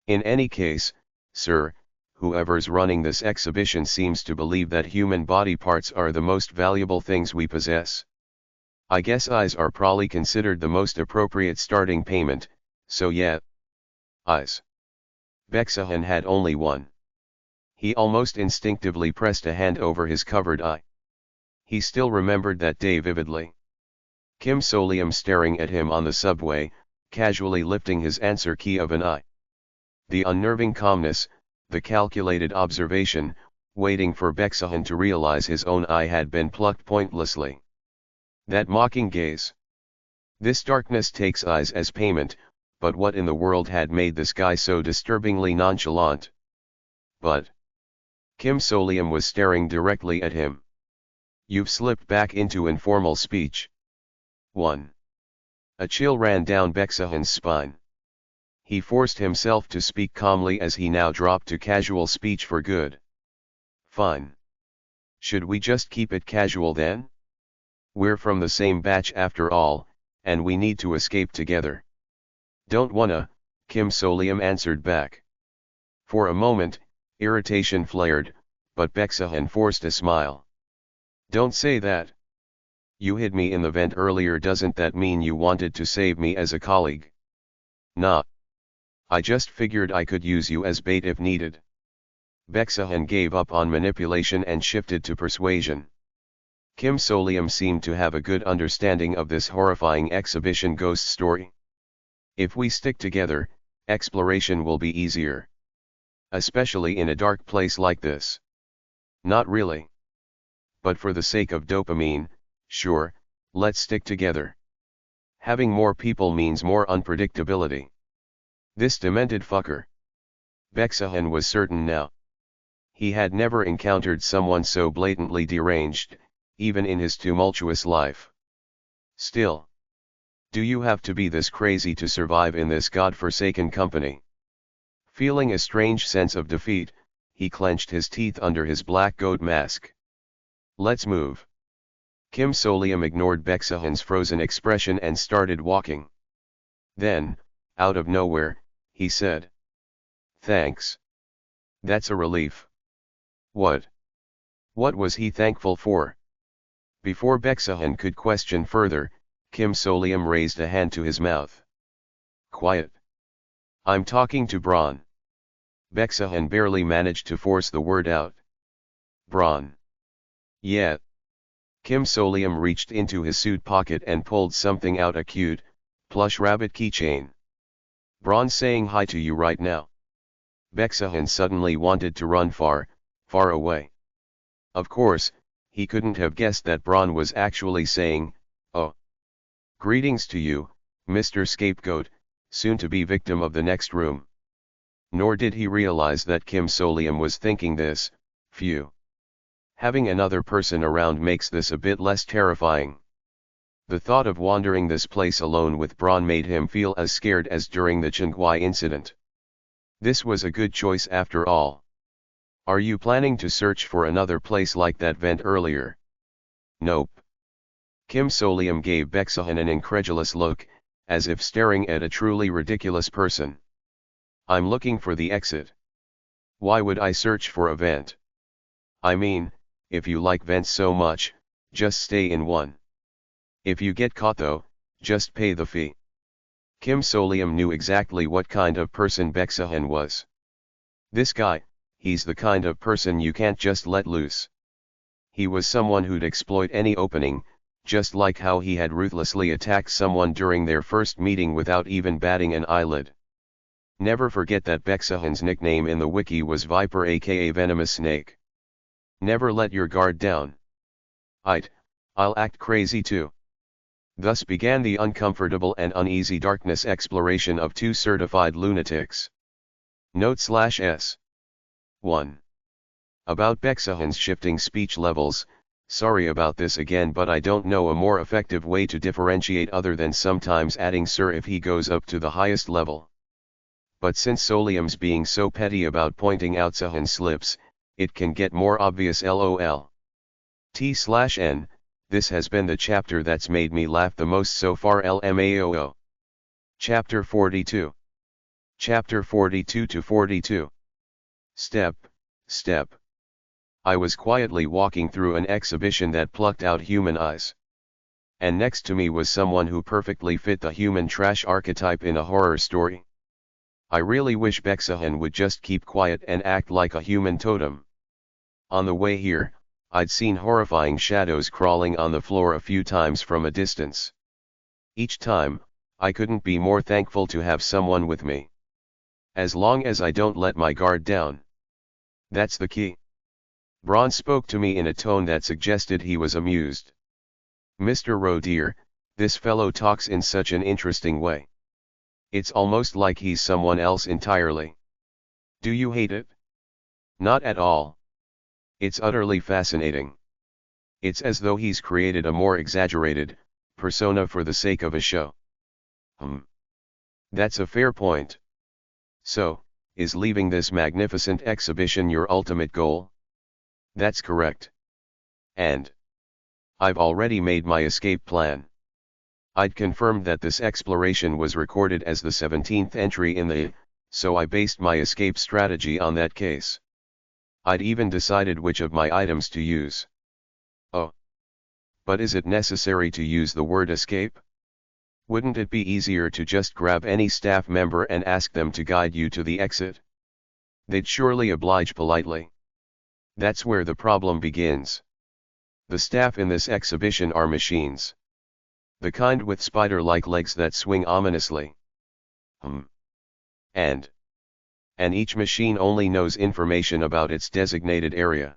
In any case, sir, whoever's running this exhibition seems to believe that human body parts are the most valuable things we possess. I guess eyes are probably considered the most appropriate starting payment, so yeah. Eyes. Bexahan had only one. He almost instinctively pressed a hand over his covered eye. He still remembered that day vividly. Kim Solium staring at him on the subway, casually lifting his answer key of an eye. The unnerving calmness, the calculated observation, waiting for Bexahan to realize his own eye had been plucked pointlessly. That mocking gaze. This darkness takes eyes as payment, but what in the world had made this guy so disturbingly nonchalant? But Kim Solium was staring directly at him. You've slipped back into informal speech. 1. A chill ran down Bexahan's spine. He forced himself to speak calmly as he now dropped to casual speech for good. Fine. Should we just keep it casual then? We're from the same batch after all, and we need to escape together. Don't wanna, Kim Solium answered back. For a moment, irritation flared, but Bexahan forced a smile. Don't say that. You hid me in the vent earlier, doesn't that mean you wanted to save me as a colleague? Nah. I just figured I could use you as bait if needed. Bexahan gave up on manipulation and shifted to persuasion. Kim Solium seemed to have a good understanding of this horrifying exhibition ghost story. If we stick together, exploration will be easier. Especially in a dark place like this. Not really. But for the sake of dopamine, Sure, let's stick together. Having more people means more unpredictability. This demented fucker. Bexahan was certain now. He had never encountered someone so blatantly deranged, even in his tumultuous life. Still. Do you have to be this crazy to survive in this god-forsaken company? Feeling a strange sense of defeat, he clenched his teeth under his black goat mask. Let's move. Kim Solium ignored Bexahan's frozen expression and started walking. Then, out of nowhere, he said. Thanks. That's a relief. What? What was he thankful for? Before Bexahan could question further, Kim Solium raised a hand to his mouth. Quiet. I'm talking to Braun. Bexahan barely managed to force the word out. Braun. Yeah. Kim Solium reached into his suit pocket and pulled something out, a cute, plush rabbit keychain. Braun's saying hi to you right now. Bexahan suddenly wanted to run far, far away. Of course, he couldn't have guessed that Braun was actually saying, oh. Greetings to you, Mr. Scapegoat, soon to be victim of the next room. Nor did he realize that Kim Solium was thinking this. Phew. Having another person around makes this a bit less terrifying. The thought of wandering this place alone with Braun made him feel as scared as during the Chengguai incident. This was a good choice after all. Are you planning to search for another place like that vent earlier? Nope. Kim Solium gave Bexahan an incredulous look, as if staring at a truly ridiculous person. I'm looking for the exit. Why would I search for a vent? I mean, if you like vents so much, just stay in one. If you get caught though, just pay the fee. Kim Solium knew exactly what kind of person Bexahan was. This guy, he's the kind of person you can't just let loose. He was someone who'd exploit any opening, just like how he had ruthlessly attacked someone during their first meeting without even batting an eyelid. Never forget that Bexahan's nickname in the wiki was Viper, aka Venomous Snake. Never let your guard down. I'll act crazy too. Thus began the uncomfortable and uneasy darkness exploration of two certified lunatics. Note/S. 1. About Bexahan's shifting speech levels. Sorry about this again, but I don't know a more effective way to differentiate other than sometimes adding sir if he goes up to the highest level. But since Solium's being so petty about pointing out Sahan's slips, it can get more obvious, lol. T/N, this has been the chapter that's made me laugh the most so far, LMAOO. Chapter 42. Chapter 42 to 42. Step. I was quietly walking through an exhibition that plucked out human eyes. And next to me was someone who perfectly fit the human trash archetype in a horror story. I really wish Bexahan would just keep quiet and act like a human totem. On the way here, I'd seen horrifying shadows crawling on the floor a few times from a distance. Each time, I couldn't be more thankful to have someone with me. As long as I don't let my guard down. That's the key. Braun spoke to me in a tone that suggested he was amused. Mr. Rowe dear, this fellow talks in such an interesting way. It's almost like he's someone else entirely. Do you hate it? Not at all. It's utterly fascinating. It's as though he's created a more exaggerated persona for the sake of a show. That's a fair point. So, is leaving this magnificent exhibition your ultimate goal? That's correct. And I've already made my escape plan. I'd confirmed that this exploration was recorded as the 17th entry in the, so I based my escape strategy on that case. I'd even decided which of my items to use. Oh. But is it necessary to use the word escape? Wouldn't it be easier to just grab any staff member and ask them to guide you to the exit? They'd surely oblige politely. That's where the problem begins. The staff in this exhibition are machines. The kind with spider-like legs that swing ominously. And each machine only knows information about its designated area.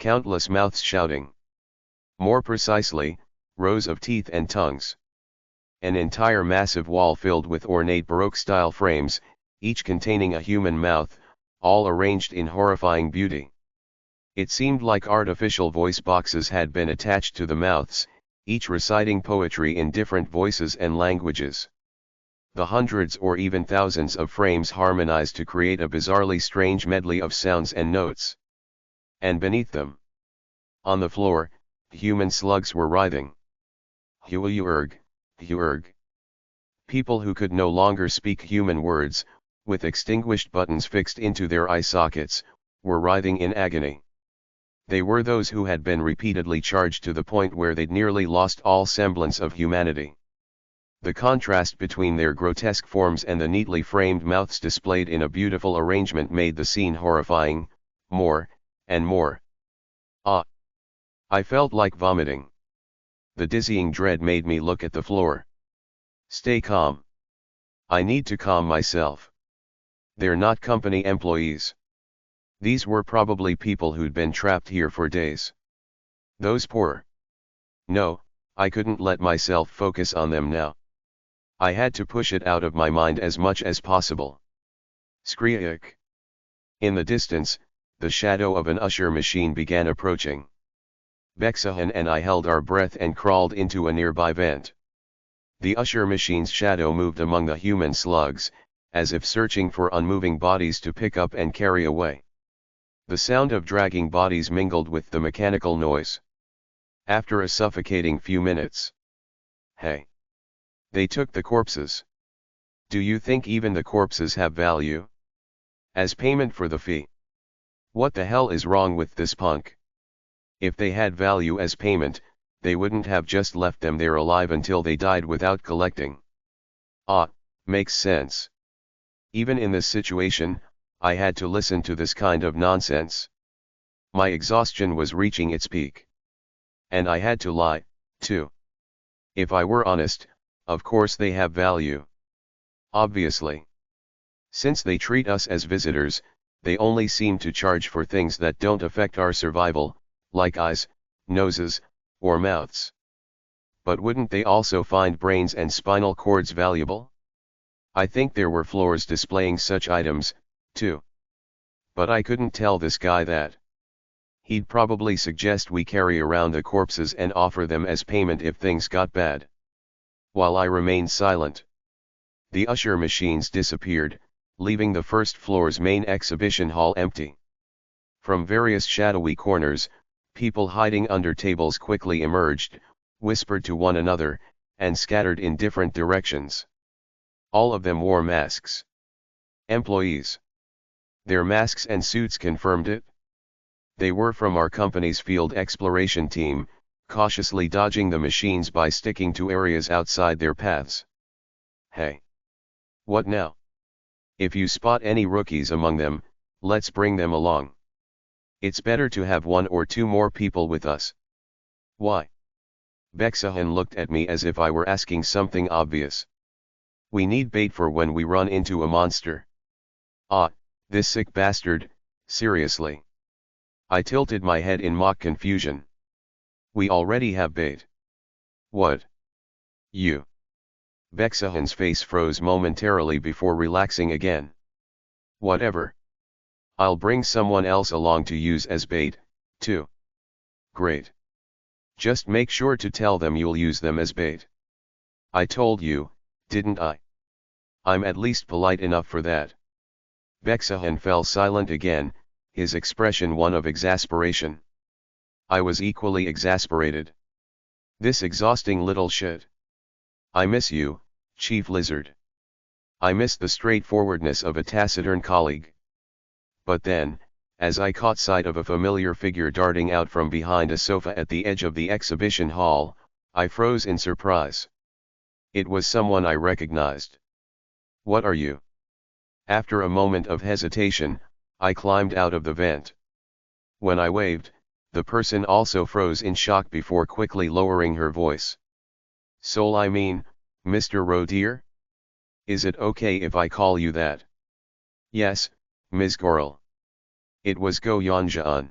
Countless mouths shouting. More precisely, rows of teeth and tongues. An entire massive wall filled with ornate Baroque-style frames, each containing a human mouth, all arranged in horrifying beauty. It seemed like artificial voice boxes had been attached to the mouths, each reciting poetry in different voices and languages. The hundreds or even thousands of frames harmonized to create a bizarrely strange medley of sounds and notes. And beneath them, on the floor, human slugs were writhing. Huurg, huurg. People who could no longer speak human words, with extinguished buttons fixed into their eye sockets, were writhing in agony. They were those who had been repeatedly charged to the point where they'd nearly lost all semblance of humanity. The contrast between their grotesque forms and the neatly framed mouths displayed in a beautiful arrangement made the scene horrifying, more and more. Ah! I felt like vomiting. The dizzying dread made me look at the floor. Stay calm. I need to calm myself. They're not company employees. These were probably people who'd been trapped here for days. Those poor. No, I couldn't let myself focus on them now. I had to push it out of my mind as much as possible. Skreek. In the distance, the shadow of an usher machine began approaching. Bexahan and I held our breath and crawled into a nearby vent. The usher machine's shadow moved among the human slugs, as if searching for unmoving bodies to pick up and carry away. The sound of dragging bodies mingled with the mechanical noise. After a suffocating few minutes. Hey! They took the corpses. Do you think even the corpses have value? As payment for the fee? What the hell is wrong with this punk? If they had value as payment, they wouldn't have just left them there alive until they died without collecting. Ah, makes sense. Even in this situation, I had to listen to this kind of nonsense. My exhaustion was reaching its peak. And I had to lie, too. If I were honest, of course they have value. Obviously. Since they treat us as visitors, they only seem to charge for things that don't affect our survival, like eyes, noses, or mouths. But wouldn't they also find brains and spinal cords valuable? I think there were floors displaying such items, too. But I couldn't tell this guy that. He'd probably suggest we carry around the corpses and offer them as payment if things got bad. While I remained silent, the usher machines disappeared, leaving the first floor's main exhibition hall empty. From various shadowy corners, people hiding under tables quickly emerged, whispered to one another, and scattered in different directions. All of them wore masks. Employees. Their masks and suits confirmed it. They were from our company's field exploration team, cautiously dodging the machines by sticking to areas outside their paths. Hey! What now? If you spot any rookies among them, let's bring them along. It's better to have one or two more people with us. Why? Bexahan looked at me as if I were asking something obvious. We need bait for when we run into a monster. Ah, this sick bastard, seriously. I tilted my head in mock confusion. We already have bait. What? You. Bexahan's face froze momentarily before relaxing again. Whatever. I'll bring someone else along to use as bait, too. Great. Just make sure to tell them you'll use them as bait. I told you, didn't I? I'm at least polite enough for that. Bexahan fell silent again, his expression one of exasperation. I was equally exasperated. This exhausting little shit. I miss you, Chief Lizard. I miss the straightforwardness of a taciturn colleague. But then, as I caught sight of a familiar figure darting out from behind a sofa at the edge of the exhibition hall, I froze in surprise. It was someone I recognized. What are you? After a moment of hesitation, I climbed out of the vent. When I waved, the person also froze in shock before quickly lowering her voice. Soul, I mean, Mr. Rodeer? Is it okay if I call you that? Yes, Ms. Goral. It was Go Yanjaan.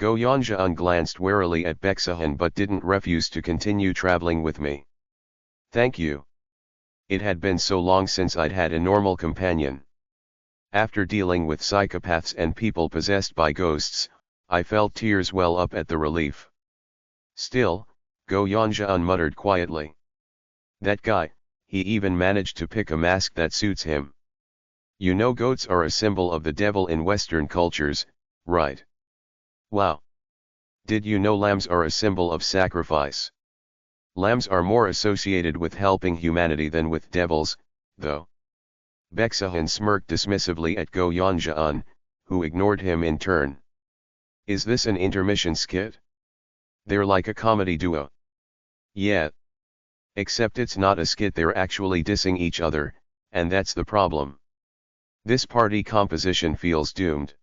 Go Yanjian glanced warily at Baeksahan but didn't refuse to continue traveling with me. Thank you. It had been so long since I'd had a normal companion. After dealing with psychopaths and people possessed by ghosts, I felt tears well up at the relief. Still, Go Yanjian muttered quietly. That guy, he even managed to pick a mask that suits him. You know goats are a symbol of the devil in Western cultures, right? Wow. Did you know lambs are a symbol of sacrifice? Lambs are more associated with helping humanity than with devils, though. Baeksahan smirked dismissively at Go Yanjian, who ignored him in turn. Is this an intermission skit? They're like a comedy duo. Yeah. Except it's not a skit, they're actually dissing each other, and that's the problem. This party composition feels doomed.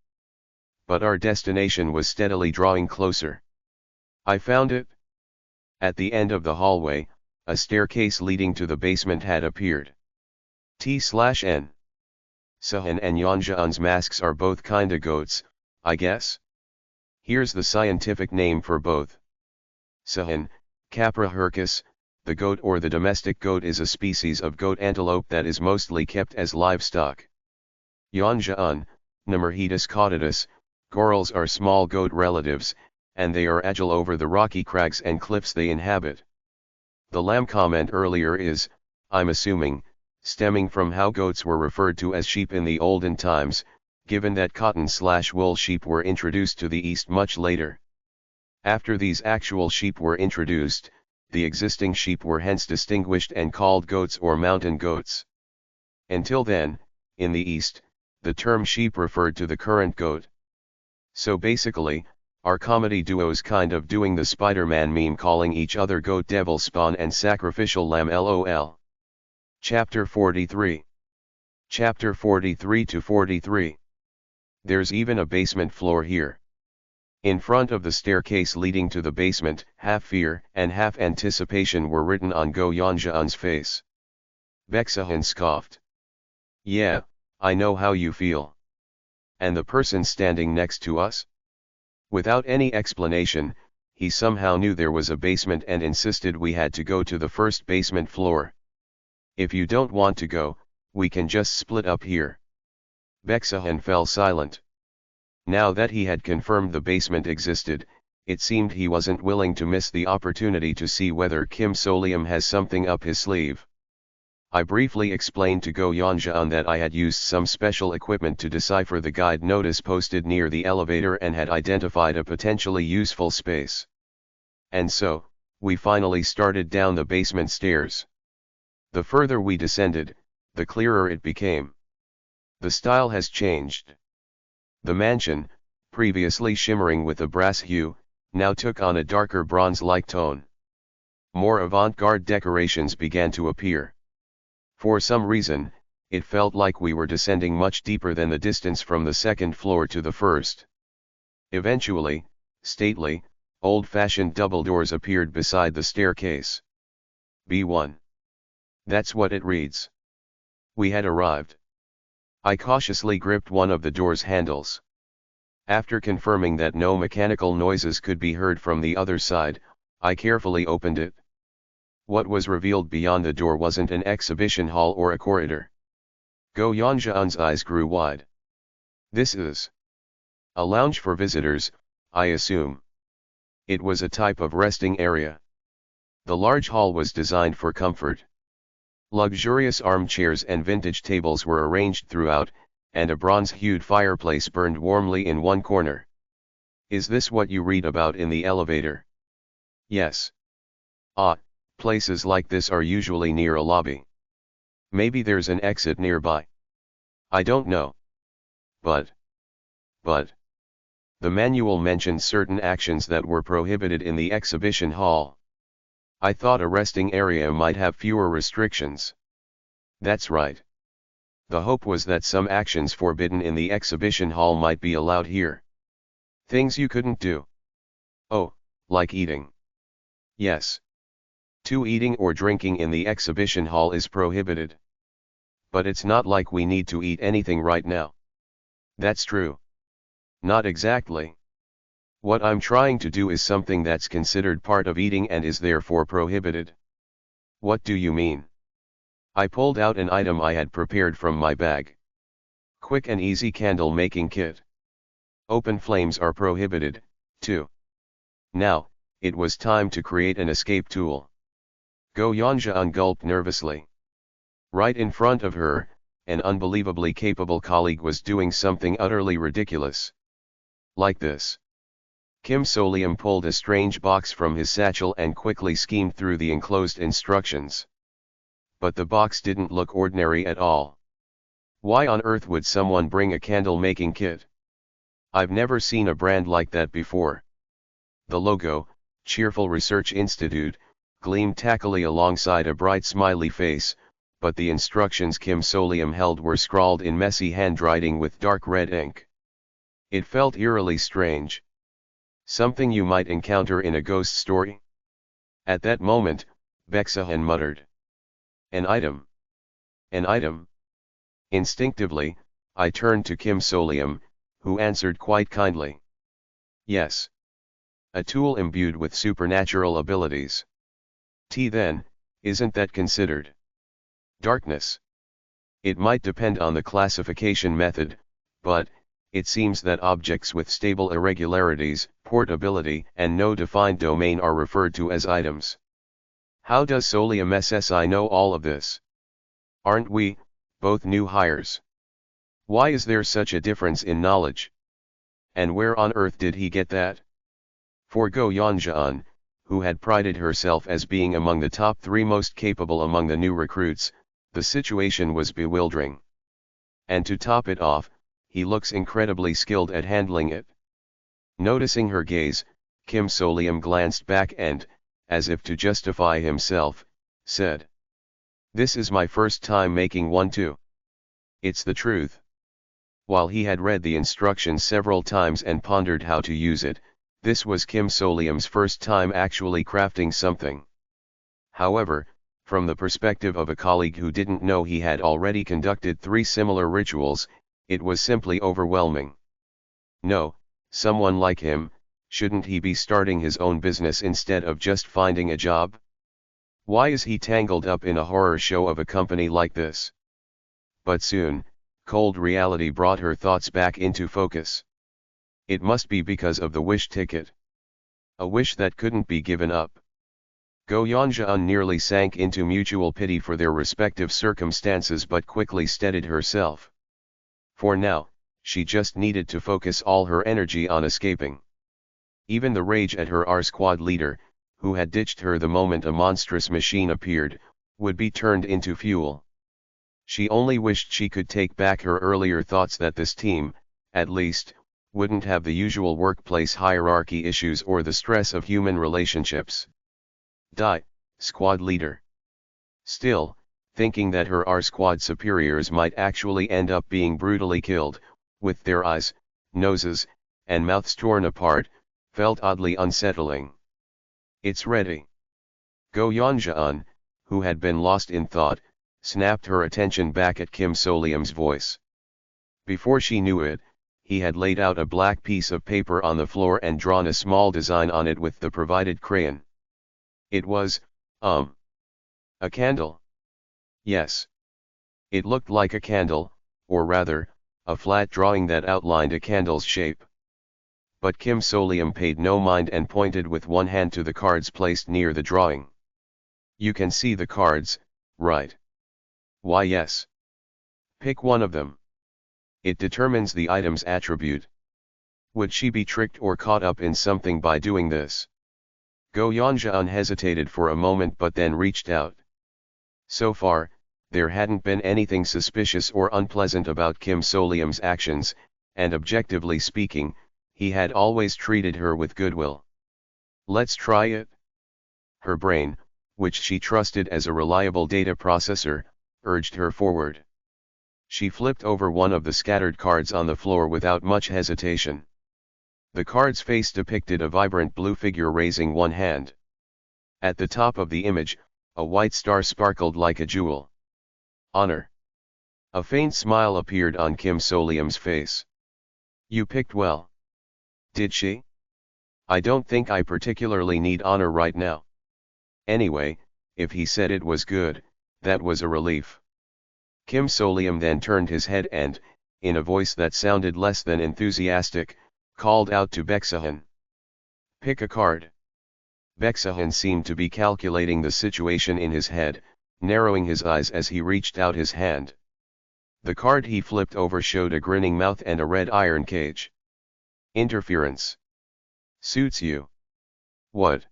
But our destination was steadily drawing closer. I found it. At the end of the hallway, a staircase leading to the basement had appeared. T/N. Sahan and Yanjian's masks are both kinda goats, I guess. Here's the scientific name for both. Sahan, Capra hircus, the goat or the domestic goat is a species of goat antelope that is mostly kept as livestock. Yanjian, Nemerhetus caudidus, gorals are small goat relatives, and they are agile over the rocky crags and cliffs they inhabit. The lamb comment earlier is, I'm assuming, stemming from how goats were referred to as sheep in the olden times, given that cotton/wool sheep were introduced to the East much later. After these actual sheep were introduced, the existing sheep were hence distinguished and called goats or mountain goats. Until then, in the East, the term sheep referred to the current goat. So basically, our comedy duo's kind of doing the Spider-Man meme calling each other goat, devil spawn and sacrificial lamb lol. Chapter 43. Chapter 43 to 43. There's even a basement floor here. In front of the staircase leading to the basement, half fear and half anticipation were written on Go Yanjian's face. Baeksahan scoffed. Yeah, I know how you feel. And the person standing next to us? Without any explanation, he somehow knew there was a basement and insisted we had to go to the first basement floor. If you don't want to go, we can just split up here. Baeksahan fell silent. Now that he had confirmed the basement existed, it seemed he wasn't willing to miss the opportunity to see whether Kim Solium has something up his sleeve. I briefly explained to Go Yanjian that I had used some special equipment to decipher the guide notice posted near the elevator and had identified a potentially useful space. And so, we finally started down the basement stairs. The further we descended, the clearer it became. The style has changed. The mansion, previously shimmering with a brass hue, now took on a darker bronze-like tone. More avant-garde decorations began to appear. For some reason, it felt like we were descending much deeper than the distance from the second floor to the first. Eventually, stately, old-fashioned double doors appeared beside the staircase. B1. That's what it reads. We had arrived. I cautiously gripped one of the door's handles. After confirming that no mechanical noises could be heard from the other side, I carefully opened it. What was revealed beyond the door wasn't an exhibition hall or a corridor. Go Yanjian's eyes grew wide. This is a lounge for visitors, I assume. It was a type of resting area. The large hall was designed for comfort. Luxurious armchairs and vintage tables were arranged throughout, and a bronze-hued fireplace burned warmly in one corner. Is this what you read about in the elevator? Yes. Places like this are usually near a lobby. Maybe there's an exit nearby. I don't know. But. The manual mentioned certain actions that were prohibited in the exhibition hall. I thought a resting area might have fewer restrictions. That's right. The hope was that some actions forbidden in the exhibition hall might be allowed here. Things you couldn't do. Oh, like eating. Yes. Eating or drinking in the exhibition hall is prohibited. But it's not like we need to eat anything right now. That's true. Not exactly. What I'm trying to do is something that's considered part of eating and is therefore prohibited. What do you mean? I pulled out an item I had prepared from my bag. Quick and easy candle making kit. Open flames are prohibited, too. Now, it was time to create an escape tool. Go Yanja gulped nervously. Right in front of her, an unbelievably capable colleague was doing something utterly ridiculous. Like this. Kim Solium pulled a strange box from his satchel and quickly skimmed through the enclosed instructions. But the box didn't look ordinary at all. Why on earth would someone bring a candle-making kit? I've never seen a brand like that before. The logo, Cheerful Research Institute, gleamed tackily alongside a bright smiley face, but the instructions Kim Solium held were scrawled in messy handwriting with dark red ink. It felt eerily strange. Something you might encounter in a ghost story? At that moment, Bexahan muttered. An item. An item. Instinctively, I turned to Kim Solium, who answered quite kindly. Yes. A tool imbued with supernatural abilities. Then, isn't that considered darkness? It might depend on the classification method, but, it seems that objects with stable irregularities, portability, and no defined domain are referred to as items. How does Solium SSI know all of this? Aren't we, both new hires? Why is there such a difference in knowledge? And where on earth did he get that? For Go Yanjaan, who had prided herself as being among the top 3 most capable among the new recruits, the situation was bewildering. And to top it off, he looks incredibly skilled at handling it. Noticing her gaze, Kim Solium glanced back and, as if to justify himself, said. This is my first time making one too. It's the truth. While he had read the instructions several times and pondered how to use it, this was Kim Solium's first time actually crafting something. However, from the perspective of a colleague who didn't know he had already conducted 3 similar rituals, it was simply overwhelming. No, someone like him, shouldn't he be starting his own business instead of just finding a job? Why is he tangled up in a horror show of a company like this? But soon, cold reality brought her thoughts back into focus. It must be because of the wish ticket. A wish that couldn't be given up. Go Yanjaan nearly sank into mutual pity for their respective circumstances but quickly steadied herself. For now, she just needed to focus all her energy on escaping. Even the rage at her R-Squad leader, who had ditched her the moment a monstrous machine appeared, would be turned into fuel. She only wished she could take back her earlier thoughts that this team, at least, wouldn't have the usual workplace hierarchy issues or the stress of human relationships. Die, squad leader. Still, thinking that her R-Squad superiors might actually end up being brutally killed, with their eyes, noses, and mouths torn apart, felt oddly unsettling. It's ready. Go Yanjaan, who had been lost in thought, snapped her attention back at Kim Solium's voice. Before she knew it, he had laid out a black piece of paper on the floor and drawn a small design on it with the provided crayon. It was, a candle. Yes. It looked like a candle, or rather, a flat drawing that outlined a candle's shape. But Kim Solium paid no mind and pointed with one hand to the cards placed near the drawing. You can see the cards, right? Why yes. Pick one of them. It determines the item's attribute. Would she be tricked or caught up in something by doing this? Go Yanjaan hesitated for a moment but then reached out. So far, there hadn't been anything suspicious or unpleasant about Kim Solium's actions, and objectively speaking, he had always treated her with goodwill. Let's try it. Her brain, which she trusted as a reliable data processor, urged her forward. She flipped over one of the scattered cards on the floor without much hesitation. The card's face depicted a vibrant blue figure raising one hand. At the top of the image, a white star sparkled like a jewel. Honor. A faint smile appeared on Kim Solium's face. You picked well. Did she? I don't think I particularly need honor right now. Anyway, if he said it was good, that was a relief. Kim Solium then turned his head and, in a voice that sounded less than enthusiastic, called out to Beksahan. Pick a card. Beksahan seemed to be calculating the situation in his head, narrowing his eyes as he reached out his hand. The card he flipped over showed a grinning mouth and a red iron cage. Interference. Suits you. What?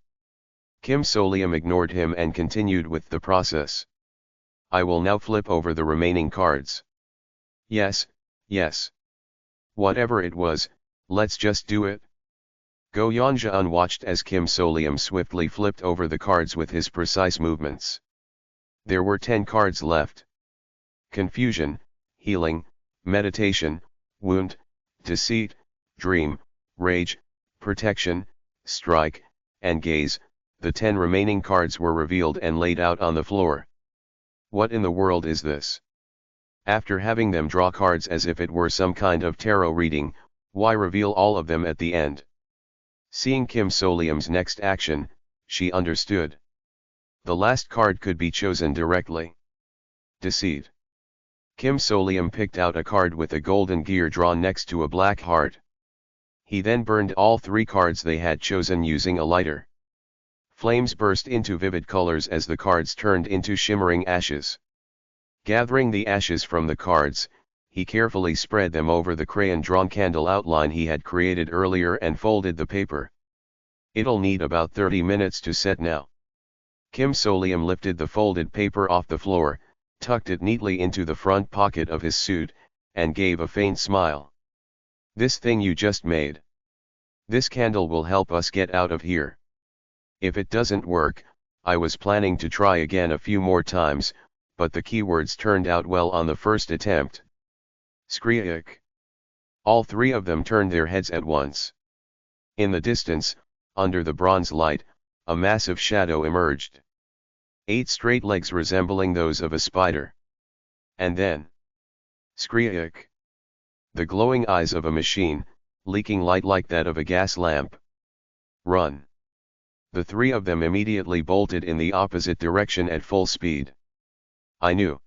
Kim Solium ignored him and continued with the process. I will now flip over the remaining cards. Yes, yes. Whatever it was, let's just do it. Go Yanjaan watched as Kim Solium swiftly flipped over the cards with his precise movements. There were 10 cards left. Confusion, healing, meditation, wound, deceit, dream, rage, protection, strike, and gaze. The 10 remaining cards were revealed and laid out on the floor. What in the world is this? After having them draw cards as if it were some kind of tarot reading, why reveal all of them at the end? Seeing Kim Solium's next action, she understood. The last card could be chosen directly. Deceit. Kim Solium picked out a card with a golden gear drawn next to a black heart. He then burned all 3 cards they had chosen using a lighter. Flames burst into vivid colors as the cards turned into shimmering ashes. Gathering the ashes from the cards, he carefully spread them over the crayon-drawn candle outline he had created earlier and folded the paper. It'll need about 30 minutes to set now. Kim Solium lifted the folded paper off the floor, tucked it neatly into the front pocket of his suit, and gave a faint smile. This thing you just made. This candle will help us get out of here. If it doesn't work, I was planning to try again a few more times, but the keywords turned out well on the first attempt. Skriak. All 3 of them turned their heads at once. In the distance, under the bronze light, a massive shadow emerged. 8 straight legs resembling those of a spider. And then. Skriak. The glowing eyes of a machine, leaking light like that of a gas lamp. Run. The 3 of them immediately bolted in the opposite direction at full speed. I knew.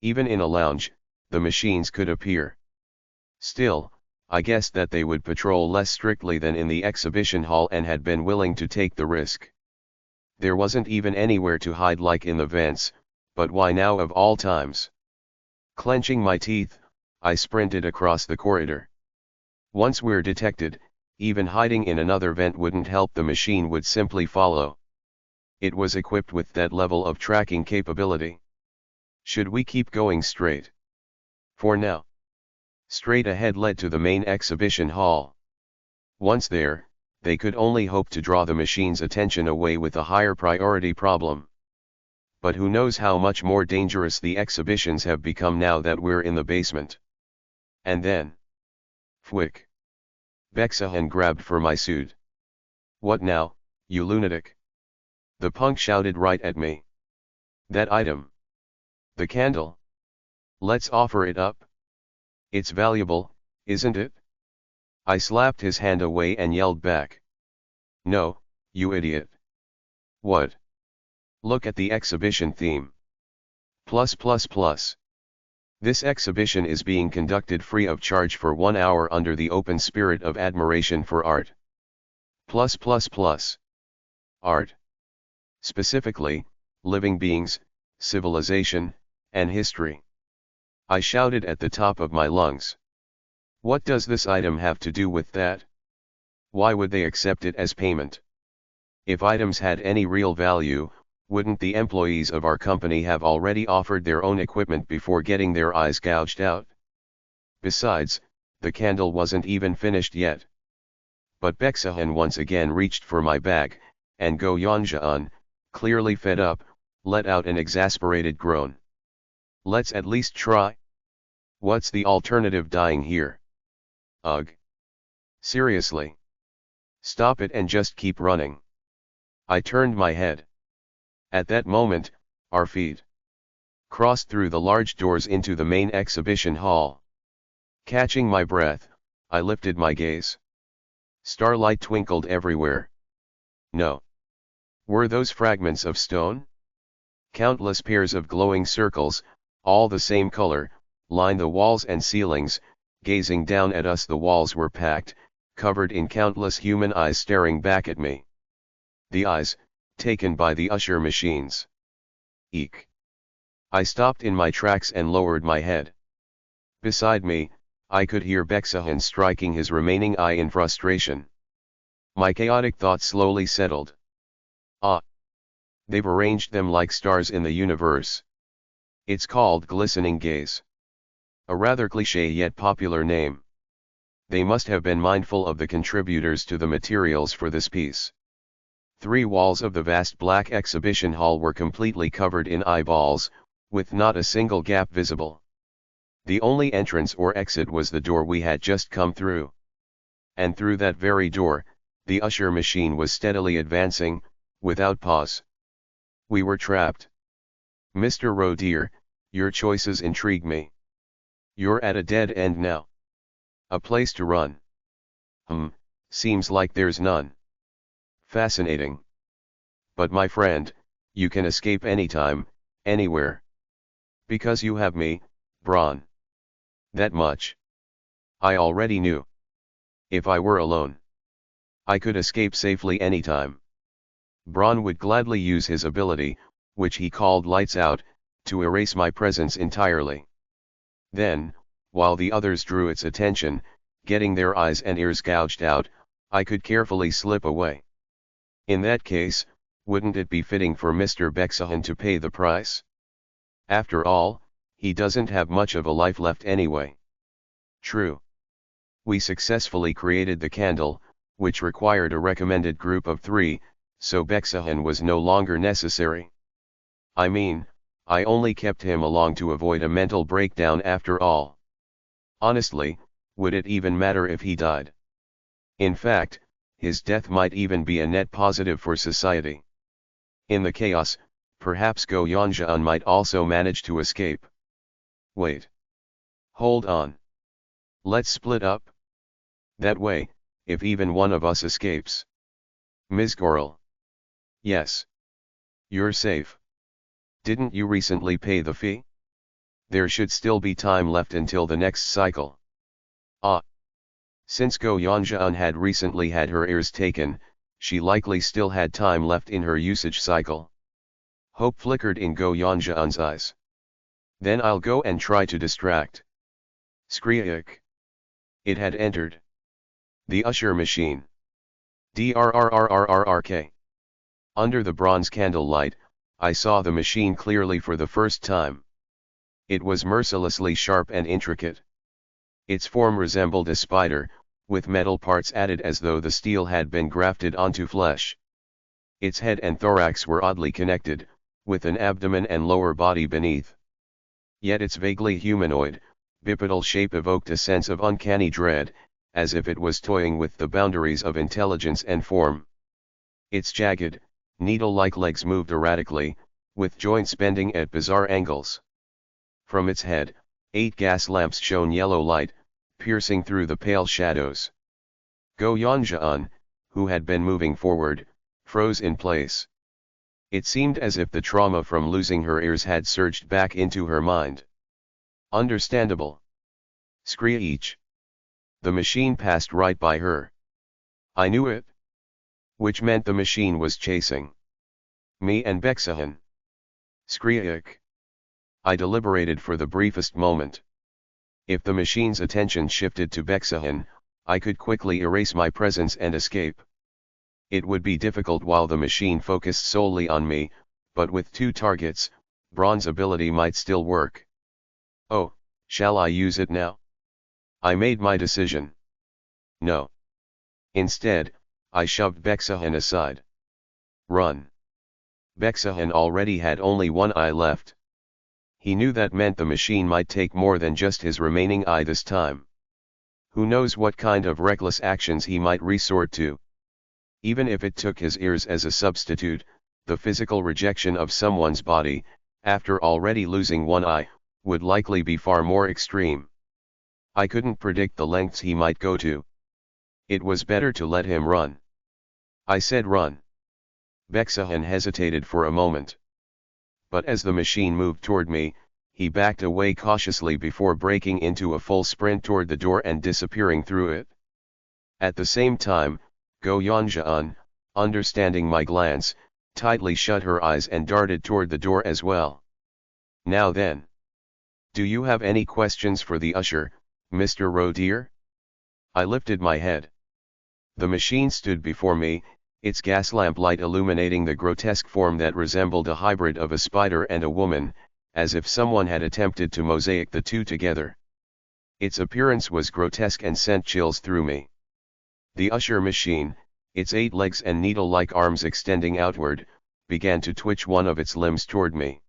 Even in a lounge, the machines could appear. Still, I guessed that they would patrol less strictly than in the exhibition hall and had been willing to take the risk. There wasn't even anywhere to hide like in the vents, but why now of all times? Clenching my teeth, I sprinted across the corridor. Once we're detected, even hiding in another vent wouldn't help, the machine would simply follow. It was equipped with that level of tracking capability. Should we keep going straight? For now. Straight ahead led to the main exhibition hall. Once there, they could only hope to draw the machine's attention away with a higher priority problem. But who knows how much more dangerous the exhibitions have become now that we're in the basement. And then. Fwick. Beksahan grabbed for my suit. What now, you lunatic? The punk shouted right at me. That item. The candle. Let's offer it up. It's valuable, isn't it? I slapped his hand away and yelled back. No, you idiot. What? Look at the exhibition theme. Plus. This exhibition is being conducted free of charge for 1 hour under the open spirit of admiration for art. Plus. Art. Specifically, living beings, civilization, and history. I shouted at the top of my lungs. What does this item have to do with that? Why would they accept it as payment? If items had any real value, wouldn't the employees of our company have already offered their own equipment before getting their eyes gouged out? Besides, the candle wasn't even finished yet. But Beksahan once again reached for my bag, and Go Yanjaan, clearly fed up, let out an exasperated groan. Let's at least try. What's the alternative? Dying here? Ugh. Seriously. Stop it and just keep running. I turned my head. At that moment, our feet crossed through the large doors into the main exhibition hall. Catching my breath, I lifted my gaze. Starlight twinkled everywhere. No. Were those fragments of stone? Countless pairs of glowing circles, all the same color, lined the walls and ceilings. Gazing down at us, the walls were packed, covered in countless human eyes staring back at me. The eyes, taken by the usher machines. Eek. I stopped in my tracks and lowered my head. Beside me, I could hear Bexahan striking his remaining eye in frustration. My chaotic thoughts slowly settled. Ah! They've arranged them like stars in the universe. It's called glistening gaze. A rather cliché yet popular name. They must have been mindful of the contributors to the materials for this piece. 3 walls of the vast black exhibition hall were completely covered in eyeballs, with not a single gap visible. The only entrance or exit was the door we had just come through. And through that very door, the usher machine was steadily advancing, without pause. We were trapped. Mr. Rowe dear, your choices intrigue me. You're at a dead end now. A place to run. Seems like there's none. Fascinating. But my friend, you can escape anytime, anywhere. Because you have me, Braun. That much I already knew. If I were alone, I could escape safely anytime. Braun would gladly use his ability, which he called Lights Out, to erase my presence entirely. Then, while the others drew its attention, getting their eyes and ears gouged out, I could carefully slip away. In that case, wouldn't it be fitting for Mr. Bexahan to pay the price? After all, he doesn't have much of a life left anyway. True. We successfully created the candle, which required a recommended group of 3, so Bexahan was no longer necessary. I mean, I only kept him along to avoid a mental breakdown after all. Honestly, would it even matter if he died? In fact, his death might even be a net positive for society. In the chaos, perhaps Go Yanjian might also manage to escape. Wait. Hold on. Let's split up. That way, if even one of us escapes. Ms. Goral. Yes. You're safe. Didn't you recently pay the fee? There should still be time left until the next cycle. Ah. Since Go Yanjian had recently had her ears taken, she likely still had time left in her usage cycle. Hope flickered in Go Yanjian's eyes. Then I'll go and try to distract. Skriak. It had entered. The usher machine. Drrrrrrrk. Under the bronze candlelight, I saw the machine clearly for the first time. It was mercilessly sharp and intricate. Its form resembled a spider, with metal parts added as though the steel had been grafted onto flesh. Its head and thorax were oddly connected, with an abdomen and lower body beneath. Yet its vaguely humanoid, bipedal shape evoked a sense of uncanny dread, as if it was toying with the boundaries of intelligence and form. Its jagged, needle-like legs moved erratically, with joints bending at bizarre angles. From its head, 8 gas lamps shone yellow light, piercing through the pale shadows. Go Yanjian, who had been moving forward, froze in place. It seemed as if the trauma from losing her ears had surged back into her mind. Understandable. Screech. The machine passed right by her. I knew it. Which meant the machine was chasing me and Bexahan. Screech. I deliberated for the briefest moment. If the machine's attention shifted to Bexahan, I could quickly erase my presence and escape. It would be difficult while the machine focused solely on me, but with 2 targets, Braun's ability might still work. Oh, shall I use it now? I made my decision. No. Instead, I shoved Bexahan aside. Run. Bexahan already had only one eye left. He knew that meant the machine might take more than just his remaining eye this time. Who knows what kind of reckless actions he might resort to. Even if it took his ears as a substitute, the physical rejection of someone's body, after already losing one eye, would likely be far more extreme. I couldn't predict the lengths he might go to. It was better to let him run. I said run. Bexahan hesitated for a moment. But as the machine moved toward me, he backed away cautiously before breaking into a full sprint toward the door and disappearing through it. At the same time, Go Yanjian, understanding my glance, tightly shut her eyes and darted toward the door as well. Now then. Do you have any questions for the usher, Mr. Rowe dear? I lifted my head. The machine stood before me, its gas lamp light illuminating the grotesque form that resembled a hybrid of a spider and a woman, as if someone had attempted to mosaic the two together. Its appearance was grotesque and sent chills through me. The usher machine, its 8 legs and needle-like arms extending outward, began to twitch one of its limbs toward me.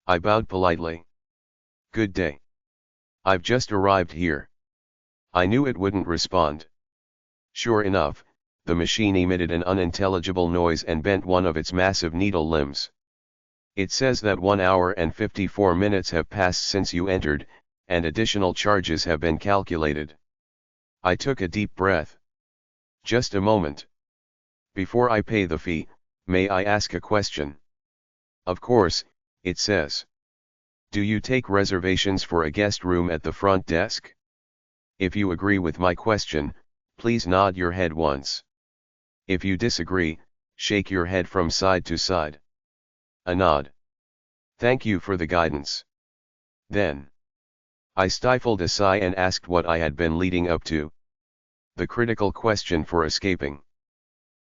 I bowed politely. Good day. I've just arrived here. I knew it wouldn't respond. Sure enough, the machine emitted an unintelligible noise and bent one of its massive needle limbs. It says that 1 hour and 54 minutes have passed since you entered, and additional charges have been calculated. I took a deep breath. Just a moment. Before I pay the fee, may I ask a question? Of course, it says. Do you take reservations for a guest room at the front desk? If you agree with my question, please nod your head once. If you disagree, shake your head from side to side. A nod. Thank you for the guidance. Then. I stifled a sigh and asked what I had been leading up to. The critical question for escaping.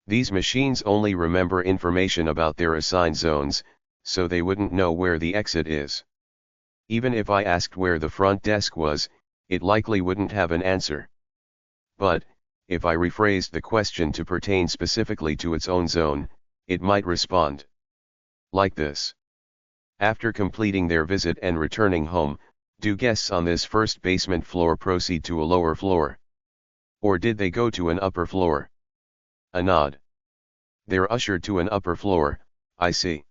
These machines only remember information about their assigned zones, so they wouldn't know where the exit is. Even if I asked where the front desk was, it likely wouldn't have an answer. But, if I rephrased the question to pertain specifically to its own zone, it might respond. Like this. After completing their visit and returning home, do guests on this first basement floor proceed to a lower floor? Or did they go to an upper floor? A nod. They're ushered to an upper floor, I see.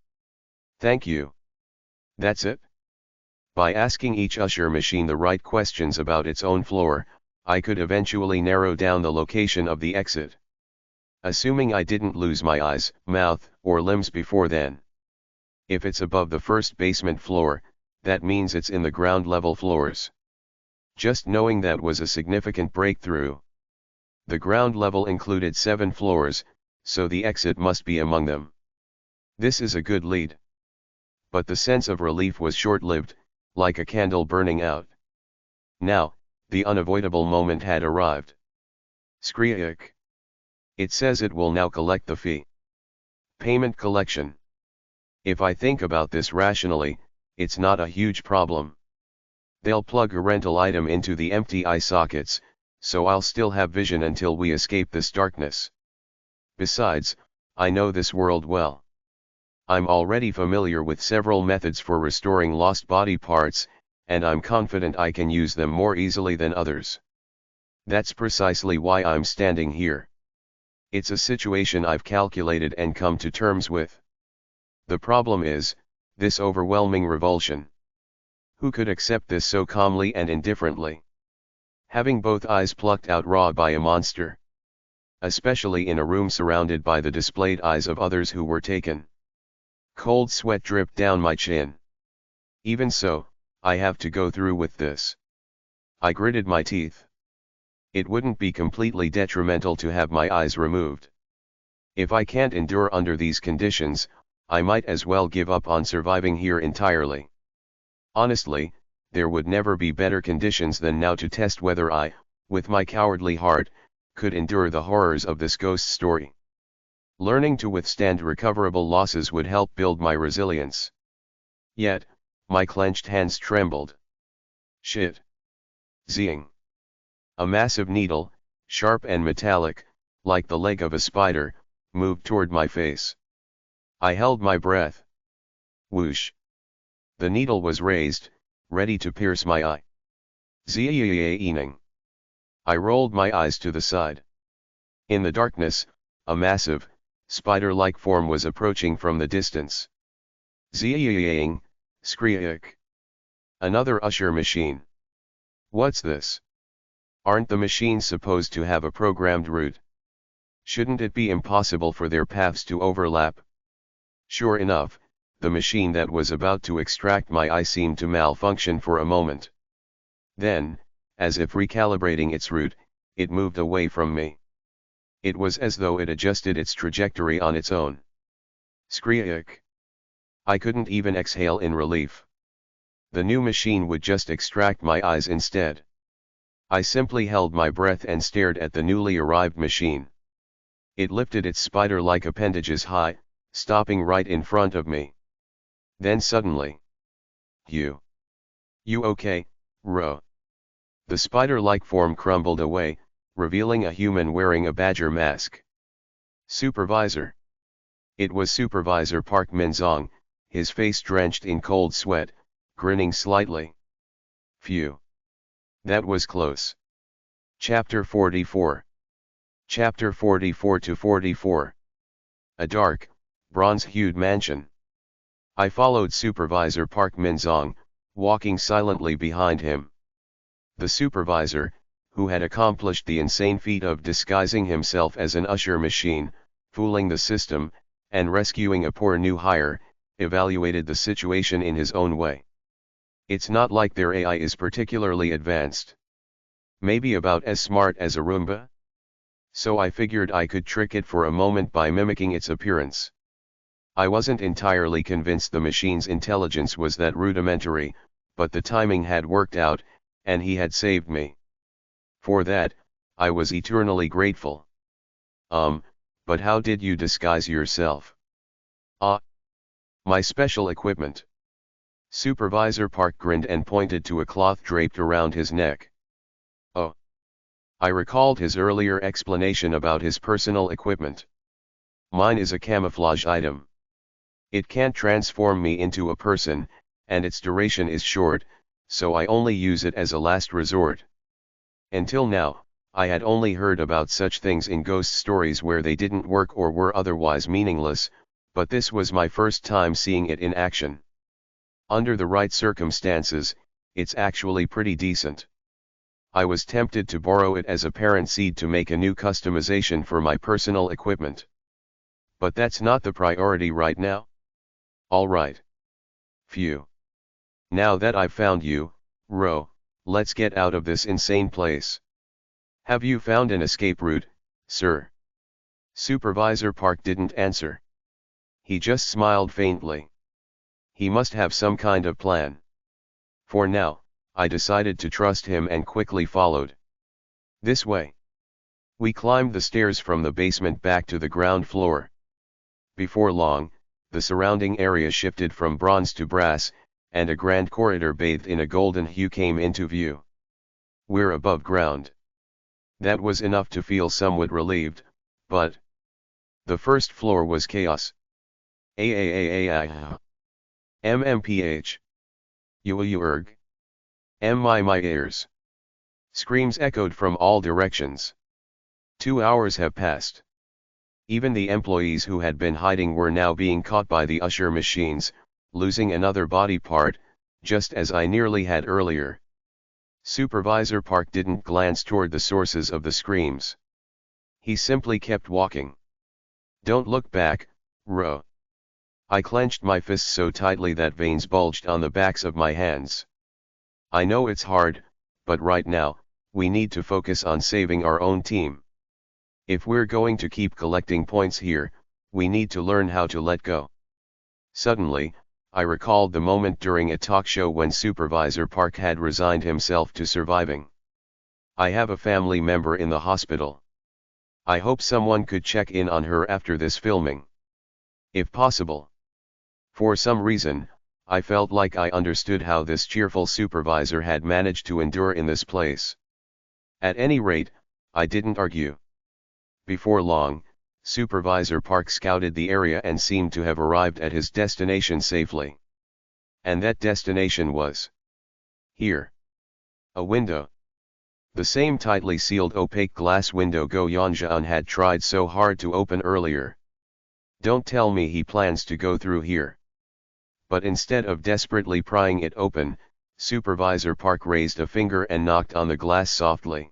Thank you. That's it? By asking each usher machine the right questions about its own floor, I could eventually narrow down the location of the exit. Assuming I didn't lose my eyes, mouth, or limbs before then. If it's above the first basement floor, that means it's in the ground level floors. Just knowing that was a significant breakthrough. The ground level included 7 floors, so the exit must be among them. This is a good lead. But the sense of relief was short-lived, like a candle burning out. Now, the unavoidable moment had arrived. Screech. It says it will now collect the fee. Payment collection. If I think about this rationally, it's not a huge problem. They'll plug a rental item into the empty eye sockets, so I'll still have vision until we escape this darkness. Besides, I know this world well. I'm already familiar with several methods for restoring lost body parts, and I'm confident I can use them more easily than others. That's precisely why I'm standing here. It's a situation I've calculated and come to terms with. The problem is, this overwhelming revulsion. Who could accept this so calmly and indifferently? Having both eyes plucked out raw by a monster. Especially in a room surrounded by the displayed eyes of others who were taken. Cold sweat dripped down my chin. Even so, I have to go through with this. I gritted my teeth. It wouldn't be completely detrimental to have my eyes removed. If I can't endure under these conditions, I might as well give up on surviving here entirely. Honestly, there would never be better conditions than now to test whether I, with my cowardly heart, could endure the horrors of this ghost story. Learning to withstand recoverable losses would help build my resilience. Yet, my clenched hands trembled. Shit. Zing. A massive needle, sharp and metallic, like the leg of a spider, moved toward my face. I held my breath. Whoosh. The needle was raised, ready to pierce my eye. Zing. I rolled my eyes to the side. In the darkness, a massive, spider-like form was approaching from the distance. Zing. Screech. Another usher machine. What's this? Aren't the machines supposed to have a programmed route? Shouldn't it be impossible for their paths to overlap? Sure enough, the machine that was about to extract my eye seemed to malfunction for a moment. Then, as if recalibrating its route, it moved away from me. It was as though it adjusted its trajectory on its own. Skreek. I couldn't even exhale in relief. The new machine would just extract my eyes instead. I simply held my breath and stared at the newly arrived machine. It lifted its spider-like appendages high, stopping right in front of me. Then suddenly, You okay, Ro? The spider-like form crumbled away, revealing a human wearing a badger mask. Supervisor. It was Supervisor Park Minzong, his face drenched in cold sweat, grinning slightly. Phew. That was close. Chapter 44. Chapter 44 to 44. A dark, bronze-hued mansion. I followed Supervisor Park Minzong, walking silently behind him. The supervisor, who had accomplished the insane feat of disguising himself as an usher machine, fooling the system, and rescuing a poor new hire, evaluated the situation in his own way. It's not like their AI is particularly advanced. Maybe about as smart as a Roomba? So I figured I could trick it for a moment by mimicking its appearance. I wasn't entirely convinced the machine's intelligence was that rudimentary, but the timing had worked out, and he had saved me. For that, I was eternally grateful. But how did you disguise yourself? My special equipment. Supervisor Park grinned and pointed to a cloth draped around his neck. Oh. I recalled his earlier explanation about his personal equipment. Mine is a camouflage item. It can't transform me into a person, and its duration is short, so I only use it as a last resort. Until now, I had only heard about such things in ghost stories where they didn't work or were otherwise meaningless, but this was my first time seeing it in action. Under the right circumstances, it's actually pretty decent. I was tempted to borrow it as a parent seed to make a new customization for my personal equipment. But that's not the priority right now. Alright. Phew. Now that I've found you, Ro, let's get out of this insane place. Have you found an escape route, sir? Supervisor Park didn't answer. He just smiled faintly. He must have some kind of plan. For now, I decided to trust him and quickly followed. This way. We climbed the stairs from the basement back to the ground floor. Before long, the surrounding area shifted from bronze to brass, and a grand corridor bathed in a golden hue came into view. We're above ground. That was enough to feel somewhat relieved, but the first floor was chaos. MMPH. Uurg. My ears. Screams echoed from all directions. 2 hours have passed. Even the employees who had been hiding were now being caught by the usher machines, losing another body part, just as I nearly had earlier. Supervisor Park didn't glance toward the sources of the screams. He simply kept walking. Don't look back, Ro. I clenched my fists so tightly that veins bulged on the backs of my hands. I know it's hard, but right now, we need to focus on saving our own team. If we're going to keep collecting points here, we need to learn how to let go. Suddenly, I recalled the moment during a talk show when Supervisor Park had resigned himself to surviving. I have a family member in the hospital. I hope someone could check in on her after this filming. If possible. For some reason, I felt like I understood how this cheerful supervisor had managed to endure in this place. At any rate, I didn't argue. Before long, Supervisor Park scouted the area and seemed to have arrived at his destination safely. And that destination was here. A window. The same tightly sealed opaque glass window Go Yanjian had tried so hard to open earlier. Don't tell me he plans to go through here. But instead of desperately prying it open, Supervisor Park raised a finger and knocked on the glass softly.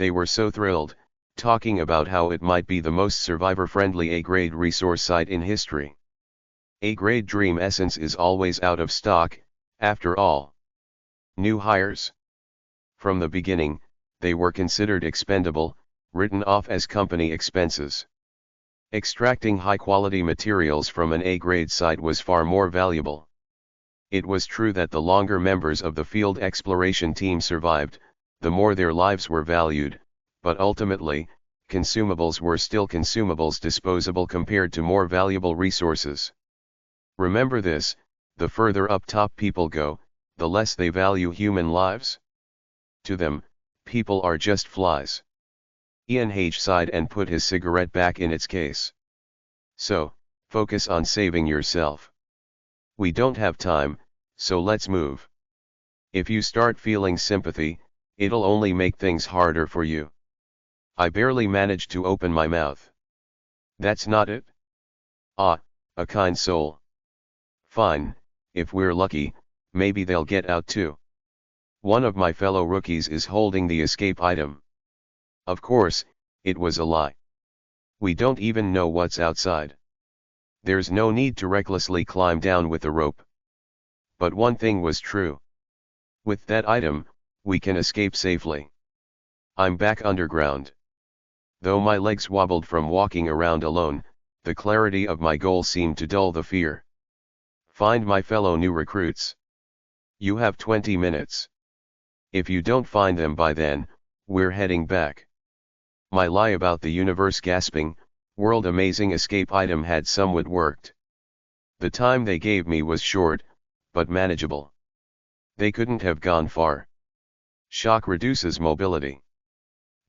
They were so thrilled, talking about how it might be the most survivor-friendly A-grade resource site in history. A-grade Dream Essence is always out of stock, after all. New hires. From the beginning, they were considered expendable, written off as company expenses. Extracting high-quality materials from an A-grade site was far more valuable. It was true that the longer members of the field exploration team survived, the more their lives were valued, but ultimately, consumables were still consumables, disposable compared to more valuable resources. Remember this: the further up top people go, the less they value human lives. To them, people are just flies. Ian H. sighed and put his cigarette back in its case. So, focus on saving yourself. We don't have time, so let's move. If you start feeling sympathy, it'll only make things harder for you. I barely managed to open my mouth. That's not it? Ah, a kind soul. Fine, if we're lucky, maybe they'll get out too. One of my fellow rookies is holding the escape item. Of course, it was a lie. We don't even know what's outside. There's no need to recklessly climb down with a rope. But one thing was true. With that item, we can escape safely. I'm back underground. Though my legs wobbled from walking around alone, the clarity of my goal seemed to dull the fear. Find my fellow new recruits. You have 20 minutes. If you don't find them by then, we're heading back. My lie about the universe gasping, world-amazing escape item had somewhat worked. The time they gave me was short, but manageable. They couldn't have gone far. Shock reduces mobility.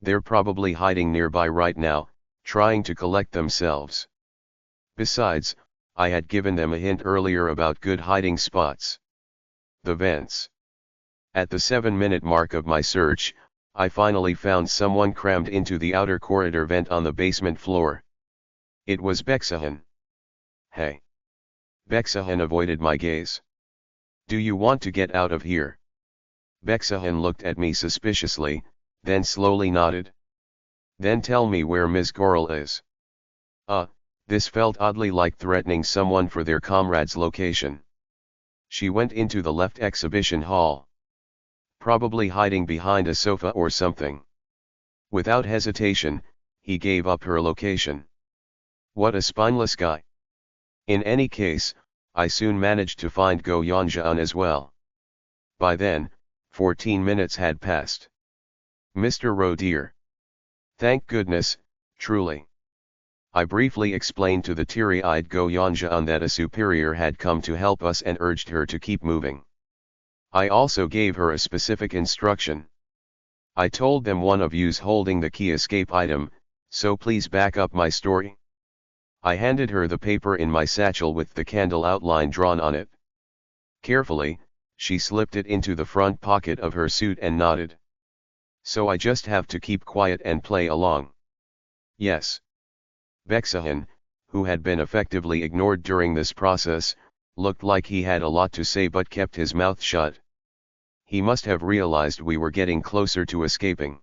They're probably hiding nearby right now, trying to collect themselves. Besides, I had given them a hint earlier about good hiding spots. The vents. At the 7-minute mark of my search, I finally found someone crammed into the outer corridor vent on the basement floor. It was Bexahan. Hey. Bexahan avoided my gaze. Do you want to get out of here? Bexahan looked at me suspiciously, then slowly nodded. Then tell me where Ms. Goral is. This felt oddly like threatening someone for their comrade's location. She went into the left exhibition hall. Probably hiding behind a sofa or something. Without hesitation, he gave up her location. What a spineless guy. In any case, I soon managed to find Go Yanjian as well. By then, 14 minutes had passed. Mr. Rowe dear. Thank goodness, truly. I briefly explained to the teary-eyed Go Yanjian that a superior had come to help us and urged her to keep moving. I also gave her a specific instruction. I told them one of you's holding the key escape item, so please back up my story. I handed her the paper in my satchel with the candle outline drawn on it. Carefully, she slipped it into the front pocket of her suit and nodded. So I just have to keep quiet and play along. Yes. Bexahan, who had been effectively ignored during this process, looked like he had a lot to say but kept his mouth shut. He must have realized we were getting closer to escaping.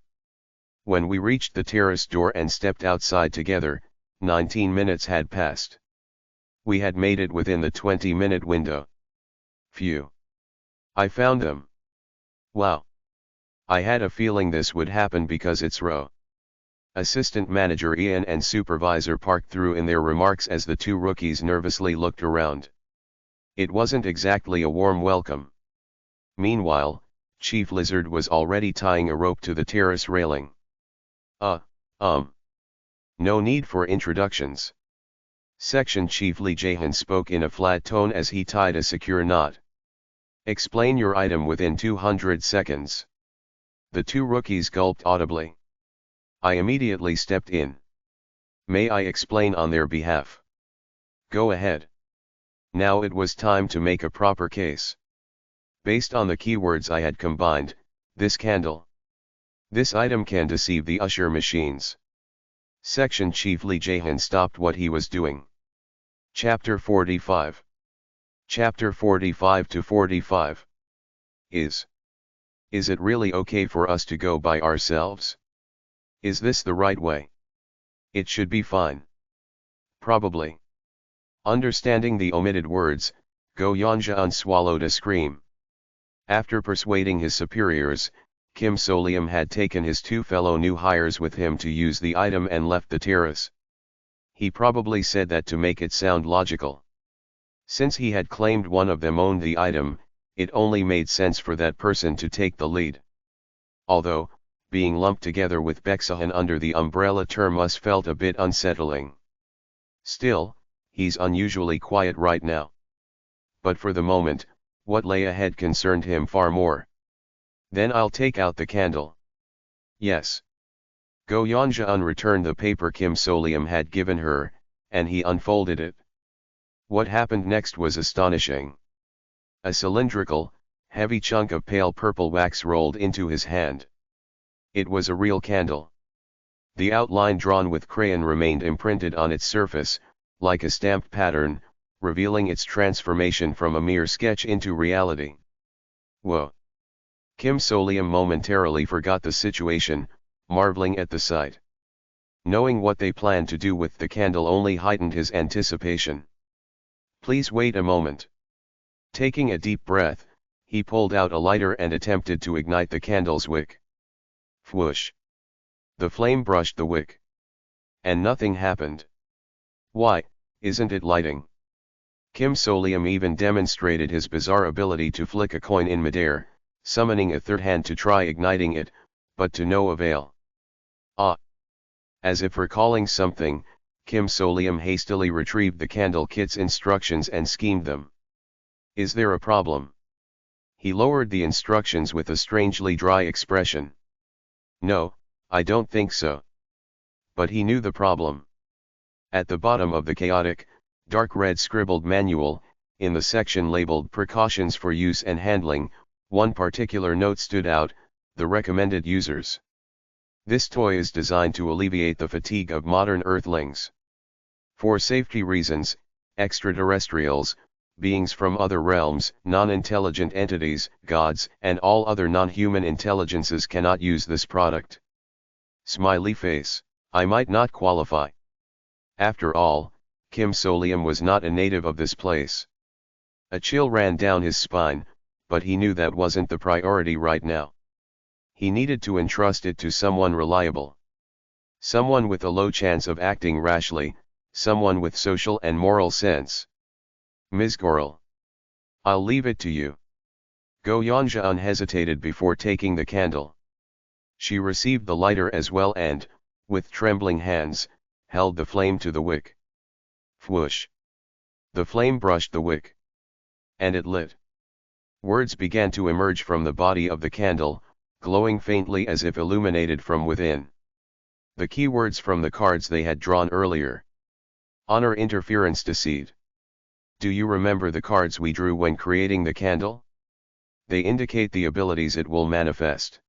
When we reached the terrace door and stepped outside together, 19 minutes had passed. We had made it within the 20-minute window. Phew. I found them. Wow. I had a feeling this would happen because it's Rowe. Assistant Manager Ian and Supervisor Park threw in their remarks as the two rookies nervously looked around. It wasn't exactly a warm welcome. Meanwhile, Chief Lizard was already tying a rope to the terrace railing. No need for introductions. Section Chief Lee Jahan spoke in a flat tone as he tied a secure knot. Explain your item within 200 seconds. The two rookies gulped audibly. I immediately stepped in. May I explain on their behalf? Go ahead. Now it was time to make a proper case. Based on the keywords I had combined, this candle. This item can deceive the usher machines. Section Chief Lee Jahan stopped what he was doing. Chapter 45. Chapter 45 to 45. Is it really okay for us to go by ourselves? Is this the right way? It should be fine. Probably. Understanding the omitted words, Go Yanjaan swallowed a scream. After persuading his superiors, Kim Solium had taken his two fellow new hires with him to use the item and left the terrace. He probably said that to make it sound logical. Since he had claimed one of them owned the item, it only made sense for that person to take the lead. Although, being lumped together with Beksahan under the umbrella term us felt a bit unsettling. Still, he's unusually quiet right now. But for the moment, what lay ahead concerned him far more. Then I'll take out the candle. Yes. Go Yanjaan returned the paper Kim Solium had given her, and he unfolded it. What happened next was astonishing. A cylindrical, heavy chunk of pale purple wax rolled into his hand. It was a real candle. The outline drawn with crayon remained imprinted on its surface, like a stamped pattern, revealing its transformation from a mere sketch into reality. Whoa! Kim Solium momentarily forgot the situation, marveling at the sight. Knowing what they planned to do with the candle only heightened his anticipation. Please wait a moment. Taking a deep breath, he pulled out a lighter and attempted to ignite the candle's wick. Whoosh! The flame brushed the wick. And nothing happened. Why, isn't it lighting? Kim Solium even demonstrated his bizarre ability to flick a coin in midair, summoning a third hand to try igniting it, but to no avail. Ah! As if recalling something, Kim Solium hastily retrieved the candle kit's instructions and schemed them. Is there a problem? He lowered the instructions with a strangely dry expression. No, I don't think so. But he knew the problem. At the bottom of the chaotic, dark red scribbled manual, in the section labeled Precautions for Use and Handling, one particular note stood out, the recommended users. This toy is designed to alleviate the fatigue of modern Earthlings. For safety reasons, extraterrestrials, beings from other realms, non-intelligent entities, gods, and all other non-human intelligences cannot use this product. Smiley face, I might not qualify. After all, Kim Solium was not a native of this place. A chill ran down his spine, but he knew that wasn't the priority right now. He needed to entrust it to someone reliable. Someone with a low chance of acting rashly, someone with social and moral sense. Ms. Gorel. I'll leave it to you. Go Yanjaan hesitated before taking the candle. She received the lighter as well and, with trembling hands, held the flame to the wick. Whoosh! The flame brushed the wick. And it lit. Words began to emerge from the body of the candle, glowing faintly as if illuminated from within. The keywords from the cards they had drawn earlier. Honor, interference, deceit. Do you remember the cards we drew when creating the candle? They indicate the abilities it will manifest.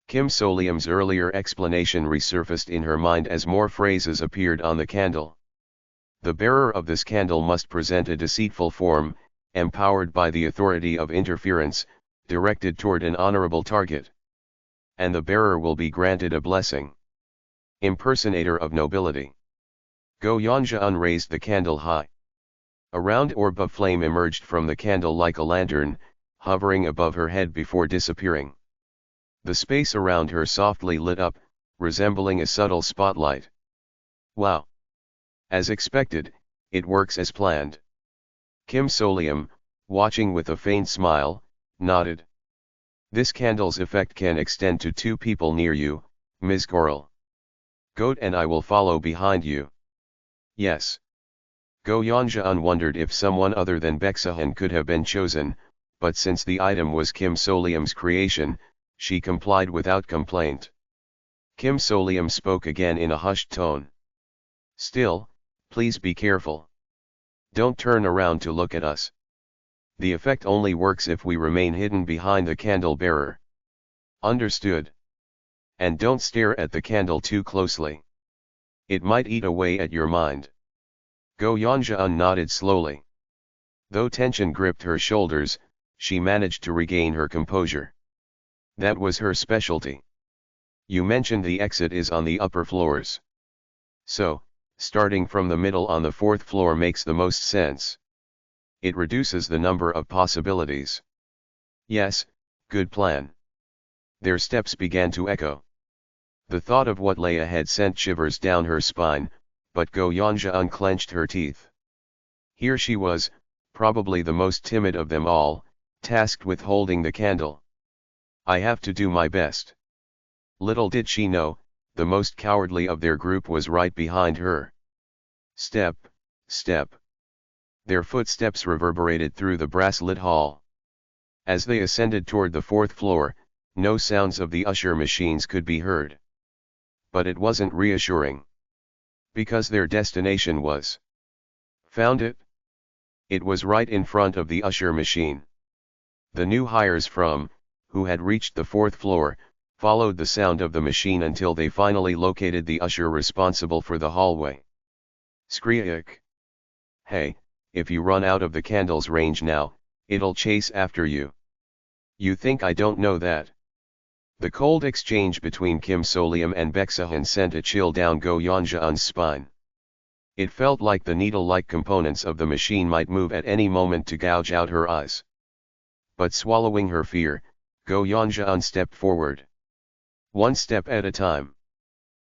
Kim Solium's earlier explanation resurfaced in her mind as more phrases appeared on the candle. The bearer of this candle must present a deceitful form, empowered by the authority of interference, directed toward an honorable target. And the bearer will be granted a blessing. Impersonator of nobility. Go Yanjaan raised the candle high. A round orb of flame emerged from the candle like a lantern, hovering above her head before disappearing. The space around her softly lit up, resembling a subtle spotlight. Wow! As expected, it works as planned. Kim Solium, watching with a faint smile, nodded. This candle's effect can extend to 2 people near you, Ms. Gorel. Goat and I will follow behind you. Yes. Go Yanjaan wondered if someone other than Beksahan could have been chosen, but since the item was Kim Solium's creation, she complied without complaint. Kim Solium spoke again in a hushed tone. Still, please be careful. Don't turn around to look at us. The effect only works if we remain hidden behind the candle bearer. Understood? And don't stare at the candle too closely. It might eat away at your mind. Go Yanjaan nodded slowly. Though tension gripped her shoulders, she managed to regain her composure. That was her specialty. You mentioned the exit is on the upper floors. So, starting from the middle on the fourth floor makes the most sense. It reduces the number of possibilities. Yes, good plan. Their steps began to echo. The thought of what lay ahead sent shivers down her spine, but Go Yanja unclenched her teeth. Here she was, probably the most timid of them all, tasked with holding the candle. I have to do my best. Little did she know, the most cowardly of their group was right behind her. Step, step. Their footsteps reverberated through the brass-lit hall. As they ascended toward the fourth floor, no sounds of the usher machines could be heard. But it wasn't reassuring. Because their destination was. Found it? It was right in front of the usher machine. The new hires who had reached the fourth floor, followed the sound of the machine until they finally located the usher responsible for the hallway. Skreek. Hey, if you run out of the candle's range now, it'll chase after you. You think I don't know that? The cold exchange between Kim Solium and Beksahan sent a chill down Go Yanjaan's spine. It felt like the needle-like components of the machine might move at any moment to gouge out her eyes. But swallowing her fear, Go Yanjaan stepped forward. One step at a time.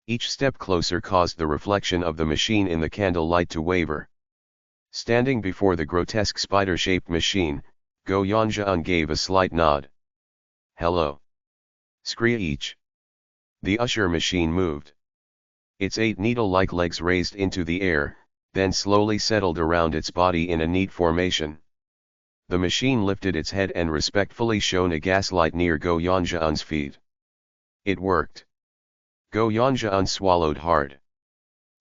Each step closer caused the reflection of the machine in the candle light to waver. Standing before the grotesque spider-shaped machine, Go Yanjaan gave a slight nod. Hello. Screech. The usher machine moved. Its 8 needle-like legs raised into the air, then slowly settled around its body in a neat formation. The machine lifted its head and respectfully shone a gaslight near Go Yanjaan's feet. It worked. Go Yanjaan swallowed hard.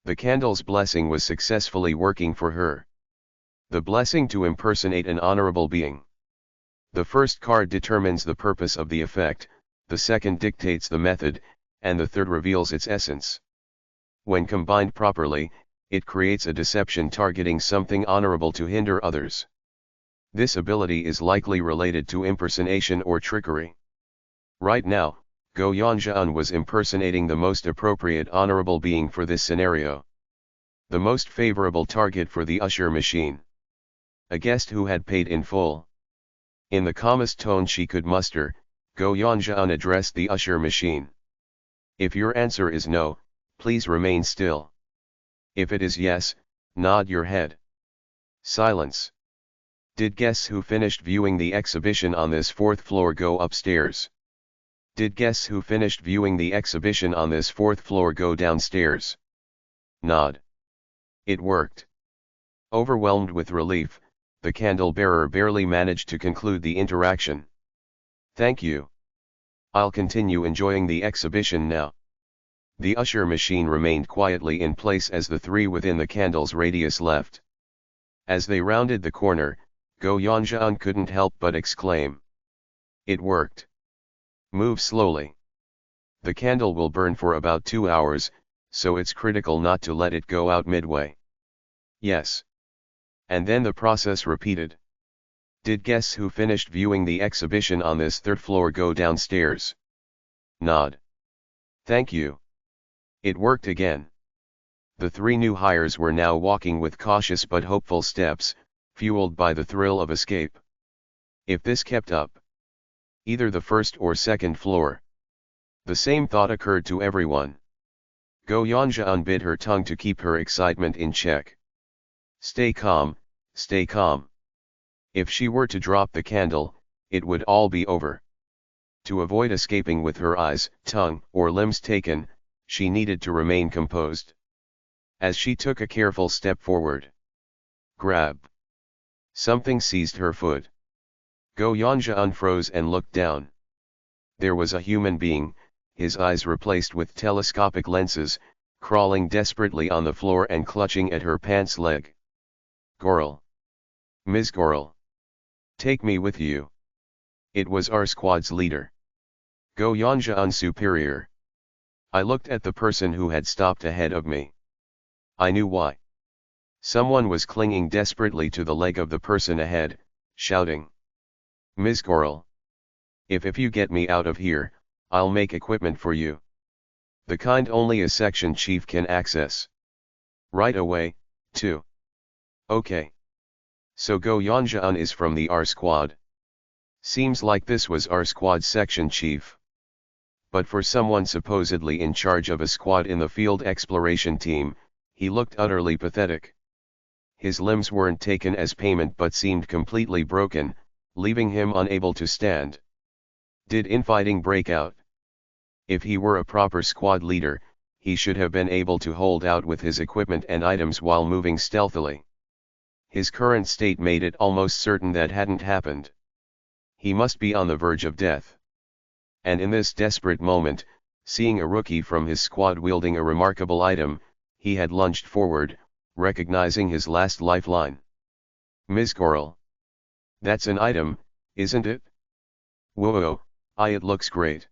The candle's blessing was successfully working for her. The blessing to impersonate an honorable being. The first card determines the purpose of the effect, the second dictates the method, and the third reveals its essence. When combined properly, it creates a deception targeting something honorable to hinder others. This ability is likely related to impersonation or trickery. Right now, Go Yanjaan was impersonating the most appropriate honorable being for this scenario. The most favorable target for the usher machine. A guest who had paid in full. In the calmest tone she could muster, Go Yanjaan addressed the usher machine. If your answer is no, please remain still. If it is yes, nod your head. Silence. Did guests who finished viewing the exhibition on this fourth floor go upstairs? Did guests who finished viewing the exhibition on this fourth floor go downstairs? Nod. It worked. Overwhelmed with relief, the candle bearer barely managed to conclude the interaction. Thank you. I'll continue enjoying the exhibition now. The usher machine remained quietly in place as the three within the candle's radius left. As they rounded the corner, Go Yanjaan couldn't help but exclaim. It worked. Move slowly. The candle will burn for about 2 hours, so it's critical not to let it go out midway. Yes. And then the process repeated. Did guests who finished viewing the exhibition on this third floor go downstairs? Nod. Thank you. It worked again. The three new hires were now walking with cautious but hopeful steps, fueled by the thrill of escape. If this kept up, either the first or second floor. The same thought occurred to everyone. Go Yanjaan bit her tongue to keep her excitement in check. Stay calm, stay calm. If she were to drop the candle, it would all be over. To avoid escaping with her eyes, tongue, or limbs taken, she needed to remain composed. As she took a careful step forward. Grab. Something seized her foot. Go Yanjaan froze and looked down. There was a human being, his eyes replaced with telescopic lenses, crawling desperately on the floor and clutching at her pants leg. Goral. Ms. Goral. Take me with you. It was our squad's leader. Go Yanjaan's superior. I looked at the person who had stopped ahead of me. I knew why. Someone was clinging desperately to the leg of the person ahead, shouting. Ms. Goral. If you get me out of here, I'll make equipment for you. The kind only a section chief can access. Right away, too. Okay. So Go Yanjaan is from the R squad. Seems like this was R squad section chief. But for someone supposedly in charge of a squad in the field exploration team, he looked utterly pathetic. His limbs weren't taken as payment but seemed completely broken, leaving him unable to stand. Did infighting break out? If he were a proper squad leader, he should have been able to hold out with his equipment and items while moving stealthily. His current state made it almost certain that hadn't happened. He must be on the verge of death. And in this desperate moment, seeing a rookie from his squad wielding a remarkable item, he had lunged forward, recognizing his last lifeline. Ms. Goral. That's an item, isn't it? Whoa, it looks great.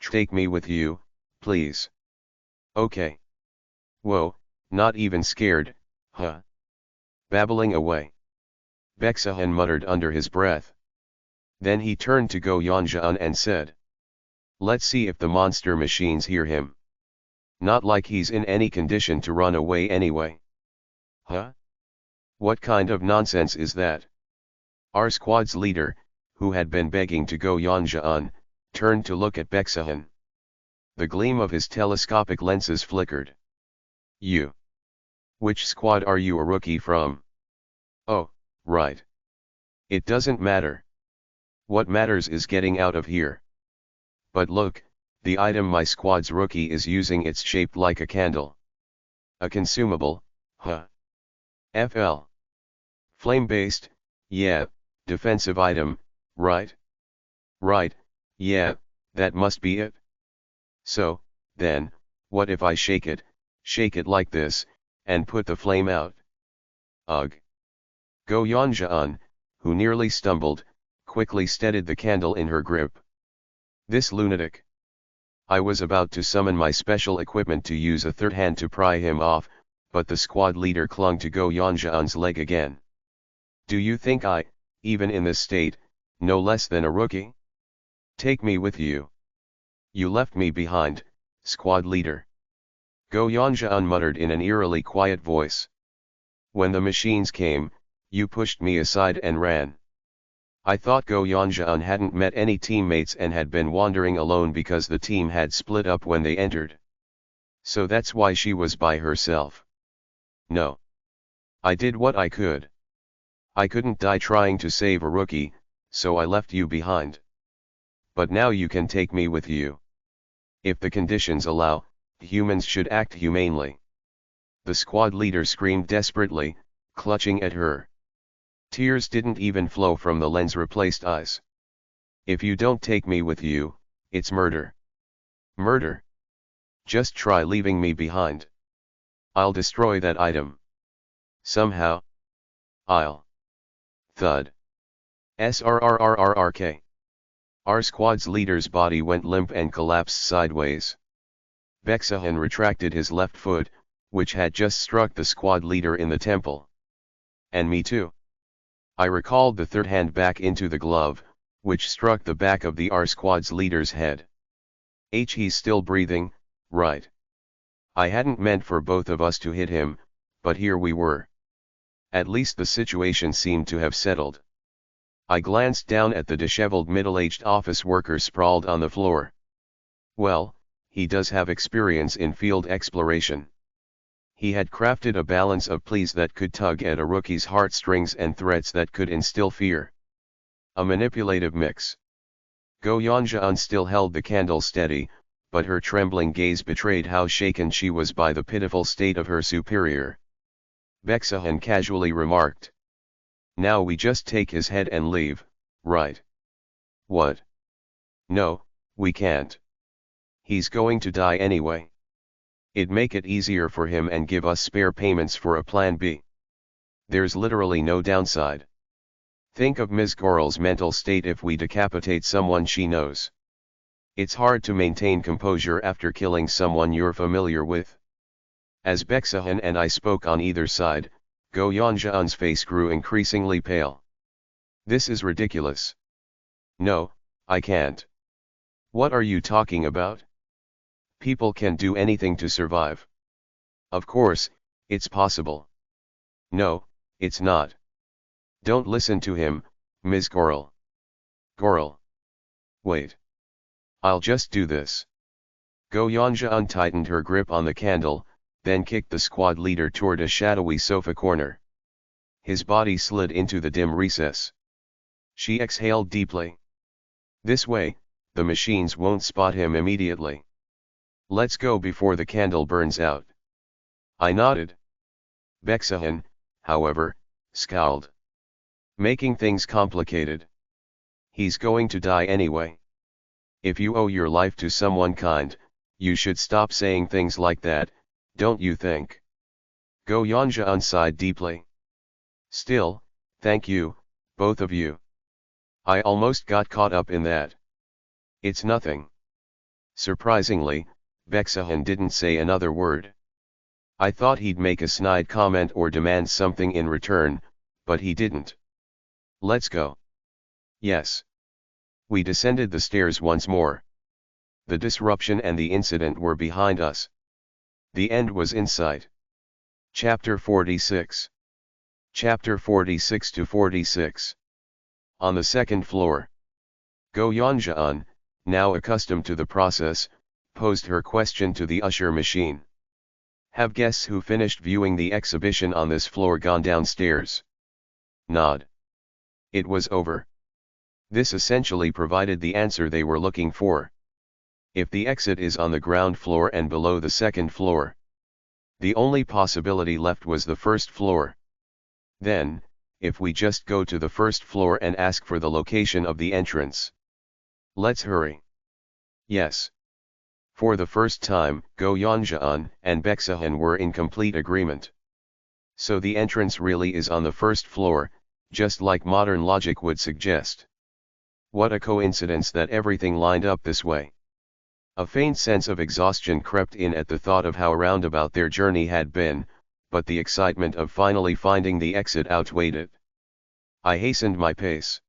Take me with you, please. Okay. Whoa, not even scared, huh? Babbling away. Beksahan muttered under his breath. Then he turned to Go Yanjaan and said. Let's see if the monster machines hear him. Not like he's in any condition to run away anyway. Huh? What kind of nonsense is that? Our squad's leader, who had been begging to Go Yanjaan, turned to look at Beksahan. The gleam of his telescopic lenses flickered. You. Which squad are you a rookie from? Oh, right. It doesn't matter. What matters is getting out of here. But look, the item my squad's rookie is using, it's shaped like a candle. A consumable, huh? FL. Flame-based, yeah, defensive item, right? Right, yeah, that must be it. So, then, what if I shake it like this, and put the flame out? Ugh. Go Yanjaan, who nearly stumbled, quickly steadied the candle in her grip. This lunatic. I was about to summon my special equipment to use a third hand to pry him off, but the squad leader clung to Go Yanjaan's leg again. Do you think I, even in this state, no less than a rookie? Take me with you. You left me behind, squad leader. Go Yanjaan muttered in an eerily quiet voice. When the machines came, you pushed me aside and ran. I thought Go Yanjaan hadn't met any teammates and had been wandering alone because the team had split up when they entered. So that's why she was by herself. No. I did what I could. I couldn't die trying to save a rookie, so I left you behind. But now you can take me with you. If the conditions allow, humans should act humanely. The squad leader screamed desperately, clutching at her. Tears didn't even flow from the lens-replaced eyes. If you don't take me with you, it's murder. Murder? Just try leaving me behind. I'll destroy that item. Somehow. I'll. Thud. Srrrrrk. Our squad's leader's body went limp and collapsed sideways. Beksahan retracted his left foot, which had just struck the squad leader in the temple. And me too. I recalled the third hand back into the glove, which struck the back of the R squad's leader's head. He's still breathing, right? I hadn't meant for both of us to hit him, but here we were. At least the situation seemed to have settled. I glanced down at the disheveled middle-aged office worker sprawled on the floor. Well, he does have experience in field exploration. He had crafted a balance of pleas that could tug at a rookie's heartstrings and threats that could instill fear. A manipulative mix. Go Yanjaan still held the candle steady, but her trembling gaze betrayed how shaken she was by the pitiful state of her superior. Beksahan casually remarked. Now we just take his head and leave, right? What? No, we can't. He's going to die anyway. It'd make it easier for him and give us spare payments for a plan B. There's literally no downside. Think of Ms. Goral's mental state if we decapitate someone she knows. It's hard to maintain composure after killing someone you're familiar with. As Beksahan and I spoke on either side, Go Yanjaan's face grew increasingly pale. This is ridiculous. No, I can't. What are you talking about? People can do anything to survive. Of course, it's possible. No, it's not. Don't listen to him, Ms. Gorel. Gorel. Wait. I'll just do this. Go Yanja untightened her grip on the candle, then kicked the squad leader toward a shadowy sofa corner. His body slid into the dim recess. She exhaled deeply. This way, the machines won't spot him immediately. Let's go before the candle burns out. I nodded. Bexahan, however, scowled. Making things complicated. He's going to die anyway. If you owe your life to someone kind, you should stop saying things like that, don't you think? Go Yanja sighed deeply. Still, thank you, both of you. I almost got caught up in that. It's nothing. Surprisingly, Bexahan didn't say another word. I thought he'd make a snide comment or demand something in return, but he didn't. Let's go. Yes. We descended the stairs once more. The disruption and the incident were behind us. The end was in sight. Chapter 46. Chapter 46 to 46. On the second floor. Go Yanja, now accustomed to the process, posed her question to the usher machine. Have guests who finished viewing the exhibition on this floor gone downstairs? Nod. It was over. This essentially provided the answer they were looking for. If the exit is on the ground floor and below the second floor, the only possibility left was the first floor. Then, if we just go to the first floor and ask for the location of the entrance. Let's hurry. Yes. For the first time, Go Yanja and Bexahan were in complete agreement. So the entrance really is on the first floor, just like modern logic would suggest. What a coincidence that everything lined up this way. A faint sense of exhaustion crept in at the thought of how roundabout their journey had been, but the excitement of finally finding the exit outweighed it. I hastened my pace.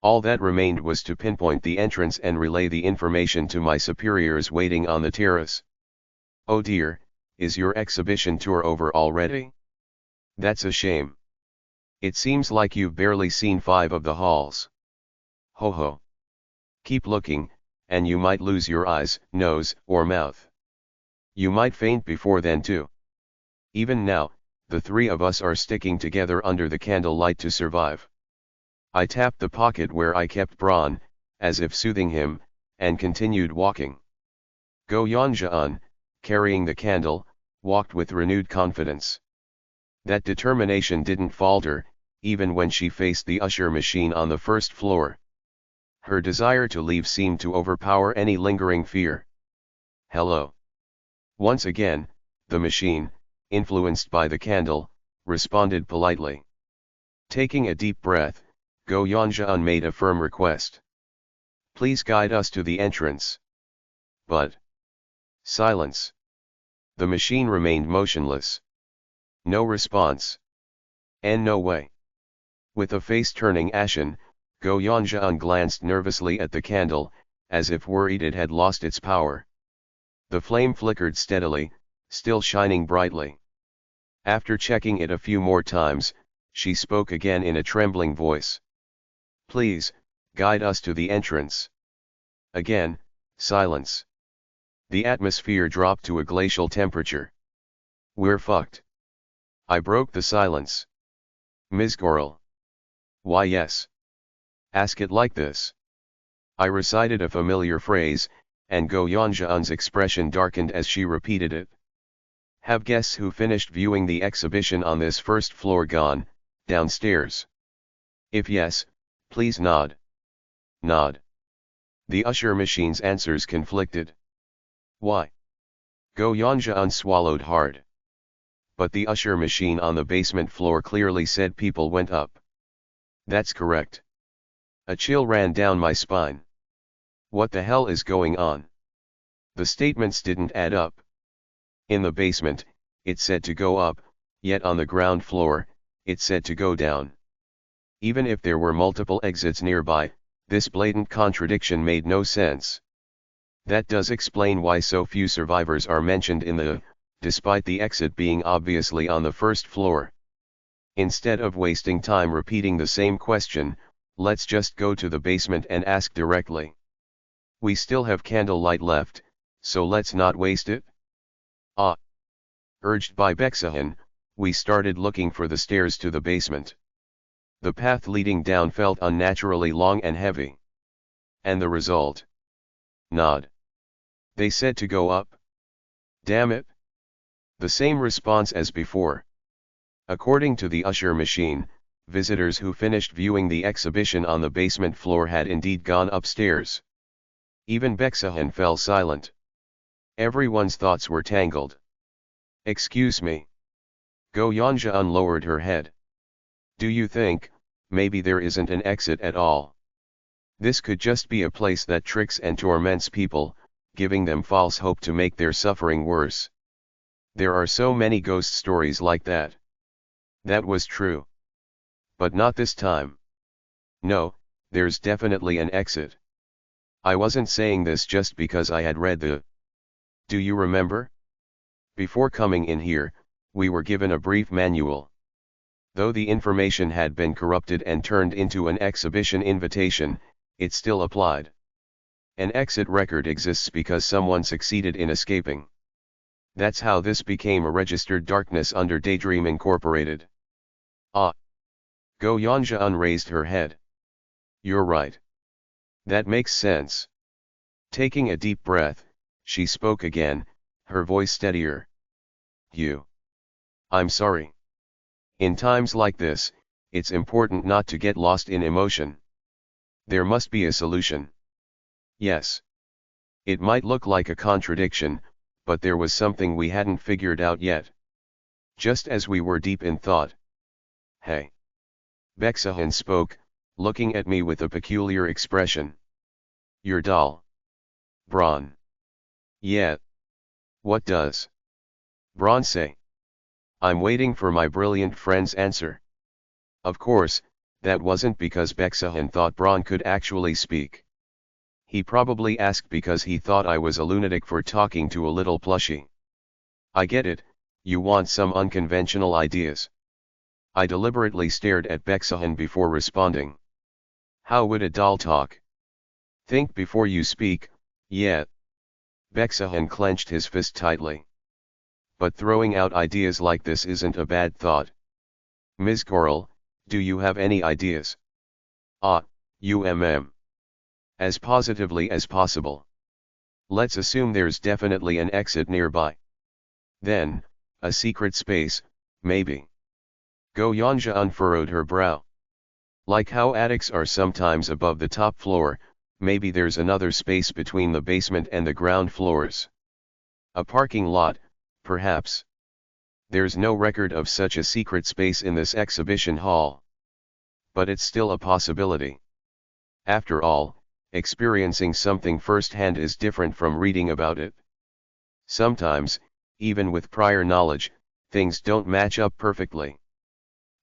All that remained was to pinpoint the entrance and relay the information to my superiors waiting on the terrace. Oh dear, is your exhibition tour over already? That's a shame. It seems like you've barely seen 5 of the halls. Ho ho. Keep looking, and you might lose your eyes, nose, or mouth. You might faint before then too. Even now, the 3 of us are sticking together under the candlelight to survive. I tapped the pocket where I kept Braun, as if soothing him, and continued walking. Go Yanja, carrying the candle, walked with renewed confidence. That determination didn't falter, even when she faced the usher machine on the first floor. Her desire to leave seemed to overpower any lingering fear. Hello. Once again, the machine, influenced by the candle, responded politely. Taking a deep breath, Go Yanja made a firm request. Please guide us to the entrance. But. Silence. The machine remained motionless. No response. And no way. With a face turning ashen, Go Yanja glanced nervously at the candle, as if worried it had lost its power. The flame flickered steadily, still shining brightly. After checking it a few more times, she spoke again in a trembling voice. Please, guide us to the entrance. Again, silence. The atmosphere dropped to a glacial temperature. We're fucked. I broke the silence. Ms. Gorel. Why yes. Ask it like this. I recited a familiar phrase, and Go Yanja's expression darkened as she repeated it. Have guests who finished viewing the exhibition on this first floor gone downstairs? If yes, please nod. Nod. The usher machine's answers conflicted. Why? Go Yanja swallowed hard. But the usher machine on the basement floor clearly said people went up. That's correct. A chill ran down my spine. What the hell is going on? The statements didn't add up. In the basement, it said to go up, yet on the ground floor, it said to go down. Even if there were multiple exits nearby, this blatant contradiction made no sense. That does explain why so few survivors are mentioned in the, despite the exit being obviously on the first floor. Instead of wasting time repeating the same question, let's just go to the basement and ask directly. We still have candlelight left, so let's not waste it. Ah! Urged by Bexahan, we started looking for the stairs to the basement. The path leading down felt unnaturally long and heavy. And the result? Nod. They said to go up. Damn it. The same response as before. According to the usher machine, visitors who finished viewing the exhibition on the basement floor had indeed gone upstairs. Even Bexahan fell silent. Everyone's thoughts were tangled. Excuse me. Go Yanja lowered her head. Do you think, maybe there isn't an exit at all? This could just be a place that tricks and torments people, giving them false hope to make their suffering worse. There are so many ghost stories like that. That was true. But not this time. No, there's definitely an exit. I wasn't saying this just because I had read the... Do you remember? Before coming in here, we were given a brief manual. Though the information had been corrupted and turned into an exhibition invitation, it still applied. An exit record exists because someone succeeded in escaping. That's how this became a registered darkness under Daydream Incorporated. Ah! Go Yanja raised her head. You're right. That makes sense. Taking a deep breath, she spoke again, her voice steadier. I'm sorry. In times like this, it's important not to get lost in emotion. There must be a solution. Yes. It might look like a contradiction, but there was something we hadn't figured out yet. Just as we were deep in thought. Hey. Bexahan spoke, looking at me with a peculiar expression. Your doll. Braun. Yeah. What does Braun say? I'm waiting for my brilliant friend's answer. Of course, that wasn't because Bexahan thought Braun could actually speak. He probably asked because he thought I was a lunatic for talking to a little plushie. I get it, you want some unconventional ideas. I deliberately stared at Bexahan before responding. How would a doll talk? Think before you speak, yeah. Bexahan clenched his fist tightly. But throwing out ideas like this isn't a bad thought. Ms. Coral, do you have any ideas? As positively as possible. Let's assume there's definitely an exit nearby. Then, a secret space, maybe. Go Yanja unfurrowed her brow. Like how attics are sometimes above the top floor, maybe there's another space between the basement and the ground floors. A parking lot, perhaps. There's no record of such a secret space in this exhibition hall. But it's still a possibility. After all, experiencing something firsthand is different from reading about it. Sometimes, even with prior knowledge, things don't match up perfectly.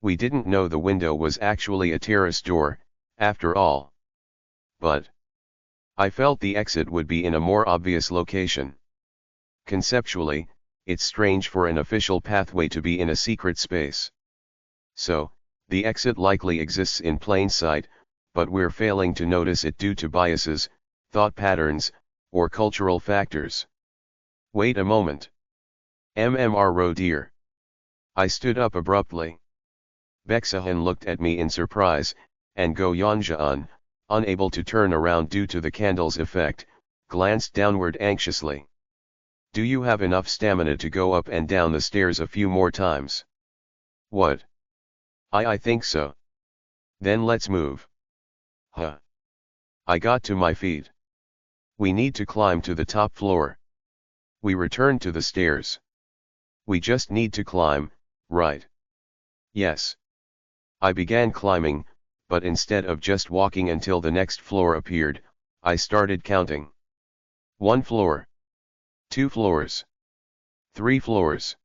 We didn't know the window was actually a terrace door, after all. But I felt the exit would be in a more obvious location. Conceptually, it's strange for an official pathway to be in a secret space. So, the exit likely exists in plain sight, but we're failing to notice it due to biases, thought patterns, or cultural factors. Wait a moment. MMR dear. I stood up abruptly. Bexahan looked at me in surprise, and Go Yanja unable to turn around due to the candle's effect, glanced downward anxiously. Do you have enough stamina to go up and down the stairs a few more times? What? I think so. Then let's move. Huh. I got to my feet. We need to climb to the top floor. We returned to the stairs. We just need to climb, right? Yes. I began climbing, but instead of just walking until the next floor appeared, I started counting. 1 floor. 2 floors. 3 floors.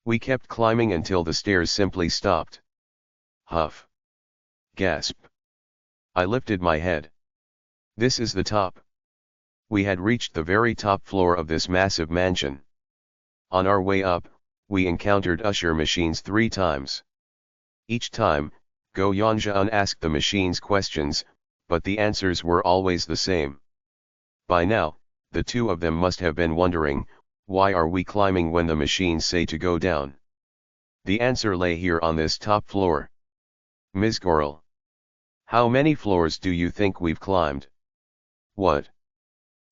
We kept climbing until the stairs simply stopped. Huff. Gasp. I lifted my head. This is the top. We had reached the very top floor of this massive mansion. On our way up, we encountered usher machines 3 times. Each time, Go Yanjian asked the machines questions, but the answers were always the same. By now, the two of them must have been wondering, why are we climbing when the machines say to go down? The answer lay here on this top floor. Ms. Gorel. How many floors do you think we've climbed? What?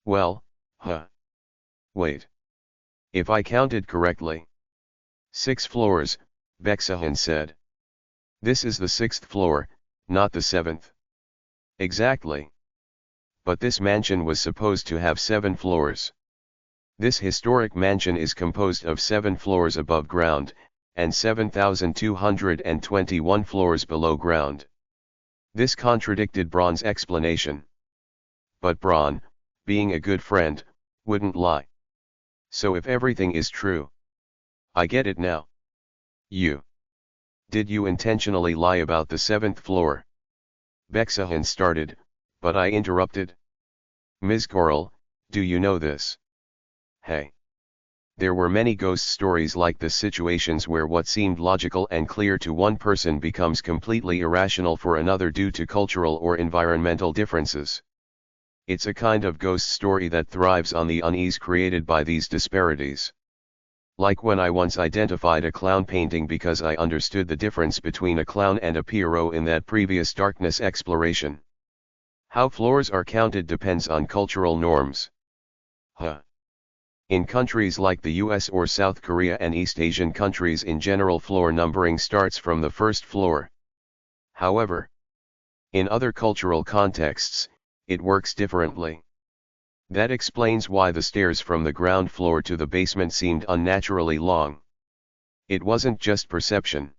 Well, wait. If I counted correctly. 6 floors, Bexahan said. This is the 6th floor, not the 7th. Exactly. But this mansion was supposed to have 7 floors. This historic mansion is composed of 7 floors above ground, and 7,221 floors below ground. This contradicted Braun's explanation. But Braun, being a good friend, wouldn't lie. So if everything is true. I get it now. Did you intentionally lie about the 7th floor? Bexahan started, but I interrupted. Ms. Gorel, do you know this? Hey. There were many ghost stories like this, situations where what seemed logical and clear to one person becomes completely irrational for another due to cultural or environmental differences. It's a kind of ghost story that thrives on the unease created by these disparities. Like when I once identified a clown painting because I understood the difference between a clown and a Pierrot in that previous darkness exploration. How floors are counted depends on cultural norms. In countries like the US or South Korea and East Asian countries in general, floor numbering starts from the 1st floor. However, in other cultural contexts, it works differently. That explains why the stairs from the ground floor to the basement seemed unnaturally long. It wasn't just perception.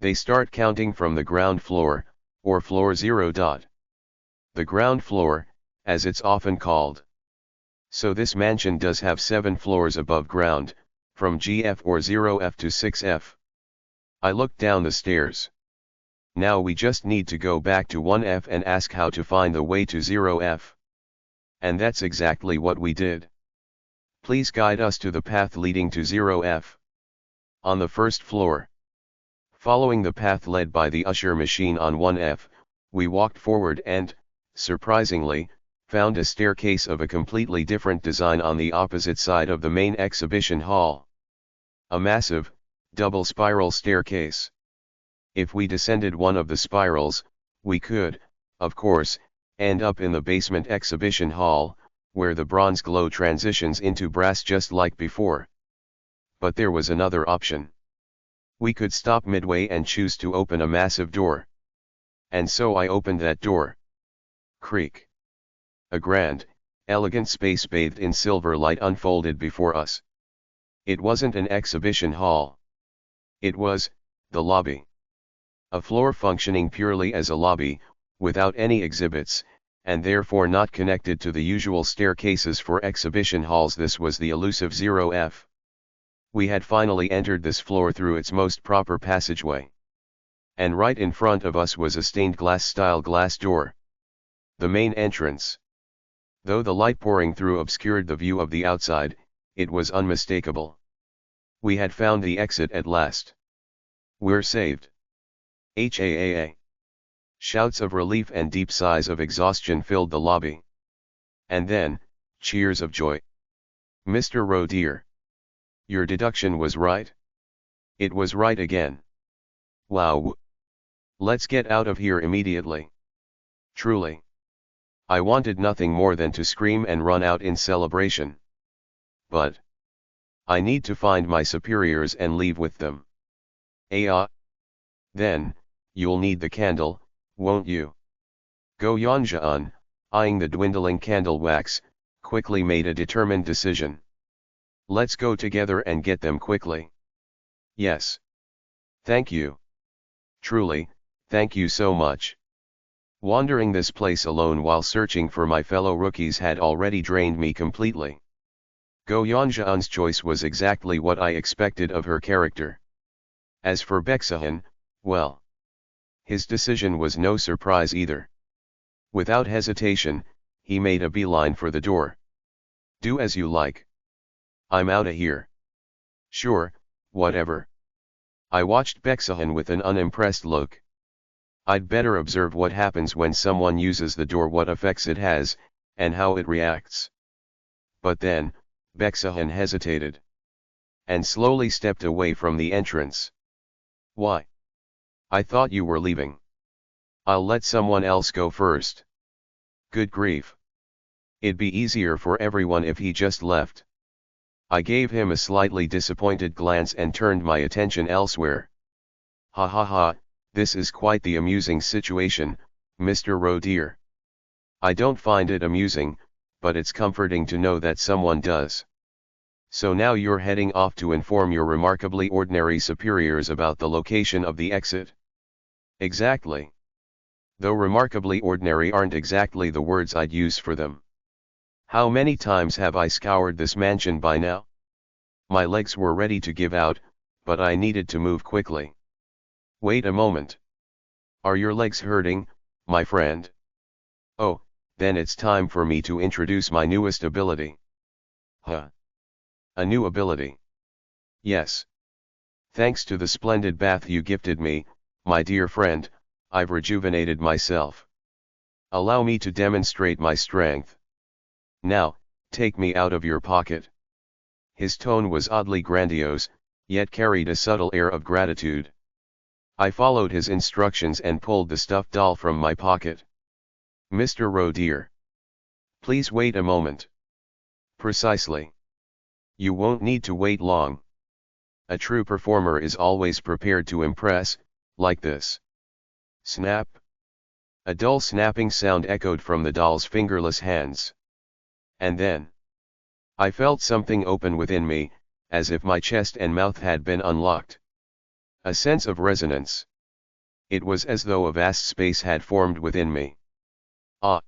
They start counting from the ground floor, or floor 0. The ground floor, as it's often called. So this mansion does have 7 floors above ground, from GF or 0F to 6F. I looked down the stairs. Now we just need to go back to 1F and ask how to find the way to 0F. And that's exactly what we did. Please guide us to the path leading to 0F. On the 1st floor. Following the path led by the usher machine on 1F, we walked forward and, surprisingly, found a staircase of a completely different design on the opposite side of the main exhibition hall. A massive, double spiral staircase. If we descended one of the spirals, we could, of course, end up in the basement exhibition hall, where the bronze glow transitions into brass just like before. But there was another option. We could stop midway and choose to open a massive door. And so I opened that door. Creak. A grand, elegant space bathed in silver light unfolded before us. It wasn't an exhibition hall. It was, the lobby. A floor functioning purely as a lobby, without any exhibits, and therefore not connected to the usual staircases for exhibition halls. This was the elusive 0F. We had finally entered this floor through its most proper passageway. And right in front of us was a stained glass-style glass door. The main entrance. Though the light pouring through obscured the view of the outside, it was unmistakable. We had found the exit at last. We're saved. HAAA. Shouts of relief and deep sighs of exhaustion filled the lobby. And then, cheers of joy. Mr. Rowe dear. Your deduction was right. It was right again. Wow. Let's get out of here immediately. Truly. I wanted nothing more than to scream and run out in celebration. But I need to find my superiors and leave with them. Then, you'll need the candle, won't you? Go Yanjian, eyeing the dwindling candle wax, quickly made a determined decision. Let's go together and get them quickly. Yes. Thank you. Truly, thank you so much. Wandering this place alone while searching for my fellow rookies had already drained me completely. Go Yanjian's choice was exactly what I expected of her character. As for Bexahan, well, his decision was no surprise either. Without hesitation, he made a beeline for the door. "Do as you like. I'm outta here." "Sure, whatever." I watched Bexahan with an unimpressed look. I'd better observe what happens when someone uses the door, what effects it has, and how it reacts. But then, Bexahan hesitated. And slowly stepped away from the entrance. "Why? I thought you were leaving." "I'll let someone else go first." "Good grief. It'd be easier for everyone if he just left." I gave him a slightly disappointed glance and turned my attention elsewhere. "Ha ha ha, this is quite the amusing situation, Mr. Rowe dear." "I don't find it amusing, but it's comforting to know that someone does." "So now you're heading off to inform your remarkably ordinary superiors about the location of the exit?" "Exactly. Though remarkably ordinary aren't exactly the words I'd use for them. How many times have I scoured this mansion by now?" My legs were ready to give out, but I needed to move quickly. "Wait a moment. Are your legs hurting, my friend?" "Oh, then it's time for me to introduce my newest ability." "Huh? A new ability?" "Yes. Thanks to the splendid bath you gifted me, my dear friend, I've rejuvenated myself. Allow me to demonstrate my strength. Now, take me out of your pocket." His tone was oddly grandiose, yet carried a subtle air of gratitude. I followed his instructions and pulled the stuffed doll from my pocket. "Mr. Rowe dear. Please wait a moment." "Precisely. You won't need to wait long. A true performer is always prepared to impress, like this." Snap. A dull snapping sound echoed from the doll's fingerless hands. And then, I felt something open within me, as if my chest and mouth had been unlocked. A sense of resonance. It was as though a vast space had formed within me. "Ah!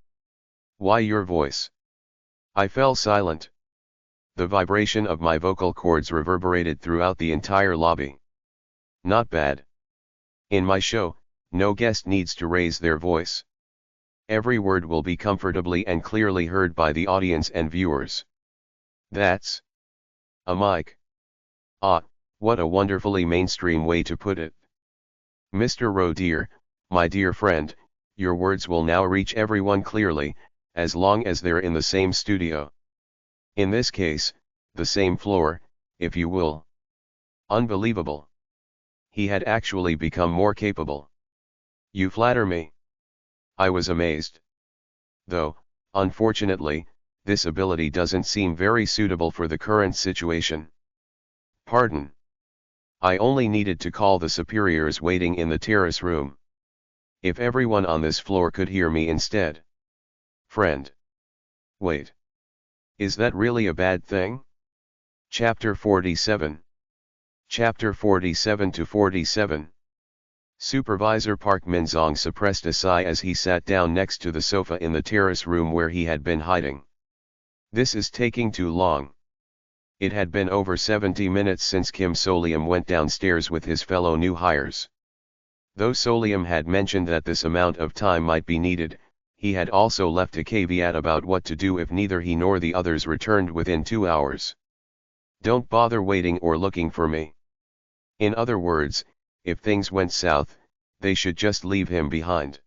Why your voice?" I fell silent. The vibration of my vocal cords reverberated throughout the entire lobby. Not bad. In my show, no guest needs to raise their voice. Every word will be comfortably and clearly heard by the audience and viewers. That's a mic. Ah, what a wonderfully mainstream way to put it. Mr. Rowe dear, my dear friend, your words will now reach everyone clearly, as long as they're in the same studio. In this case, the same floor, if you will. Unbelievable. He had actually become more capable. You flatter me. I was amazed. Though, unfortunately, this ability doesn't seem very suitable for the current situation. Pardon. I only needed to call the superiors waiting in the terrace room. If everyone on this floor could hear me instead. Friend. Wait. Is that really a bad thing? Chapter 47. Chapter 47 to 47. Supervisor Park Minzong suppressed a sigh as he sat down next to the sofa in the terrace room where he had been hiding. This is taking too long. It had been over 70 minutes since Kim Solium went downstairs with his fellow new hires. Though Solium had mentioned that this amount of time might be needed, he had also left a caveat about what to do if neither he nor the others returned within 2 hours. Don't bother waiting or looking for me. In other words, if things went south, they should just leave him behind.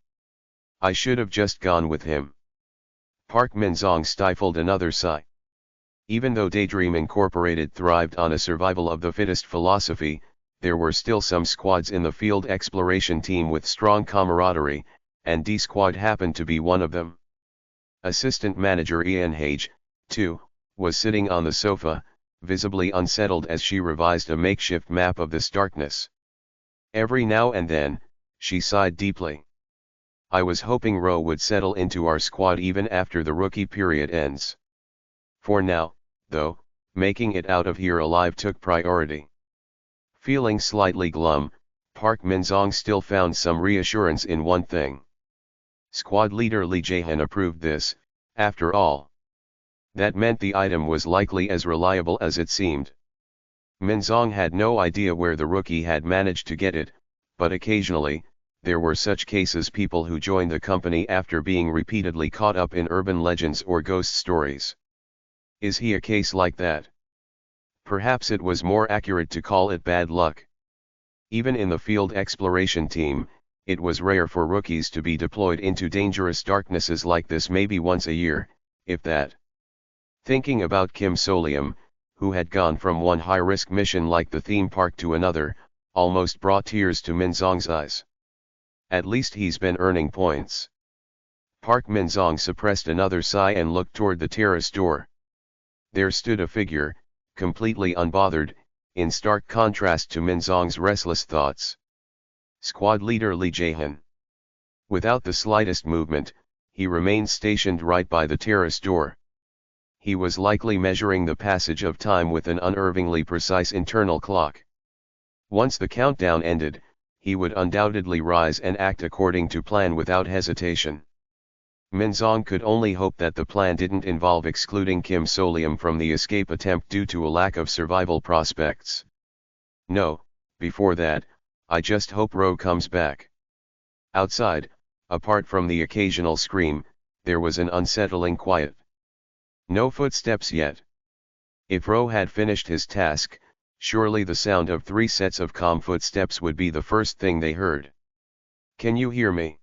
I should have just gone with him. Park Minzong stifled another sigh. Even though Daydream Incorporated thrived on a survival of the fittest philosophy, there were still some squads in the field exploration team with strong camaraderie, and D Squad happened to be one of them. Assistant Manager Ian Hage, too, was sitting on the sofa, visibly unsettled as she revised a makeshift map of this darkness. Every now and then, she sighed deeply. I was hoping Rowe would settle into our squad even after the rookie period ends. For now, though, making it out of here alive took priority. Feeling slightly glum, Park Minzong still found some reassurance in one thing. Squad leader Lee Jae-han approved this, after all. That meant the item was likely as reliable as it seemed. Minzong had no idea where the rookie had managed to get it, but occasionally, there were such cases, people who joined the company after being repeatedly caught up in urban legends or ghost stories. Is he a case like that? Perhaps it was more accurate to call it bad luck. Even in the field exploration team, it was rare for rookies to be deployed into dangerous darknesses like this, maybe once a year, if that. Thinking about Kim Solium, who had gone from one high-risk mission like the theme park to another, almost brought tears to Minzong's eyes. At least he's been earning points. Park Minzong suppressed another sigh and looked toward the terrace door. There stood a figure, completely unbothered, in stark contrast to Minzong's restless thoughts. Squad leader Lee Jae-han. Without the slightest movement, he remained stationed right by the terrace door. He was likely measuring the passage of time with an unnervingly precise internal clock. Once the countdown ended, he would undoubtedly rise and act according to plan without hesitation. Minzong could only hope that the plan didn't involve excluding Kim Solium from the escape attempt due to a lack of survival prospects. No, before that, I just hope Ro comes back. Outside, apart from the occasional scream, there was an unsettling quiet. No footsteps yet. If Ro had finished his task, surely the sound of 3 sets of calm footsteps would be the first thing they heard. Can you hear me?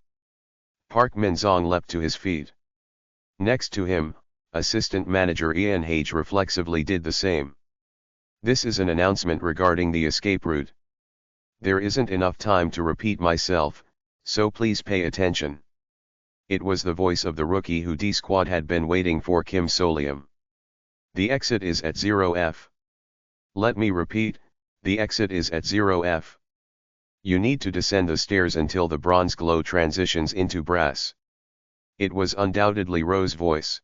Park Minzong leapt to his feet. Next to him, Assistant Manager Ian Hage reflexively did the same. This is an announcement regarding the escape route. There isn't enough time to repeat myself, so please pay attention. It was the voice of the rookie who D-Squad had been waiting for, Kim Solium. The exit is at 0F. Let me repeat, the exit is at 0F. You need to descend the stairs until the bronze glow transitions into brass. It was undoubtedly Ro's voice.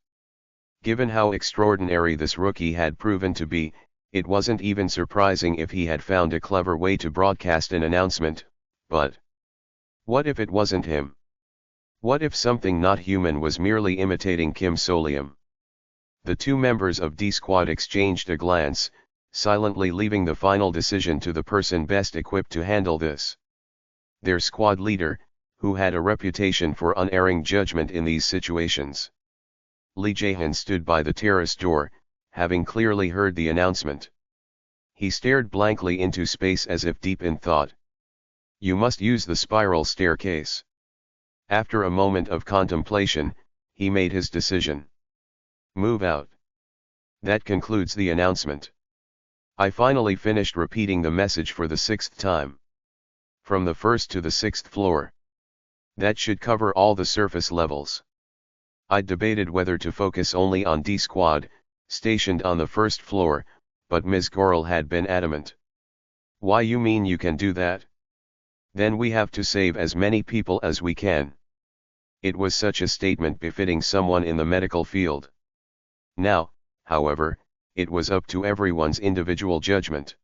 Given how extraordinary this rookie had proven to be, it wasn't even surprising if he had found a clever way to broadcast an announcement, but what if it wasn't him? What if something not human was merely imitating Kim Solium? The 2 members of D-Squad exchanged a glance, silently leaving the final decision to the person best equipped to handle this. Their squad leader, who had a reputation for unerring judgment in these situations. Lee Jae-han stood by the terrace door, having clearly heard the announcement. He stared blankly into space as if deep in thought. You must use the spiral staircase. After a moment of contemplation, he made his decision. Move out. That concludes the announcement. I finally finished repeating the message for the 6th time. From the 1st to the 6th floor. That should cover all the surface levels. I debated whether to focus only on D-Squad, stationed on the 1st floor, but Ms. Gorel had been adamant. Why, you mean you can do that? Then we have to save as many people as we can. It was such a statement befitting someone in the medical field. Now, however, it was up to everyone's individual judgment.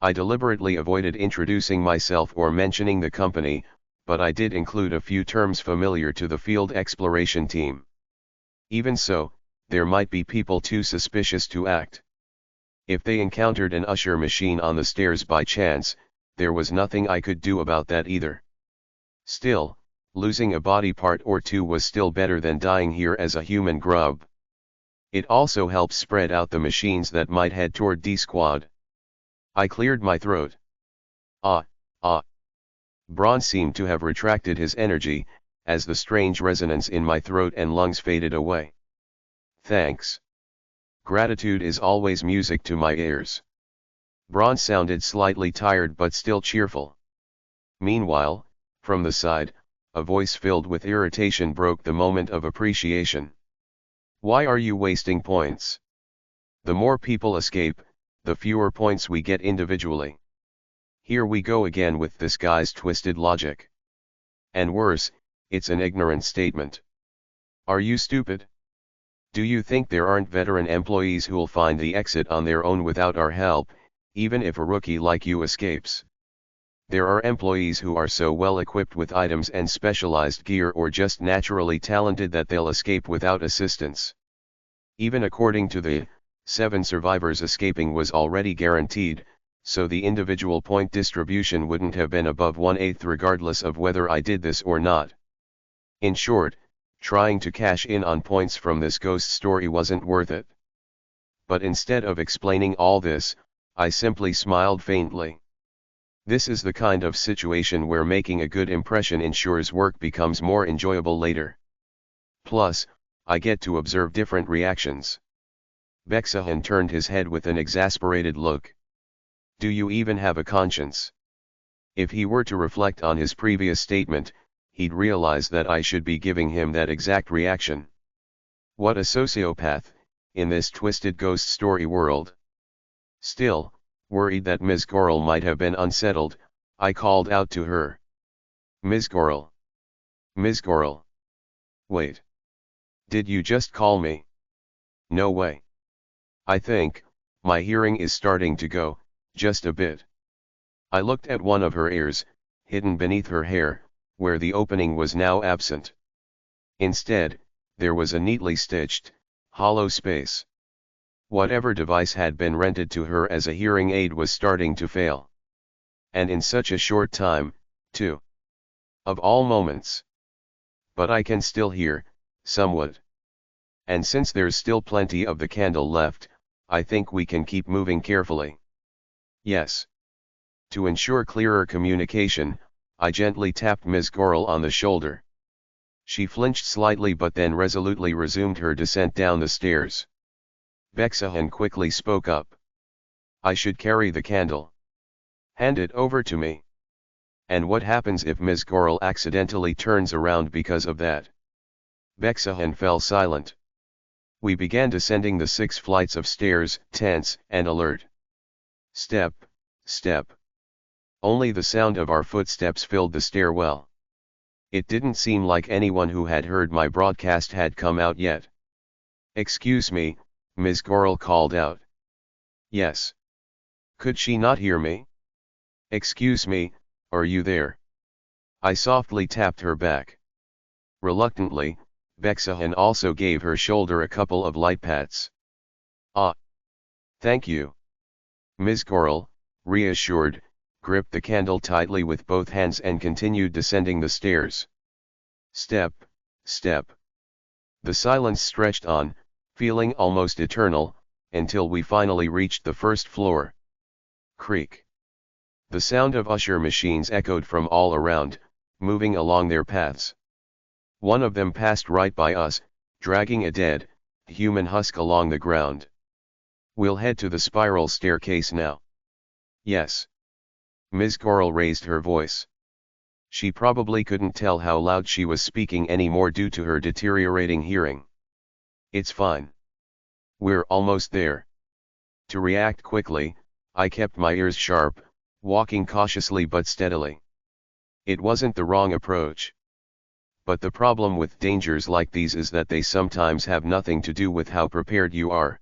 I deliberately avoided introducing myself or mentioning the company, but I did include a few terms familiar to the field exploration team. Even so, there might be people too suspicious to act. If they encountered an usher machine on the stairs by chance, there was nothing I could do about that either. Still, losing a body part or 2 was still better than dying here as a human grub. It also helps spread out the machines that might head toward D-Squad. I cleared my throat. Ah. Braun seemed to have retracted his energy, as the strange resonance in my throat and lungs faded away. Thanks. Gratitude is always music to my ears. Braun sounded slightly tired but still cheerful. Meanwhile, from the side, a voice filled with irritation broke the moment of appreciation. Why are you wasting points? The more people escape, the fewer points we get individually. Here we go again with this guy's twisted logic. And worse, it's an ignorant statement. Are you stupid? Do you think there aren't veteran employees who'll find the exit on their own without our help, even if a rookie like you escapes? There are employees who are so well equipped with items and specialized gear or just naturally talented that they'll escape without assistance. Even according to the 7 survivors, escaping was already guaranteed, so the individual point distribution wouldn't have been above 1/8 regardless of whether I did this or not. In short, trying to cash in on points from this ghost story wasn't worth it. But instead of explaining all this, I simply smiled faintly. This is the kind of situation where making a good impression ensures work becomes more enjoyable later. Plus, I get to observe different reactions. Beksahan turned his head with an exasperated look. Do you even have a conscience? If he were to reflect on his previous statement, he'd realize that I should be giving him that exact reaction. What a sociopath, in this twisted ghost story world. Still, worried that Ms. Gorel might have been unsettled, I called out to her. Ms. Gorel. Ms. Gorel. Wait. Did you just call me? No way. I think, my hearing is starting to go, just a bit. I looked at one of her ears, hidden beneath her hair, where the opening was now absent. Instead, there was a neatly stitched, hollow space. Whatever device had been rented to her as a hearing aid was starting to fail. And in such a short time, too. Of all moments. But I can still hear, somewhat. And since there's still plenty of the candle left, I think we can keep moving carefully. Yes. To ensure clearer communication, I gently tapped Ms. Gorel on the shoulder. She flinched slightly but then resolutely resumed her descent down the stairs. Beksahan quickly spoke up. I should carry the candle. Hand it over to me. And what happens if Ms. Gorel accidentally turns around because of that? Beksahan fell silent. We began descending the 6 flights of stairs, tense and alert. Step, step. Only the sound of our footsteps filled the stairwell. It didn't seem like anyone who had heard my broadcast had come out yet. Excuse me, Ms. Gorel called out. Yes. Could she not hear me? Excuse me, are you there? I softly tapped her back. Reluctantly, Beksahan also gave her shoulder a couple of light pats. Ah. Thank you. Ms. Gorel, reassured, gripped the candle tightly with both hands and continued descending the stairs. Step, step. The silence stretched on, feeling almost eternal, until we finally reached the first floor. Creak. The sound of usher machines echoed from all around, moving along their paths. One of them passed right by us, dragging a dead, human husk along the ground. We'll head to the spiral staircase now. Yes. Ms. Gorel raised her voice. She probably couldn't tell how loud she was speaking anymore due to her deteriorating hearing. It's fine. We're almost there. To react quickly, I kept my ears sharp, walking cautiously but steadily. It wasn't the wrong approach. But the problem with dangers like these is that they sometimes have nothing to do with how prepared you are.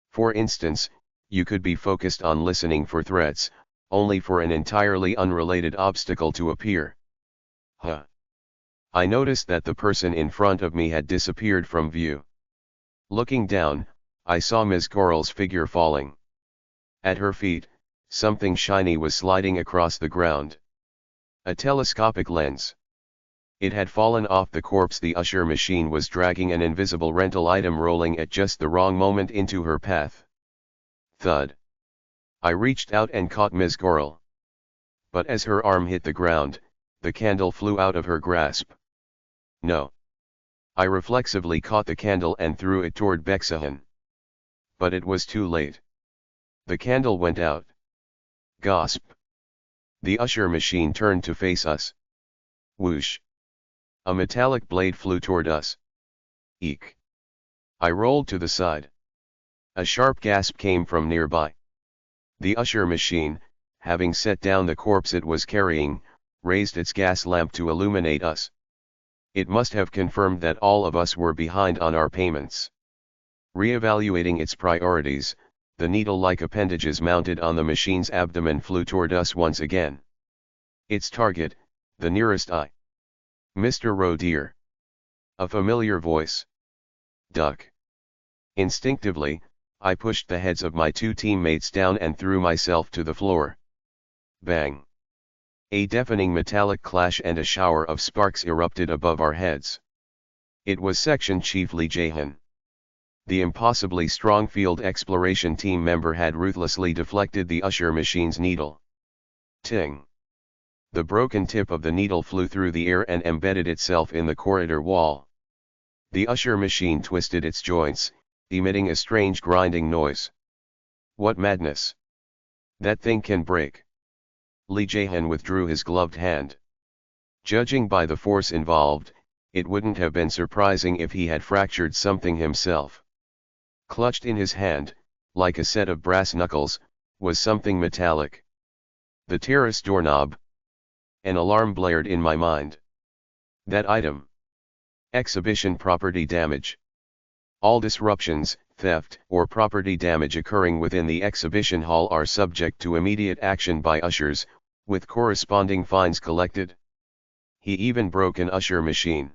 For instance, you could be focused on listening for threats, only for an entirely unrelated obstacle to appear. I noticed that the person in front of me had disappeared from view. Looking down, I saw Ms. Gorel's figure falling. At her feet, something shiny was sliding across the ground. A telescopic lens. It had fallen off the corpse the usher machine was dragging, an invisible rental item rolling at just the wrong moment into her path. Thud. I reached out and caught Ms. Gorel. But as her arm hit the ground, the candle flew out of her grasp. No. I reflexively caught the candle and threw it toward Beksahan. But it was too late. The candle went out. Gasp. The usher machine turned to face us. Whoosh. A metallic blade flew toward us. Eek. I rolled to the side. A sharp gasp came from nearby. The usher machine, having set down the corpse it was carrying, raised its gas lamp to illuminate us. It must have confirmed that all of us were behind on our payments. Re-evaluating its priorities, the needle-like appendages mounted on the machine's abdomen flew toward us once again. Its target, the nearest eye. Mr. Roe dear. A familiar voice. Duck. Instinctively, I pushed the heads of my two teammates down and threw myself to the floor. Bang! A deafening metallic clash and a shower of sparks erupted above our heads. It was Section Chief Lee Jae-han. The impossibly strong field exploration team member had ruthlessly deflected the usher machine's needle. Ting! The broken tip of the needle flew through the air and embedded itself in the corridor wall. The usher machine twisted its joints, emitting a strange grinding noise. What madness! That thing can break. Lee Jae-han withdrew his gloved hand. Judging by the force involved, it wouldn't have been surprising if he had fractured something himself. Clutched in his hand, like a set of brass knuckles, was something metallic. The terrace doorknob. An alarm blared in my mind. That item. Exhibition property damage. All disruptions, theft, or property damage occurring within the exhibition hall are subject to immediate action by ushers, with corresponding fines collected. He even broke an usher machine.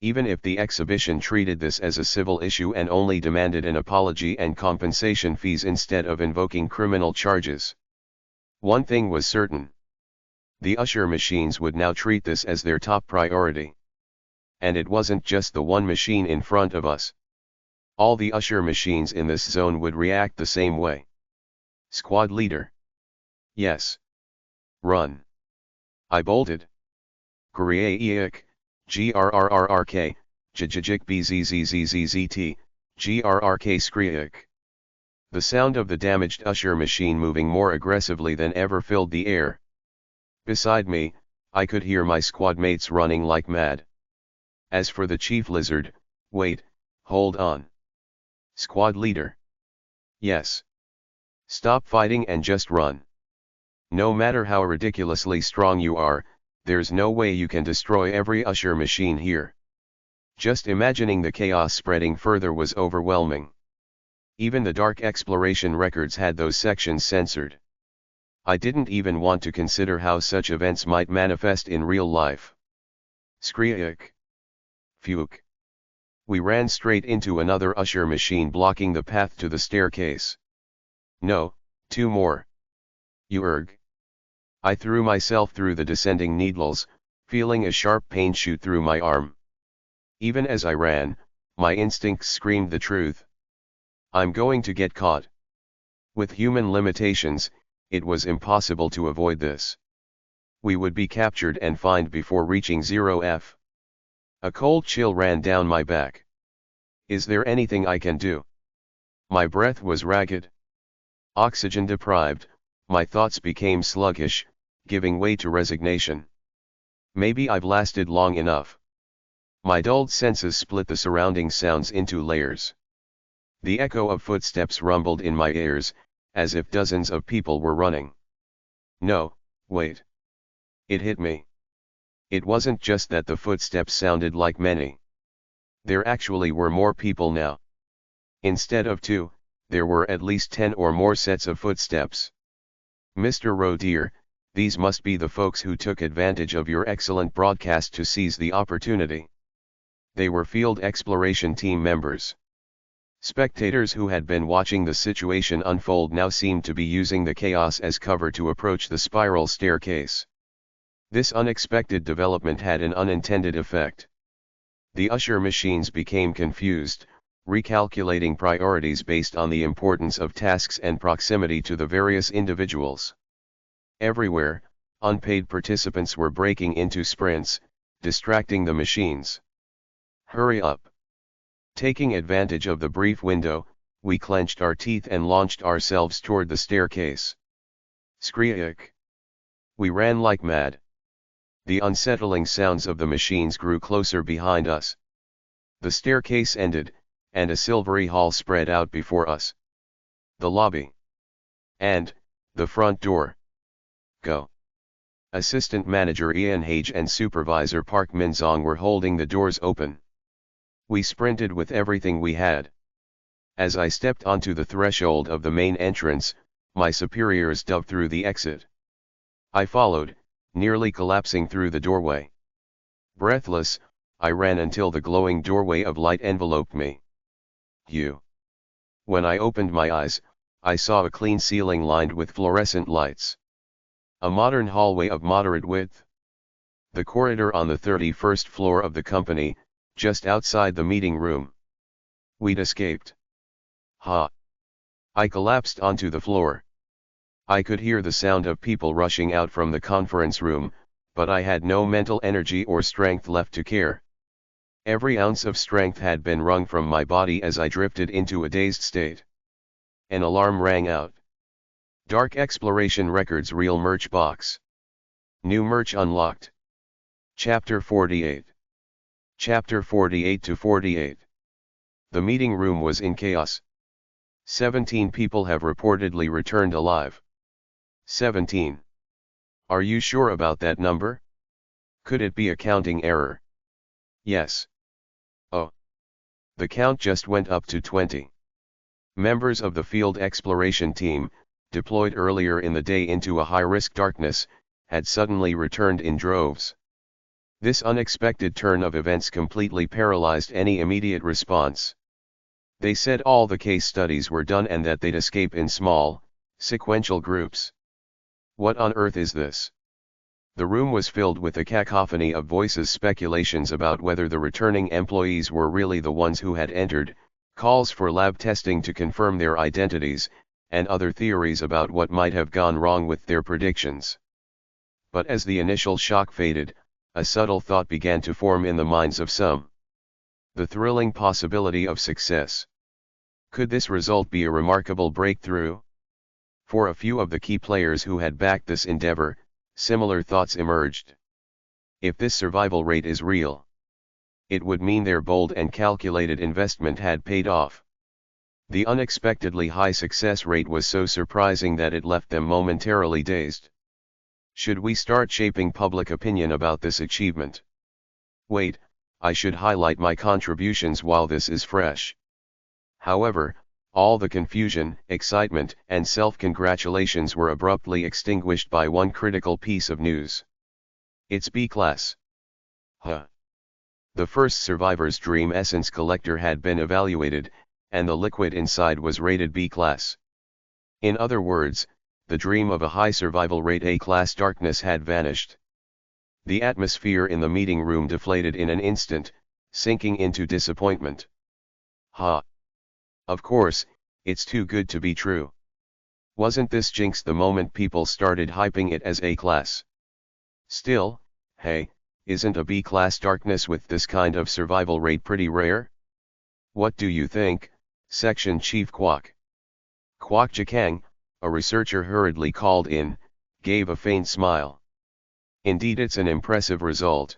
Even if the exhibition treated this as a civil issue and only demanded an apology and compensation fees instead of invoking criminal charges. One thing was certain. The usher machines would now treat this as their top priority. And it wasn't just the one machine in front of us. All the usher machines in this zone would react the same way. Squad leader. Yes. Run. I bolted. Grrrk, grrrrk, jjjk bzzzzzt, grrk skriak. The sound of the damaged usher machine moving more aggressively than ever filled the air. Beside me, I could hear my squad mates running like mad. As for the chief lizard, wait, hold on. Squad leader. Yes. Stop fighting and just run. No matter how ridiculously strong you are, there's no way you can destroy every usher machine here. Just imagining the chaos spreading further was overwhelming. Even the dark exploration records had those sections censored. I didn't even want to consider how such events might manifest in real life. Skriak. Phew. We ran straight into another usher machine blocking the path to the staircase. No, two more. Urg. I threw myself through the descending needles, feeling a sharp pain shoot through my arm. Even as I ran, my instincts screamed the truth. I'm going to get caught. With human limitations, it was impossible to avoid this. We would be captured and fined before reaching 0F. A cold chill ran down my back. Is there anything I can do? My breath was ragged. Oxygen deprived, my thoughts became sluggish, giving way to resignation. Maybe I've lasted long enough. My dulled senses split the surrounding sounds into layers. The echo of footsteps rumbled in my ears, as if dozens of people were running. No, wait. It hit me. It wasn't just that the footsteps sounded like many. There actually were more people now. Instead of two, there were at least 10 or more sets of footsteps. Mr. Rowe dear, these must be the folks who took advantage of your excellent broadcast to seize the opportunity. They were field exploration team members. Spectators who had been watching the situation unfold now seemed to be using the chaos as cover to approach the spiral staircase. This unexpected development had an unintended effect. The usher machines became confused, recalculating priorities based on the importance of tasks and proximity to the various individuals. Everywhere, unpaid participants were breaking into sprints, distracting the machines. Hurry up! Taking advantage of the brief window, we clenched our teeth and launched ourselves toward the staircase. Skriak! We ran like mad. The unsettling sounds of the machines grew closer behind us. The staircase ended, and a silvery hall spread out before us. The lobby. And, the front door. Go. Assistant Manager Ian Hage and Supervisor Park Min-zong were holding the doors open. We sprinted with everything we had. As I stepped onto the threshold of the main entrance, my superiors dove through the exit. I followed, nearly collapsing through the doorway. Breathless, I ran until the glowing doorway of light enveloped me. You. When I opened my eyes, I saw a clean ceiling lined with fluorescent lights. A modern hallway of moderate width. The corridor on the 31st floor of the company, just outside the meeting room. We'd escaped. Ha! I collapsed onto the floor. I could hear the sound of people rushing out from the conference room, but I had no mental energy or strength left to care. Every ounce of strength had been wrung from my body as I drifted into a dazed state. An alarm rang out. Dark Exploration Records Real Merch Box. New merch unlocked. Chapter 48. Chapter 48 to 48. The meeting room was in chaos. 17 people have reportedly returned alive. 17. Are you sure about that number? Could it be a counting error? Yes. Oh. The count just went up to 20. Members of the field exploration team, deployed earlier in the day into a high-risk darkness, had suddenly returned in droves. This unexpected turn of events completely paralyzed any immediate response. They said all the case studies were done and that they'd escape in small, sequential groups. What on earth is this? The room was filled with a cacophony of voices, speculations about whether the returning employees were really the ones who had entered, calls for lab testing to confirm their identities, and other theories about what might have gone wrong with their predictions. But as the initial shock faded, a subtle thought began to form in the minds of some. The thrilling possibility of success. Could this result be a remarkable breakthrough? For a few of the key players who had backed this endeavor, similar thoughts emerged. If this survival rate is real, it would mean their bold and calculated investment had paid off. The unexpectedly high success rate was so surprising that it left them momentarily dazed. Should we start shaping public opinion about this achievement? Wait, I should highlight my contributions while this is fresh. However, all the confusion, excitement, and self-congratulations were abruptly extinguished by one critical piece of news. It's B-class. Huh. The first survivor's dream essence collector had been evaluated, and the liquid inside was rated B-class. In other words, the dream of a high survival rate A-class darkness had vanished. The atmosphere in the meeting room deflated in an instant, sinking into disappointment. Ha! Of course, it's too good to be true. Wasn't this jinxed the moment people started hyping it as A-class? Still, hey, isn't a B-class darkness with this kind of survival rate pretty rare? What do you think, Section Chief Kwok? Kwok Jakang, a researcher hurriedly called in, gave a faint smile. Indeed, it's an impressive result.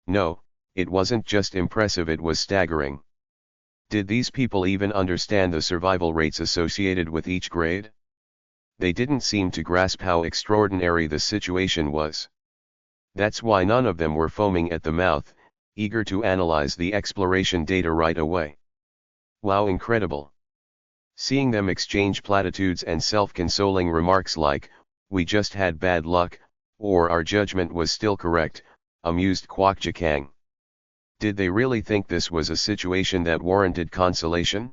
No, it wasn't just impressive, it was staggering. Did these people even understand the survival rates associated with each grade? They didn't seem to grasp how extraordinary the situation was. That's why none of them were foaming at the mouth, eager to analyze the exploration data right away. Wow, incredible. Seeing them exchange platitudes and self-consoling remarks like, "We just had bad luck," or "Our judgment was still correct," amused Kwok Jakang. Did they really think this was a situation that warranted consolation?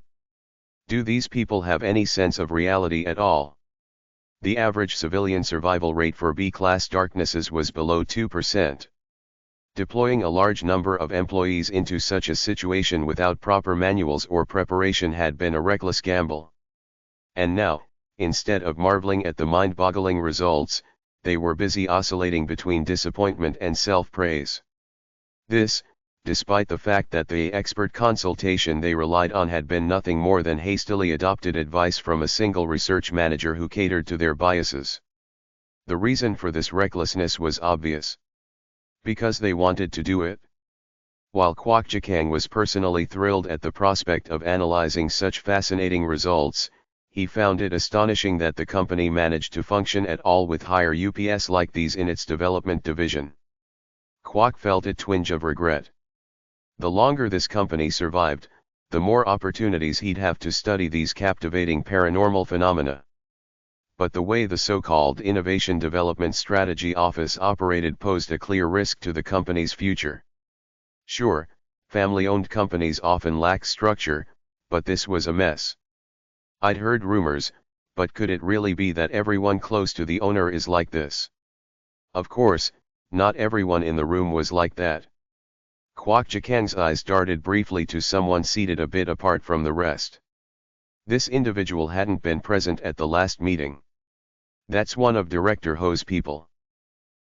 Do these people have any sense of reality at all? The average civilian survival rate for B-class darknesses was below 2%. Deploying a large number of employees into such a situation without proper manuals or preparation had been a reckless gamble. And now, instead of marveling at the mind-boggling results, they were busy oscillating between disappointment and self-praise. This, despite the fact that the expert consultation they relied on had been nothing more than hastily adopted advice from a single research manager who catered to their biases. The reason for this recklessness was obvious. Because they wanted to do it. While Kwok Jakang was personally thrilled at the prospect of analyzing such fascinating results, he found it astonishing that the company managed to function at all with higher UPS like these in its development division. Kwok felt a twinge of regret. The longer this company survived, the more opportunities he'd have to study these captivating paranormal phenomena. But the way the so-called Innovation Development Strategy Office operated posed a clear risk to the company's future. Sure, family-owned companies often lack structure, but this was a mess. I'd heard rumors, but could it really be that everyone close to the owner is like this? Of course, not everyone in the room was like that. Kwok Jikang's eyes darted briefly to someone seated a bit apart from the rest. This individual hadn't been present at the last meeting. That's one of Director Ho's people.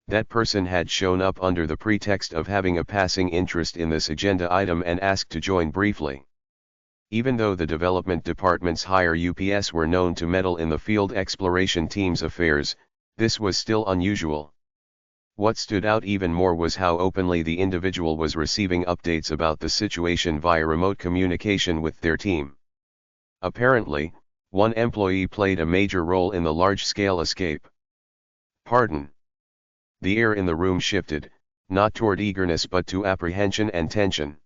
That person had shown up under the pretext of having a passing interest in this agenda item and asked to join briefly. Even though the development department's higher UPS were known to meddle in the field exploration team's affairs, this was still unusual. What stood out even more was how openly the individual was receiving updates about the situation via remote communication with their team. Apparently, one employee played a major role in the large-scale escape. Pardon. The air in the room shifted, not toward eagerness but to apprehension and tension.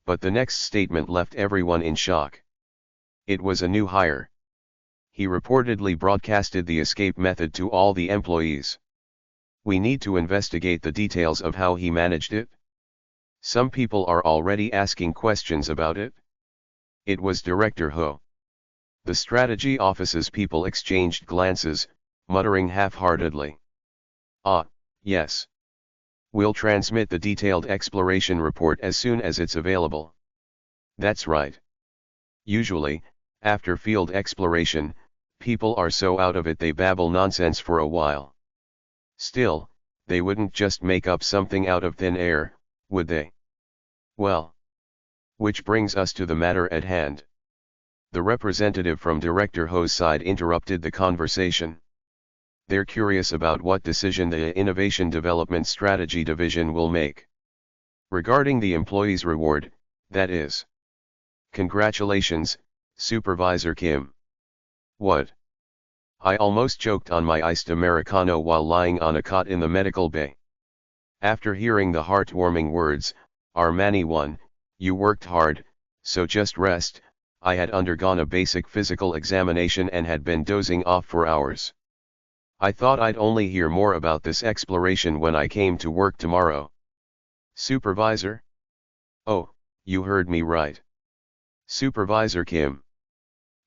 But the next statement left everyone in shock. It was a new hire. He reportedly broadcasted the escape method to all the employees. We need to investigate the details of how he managed it. Some people are already asking questions about it. It was Director Ho. The strategy office's people exchanged glances, muttering half-heartedly. Ah, yes. We'll transmit the detailed exploration report as soon as it's available. That's right. Usually, after field exploration, people are so out of it they babble nonsense for a while. Still, they wouldn't just make up something out of thin air, would they? Well. Which brings us to the matter at hand. The representative from Director Ho's side interrupted the conversation. They're curious about what decision the Innovation Development Strategy Division will make. Regarding the employee's reward, that is. Congratulations, Supervisor Kim. What? I almost choked on my iced Americano while lying on a cot in the medical bay. After hearing the heartwarming words, Armani 1, you worked hard, so just rest, I had undergone a basic physical examination and had been dozing off for hours. I thought I'd only hear more about this exploration when I came to work tomorrow. Supervisor? Oh, you heard me right. Supervisor Kim.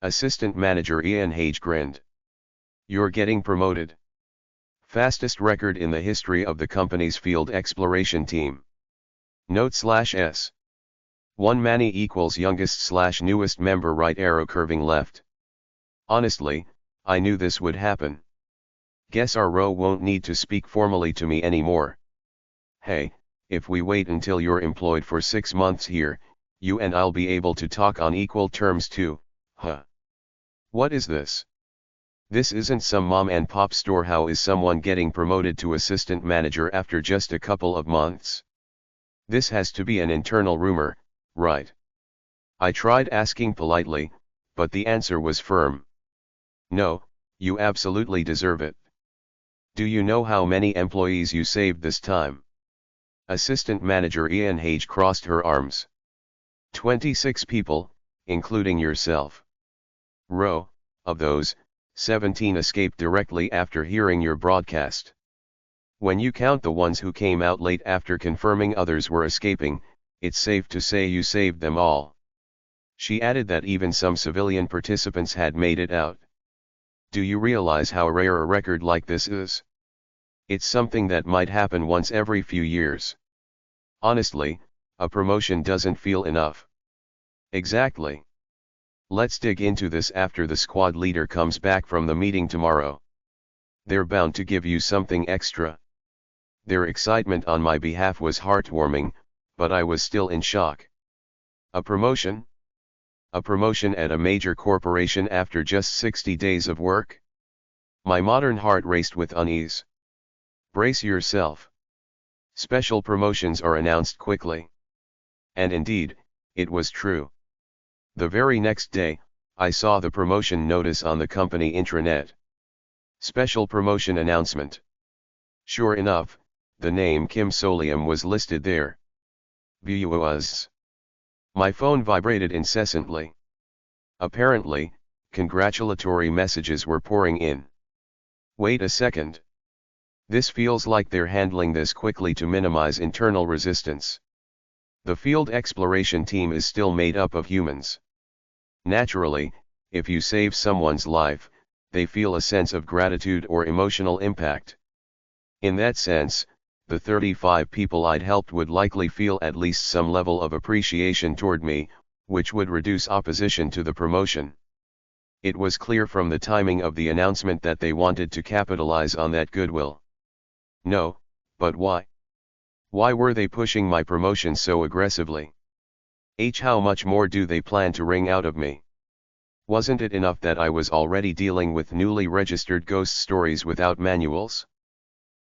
Assistant Manager Ian Hage grinned. You're getting promoted. Fastest record in the history of the company's field exploration team. Note/S. 1 Manny equals youngest/newest member right arrow curving left. Honestly, I knew this would happen. Guess our row won't need to speak formally to me anymore. Hey, if we wait until you're employed for 6 months here, you and I'll be able to talk on equal terms too, huh? What is this? This isn't some mom and pop store. How is someone getting promoted to assistant manager after just a couple of months? This has to be an internal rumor, right? I tried asking politely, but the answer was firm. No, you absolutely deserve it. Do you know how many employees you saved this time? Assistant Manager Ian Hage crossed her arms. 26 people, including yourself. Row, of those, 17 escaped directly after hearing your broadcast. When you count the ones who came out late after confirming others were escaping, it's safe to say you saved them all. She added that even some civilian participants had made it out. Do you realize how rare a record like this is? It's something that might happen once every few years. Honestly, a promotion doesn't feel enough. Exactly. Let's dig into this after the squad leader comes back from the meeting tomorrow. They're bound to give you something extra. Their excitement on my behalf was heartwarming, but I was still in shock. A promotion? A promotion at a major corporation after just 60 days of work? My modern heart raced with unease. Brace yourself. Special promotions are announced quickly. And indeed, it was true. The very next day, I saw the promotion notice on the company intranet. Special promotion announcement. Sure enough, the name Kim Solium was listed there. Viewers. My phone vibrated incessantly. Apparently, congratulatory messages were pouring in. Wait a second. This feels like they're handling this quickly to minimize internal resistance. The field exploration team is still made up of humans. Naturally, if you save someone's life, they feel a sense of gratitude or emotional impact. In that sense, the 35 people I'd helped would likely feel at least some level of appreciation toward me, which would reduce opposition to the promotion. It was clear from the timing of the announcement that they wanted to capitalize on that goodwill. No, but why? Why were they pushing my promotion so aggressively? How much more do they plan to wring out of me? Wasn't it enough that I was already dealing with newly registered ghost stories without manuals?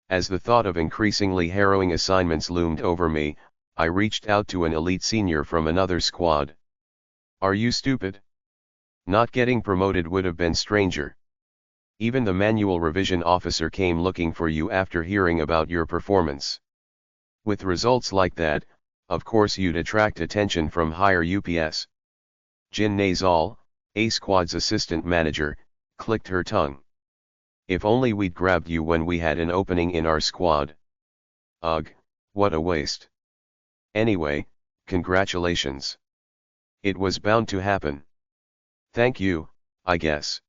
As the thought of increasingly harrowing assignments loomed over me, I reached out to an elite senior from another squad. Are you stupid? Not getting promoted would have been stranger. Even the manual revision officer came looking for you after hearing about your performance. With results like that, of course you'd attract attention from higher UPS. Jin Nazal, A Squad's assistant manager, clicked her tongue. If only we'd grabbed you when we had an opening in our squad. Ugh, what a waste. Anyway, congratulations. It was bound to happen. Thank you, I guess.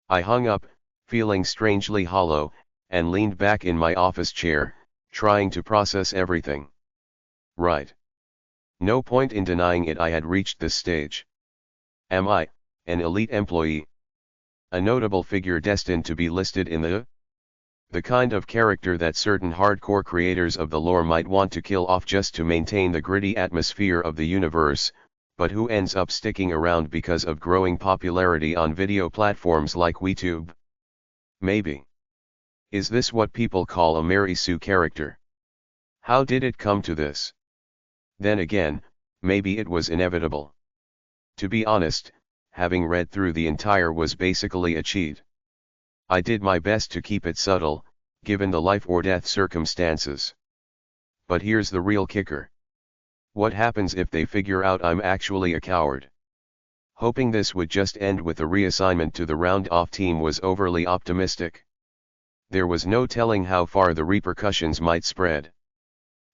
I hung up, feeling strangely hollow, and leaned back in my office chair, trying to process everything. Right. No point in denying it, I had reached this stage. Am I, an elite employee? A notable figure destined to be listed in the kind of character that certain hardcore creators of the lore might want to kill off just to maintain the gritty atmosphere of the universe, but who ends up sticking around because of growing popularity on video platforms like YouTube? Maybe. Is this what people call a Mary Sue character? How did it come to this? Then again, maybe it was inevitable. To be honest, having read through the entire was basically a cheat. I did my best to keep it subtle, given the life or death circumstances. But here's the real kicker. What happens if they figure out I'm actually a coward? Hoping this would just end with a reassignment to the round-off team was overly optimistic. There was no telling how far the repercussions might spread.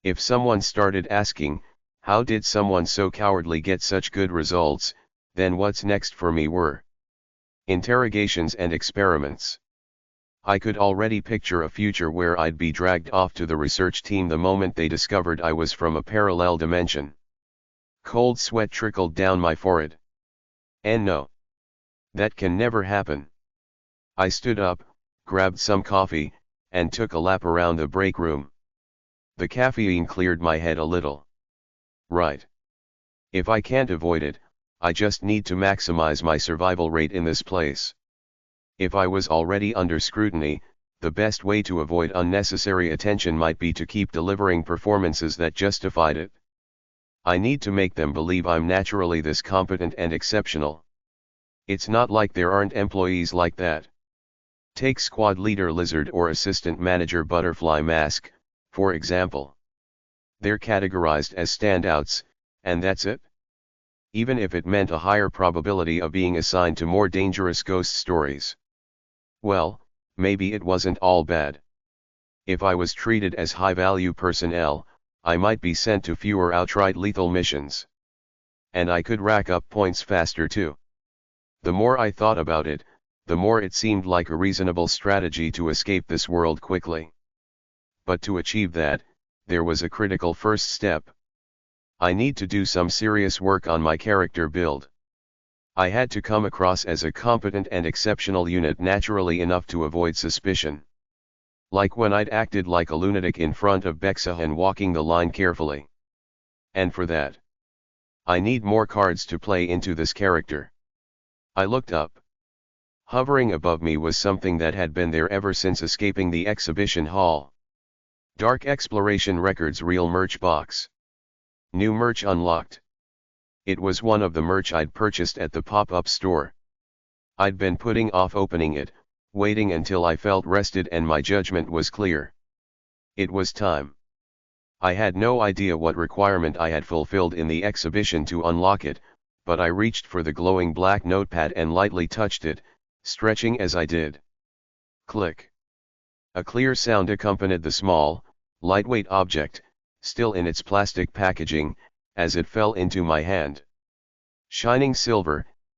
If someone started asking, how did someone so cowardly get such good results, then what's next for me were interrogations and experiments. I could already picture a future where I'd be dragged off to the research team the moment they discovered I was from a parallel dimension. Cold sweat trickled down my forehead. And no. That can never happen. I stood up, grabbed some coffee, and took a lap around the break room. The caffeine cleared my head a little. Right. If I can't avoid it, I just need to maximize my survival rate in this place. If I was already under scrutiny, the best way to avoid unnecessary attention might be to keep delivering performances that justified it. I need to make them believe I'm naturally this competent and exceptional. It's not like there aren't employees like that. Take squad leader Lizard or assistant manager Butterfly Mask, for example. They're categorized as standouts, and that's it? Even if it meant a higher probability of being assigned to more dangerous ghost stories. Well, maybe it wasn't all bad. If I was treated as high-value personnel, I might be sent to fewer outright lethal missions. And I could rack up points faster too. The more I thought about it, the more it seemed like a reasonable strategy to escape this world quickly. But to achieve that, there was a critical first step. I need to do some serious work on my character build. I had to come across as a competent and exceptional unit naturally enough to avoid suspicion. Like when I'd acted like a lunatic in front of Bexahan walking the line carefully. And for that, I need more cards to play into this character. I looked up. Hovering above me was something that had been there ever since escaping the exhibition hall. Dark Exploration Records Real Merch Box. New merch unlocked. It was one of the merch I'd purchased at the pop-up store. I'd been putting off opening it, waiting until I felt rested and my judgment was clear. It was time. I had no idea what requirement I had fulfilled in the exhibition to unlock it, but I reached for the glowing black notepad and lightly touched it, stretching as I did. Click. A clear sound accompanied the small, lightweight object, still in its plastic packaging, as it fell into my hand. Shining silver,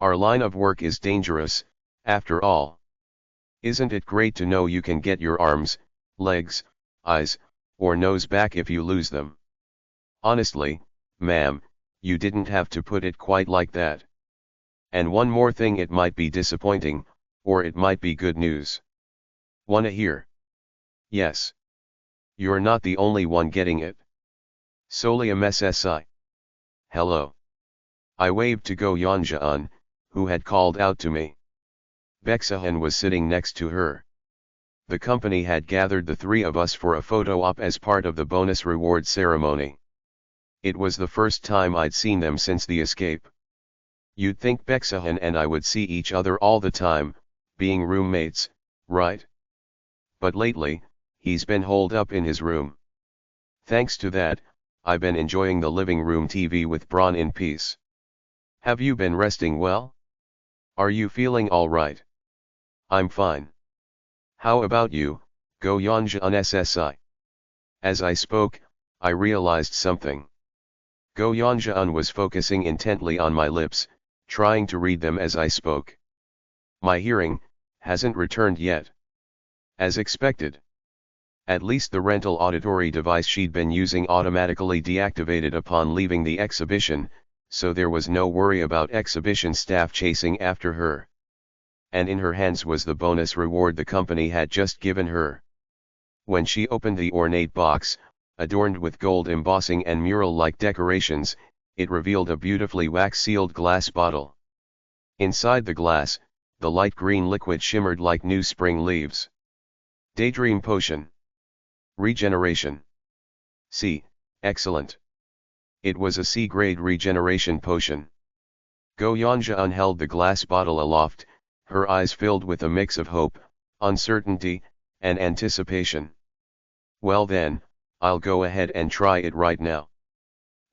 Our line of work is dangerous, after all. Isn't it great to know you can get your arms, legs, eyes, or nose back if you lose them? Honestly, ma'am, you didn't have to put it quite like that. And one more thing, it might be disappointing, or it might be good news. Wanna hear? Yes. You're not the only one getting it. Solely MSSI. Hello. I waved to Go Yeonjeon, who had called out to me. Baek was sitting next to her. The company had gathered the three of us for a photo op as part of the bonus reward ceremony. It was the first time I'd seen them since the escape. You'd think Baek and I would see each other all the time, being roommates, right? But lately, he's been holed up in his room. Thanks to that, I've been enjoying the living room TV with Braun in peace. Have you been resting well? Are you feeling alright? I'm fine. How about you, Go Yeonjeon SSI? As I spoke, I realized something. Go Yeonjeon was focusing intently on my lips, trying to read them as I spoke. My hearing hasn't returned yet. As expected. At least the rental auditory device she'd been using automatically deactivated upon leaving the exhibition, so there was no worry about exhibition staff chasing after her. And in her hands was the bonus reward the company had just given her. When she opened the ornate box, adorned with gold embossing and mural-like decorations, it revealed a beautifully wax-sealed glass bottle. Inside the glass, the light green liquid shimmered like new spring leaves. Daydream Potion. Regeneration. C. Excellent. It was a C-grade regeneration potion. Go Yeonjeon held the glass bottle aloft, her eyes filled with a mix of hope, uncertainty, and anticipation. Well then, I'll go ahead and try it right now.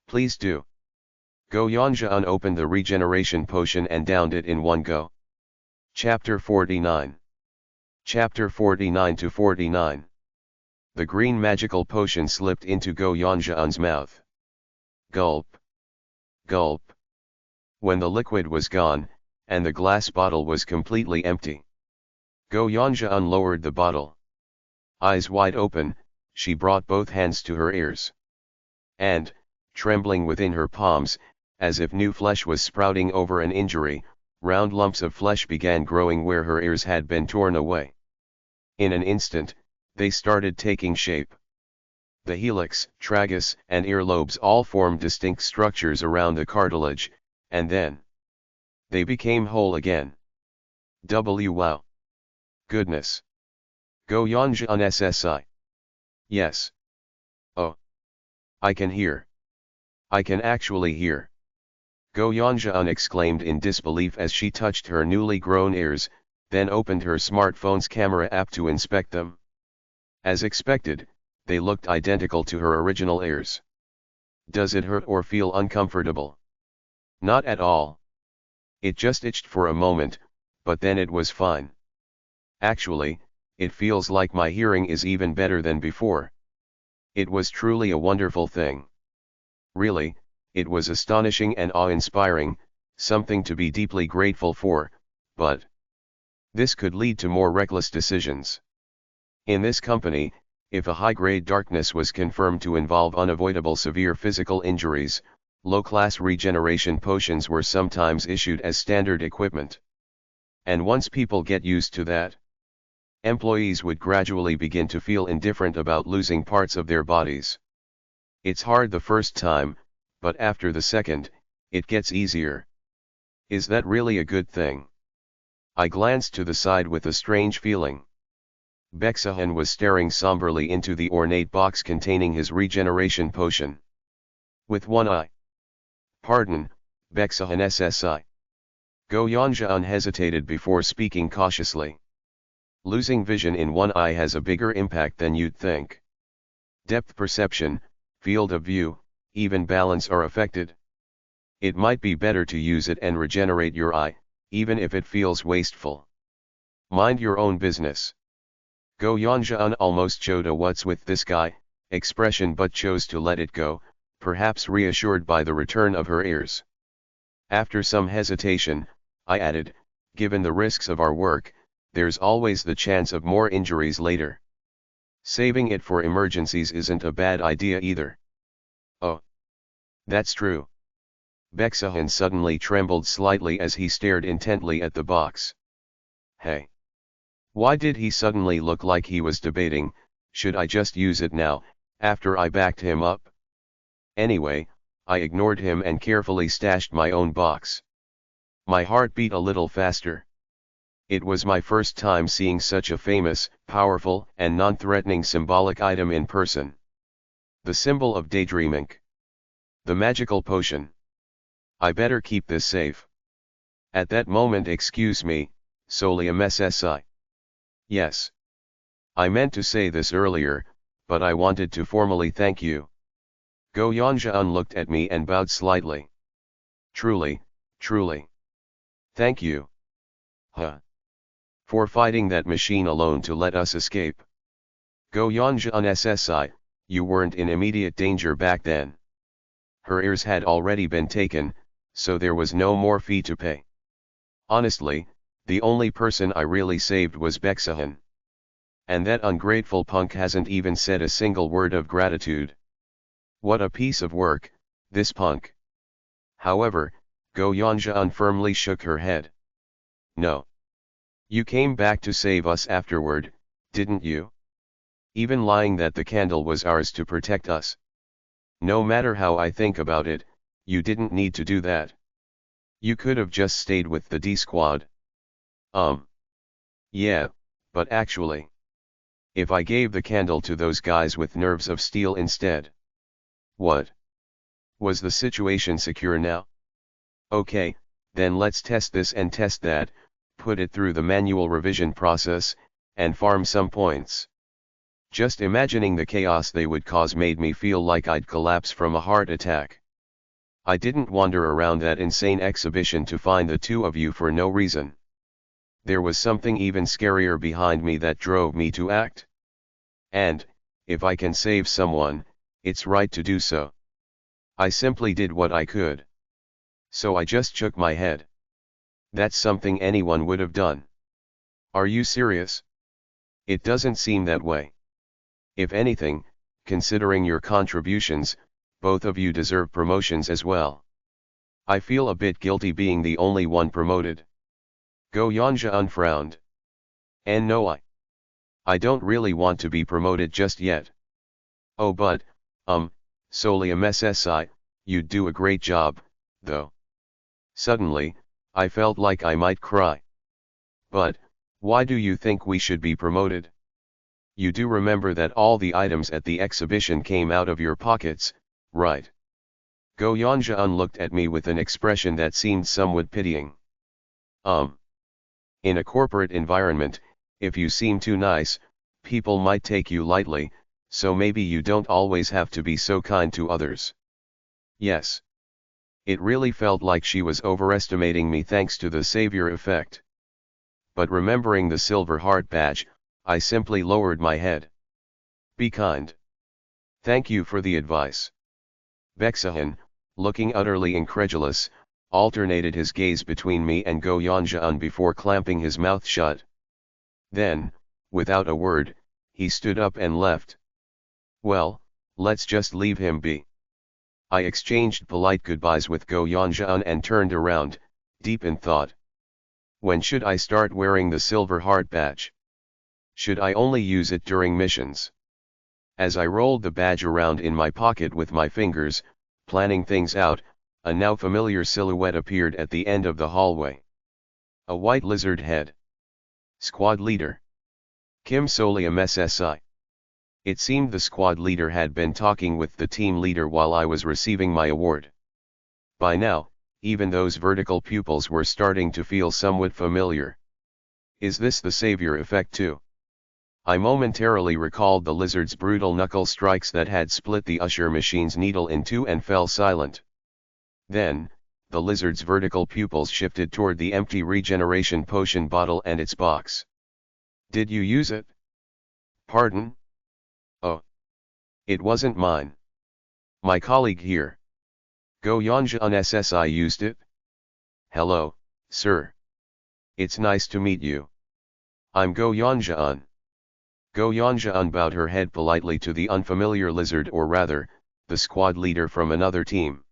Please do. Go Yeonjeon opened the regeneration potion and downed it in one go. Chapter 49. Chapter 49 to 49. The green magical potion slipped into Go Yeonjeon's mouth. Gulp. Gulp. When the liquid was gone, and the glass bottle was completely empty, Go Yeonjeon lowered the bottle. Eyes wide open, she brought both hands to her ears. And, trembling within her palms, as if new flesh was sprouting over an injury, round lumps of flesh began growing where her ears had been torn away. In an instant, they started taking shape. The helix, tragus, and earlobes all formed distinct structures around the cartilage, and then they became whole again. Wow. Goodness. Go Yeonjeon SSI. Yes. Oh. I can hear. I can actually hear. Go Yeonjeon exclaimed in disbelief as she touched her newly grown ears, then opened her smartphone's camera app to inspect them. As expected, they looked identical to her original ears. Does it hurt or feel uncomfortable? Not at all. It just itched for a moment, but then it was fine. Actually, it feels like my hearing is even better than before. It was truly a wonderful thing. Really, it was astonishing and awe-inspiring, something to be deeply grateful for, but this could lead to more reckless decisions. In this company, if a high-grade darkness was confirmed to involve unavoidable severe physical injuries, low-class regeneration potions were sometimes issued as standard equipment. And once people get used to that, employees would gradually begin to feel indifferent about losing parts of their bodies. It's hard the first time, but after the second, it gets easier. Is that really a good thing? I glanced to the side with a strange feeling. Baek was staring somberly into the ornate box containing his regeneration potion. With one eye. Pardon, Baek SSI. Go Yeonjeon hesitated before speaking cautiously. Losing vision in one eye has a bigger impact than you'd think. Depth perception, field of view, even balance are affected. It might be better to use it and regenerate your eye, even if it feels wasteful. Mind your own business. Go Yeonjeon almost showed a "what's with this guy" expression but chose to let it go, perhaps reassured by the return of her ears. After some hesitation, I added, given the risks of our work, there's always the chance of more injuries later. Saving it for emergencies isn't a bad idea either. Oh. That's true. Beksahan suddenly trembled slightly as he stared intently at the box. Hey. Why did he suddenly look like he was debating, should I just use it now, after I backed him up? Anyway, I ignored him and carefully stashed my own box. My heart beat a little faster. It was my first time seeing such a famous, powerful, and non-threatening symbolic item in person. The symbol of daydreaming. The magical potion. I better keep this safe. At that moment, excuse me, Solium SSI. Yes. I meant to say this earlier, but I wanted to formally thank you. Go Yanjian looked at me and bowed slightly. Truly, truly. Thank you. Huh. For fighting that machine alone to let us escape. Go Yanjian SSI, you weren't in immediate danger back then. Her ears had already been taken, so there was no more fee to pay. Honestly, the only person I really saved was Beksahan. And that ungrateful punk hasn't even said a single word of gratitude. What a piece of work, this punk. However, Go Yanjian firmly shook her head. No. You came back to save us afterward, didn't you? Even lying that the candle was ours to protect us. No matter how I think about it, you didn't need to do that. You could have just stayed with the D squad. Yeah, but actually. If I gave the candle to those guys with nerves of steel instead. What? Was the situation secure now? Okay, then let's test this and test that, put it through the manual revision process, and farm some points. Just imagining the chaos they would cause made me feel like I'd collapse from a heart attack. I didn't wander around that insane exhibition to find the two of you for no reason. There was something even scarier behind me that drove me to act. And, if I can save someone, it's right to do so. I simply did what I could. So I just shook my head. That's something anyone would have done. Are you serious? It doesn't seem that way. If anything, considering your contributions, both of you deserve promotions as well. I feel a bit guilty being the only one promoted. Go Yanjian frowned. And no, I don't really want to be promoted just yet. Oh, but, Solium SSI, you'd do a great job, though. Suddenly, I felt like I might cry. But, why do you think we should be promoted? You do remember that all the items at the exhibition came out of your pockets, right? Go Yanjian looked at me with an expression that seemed somewhat pitying. In a corporate environment, if you seem too nice, people might take you lightly, so maybe you don't always have to be so kind to others. Yes. It really felt like she was overestimating me thanks to the savior effect. But remembering the silver heart badge, I simply lowered my head. Be kind. Thank you for the advice. Beksahan, looking utterly incredulous, alternated his gaze between me and Go Yanjian before clamping his mouth shut. Then, without a word, he stood up and left. Well, let's just leave him be. I exchanged polite goodbyes with Go Yanjian and turned around, deep in thought. When should I start wearing the silver heart badge? Should I only use it during missions? As I rolled the badge around in my pocket with my fingers, planning things out, a now familiar silhouette appeared at the end of the hallway. A white lizard head. Squad leader. Kim Solium SSI. It seemed the squad leader had been talking with the team leader while I was receiving my award. By now, even those vertical pupils were starting to feel somewhat familiar. Is this the savior effect too? I momentarily recalled the lizard's brutal knuckle strikes that had split the usher machine's needle in two and fell silent. Then, the lizard's vertical pupils shifted toward the empty regeneration potion bottle and its box. Did you use it? Pardon? Oh. It wasn't mine. My colleague here. Go Yanjian SSI used it? Hello, sir. It's nice to meet you. I'm Go Yanjaan. Go Yanjaan bowed her head politely to the unfamiliar lizard, or rather, the squad leader from another team.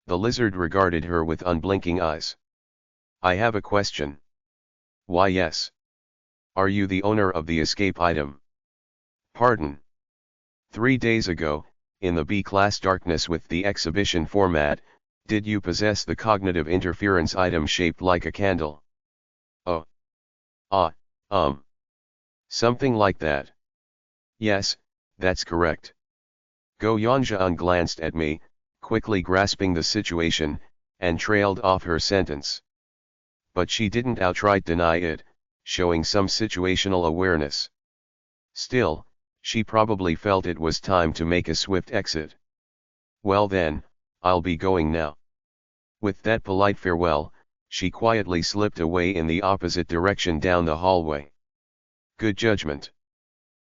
The lizard regarded her with unblinking eyes. I have a question. Why, yes. Are you the owner of the escape item? Pardon. 3 days ago, in the B-class darkness with the exhibition format, did you possess the cognitive interference item shaped like a candle? Oh. Ah, something like that. Yes, that's correct. Go Yanjaan glanced at me, quickly grasping the situation, and trailed off her sentence. But she didn't outright deny it, showing some situational awareness. Still, she probably felt it was time to make a swift exit. Well then, I'll be going now. With that polite farewell, she quietly slipped away in the opposite direction down the hallway. Good judgment.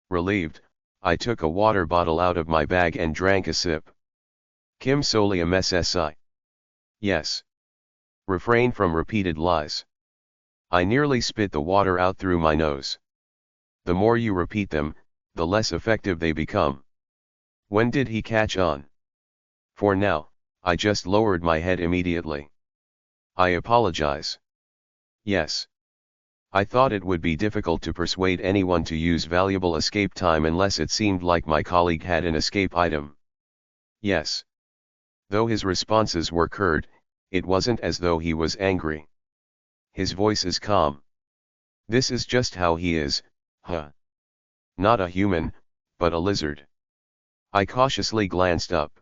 Relieved, I took a water bottle out of my bag and drank a sip. Kim Solium SSI. Yes. Refrain from repeated lies. I nearly spit the water out through my nose. The more you repeat them, the less effective they become. When did he catch on? For now, I just lowered my head immediately. I apologize. Yes. I thought it would be difficult to persuade anyone to use valuable escape time unless it seemed like my colleague had an escape item. Yes. Though his responses were curt, it wasn't as though he was angry. His voice is calm. This is just how he is, huh? Not a human, but a lizard. I cautiously glanced up.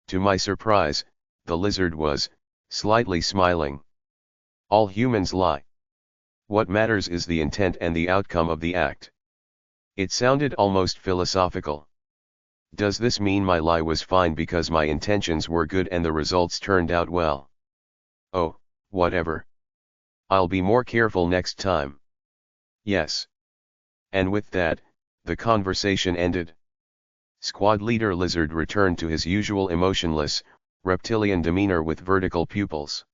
To my surprise, the lizard was, slightly smiling. All humans lie. What matters is the intent and the outcome of the act. It sounded almost philosophical. Does this mean my lie was fine because my intentions were good and the results turned out well? Oh, whatever. I'll be more careful next time. Yes. And with that, the conversation ended. Squad leader Lizard returned to his usual emotionless, reptilian demeanor with vertical pupils.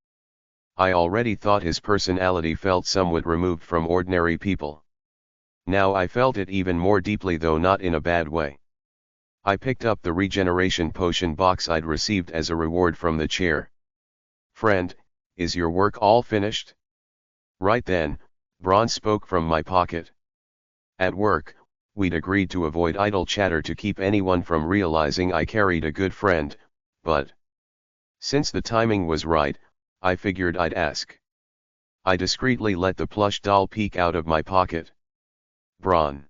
I already thought his personality felt somewhat removed from ordinary people. Now I felt it even more deeply, though not in a bad way. I picked up the regeneration potion box I'd received as a reward from the chair. Friend, is your work all finished? Right then, Braun spoke from my pocket. At work, we'd agreed to avoid idle chatter to keep anyone from realizing I carried a good friend, but since the timing was right, I figured I'd ask. I discreetly let the plush doll peek out of my pocket. Braun.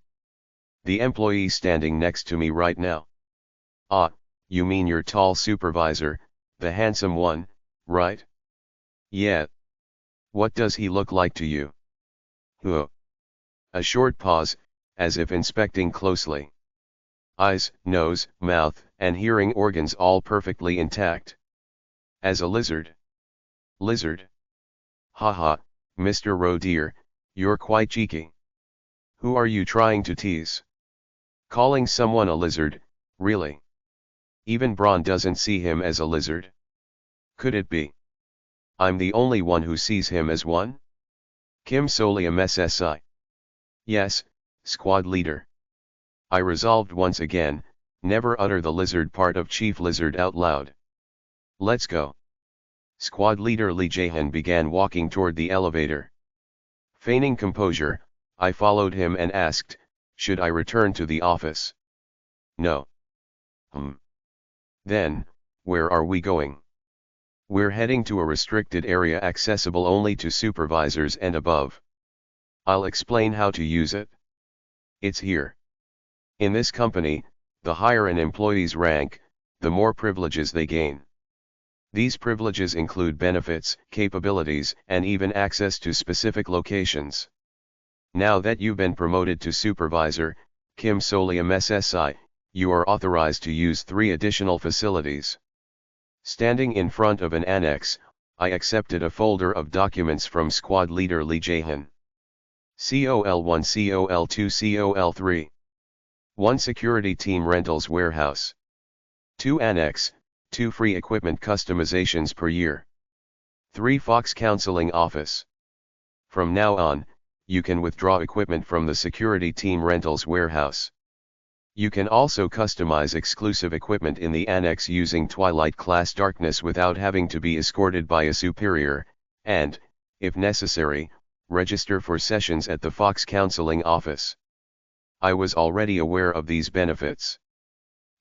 The employee standing next to me right now. Ah, you mean your tall supervisor, the handsome one, right? Yeah. What does he look like to you? Huh. A short pause, as if inspecting closely. Eyes, nose, mouth, and hearing organs all perfectly intact. As a lizard. Lizard. Haha, Mr. Roe dear, you're quite cheeky. Who are you trying to tease? Calling someone a lizard, really? Even Braun doesn't see him as a lizard. Could it be I'm the only one who sees him as one? Kim Solium SSI. Yes, squad leader. I resolved once again, never utter the lizard part of Chief Lizard out loud. Let's go. Squad leader Lee Jae-han began walking toward the elevator. Feigning composure, I followed him and asked, should I return to the office? No. Then, where are we going? We're heading to a restricted area accessible only to supervisors and above. I'll explain how to use it. It's here. In this company, the higher an employee's rank, the more privileges they gain. These privileges include benefits, capabilities, and even access to specific locations. Now that you've been promoted to supervisor, Kim Solium SSI, you are authorized to use 3 additional facilities. Standing in front of an annex, I accepted a folder of documents from squad leader Lee Jae-han. COL1 COL2 COL3. 1 Security Team Rentals Warehouse. 2 Annex, 2 free equipment customizations per year. 3 Fox Counseling Office. From now on, you can withdraw equipment from the security team rentals warehouse. You can also customize exclusive equipment in the annex using Twilight class darkness without having to be escorted by a superior, and, if necessary, register for sessions at the Fox counseling office. I was already aware of these benefits.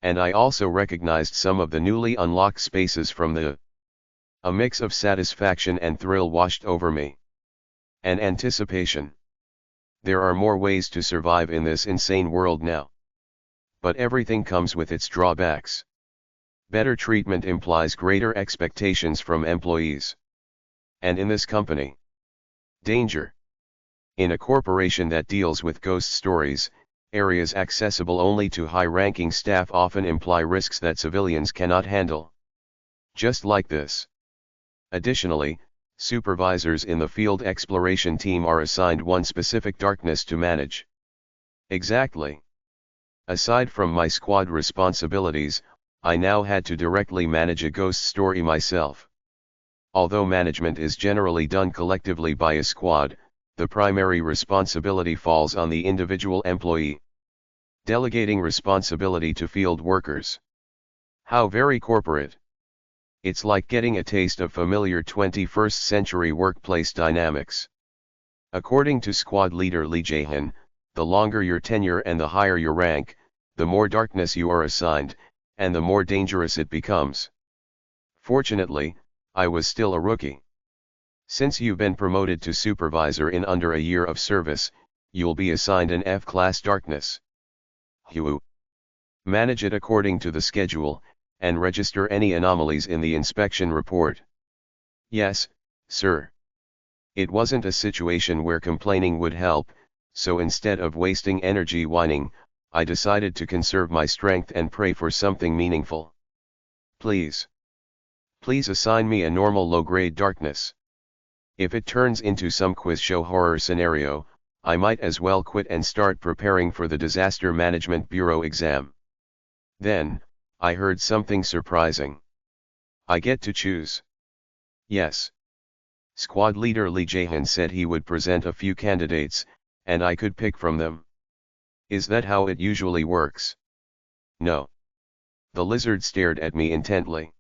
And I also recognized some of the newly unlocked spaces from the. A mix of satisfaction and thrill washed over me. And anticipation. There are more ways to survive in this insane world now. But everything comes with its drawbacks. Better treatment implies greater expectations from employees. And in this company, danger. In a corporation that deals with ghost stories, areas accessible only to high-ranking staff often imply risks that civilians cannot handle. Just like this. Additionally, supervisors in the field exploration team are assigned one specific darkness to manage. Exactly. Aside from my squad responsibilities, I now had to directly manage a ghost story myself. Although management is generally done collectively by a squad, the primary responsibility falls on the individual employee. Delegating responsibility to field workers. How very corporate. It's like getting a taste of familiar 21st century workplace dynamics. According to squad leader Lee Jahan, the longer your tenure and the higher your rank, the more darkness you are assigned, and the more dangerous it becomes. Fortunately, I was still a rookie. Since you've been promoted to supervisor in under a year of service, you'll be assigned an F-class darkness. You manage it according to the schedule, and register any anomalies in the inspection report. Yes, sir. It wasn't a situation where complaining would help, so instead of wasting energy whining, I decided to conserve my strength and pray for something meaningful. Please assign me a normal low-grade darkness. If it turns into some quiz show horror scenario, I might as well quit and start preparing for the Disaster Management Bureau exam. Then, I heard something surprising. I get to choose. Yes. Squad leader Lee Jahan said he would present a few candidates, and I could pick from them. Is that how it usually works? No. The lizard stared at me intently.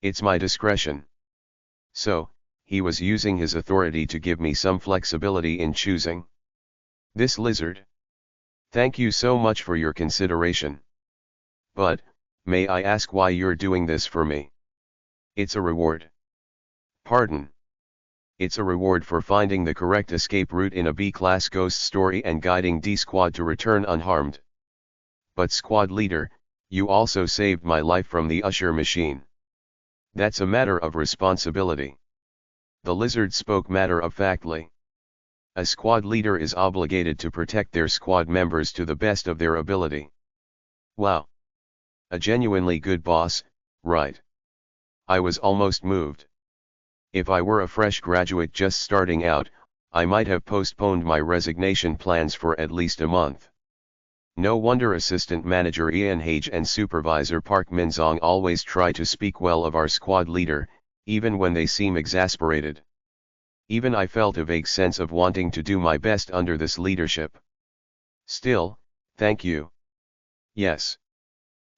It's my discretion. So, he was using his authority to give me some flexibility in choosing. This lizard. Thank you so much for your consideration. But, may I ask why you're doing this for me? It's a reward. Pardon. It's a reward for finding the correct escape route in a B-class ghost story and guiding D-Squad to return unharmed. But squad leader, you also saved my life from the usher machine. That's a matter of responsibility. The lizard spoke matter-of-factly. A squad leader is obligated to protect their squad members to the best of their ability. Wow. A genuinely good boss, right? I was almost moved. If I were a fresh graduate just starting out, I might have postponed my resignation plans for at least a month. No wonder Assistant Manager Ian Hage and Supervisor Park Minzong always try to speak well of our squad leader, even when they seem exasperated. Even I felt a vague sense of wanting to do my best under this leadership. Still, thank you. Yes.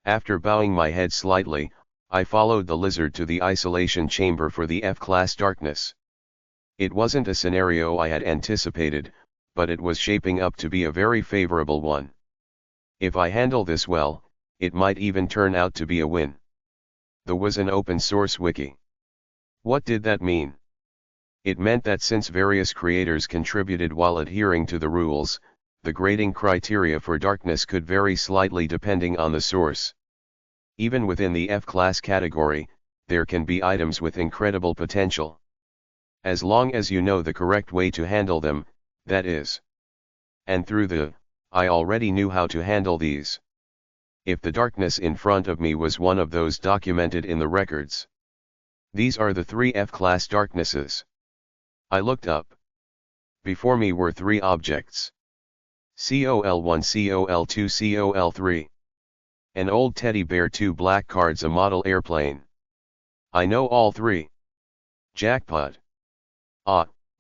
After bowing my head slightly, I followed the lizard to the isolation chamber for the F-class darkness. It wasn't a scenario I had anticipated, but it was shaping up to be a very favorable one. If I handle this well, it might even turn out to be a win. There was an open source wiki. What did that mean? It meant that since various creators contributed while adhering to the rules, the grading criteria for darkness could vary slightly depending on the source. Even within the F-class category, there can be items with incredible potential. As long as you know the correct way to handle them, that is. And through I already knew how to handle these. If the darkness in front of me was one of those documented in the records. These are the 3 F-class darknesses. I looked up. Before me were 3 objects. COL1, COL2, COL3. An old teddy bear, 2 black cards, a model airplane. I know all 3. Jackpot. Ah,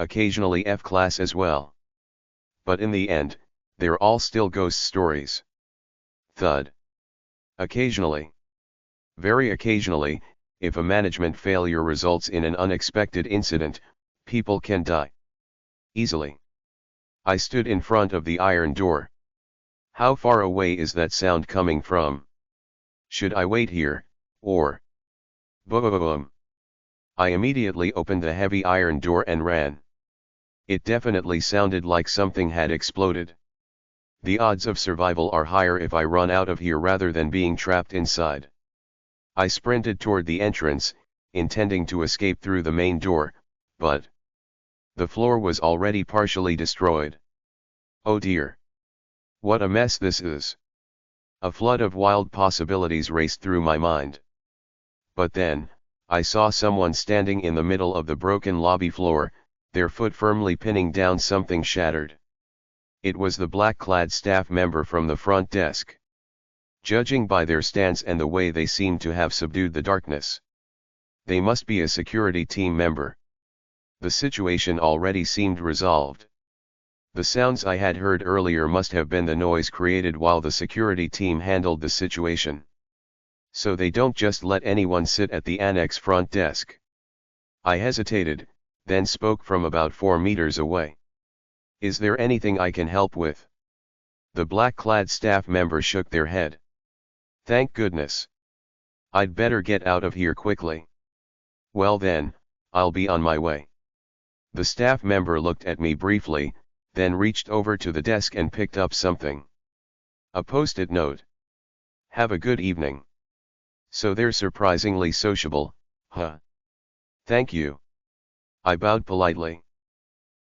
occasionally F-class as well. But in the end, they're all still ghost stories. Thud. Occasionally. Very occasionally, if a management failure results in an unexpected incident, people can die. Easily. I stood in front of the iron door. How far away is that sound coming from? Should I wait here, or? Boom. I immediately opened the heavy iron door and ran. It definitely sounded like something had exploded. The odds of survival are higher if I run out of here rather than being trapped inside. I sprinted toward the entrance, intending to escape through the main door, but the floor was already partially destroyed. Oh dear. What a mess this is. A flood of wild possibilities raced through my mind. But then, I saw someone standing in the middle of the broken lobby floor, their foot firmly pinning down something shattered. It was the black-clad staff member from the front desk. Judging by their stance and the way they seemed to have subdued the darkness, they must be a security team member. The situation already seemed resolved. The sounds I had heard earlier must have been the noise created while the security team handled the situation. So they don't just let anyone sit at the annex front desk. I hesitated, then spoke from about 4 meters away. Is there anything I can help with? The black-clad staff member shook their head. Thank goodness. I'd better get out of here quickly. Well then, I'll be on my way. The staff member looked at me briefly, then reached over to the desk and picked up something. A post-it note. Have a good evening. So they're surprisingly sociable, huh? Thank you. I bowed politely.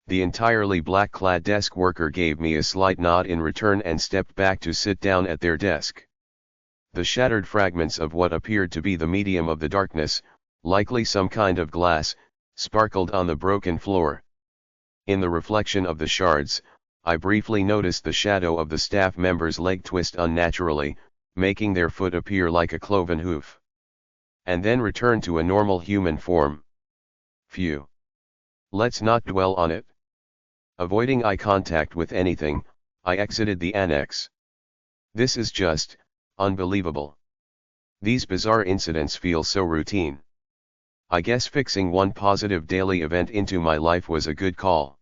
The entirely black-clad desk worker gave me a slight nod in return and stepped back to sit down at their desk. The shattered fragments of what appeared to be the medium of the darkness, likely some kind of glass, sparkled on the broken floor. In the reflection of the shards, I briefly noticed the shadow of the staff member's leg twist unnaturally, making their foot appear like a cloven hoof. And then return to a normal human form. Phew. Let's not dwell on it. Avoiding eye contact with anything, I exited the annex. This is just unbelievable. These bizarre incidents feel so routine. I guess fixing one positive daily event into my life was a good call.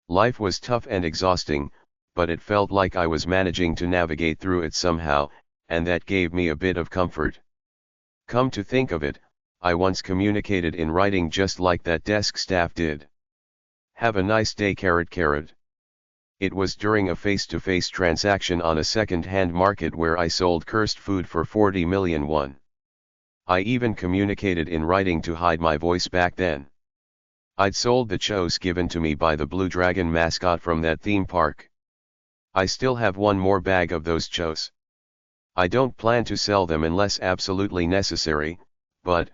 Life was tough and exhausting, but it felt like I was managing to navigate through it somehow, and that gave me a bit of comfort. Come to think of it, I once communicated in writing just like that desk staff did. Have a nice day. It was during a face-to-face transaction on a second-hand market where I sold cursed food for 40 million won. I even communicated in writing to hide my voice back then. I'd sold the chos given to me by the Blue Dragon mascot from that theme park. I still have one more bag of those chos. I don't plan to sell them unless absolutely necessary, but,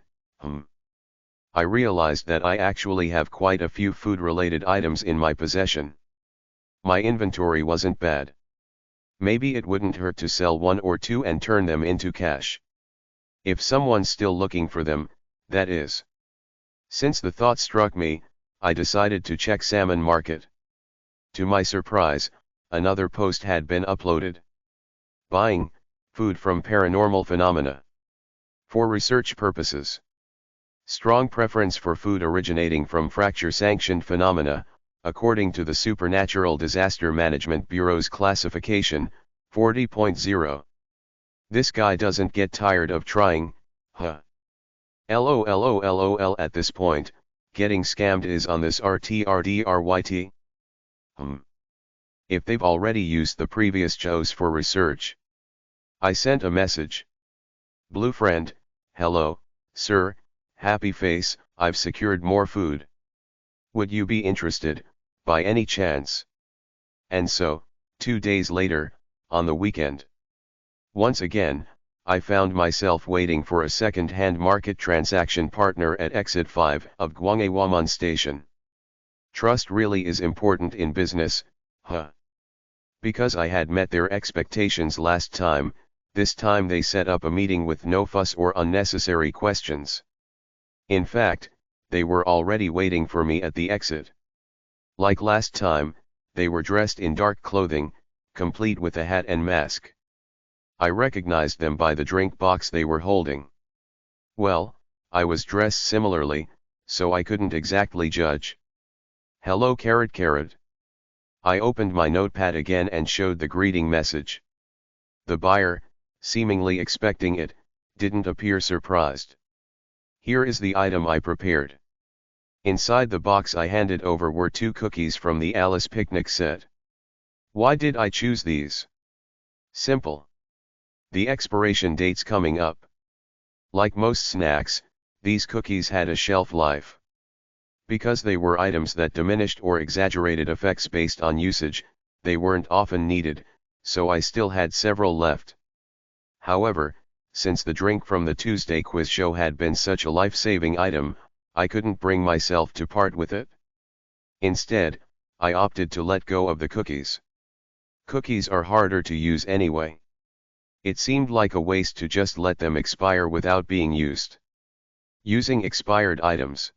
I realized that I actually have quite a few food-related items in my possession. My inventory wasn't bad. Maybe it wouldn't hurt to sell 1 or 2 and turn them into cash. If someone's still looking for them, that is. Since the thought struck me, I decided to check Salmon Market. To my surprise, another post had been uploaded. Buying food from paranormal phenomena. For research purposes. Strong preference for food originating from fracture-sanctioned phenomena, according to the Supernatural Disaster Management Bureau's classification, 40.0. This guy doesn't get tired of trying, huh? LOL at this point, getting scammed is on this RTRDRYT. If they've already used the previous chos for research. I sent a message. Blue friend, hello, sir, happy face, I've secured more food. Would you be interested, by any chance? And so, 2 days later, on the weekend. Once again, I found myself waiting for a second-hand market transaction partner at exit 5 of Gwanghwamun Station. Trust really is important in business, huh? Because I had met their expectations last time, this time they set up a meeting with no fuss or unnecessary questions. In fact, they were already waiting for me at the exit. Like last time, they were dressed in dark clothing, complete with a hat and mask. I recognized them by the drink box they were holding. Well, I was dressed similarly, so I couldn't exactly judge. Hello carrot carrot. I opened my notepad again and showed the greeting message. The buyer, seemingly expecting it, didn't appear surprised. Here is the item I prepared. Inside the box I handed over were 2 cookies from the Alice picnic set. Why did I choose these? Simple. The expiration date's coming up. Like most snacks, these cookies had a shelf life. Because they were items that diminished or exaggerated effects based on usage, they weren't often needed, so I still had several left. However, since the drink from the Tuesday quiz show had been such a life-saving item, I couldn't bring myself to part with it. Instead, I opted to let go of the cookies. Cookies are harder to use anyway. It seemed like a waste to just let them expire without being used. Using expired items.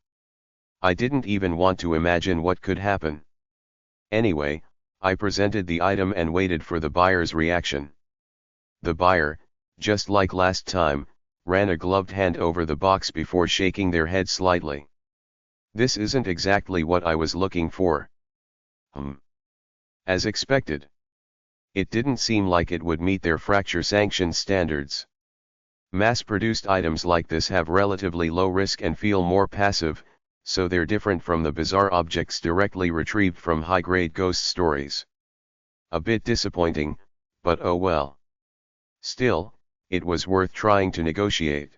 I didn't even want to imagine what could happen. Anyway, I presented the item and waited for the buyer's reaction. The buyer, just like last time, ran a gloved hand over the box before shaking their head slightly. This isn't exactly what I was looking for. As expected. It didn't seem like it would meet their fracture sanction standards. Mass-produced items like this have relatively low risk and feel more passive, so they're different from the bizarre objects directly retrieved from high-grade ghost stories. A bit disappointing, but oh well. Still, it was worth trying to negotiate.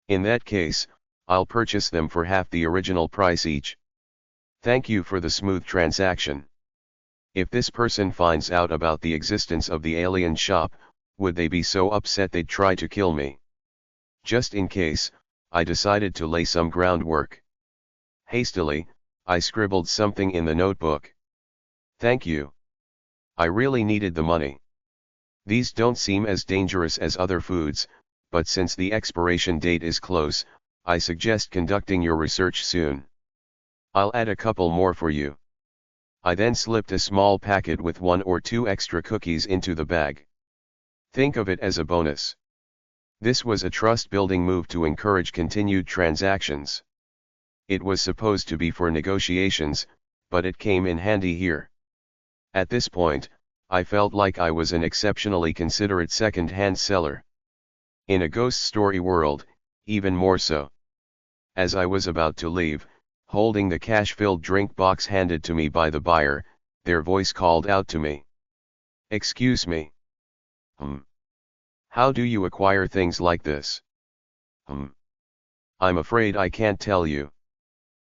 In that case, I'll purchase them for half the original price each. Thank you for the smooth transaction. If this person finds out about the existence of the alien shop, would they be so upset they'd try to kill me? Just in case, I decided to lay some groundwork. Hastily, I scribbled something in the notebook. Thank you. I really needed the money. These don't seem as dangerous as other foods, but since the expiration date is close, I suggest conducting your research soon. I'll add a couple more for you. I then slipped a small packet with 1 or 2 extra cookies into the bag. Think of it as a bonus. This was a trust-building move to encourage continued transactions. It was supposed to be for negotiations, but it came in handy here. At this point, I felt like I was an exceptionally considerate second-hand seller. In a ghost story world, even more so. As I was about to leave, holding the cash-filled drink box handed to me by the buyer, their voice called out to me. Excuse me. How do you acquire things like this? I'm afraid I can't tell you.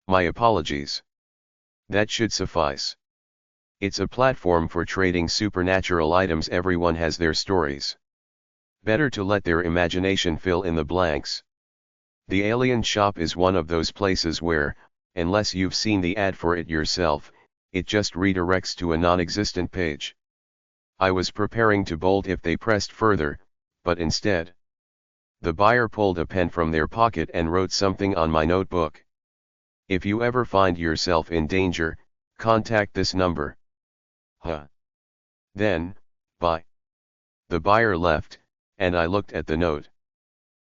My apologies. That should suffice. It's a platform for trading supernatural items. Everyone has their stories. Better to let their imagination fill in the blanks. The alien shop is one of those places where, unless you've seen the ad for it yourself, it just redirects to a non-existent page. I was preparing to bolt if they pressed further, but instead, the buyer pulled a pen from their pocket and wrote something on my notebook. If you ever find yourself in danger, contact this number. Then, bye. The buyer left, and I looked at the note.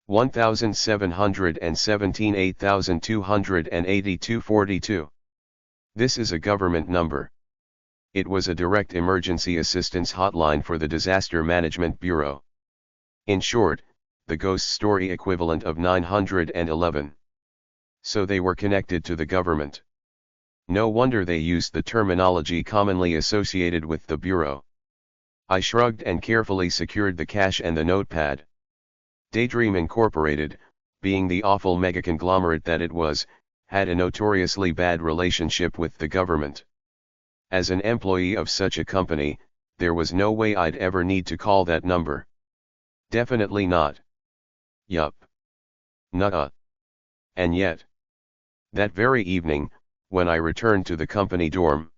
1717 828242. This is a government number. It was a direct emergency assistance hotline for the Disaster Management Bureau. In short, the ghost story equivalent of 911. So they were connected to the government. No wonder they used the terminology commonly associated with the Bureau. I shrugged and carefully secured the cash and the notepad. Daydream Incorporated, being the awful mega-conglomerate that it was, had a notoriously bad relationship with the government. As an employee of such a company, there was no way I'd ever need to call that number. Definitely not. Yup. Nuh-uh. And yet, that very evening, when I returned to the company dorm,